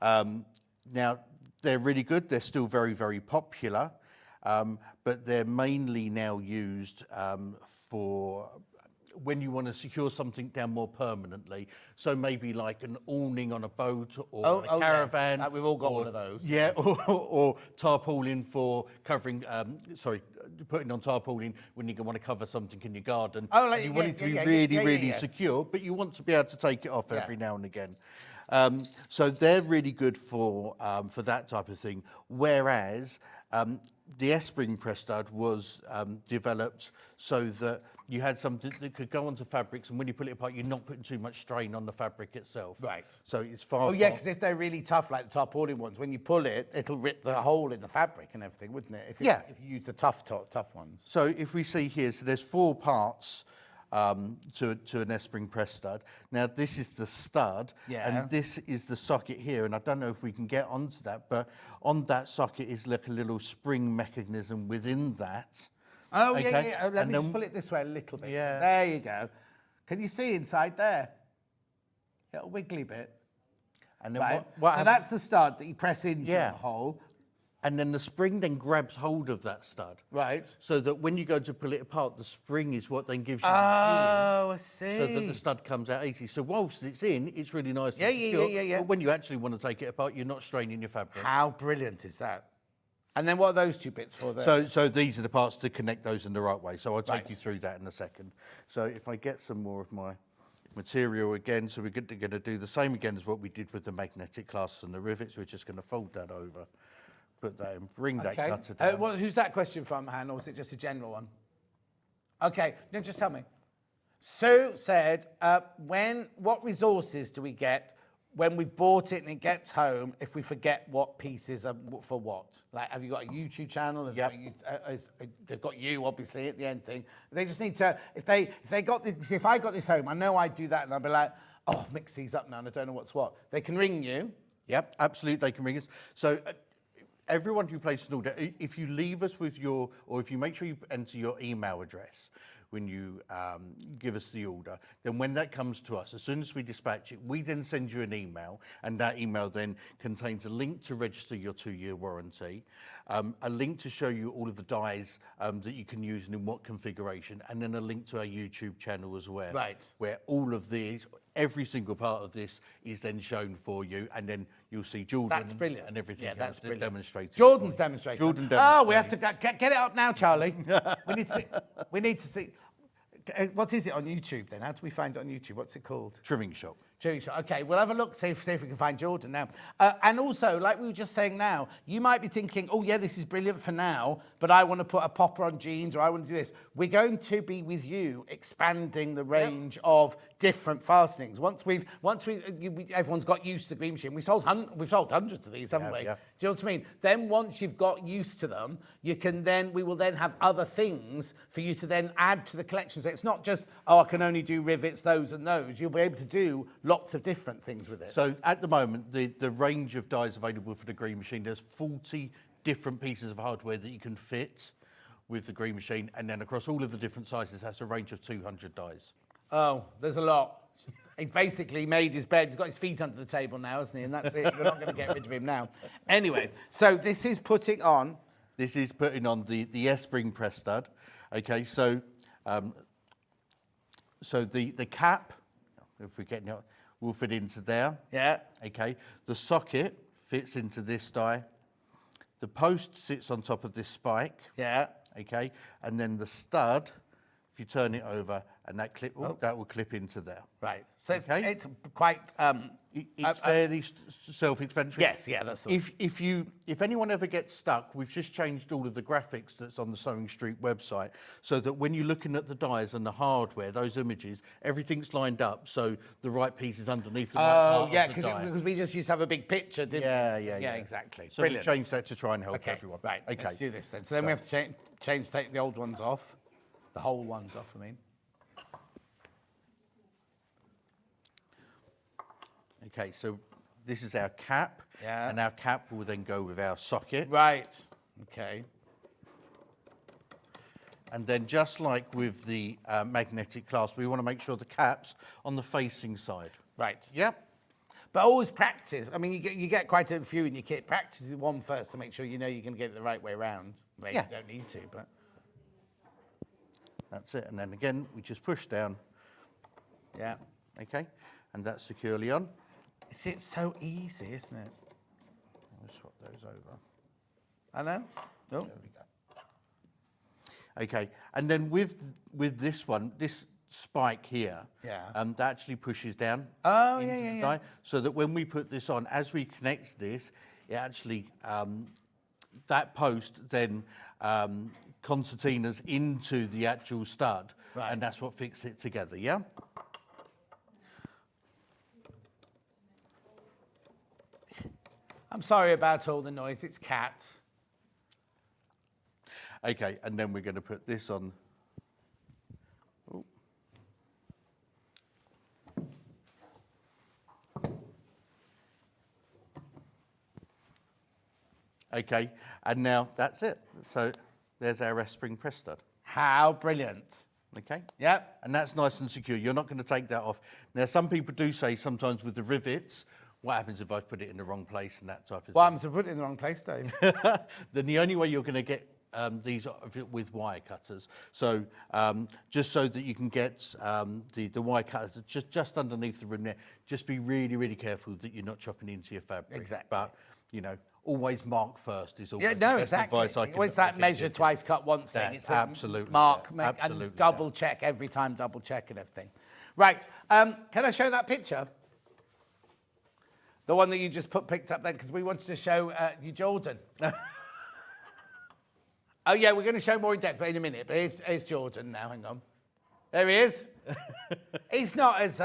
Now, they're really good. They're still very, very popular. But they're mainly now used for when you want to secure something down more permanently. So maybe like an awning on a boat or a caravan. Yeah. We've all got one of those. Yeah, or tarpaulin for covering, putting on tarpaulin when you want to cover something in your garden. Oh, like, you want it to be really yeah. secure, but you want to be able to take it off every now and again. So they're really good for that type of thing. Whereas the S-spring press stud was developed so that you had something that could go onto fabrics, and when you pull it apart, you're not putting too much strain on the fabric itself. Right. So it's far. Oh yeah, because if they're really tough, like the tarpaulin ones, when you pull it, it'll rip the hole in the fabric and everything, wouldn't it? If you use the tough ones. So if we see here, so there's 4 parts to an S-spring press stud. Now this is the stud, and this is the socket here. And I don't know if we can get onto that, but on that socket is like a little spring mechanism within that. Oh, okay. yeah. Let me just pull it this way a little bit. Yeah. So there you go. Can you see inside there? Little wiggly bit. And then right. So that's the stud that you press into the hole. And then the spring then grabs hold of that stud. Right. So that when you go to pull it apart, the spring is what then gives you I see. so that the stud comes out easy. So whilst it's in, it's really nice and secure. Yeah. But when you actually want to take it apart, you're not straining your fabric. How brilliant is that? And then what are those 2 bits for there? So these are the parts to connect those in the right way. So I'll take you through that in a second. So if I get some more of my material again, so we're going to do the same again as what we did with the magnetic clasps and the rivets. We're just going to fold that over, put that and bring that cutter down. Who's that question from, Han, or was it just a general one? Okay, no, just tell me. Sue said, what resources do we get when we bought it and it gets home if we forget what pieces are for what? Like, have you got a YouTube channel? They've got you, obviously, at the end thing. They just need to, if they got this, if I got this home, I know I'd do that, and I'd be like, oh, I've mixed these up now and I don't know what's what. They can ring you. Yep, absolutely, they can ring us. So everyone who places an order, if you leave us with or if you make sure you enter your email address when you give us the order, then when that comes to us, as soon as we dispatch it, we then send you an email, and that email then contains a link to register your 2-year warranty, a link to show you all of the dyes that you can use and in what configuration, and then a link to our YouTube channel as well, where all of these, every single part of this is then shown for you, and then you'll see Jordan That's brilliant. and everything that's brilliant. demonstrated. Jordan's demonstrated. Jordan Oh, we have to get it up now, Charlie. we need to see. What is it on YouTube then? How do we find it on YouTube? What's it called? Trimming Shop. Okay, we'll have a look, see if we can find Jordan now. And also, like we were just saying now, you might be thinking, oh yeah, this is brilliant for now, but I want to put a popper on jeans, or I want to do this. We're going to be with you expanding the range of different fastenings. Everyone's got used to the green machine. We've sold hundreds of these, haven't we? Yeah. Do you know what I mean? Then once you've got used to them, we will then have other things for you to then add to the collection. So it's not just, oh, I can only do rivets, those and those. You'll be able to do lots of different things with it. So at the moment, the range of dyes available for the green machine, there's 40 different pieces of hardware that you can fit with the green machine, and then across all of the different sizes, that's a range of 200 dyes. Oh, there's a lot. He's basically made his bed. He's got his feet under the table now, hasn't he? And that's it. We're not going to get rid of him now. Anyway, so this is putting on... This is putting on the S-spring press stud. Okay, so the cap, if we're getting it, will fit into there. Yeah. Okay, the socket fits into this die the post sits on top of this spike. Yeah. Okay, and then the stud, if you turn it over, and that clip, that will clip into there. Right. So Okay. it's quite. It's fairly self-explanatory. Yes, yeah, that's. If anyone ever gets stuck, we've just changed all of the graphics that's on the Sewing Street website, so that when you're looking at the dies and the hardware, those images, everything's lined up, so the right piece is underneath the right part yeah, of the die. because we just used to have a big picture, didn't we? Yeah, exactly. So Brilliant. we changed that to try and help Okay, everyone. right. Okay. Let's do this then. So then we have to take the old ones off, the whole ones off. I mean. Okay, so this is our cap, and our cap will then go with our socket. Right. Okay. And then just like with the magnetic clasp, we want to make sure the cap's on the facing side. Right. Yep. But always practice. I mean, you get quite a few in your kit. Practice with one first to make sure you know you're going to get it the right way around. Maybe you don't need to, but. That's it. And then again, we just push down. Yeah. Okay. And that's securely on. It's so easy, isn't it? I'll swap those over. I know. Oh. There we go. Okay. And then with this one, this spike here, that actually pushes down. Oh, into the die, so that when we put this on, as we connect this, it actually, that post then concertinas into the actual stud, and that's what fixes it together, yeah? I'm sorry about all the noise, it's Cat. Okay, and then we're going to put this on. Ooh. Okay, and now that's it. So there's our rest spring press stud. How brilliant. Okay? Yep. And that's nice and secure. You're not going to take that off. Now, some people do say sometimes with the rivets, what happens if I put it in the wrong place and that type of What happens if I put it in the wrong place, Dave? Then the only way you're going to get these are with wire cutters. So just so that you can get the wire cutters just underneath the rim there, just be really, really careful that you're not chopping into your fabric. Exactly. But, you know, always mark first is always Yeah, the no, best exactly. advice I can It's that give measure you. twice, cut once thing. That's It's absolutely mark, that. make, Absolutely and double that. check every time, double check and everything. Right, can I show that picture? The one that you just picked up then, because we wanted to show you Jordan. Oh yeah, we're going to show more in depth in a minute, but here's Jordan now, hang on. There he is. He's not as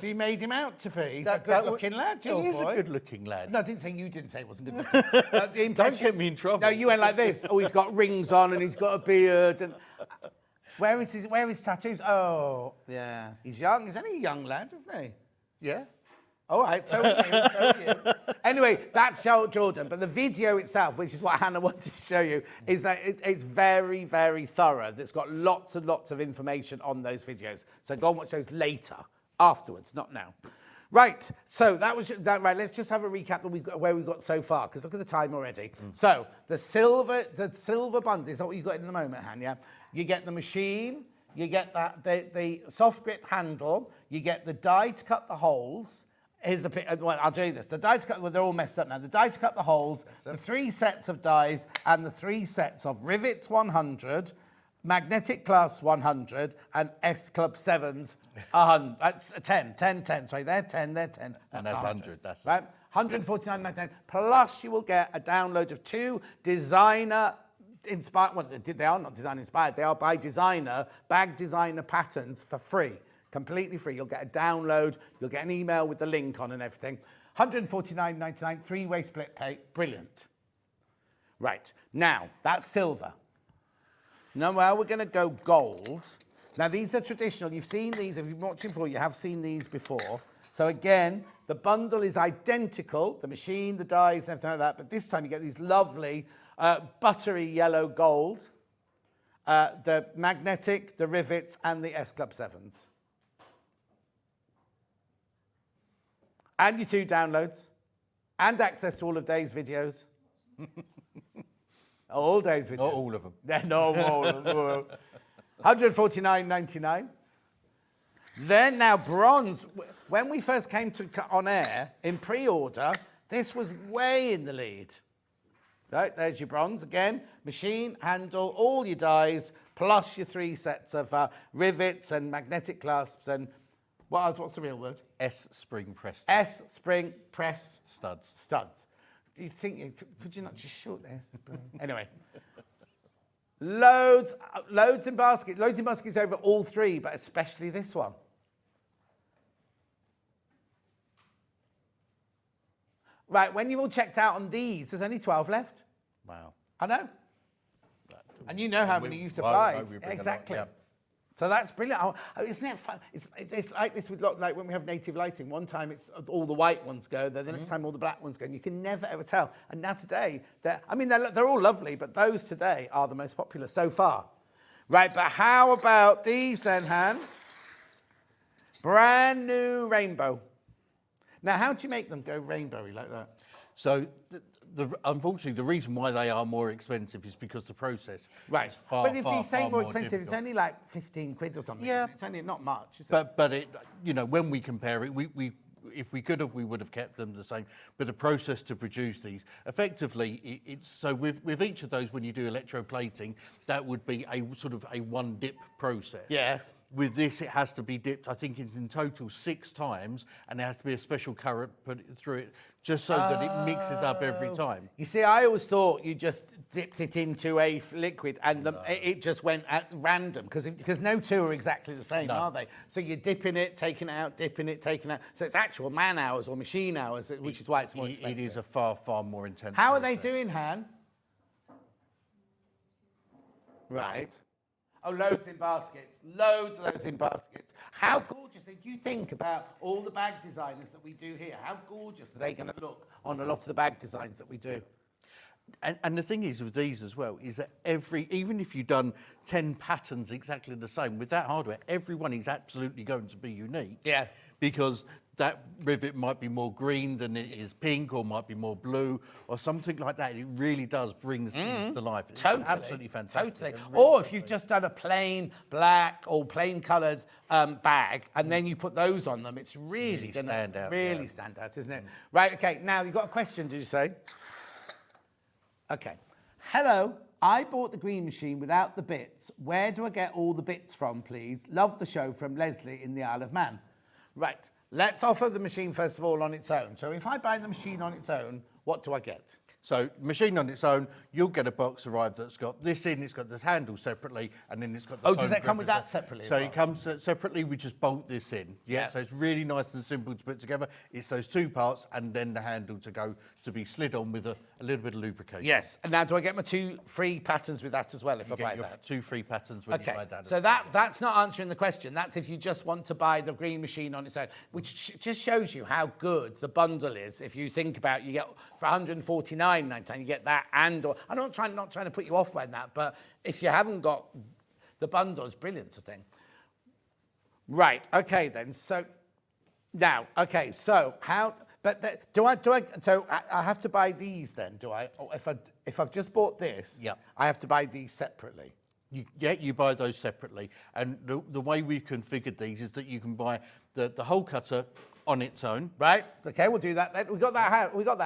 he made him out to be. He's a good-looking lad, your He is boy. a good-looking lad. No, I didn't say you didn't say it wasn't good. Don't get me in trouble. No, you went like this. Oh, he's got rings on and he's got a beard. And where are his tattoos? Oh, yeah. He's young. He's only a young lad, isn't he? Yeah. All right, so are you, so are you. Anyway, that's Jordan. But the video itself, which is what Hannah wanted to show you, is that it's very, very thorough. It's got lots and lots of information on those videos. So go and watch those later, afterwards, not now. Right, so that was that. Right, let's just have a recap that where we got so far, because look at the time already. So the silver bundle is that what you've got in the moment, Hannah? You get the machine, you get the soft grip handle, you get the die to cut the holes. Here's the well, I'll show you this. The die to cut, well, they're all messed up now. The die to cut the holes, the 3 sets of dies, and the 3 sets of Rivets 100, magnetic clasp 100, and S Club 7s 100. That's 10. Sorry, they're 10, they're 10. And that's 100. That's right. 149.99. Plus, you will get a download of 2 designer inspired. Well, they are not design inspired. They are by designer bag designer patterns for free. Completely free. You'll get a download. You'll get an email with the link on and everything. 149.99, 3-way split pay. Brilliant. Right. Now, that's silver. Now, we're going to go gold. Now, these are traditional. You've seen these. If you've been watching before, you have seen these before. So, again, the bundle is identical. The machine, the dies, everything like that. But this time, you get these lovely buttery yellow gold, the magnetic, the rivets, and the S Club 7s. And your 2 downloads, and access to all of Dave's videos. All Dave's videos. Not all of them. No, all of them. 149.99. Then now bronze. When we first came to on air in pre-order, this was way in the lead. Right, there's your bronze again. Machine, handle, all your dies, plus your 3 sets of rivets and magnetic clasps and what's the real word? S-spring press. S-spring press Studs. Studs. Do you think could you not just short S-spring? Anyway. Loads in baskets. Loads in baskets over all 3, but especially this one. Right, when you've all checked out on these, there's only 12 left. Wow. I know. And you know how many you've supplied. Exactly. So that's brilliant. Isn't it fun? It's like this with like when we have native lighting. One time it's all the white ones go, then the next time all the black ones go, and you can never ever tell. And now today, they're all lovely, but those today are the most popular so far. Right, but how about these then, Han? Brand new rainbow. Now, how do you make them go rainbowy like that? So, unfortunately, the reason why they are more expensive is because the process is far, but if far, you say far more expensive, difficult. it's only like 15 quid or something. Yeah. It's only not much, is it? But it, when we compare it, we if we could have, we would have kept them the same. But the process to produce these, effectively, it's so with each of those, when you do electroplating, that would be a sort of a one dip process. Yeah. With this, it has to be dipped, I think it's in total 6 times, and there has to be a special current put through it, just so that it mixes up every time. You see, I always thought you just dipped it into a liquid and it just went at random, because no 2 are exactly the same, are they? So you're dipping it, taking it out, dipping it, taking it out. So it's actual man hours or machine hours, which is why it's more expensive. It is a far, far more intense How are process. they doing, Han? Right. Oh, loads in baskets. Loads of those in baskets. How gorgeous. If you think about all the bag designers that we do here, how gorgeous are they going to look on a lot of the bag designs that we do? And the thing is with these as well, is that even if you've done 10 patterns exactly the same, with that hardware, every one is absolutely going to be unique. Yeah. Because that rivet might be more green than it is pink, or might be more blue, or something like that. It really does bring things to life. It's absolutely fantastic. Totally. Really Or if you've just done a plain black or plain coloured bag, and then you put those on them, it's really going to stand out, isn't it? Right, okay, now you've got a question, did you say? Okay. Hello, I bought the green machine without the bits. Where do I get all the bits from, please? Love the show, from Leslie in the Isle of Man. Right, let's offer the machine first of all on its own. So if I buy the machine on its own, what do I get? So machine on its own, you'll get a box arrived that's got this in, it's got this handle separately, and then it's got the does that come with that separately? So it comes separately, we just bolt this in. Yeah, so it's really nice and simple to put together. It's those 2 parts and then the handle to be slid on with a little bit of lubrication. Yes, and now do I get my 2 free patterns with that as well if I buy You get that? your 2 free patterns when you buy that. So that's not answering the question. That's if you just want to buy the green machine on its own, which just shows you how good the bundle is. If you think about, you get for $149.99, you get that I'm not trying to put you off by that, but if you haven't got the bundle, it's brilliant, I think. Right. Okay then. So now, okay. So how? But so I have to buy these then, do I? Or if I've just bought this, I have to buy these separately. You buy those separately, and the way we've configured these is that you can buy the hole cutter on its own. Right. Okay, we'll do that then. We got that,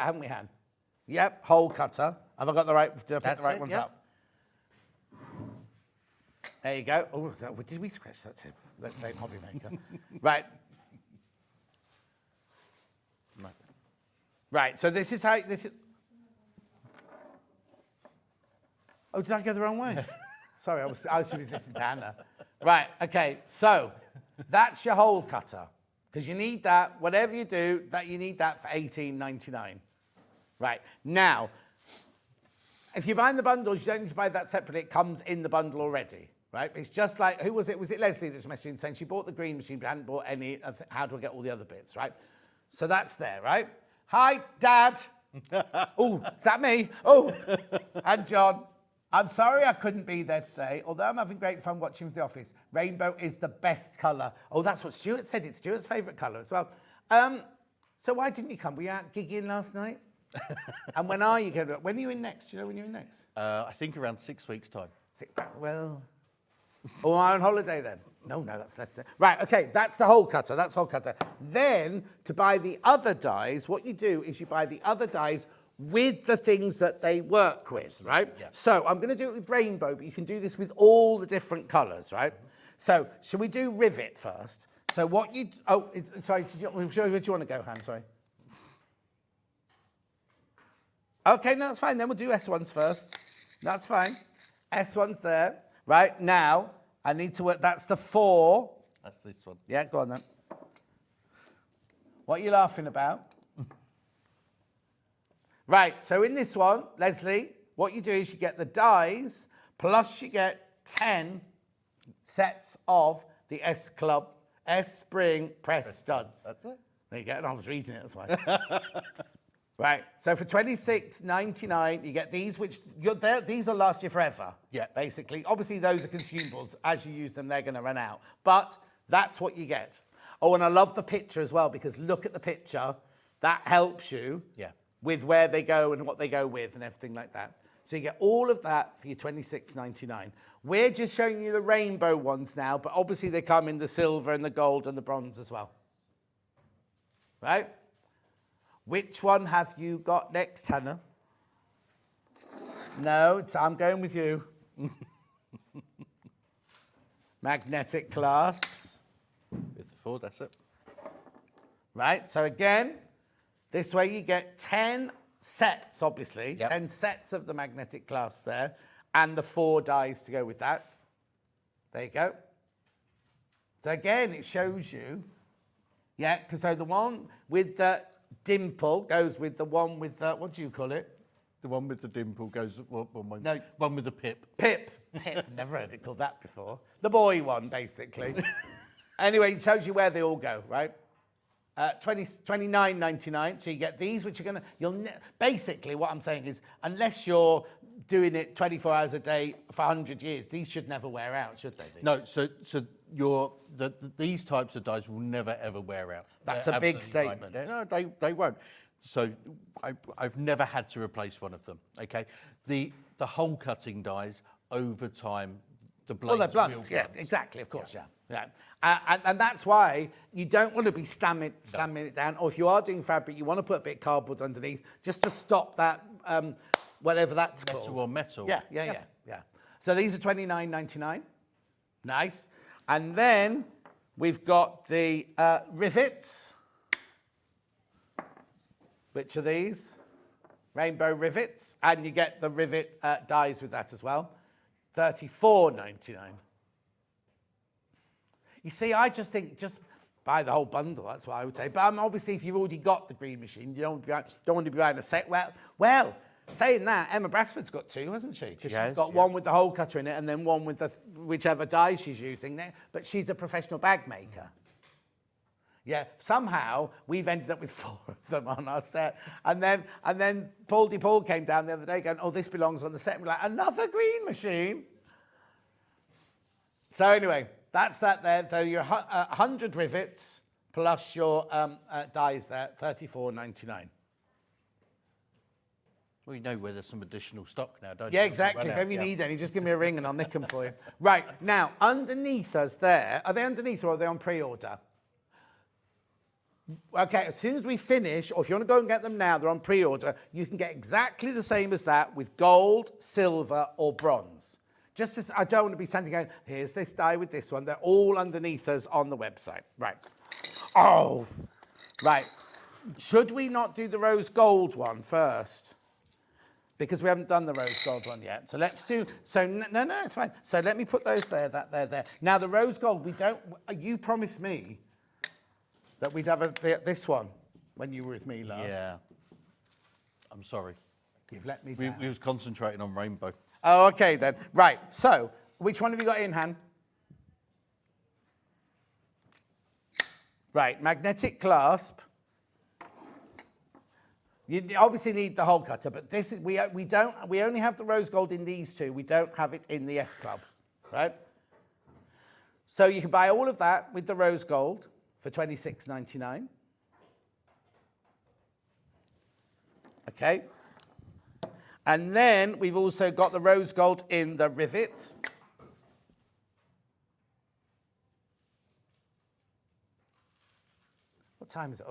haven't we, Han? Yep. Hole cutter. Have I got the right? Did I pick the right ones up? There you go. Oh, did we scratch that table? Let's make hobby maker. Right. Right. So this is how this is. Oh, did I go the wrong way? Sorry, I was listening to Hannah. Right. Okay. So that's your hole cutter, because you need that. Whatever you do, you need that for $18.99. Right. Now, if you're buying the bundles, you don't need to buy that separately. It comes in the bundle already. Right? It's just like, who was it? Was it Leslie that's messaging saying she bought the green machine but hadn't bought any of how do I get all the other bits, right? So that's there, right? Hi, Dad. Oh, is that me? Oh, and John. I'm sorry I couldn't be there today, although I'm having great fun watching with The Office. Rainbow is the best colour. Oh, that's what Stuart said. It's Stuart's favourite colour as well. So why didn't you come? Were you out gigging last night? And when are you going to? When are you in next? Do you know when you're in next? I think around 6 weeks' time. Well, oh, I'm on holiday then. No, that's less than. Right, okay, that's the hole cutter. That's hole cutter. Then, to buy the other dies, what you do is you buy the other dies with the things that they work with, right? Yeah. So I'm going to do it with rainbow, but you can do this with all the different colours, right? So shall we do rivet first? So what you... Oh, sorry, where do you want to go, Han? Sorry. Okay, no, that's fine. Then we'll do S1s first. That's fine. S1's there. Right, now, I need to work... That's the 4. That's this one. Yeah, go on then. What are you laughing about? Right, so in this one, Leslie, what you do is you get the dies, plus you get 10 sets of the S Spring press studs. That's it. There you go, and I was reading it, that's why. Right, so for $26.99, you get these, which these will last you forever. Yeah. Basically. Obviously, those are consumables. As you use them, they're going to run out. But that's what you get. Oh, and I love the picture as well, because look at the picture. That helps you with where they go and what they go with and everything like that. So you get all of that for your $26.99. We're just showing you the rainbow ones now, but obviously they come in the silver and the gold and the bronze as well. Right? Which one have you got next, Hannah? No, I'm going with you. Magnetic clasps. With the 4, that's it. Right, so again, this way you get 10 sets, obviously. Yep. 10 sets of the magnetic clasp there, and the 4 dies to go with that. There you go. So again, it shows you, because so the one with the dimple goes with the one with the, what do you call it? The one with the dimple goes, No. one with the pip. Pip. Never heard it called that before. The boy one, basically. Anyway, it shows you where they all go, right? $29.99. So you get these, which are going to... Basically, what I'm saying is, unless you're doing it 24 hours a day for 100 years, these should never wear out, should they? These? No, so these types of dies will never, ever wear out. That's They're a big absolutely statement. No, they won't. So I've never had to replace one of them, okay? The hole cutting dies, over time, the blades they're blunt. will Yeah, blunt. exactly, of course, yeah. And that's why you don't want to be slamming it down. Or if you are doing fabric, you want to put a bit of cardboard underneath just to stop that, whatever that's called. Metal on metal. Yeah. So these are $29.99. Nice. And then we've got the rivets. Which are these? Rainbow rivets. And you get the rivet dies with that as well. $34.99. You see, I just think just buy the whole bundle. That's what I would say. But obviously, if you've already got the green machine, you don't want to be buying a set. Well, saying that, Emma Brassford's got 2, hasn't she? Because she's got one with the hole cutter in it and then one with the whichever die she's using there. But she's a professional bag maker. Yeah, somehow we've ended up with 4 of them on our set. And then Paul DePaul came down the other day going, oh, this belongs on the set. And we're like, another green machine? So anyway, that's that there. So your 100 rivets plus your dies there, $34.99. Well, you know where there's some additional stock now, don't you? Yeah, exactly. If ever you need any, just give me a ring and I'll nick them for you. Right, now, underneath us there, are they underneath or are they on pre-order? Okay, as soon as we finish, or if you want to go and get them now, they're on pre-order, you can get exactly the same as that with gold, silver, or bronze. Just as I don't want to be sending out, here's this die with this one. They're all underneath us on the website. Right. Oh, right. Should we not do the rose gold one first? Because we haven't done the rose gold one yet. So let's do, no, it's fine. So let me put those there, there. Now the rose gold, you promised me that we'd have this one when you were with me last. Yeah. I'm sorry. You've let me down. We was concentrating on rainbow. Oh, okay then. Right, so which one have you got in, Han? Right, magnetic clasp. You obviously need the hole cutter, but this is, we only have the rose gold in these 2. We don't have it in the S Club, right? So you can buy all of that with the rose gold for $26.99. Okay. And then we've also got the rose gold in the rivet. time is it?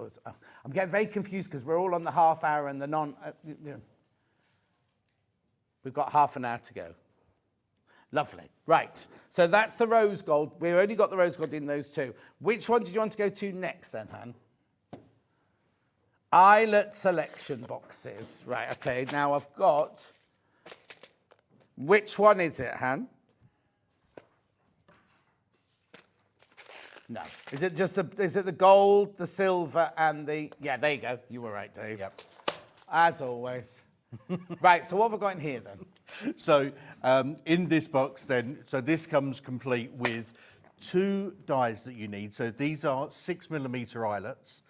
I'm getting very confused because we're all on the half hour and the non. We've got half an hour to go. Lovely. Right. So that's the rose gold. We've only got the rose gold in those two. Which one did you want to go to next then, Han? Eyelet selection boxes. Right. Okay. Now I've got. Which one is it, Han? No. Is it just is it the gold, the silver, and the... Yeah, there you go. You were right, Dave. Yep. As always. Right, so what have we got in here then? So in this box then, so this comes complete with 2 dies that you need. So these are 6mm eyelets.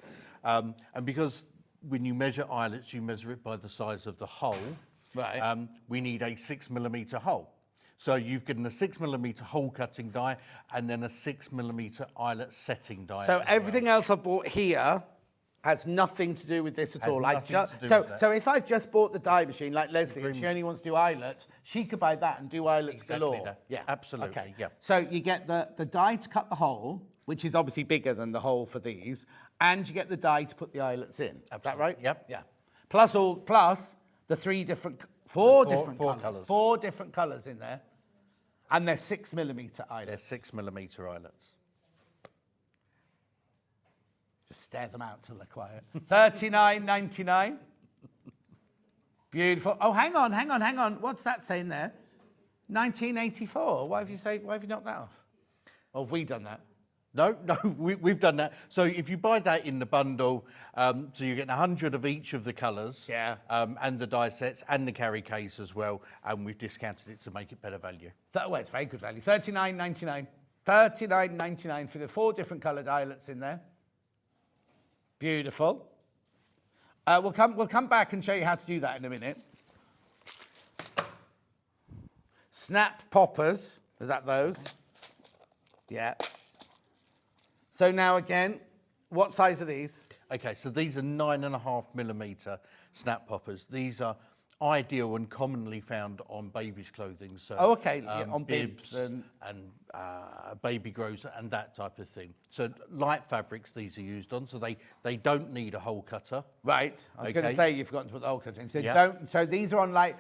And because when you measure eyelets, you measure it by the size of the hole. Right. We need a 6mm hole. So you've given a 6mm hole cutting die and then a 6mm eyelet setting die. So everything else I've bought here has nothing to do with this at all. So if I've just bought the die machine like Leslie and she only wants to do eyelets, she could buy that and do eyelets galore. That. Yeah, absolutely. Okay. Yeah. So you get the die to cut the hole, which is obviously bigger than the hole for these, and you get the die to put the eyelets in. Absolutely. Is that right? Yep. Yeah. Plus the four different colours. 4 different colours in there, and they're 6mm eyelets. They're 6mm eyelets. Just stare them out till they're quiet. $39.99. Beautiful. Oh, hang on. What's that saying there? 1984. Why have you knocked that off? Or have we done that? No, we've done that. So if you buy that in the bundle, so you're getting 100 of each of the colours, and the die sets and the carry case as well, and we've discounted it to make it better value. Well, it's very good value. $39.99. $39.99 for the 4 different coloured eyelets in there. Beautiful. We'll come back and show you how to do that in a minute. Snap poppers. Is that those? Yeah. So now again, what size are these? Okay, so these are 9.5mm snap poppers. These are ideal and commonly found on babies' clothing. So, on bibs and baby grows and that type of thing. So light fabrics these are used on, so they don't need a hole cutter. Right. I was going to say you've forgotten to put the hole cutter in. So So these are on like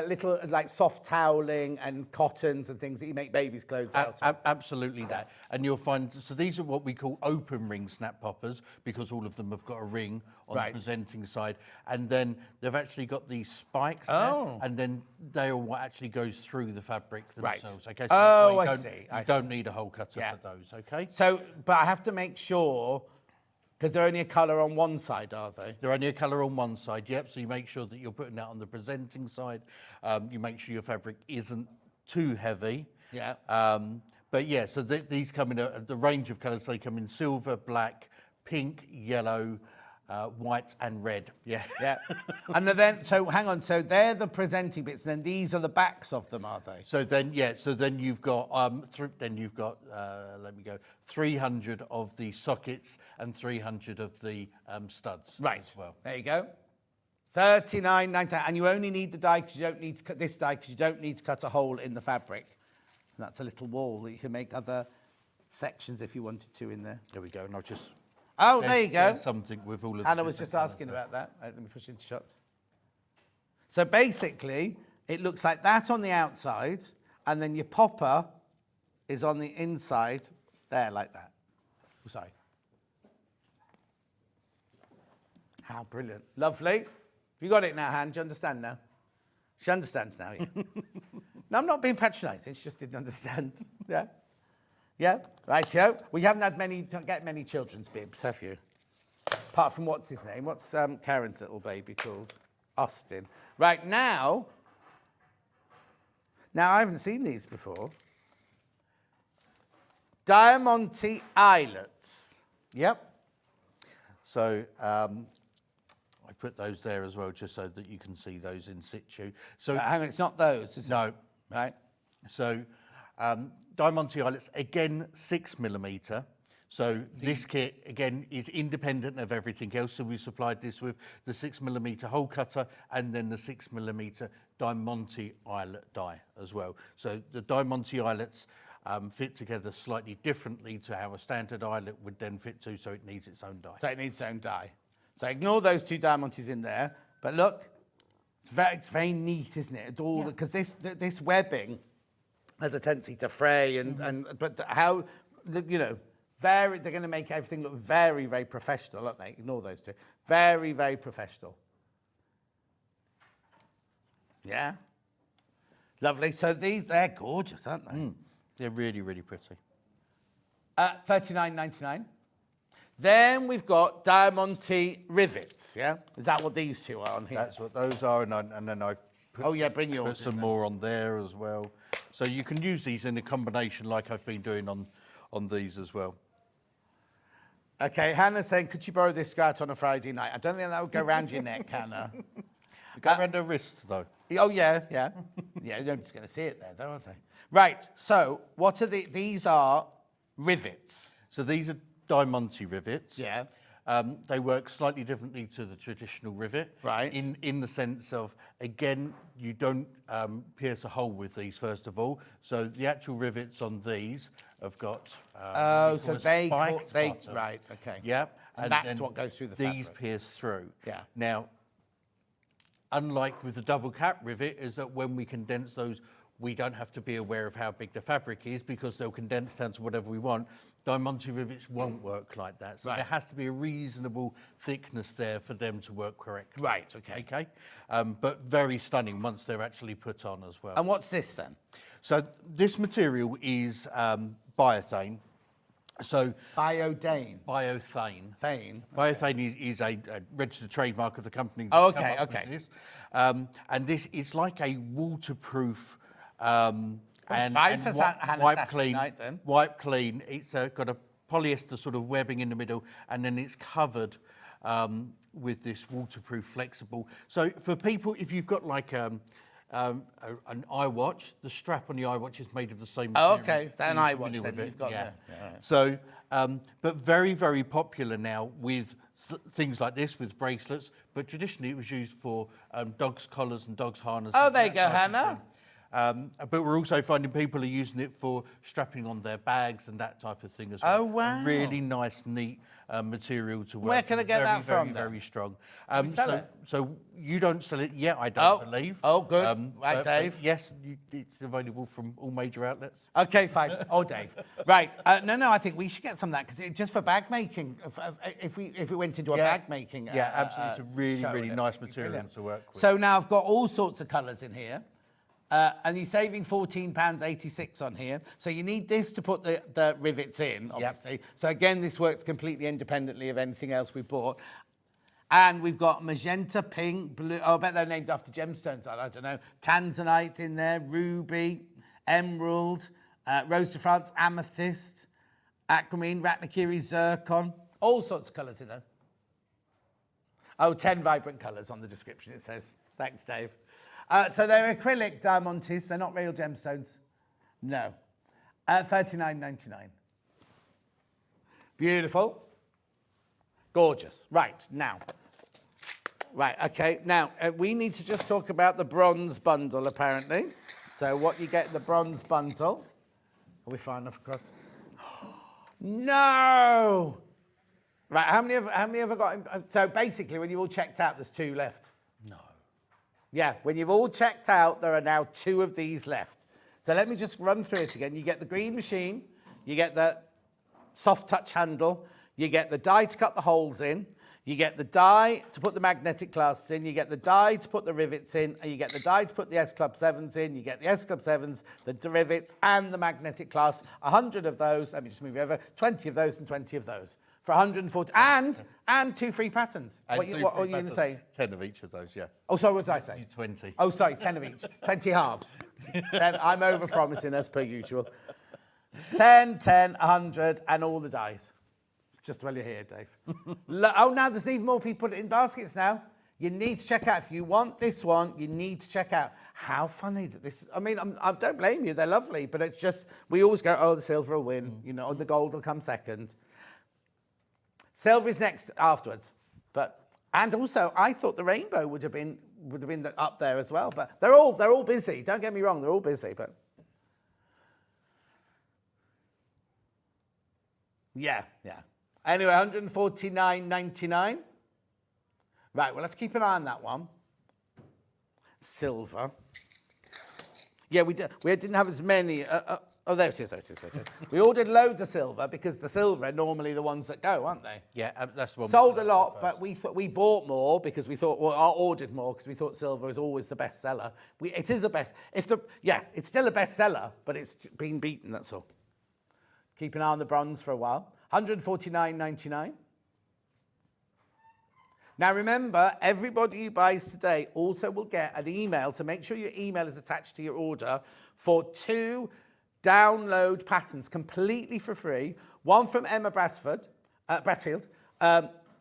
little soft toweling and cottons and things that you make babies' clothes out of. Absolutely that. And you'll find, so these are what we call open ring snap poppers because all of them have got a ring on the presenting side. And then they've actually got these spikes there, and then they are what actually goes through the fabric themselves. Right. Okay, so I see. You don't need a hole cutter for those, okay? So, but I have to make sure, because they're only a colour on one side, are they? They're only a colour on one side, yep. So you make sure that you're putting that on the presenting side. You make sure your fabric isn't too heavy. Yeah. But yeah, so these come in the range of colours. They come in silver, black, pink, yellow, white and red. Yeah. Yeah. And then, so hang on, so they're the presenting bits, and then these are the backs of them, are they? So then, you've got, let me go, 300 of the sockets and 300 of the studs. Right. As well. There you go. $39.99, and you only need the die because you don't need to cut this die because you don't need to cut a hole in the fabric. And that's a little wall that you can make other sections if you wanted to in there. There we go, and I'll just... Oh, there you go. Something with all of Anna was just asking about that. Let me push into shot. So basically, it looks like that on the outside, and then your popper is on the inside, there, like that. Oh, sorry. How brilliant. Lovely. You got it now, Han? Do you understand now? She understands now, yeah. No, I'm not being patronising. She just didn't understand. Yeah. Yeah, rightio. We haven't had many children's bibs, have you? Apart from what's his name? What's Karen's little baby called? Austin. Right, now I haven't seen these before. Diamanté eyelets. Yep. So I put those there as well, just so that you can see those in situ. So hang on, it's not those, is it? No. Right. So Diamanté eyelets, again, 6mm. So this kit, again, is independent of everything else. So we supplied this with the 6mm hole cutter and then the 6mm Diamanté eyelet die as well. So the Diamanté eyelets fit together slightly differently to how a standard eyelet would then fit to, so it needs its own die. So it needs its own die. So ignore those 2 Diamantés in there. But look, it's very neat, isn't it? All because this webbing has a tendency to fray, but how, you know, they're going to make everything look very, very professional, aren't they? Ignore those 2. Very, very professional. Yeah. Lovely. So they're gorgeous, aren't they? They're really, really pretty. $39.99. Then we've got Diamanté rivets, yeah? Is that what these 2 are on here? That's what those are, and then I've bring yours put some more on there as well. So you can use these in a combination like I've been doing on these as well. Okay, Hannah's saying, could you borrow this skirt on a Friday night? I don't think that would go around your neck, Hannah. Go around her wrist, though. Oh, yeah. Yeah, nobody's going to see it there, though, aren't they? Right, so what are these are rivets. So these are Diamanté rivets. Yeah. They work slightly differently to the traditional rivet. Right. In the sense of, again, you don't pierce a hole with these, first of all. So the actual rivets on these have got so they bottom. right, okay. Yeah. And that's what goes through the fabric. These pierce through. Yeah. Now, unlike with the double cap rivet, is that when we condense those, we don't have to be aware of how big the fabric is because they'll condense down to whatever we want. Diamanté rivets won't work like that. So there has to be a reasonable thickness there for them to work correctly. Right, okay. Okay? But very stunning once they're actually put on as well. And what's this then? So this material is biothane. So Biothane. Biothane. Thane. Biothane is a registered trademark of the company. Oh, okay, okay. This. And this is like a waterproof and wipe clean. Then. Wipe clean. It's got a polyester sort of webbing in the middle, and then it's covered with this waterproof flexible. So for people, if you've got like an iWatch, the strap on the iWatch is made of the same material. Oh, okay. Then iWatch then you've got there. Yeah. So, but very, very popular now with things like this, with bracelets. But traditionally, it was used for dogs' collars and dogs' harnesses. Oh, there you go, Hannah. But we're also finding people are using it for strapping on their bags and that type of thing as well. Oh, wow. Really nice, neat material to work. Where can I get that from, Very, then? very strong. Sell it? So you don't sell it yet, I don't believe. Oh, good. Right, but Dave? Yes, it's available from all major outlets. Okay, fine. Oh, Dave. Right. No, I think we should get some of that because just for bag making, if we went into a bag making. Yeah, absolutely. It's a really, show, really it'd nice be material brilliant. to work with. So now I've got all sorts of colours in here. And you're saving £14.86 on here. So you need this to put the rivets in, obviously. Yep. So again, this works completely independently of anything else we bought. And we've got magenta, pink, blue. Oh, I bet they're named after gemstones. I don't know. Tanzanite in there, ruby, emerald, rose de France, amethyst, aquamarine, ratnakiri, zircon. All sorts of colours in there. Oh, 10 vibrant colours on the description, it says. Thanks, Dave. So they're acrylic Diamantés. They're not real gemstones. No. $39.99. Beautiful. Gorgeous. Right, now. Right, okay. Now, we need to just talk about the bronze bundle, apparently. So what you get in the bronze bundle. Are we far enough across? No! Right, how many have I got? So basically, when you've all checked out, there's 2 left. Yeah, when you've all checked out, there are now 2 of these left. So let me just run through it again. You get the green machine, you get the soft touch handle, you get the die to cut the holes in, you get the die to put the magnetic clasps in, you get the die to put the rivets in, and you get the die to put the S Club 7s in, you get the S Club 7s, the rivets, and the magnetic clasp. 100 of those, let me just move you over, 20 of those and 20 of those. For 140, and 2 free patterns. What are you going to say? 10 of each of those, yeah. Oh, sorry, what did I say? 20. Oh, sorry, 10 of each. 20 halves. Then I'm over-promising as per usual. 10, 100, and all the dies. Just while you're here, Dave. Oh, now there's even more people put it in baskets now. You need to check out. If you want this one, you need to check out. How funny that this... I mean, I don't blame you. They're lovely, but it's just... We always go, oh, the silver will win. You know, the gold will come second. Silver is next afterwards, and also I thought the rainbow would have been up there as well. But they're all busy. Don't get me wrong, they're all busy. But Yeah, yeah. Anyway, 149.99. Right, well, let's keep an eye on that one. Silver. Yeah, we didn't have as many. Oh, there it is. We ordered loads of silver because the silver are normally the ones that go, aren't they? Yeah, that's one. Sold a lot, but we bought more because we thought, well, I ordered more because we thought silver was always the best seller. It is a best. It's still a bestseller, but it's been beaten. That's all. Keep an eye on the bronze for a while. 149.99. Now remember, everybody who buys today also will get an email, so make sure your email is attached to your order for 2 download patterns completely for free. One from Emma Brasfield,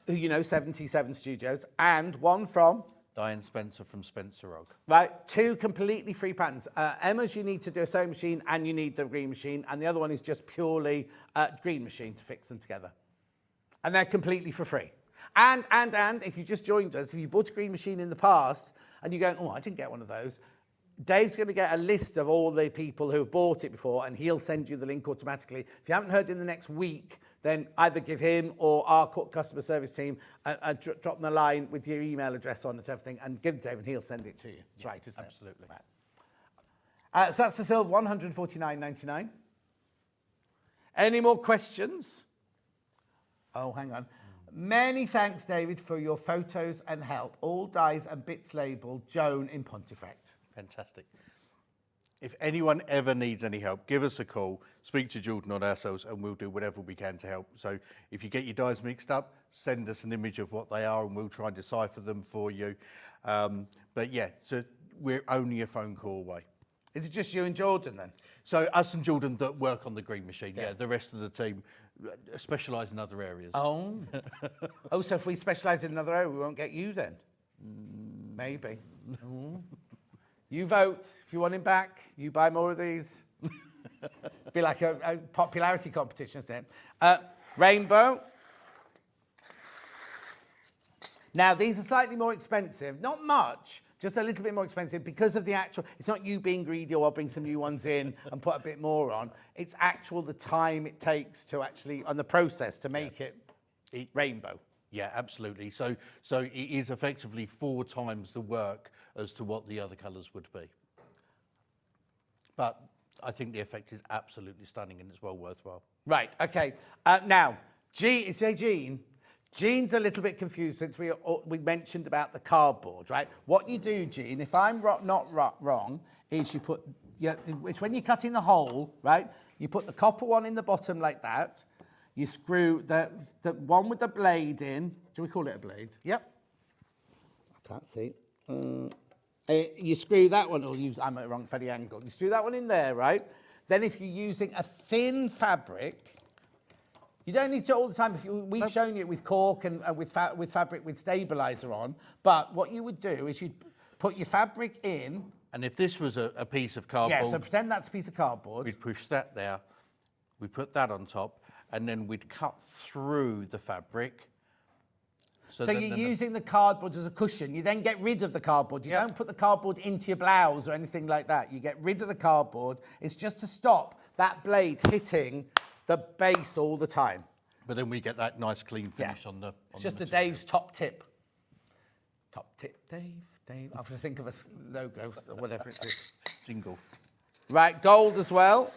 who you know, 77 Studios, and one from Diane Spencer from Spencer Rog. Right, 2 completely free patterns. Emma's, you need to do a sewing machine and you need the green machine, and the other one is just purely green machine to fix them together. And they're completely for free. And if you just joined us, if you bought a green machine in the past and you're going, oh, I didn't get one of those, Dave's going to get a list of all the people who have bought it before and he'll send you the link automatically. If you haven't heard in the next week, then either give him or our customer service team drop them a line with your email address on it, everything, and give it to Dave and he'll send it to you. That's right, isn't it? Absolutely. Right. So that's the silver, 149.99. Any more questions? Oh, hang on. Many thanks, David, for your photos and help. All dies and bits labelled Joan in Pontefract. Fantastic. If anyone ever needs any help, give us a call, speak to Jordan or ourselves, and we'll do whatever we can to help. So if you get your dies mixed up, send us an image of what they are and we'll try and decipher them for you. But yeah, so we're only a phone call away. Is it just you and Jordan then? So us and Jordan that work on the green machine, yeah. The rest of the team specialise in other areas. Oh. Oh, so if we specialise in another area, we won't get you then? Maybe. You vote. If you want him back, you buy more of these. Be like a popularity competition, isn't it? Rainbow. Now, these are slightly more expensive. Not much, just a little bit more expensive because of the actual... It's not you being greedy or I'll bring some new ones in and put a bit more on. It's actual the time it takes to actually... and the process to make it rainbow. Yeah, absolutely. So it is effectively 4 times the work as to what the other colours would be. But I think the effect is absolutely stunning and it's well worthwhile. Right, okay. Now, Jean? Jean's a little bit confused since we mentioned about the cardboard, right? What you do, Jean, if I'm not wrong, is you put... it's when you're cutting the hole, right? You put the copper one in the bottom like that. You screw the one with the blade in. Do we call it a blade? Yep. I can't see. You screw that one, I'm at the wrong funny angle. You screw that one in there, right? Then if you're using a thin fabric, you don't need to all the time. We've shown you it with cork and with fabric with stabiliser on. But what you would do is you'd put your fabric in. And if this was a piece of cardboard... Yeah, so pretend that's a piece of cardboard. We'd push that there. We put that on top. And then we'd cut through the fabric. So you're using the cardboard as a cushion. You then get rid of the cardboard. You don't put the cardboard into your blouse or anything like that. You get rid of the cardboard. It's just to stop that blade hitting the base all the time. But then we get that nice clean finish on the... It's just Dave's top tip. Top tip, Dave. I have to think of a logo or whatever it is. Jingle. Right, gold as well.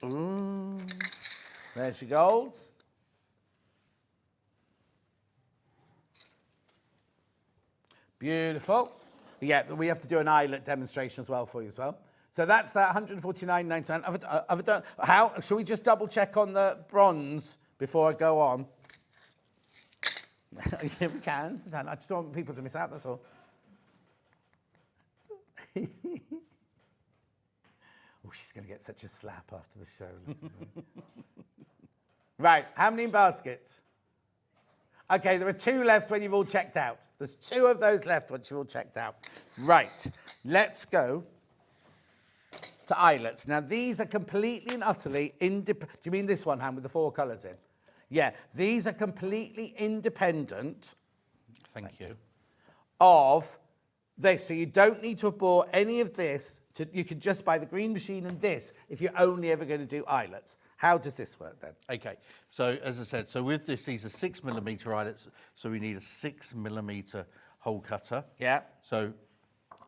Ooh. There's your golds. Beautiful. Yeah, we have to do an eyelet demonstration as well for you as well. So that's that 149.99. How? Shall we just double check on the bronze before I go on? We can. I just don't want people to miss out, that's all. Oh, she's going to get such a slap after the show. Right, how many baskets? Okay, there are 2 left when you've all checked out. There's 2 of those left once you've all checked out. Right, let's go to eyelets. Now, these are completely and utterly independent. Do you mean this one, Han, with the 4 colours in? Yeah, these are completely independent. Thank you. Of this, so you don't need to have bought any of this. You can just buy the green machine and this if you're only ever going to do eyelets. How does this work then? Okay, so as I said, so with this, these are 6mm eyelets, so we need a 6mm hole cutter. Yeah. So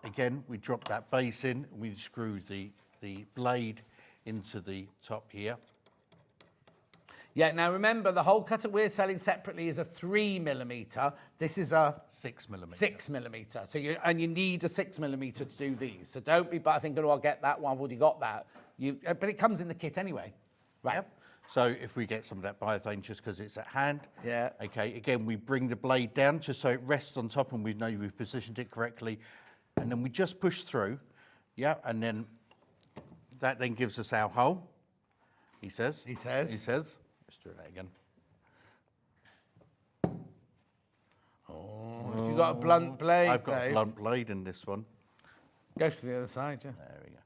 again, we drop that base in, we screw the blade into the top here. Yeah, now remember, the hole cutter we're selling separately is a 3mm. This is a 6mm. 6mm. So you need a 6mm to do these. So don't be thinking, oh, I'll get that one. I've already got that. But it comes in the kit anyway. Right. Yep. So if we get some of that biothane just because it's at hand. Yeah. Okay, again, we bring the blade down just so it rests on top and we know we've positioned it correctly. And then we just push through. Yeah, and then that then gives us our hole, he says. He says. He says. Let's do that again. Oh, if you've got a blunt blade, I've got Dave. a blunt blade in this one. Go to the other side, yeah. There we go.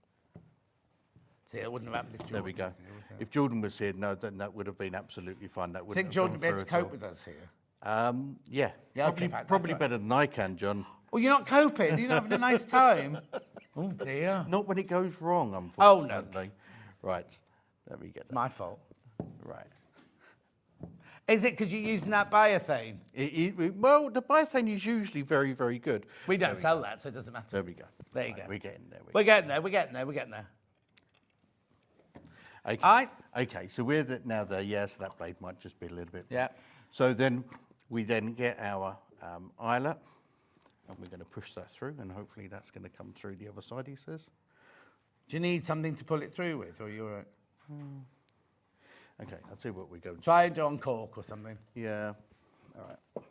See, it wouldn't have happened if Jordan There we go. was here, would it? If Jordan was here, no, then that would have been absolutely fine. That wouldn't Think have Jordan gone would be able to through at cope all. with us here? Yeah. Yeah, okay, that's Probably right. better than I can, John. Well, you're not coping. You're not having a nice time. Oh, dear. Not when it goes wrong, Oh, no. unfortunately. Right. There we go. My fault. Right. Is it because you're using that biothane? Well, the biothane is usually very, very good. We don't sell that, so it doesn't matter. There we go. There you Right, go. We're getting there. We're getting there. We're getting there. We're getting there. Okay. Okay, so we're now there. Yes, that blade might just be a little bit. Yeah. So then we then get our eyelet, and we're going to push that through, and hopefully that's going to come through the other side, he says. Do you need something to pull it through with, or you're all right? Okay, I'll tell you what we're going to Try and do on cork or something. Yeah. All right.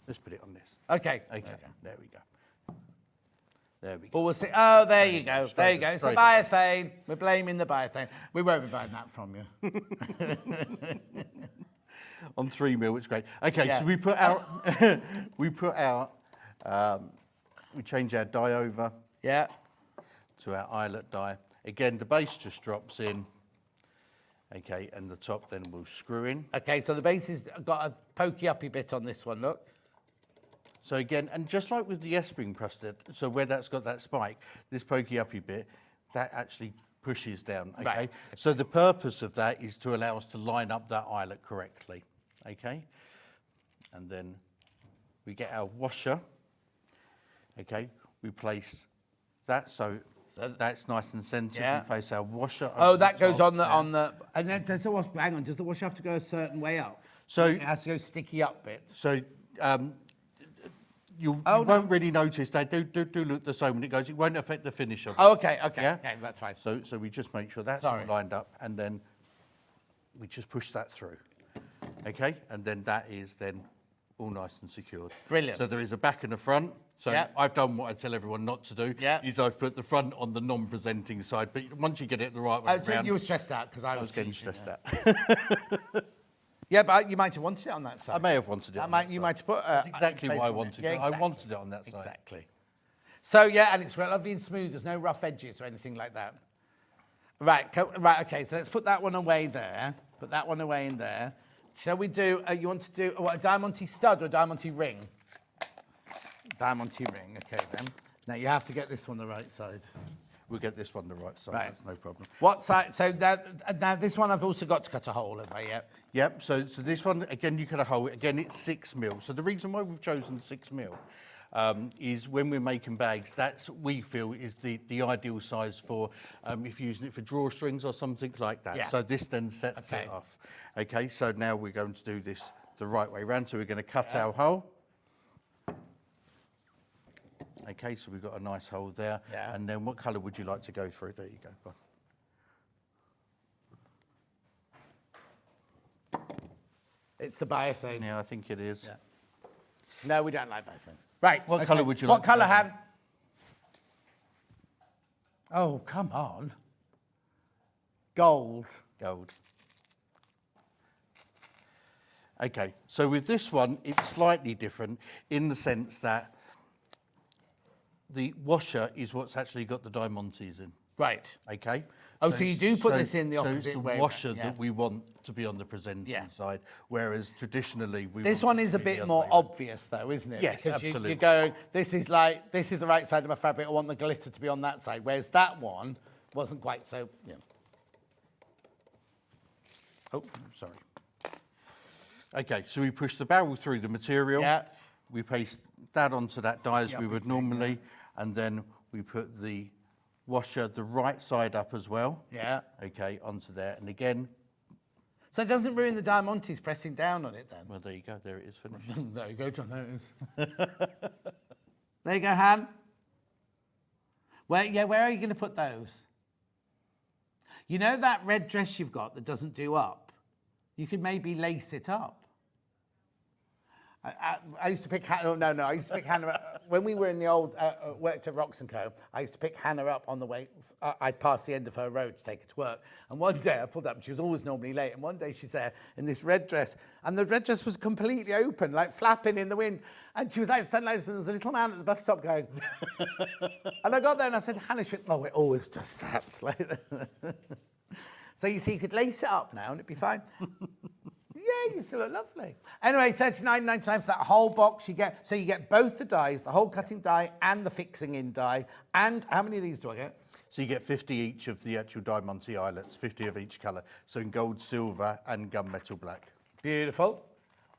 Let's put it on this. Okay. Okay, there we go. There we go. Well, we'll see. Oh, there you go. There you go. It's the straight biothane. We're blaming the biothane. We won't be buying that from you. On 3mm, it's great. Okay, Yeah. so we change our dye over Yeah. to our eyelet dye. Again, the base just drops in. Okay, and the top then will screw in. Okay, so the base has got a pokey-uppy bit on this one, look. So again, and just like with the S-spring prostate, so where that's got that spike, this pokey-uppy bit, that actually pushes down, okay? Right. So the purpose of that is to allow us to line up that eyelet correctly, okay? And then we get our washer, okay? We place that so that's nice and centered. Yeah. We place our washer Oh, over that the goes top on the there. on the. And then does the wash? Hang on. Does the wash have to go a certain way up? So It has to go sticky up bit. So you Oh, no. won't really notice. They do look the same when it goes. It won't affect the finish of it. Oh, okay. Okay. Yeah? Okay. That's fine. So we just make sure that's all Sorry. lined up, and then we just push that through. Okay, and then that is then all nice and secured. Brilliant. So there is a back and a front. So Yeah. I've done what I tell everyone not to do. Yeah. Is I've put the front on the non-presenting side, but once you get it the right way So around, you were stressed out because I I was getting teaching, stressed yeah. out. Yeah, but you might have wanted it on that side. I may have wanted it. That on might, that you side. might have put. That's exactly face what I on it. wanted. Yeah, I exactly. wanted it on that side. Exactly. So yeah, and it's lovely and smooth. There's no rough edges or anything like that. Right. Right. Okay. So let's put that one away there. Put that one away in there. Shall we do? You want to do what, a Diamanté stud or a Diamanté ring? Diamanté ring. Okay then. Now you have to get this one the right side. We'll get this one the right side. Right. That's no problem. What side? So now this one I've also got to cut a hole, have I? Yep. Yep. So this one again, you cut a hole. Again, it's 6mm. So the reason why we've chosen 6mm is when we're making bags, that's we feel is the ideal size for if you're using it for drawstrings or something like that. Yeah. So this then sets it off. Okay. So now we're going to do this the right way around. So we're going to cut our hole. Okay, so we've got a nice hole there. Yeah. And then what colour would you like to go through? There you go. Go on. It's the biothane. Yeah, I think it is. Yeah. No, we don't like biothane. Right. What colour would you What like to colour, go for? Han? Oh, come on. Gold. Gold. Okay, so with this one, it's slightly different in the sense that the washer is what's actually got the diamantes in. Right. Okay. Oh, so you do put this in the so it's opposite the way around, washer yeah. that we want to be on the presenting side, whereas traditionally we This want one it is to a be the bit other more way around. obvious, though, isn't it? Yes, because absolutely. you're going, this is the right side of my fabric. I want the glitter to be on that side, whereas that one wasn't quite so. Yeah. Oh, sorry. Okay, so we push the barrel through the material. Yeah. We paste that onto that die as Yeah, we would normally, and then we put the washer the right side up as well. Yeah. Okay, onto there, and again. So it doesn't ruin the Diamantés pressing down on it then? Well, there you go. There it is finished. There you go, John. There it is. There you go, Han. Where are you going to put those? You know that red dress you've got that doesn't do up? You could maybe lace it up. I used to pick Hannah. No. I used to pick Hannah up. When we were in the old, worked at Rox & Co, I used to pick Hannah up on the way. I'd pass the end of her road to take her to work. And one day I pulled up, and she was always normally late. And one day she's there in this red dress. And the red dress was completely open, like flapping in the wind. And she was like, standing like this, and there was a little man at the bus stop going. And I got there and I said, Hannah, she went, oh, it always does that. Like that. So you see, you could lace it up now and it'd be fine. Yeah, you still look lovely. Anyway, $39.99 for that whole box. You get both the dies, the whole cutting die and the fixing in die. And how many of these do I get? So you get 50 each of the actual Diamanté eyelets, 50 of each colour. So in gold, silver, and gunmetal black. Beautiful.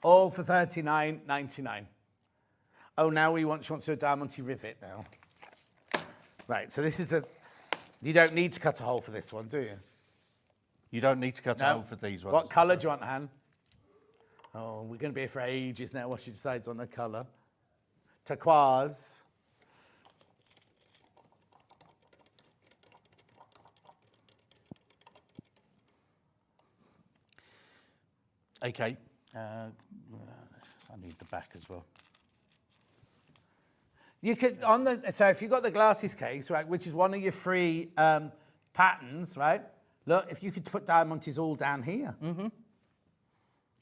All for $39.99. Oh, now she wants to do a Diamanté rivet now. Right, so this is you don't need to cut a hole for this one, do you? You don't need to cut a hole for these ones. What colour do you want, Han? Oh, we're going to be here for ages now while she decides on the colour. Turquoise. Okay. I need the back as well. You could, so if you've got the glasses case, right, which is one of your free patterns, right? Look, if you could put Diamantés all down here. Mm-hmm.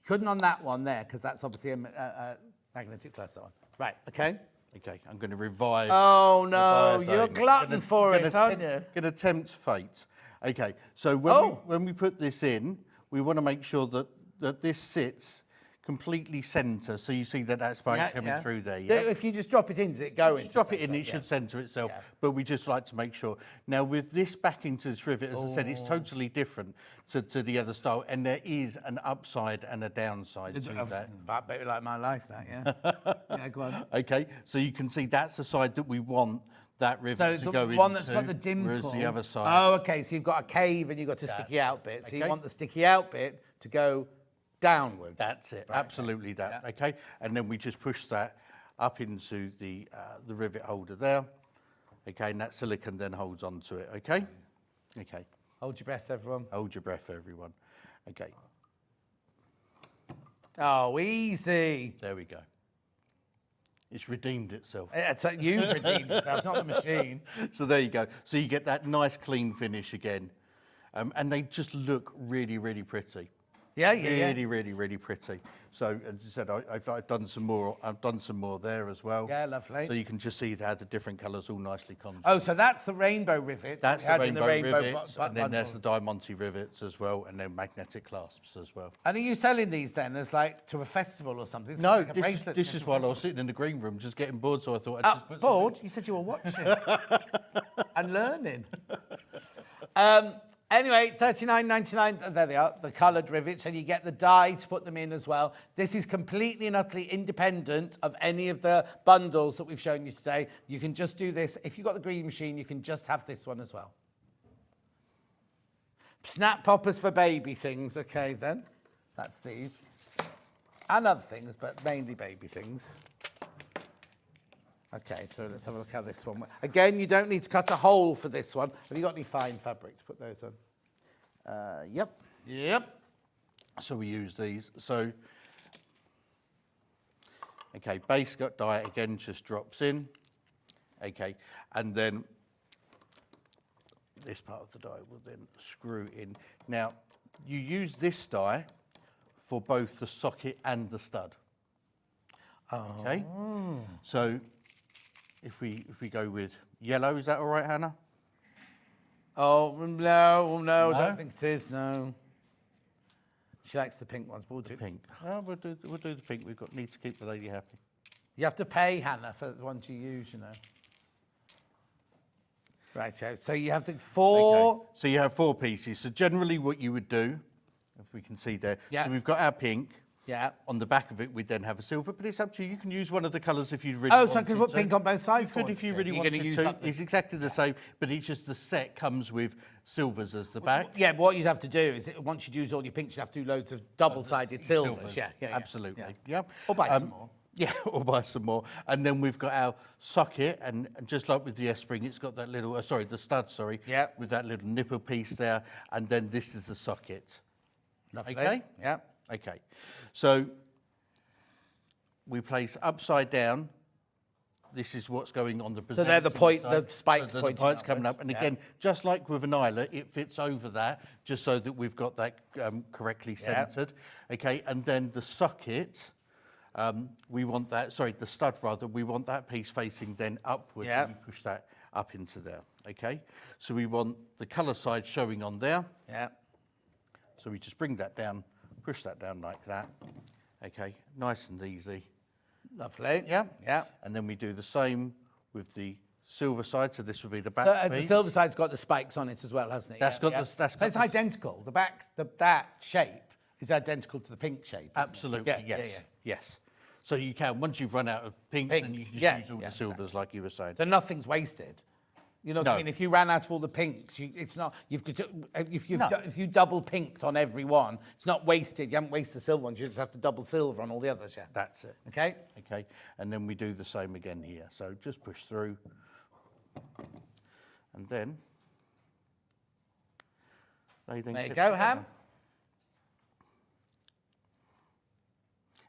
Couldn't on that one there, because that's obviously a magnetic clasp, that one. Right, okay. Okay, I'm going to revive. Oh, no, you're a glutton for it, aren't you? Going to tempt fate. Okay, so when we put this in, we want to make sure that this sits completely centre, so you see that spark's coming through there. Yeah? If you just drop it in, does it go in? Drop it in, it should centre itself, but we just like to make sure. Now, with this backing to this rivet, as I said, it's totally different to the other style, and there is an upside and a downside to that. About better like my life, that, yeah. Yeah, go on. Okay, so you can see that's the side that we want that rivet to go into. So the one that's got the dimple. Whereas the other side. Oh, okay, so you've got a cave and you've got a sticky out bit. So you want the sticky out bit to go downwards. That's it, right, absolutely that, okay? And then we just push that up into the rivet holder there, okay? And that silicone then holds onto it, okay? Okay. Hold your breath, everyone. Hold your breath, everyone. Okay. Oh, easy. There we go. It's redeemed itself. It's like you've redeemed yourself, it's not the machine. So there you go. So you get that nice clean finish again. And they just look really, really pretty. Yeah. Really pretty. So as I said, I've done some more. I've done some more there as well. Yeah, lovely. So you can just see how the different colours all nicely contour. Oh, so that's the rainbow rivet. That's the rainbow rivets, and then bundle. there's the Diamanté rivets as well, and then magnetic clasps as well. And are you selling these then as like to a festival or something? It's No, like a bracelet this to is a while I festival. was sitting in the green room just getting bored, so I thought I'd just put some bored? You said you were watching and learning. Anyway, $39.99, there they are, the coloured rivets, and you get the die to put them in as well. This is completely and utterly independent of any of the bundles that we've shown you today. You can just do this. If you've got the green machine, you can just have this one as well. Snap poppers for baby things, okay then. That's these. And other things, but mainly baby things. Okay, so let's have a look how this one works. Again, you don't need to cut a hole for this one. Have you got any fine fabric to put those on? Yep. So we use these. So, okay, base cut die again just drops in. Okay, and then this part of the die will then screw in. Now, you use this die for both the socket and the stud. Okay, so if we go with yellow, is that all right, Hannah? Oh, no, I don't think it is, no. She likes the pink ones, but we'll do Pink. Oh, we'll do the pink. Need to keep the lady happy. You have to pay, Hannah, for the ones you use, you know. Right, so you have to Okay. So you have 4 pieces. So generally what you would do, if we can see there, Yeah. so we've got our pink. Yeah. On the back of it, we'd then have a silver, but it's up to you. You can use one of the colours if you really Oh, wanted so I can put to. pink on both sides You could for if you it. really You're wanted gonna use to. something. It's exactly the same, but it's just the set comes with silvers as the back. Yeah, what you'd have to do is, once you'd use all your pinks, you'd have to do loads of double-sided silvers. Yeah, Absolutely. Yeah. Yeah. Or buy some more. Yeah, or buy some more. And then we've got our socket, and just like with the S-spring, it's got that little, the stud, Yeah. with that little nipple piece there. And then this is the socket. Lovely. Okay? Yeah. Okay. So we place upside down. This is what's going on the So they're the presenting point, side. the spikes So the pointing points coming upwards. up. And Yeah. again, just like with an eyelet, it fits over that, just so that we've got that correctly Yeah. centered. Okay, and then the socket, we want that, the stud rather, we want that piece facing then upwards. Yeah. And we push that up into there. Okay, so we want the colour side showing on there. Yeah. So we just bring that down, push that down like that. Okay, nice and easy. Lovely. Yeah? Yeah. And then we do the same with the silver side, so this would be the back So piece. the silver side's got the spikes on it as well, hasn't it? That's got the- that's So got it's the- identical. The back, that shape is identical to the pink shape. isn't it? Absolutely, Yeah, yes. yeah. Yes. So you can, once you've run out of pink, Pink, then you can just yeah, use all yeah, the silvers like you were saying. So nothing's wasted. You know what I No. mean? If you ran out of all the pinks, it's not. If you double pinked on every one, it's not wasted. You haven't wasted the silver ones. You just have to double silver on all the others. Yeah. That's it. Okay. Okay, and then we do the same again here. So just push through. And then they then There you clip go, together. Ham.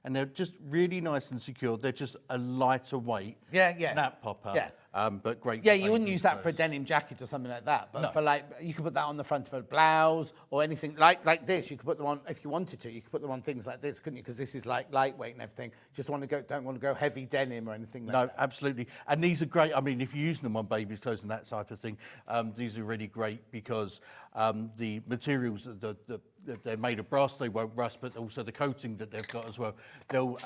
And they're just really nice and secure. They're just a lighter weight Yeah, yeah. snap popper, Yeah. but great. Yeah, for you wouldn't baby use that for a clothes. denim jacket or something like that. But No. for you could put that on the front of a blouse or anything like this. You could put them on if you wanted to. You could put them on things like this, couldn't you? Because this is like lightweight and everything. Just don't want to go heavy denim or anything like No, that. absolutely. And these are great. I mean, if you're using them on babies' clothes and that type of thing, these are really great because the materials, they're made of brass, they won't rust, but also the coating that they've got as well. They'll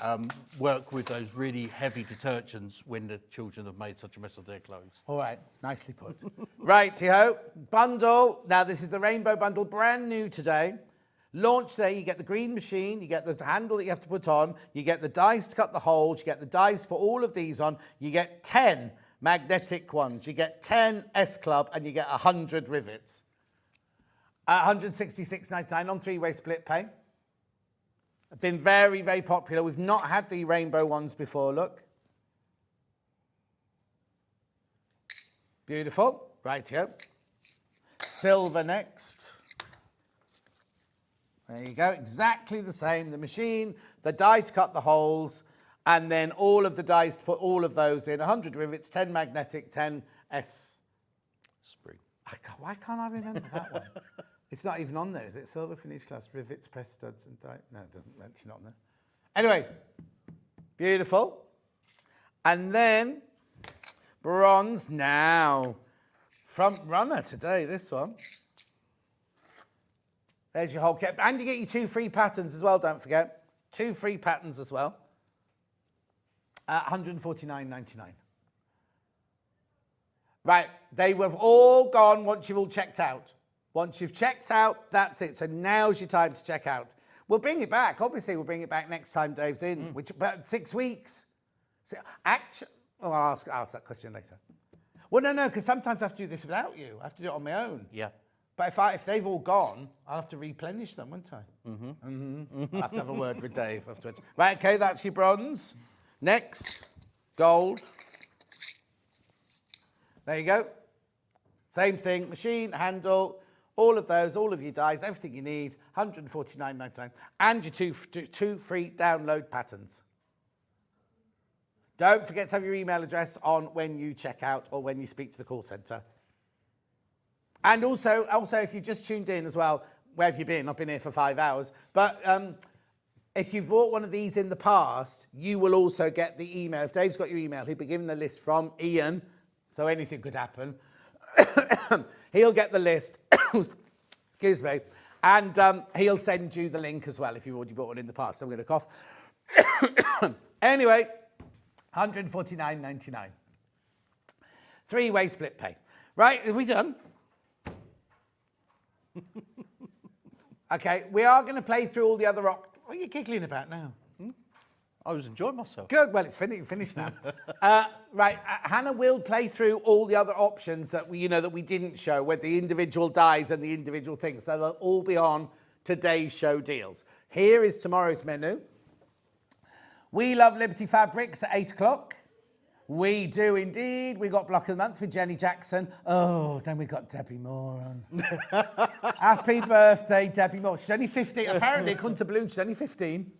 work with those really heavy detergents when the children have made such a mess of their clothes. All right, nicely put. Righty-ho, bundle. Now, this is the rainbow bundle, brand new today. Launch there, you get the green machine, you get the handle that you have to put on, you get the dies to cut the holes, you get the dies to put all of these on, you get 10 magnetic ones, you get 10 S-Club, and you get 100 rivets. 166.99 on 3-way split pay. Been very, very popular. We've not had the rainbow ones before, look. Beautiful. Rightio. Silver next. There you go. Exactly the same. The machine, the die to cut the holes, and then all of the dies to put all of those in. 100 rivets, 10 magnetic, 10 S. Spring. Why can't I remember that one? It's not even on there, is it? Silver finish clasp, rivets, press studs, and die. No, it doesn't. It's not on there. Anyway, beautiful. And then bronze now. Front runner today, this one. There's your whole kit. And you get your 2 free patterns as well, don't forget. 2 free patterns as well. 149.99. Right, they have all gone once you've all checked out. Once you've checked out, that's it. So now's your time to check out. We'll bring it back. Obviously, we'll bring it back next time Dave's in, which about 6 weeks. So I'll ask that question later. Well, no, because sometimes I have to do this without you. I have to do it on my own. Yeah. But if they've all gone, I'll have to replenish them, won't I? I'll have to have a word with Dave afterwards. Right, okay, that's your bronze. Next, gold. There you go. Same thing, machine, handle, all of those, all of your dies, everything you need, 149.99. And your two free download patterns. Don't forget to have your email address on when you check out or when you speak to the call centre. And also, if you just tuned in as well, where have you been? I've been here for 5 hours. But if you've bought one of these in the past, you will also get the email. If Dave's got your email, he'll be given a list from Ian, so anything could happen. He'll get the list. Excuse me. And he'll send you the link as well if you've already bought one in the past. I'm going to cough. Anyway, $149.99. 3-way split pay. Right, are we done? Okay, we are going to play through all the other what are you giggling about now? I was enjoying myself. Good, well, it's finished now. Right, Hannah will play through all the other options that we didn't show, with the individual dies and the individual things. So they'll all be on today's show deals. Here is tomorrow's menu. We love Liberty Fabrics at 8 o'clock. We do indeed. We got Block of the Month with Jenny Jackson. Oh, then we got Debbie Moore on. Happy birthday, Debbie Moore. She's only 15. Apparently, according to Bloom, she's only 15.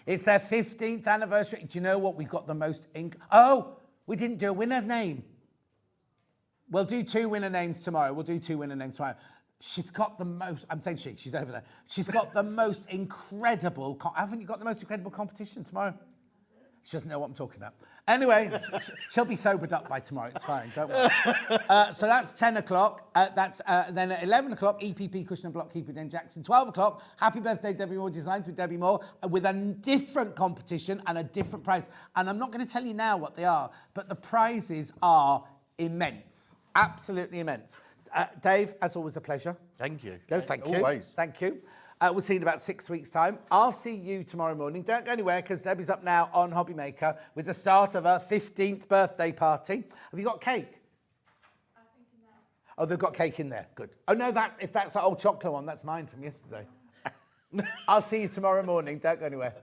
It's their 15th anniversary. Do you know what? We've got the most Oh, we didn't do a winner name. We'll do 2 winner names tomorrow. She's got the most, I'm saying she's over there. She's got the most incredible, haven't you got the most incredible competition tomorrow? She doesn't know what I'm talking about. Anyway, she'll be sobered up by tomorrow. It's fine, don't worry. So that's 10 o'clock. Then at 11 o'clock, EPP Cushion and Block Keeper Dan Jackson. 12 o'clock, Happy Birthday Debbie Moore Designs with Debbie Moore, with a different competition and a different prize. And I'm not going to tell you now what they are, but the prizes are immense, absolutely immense. Dave, as always, a pleasure. Thank you. No, thank you. Always. Thank you. We'll see you in about 6 weeks' time. I'll see you tomorrow morning. Don't go anywhere, because Debbie's up now on Hobby Maker with the start of her 15th birthday party. Have you got cake? I think in there. Oh, they've got cake in there. Good. Oh, no, if that's that old chocolate one, that's mine from yesterday. I'll see you tomorrow morning. Don't go anywhere.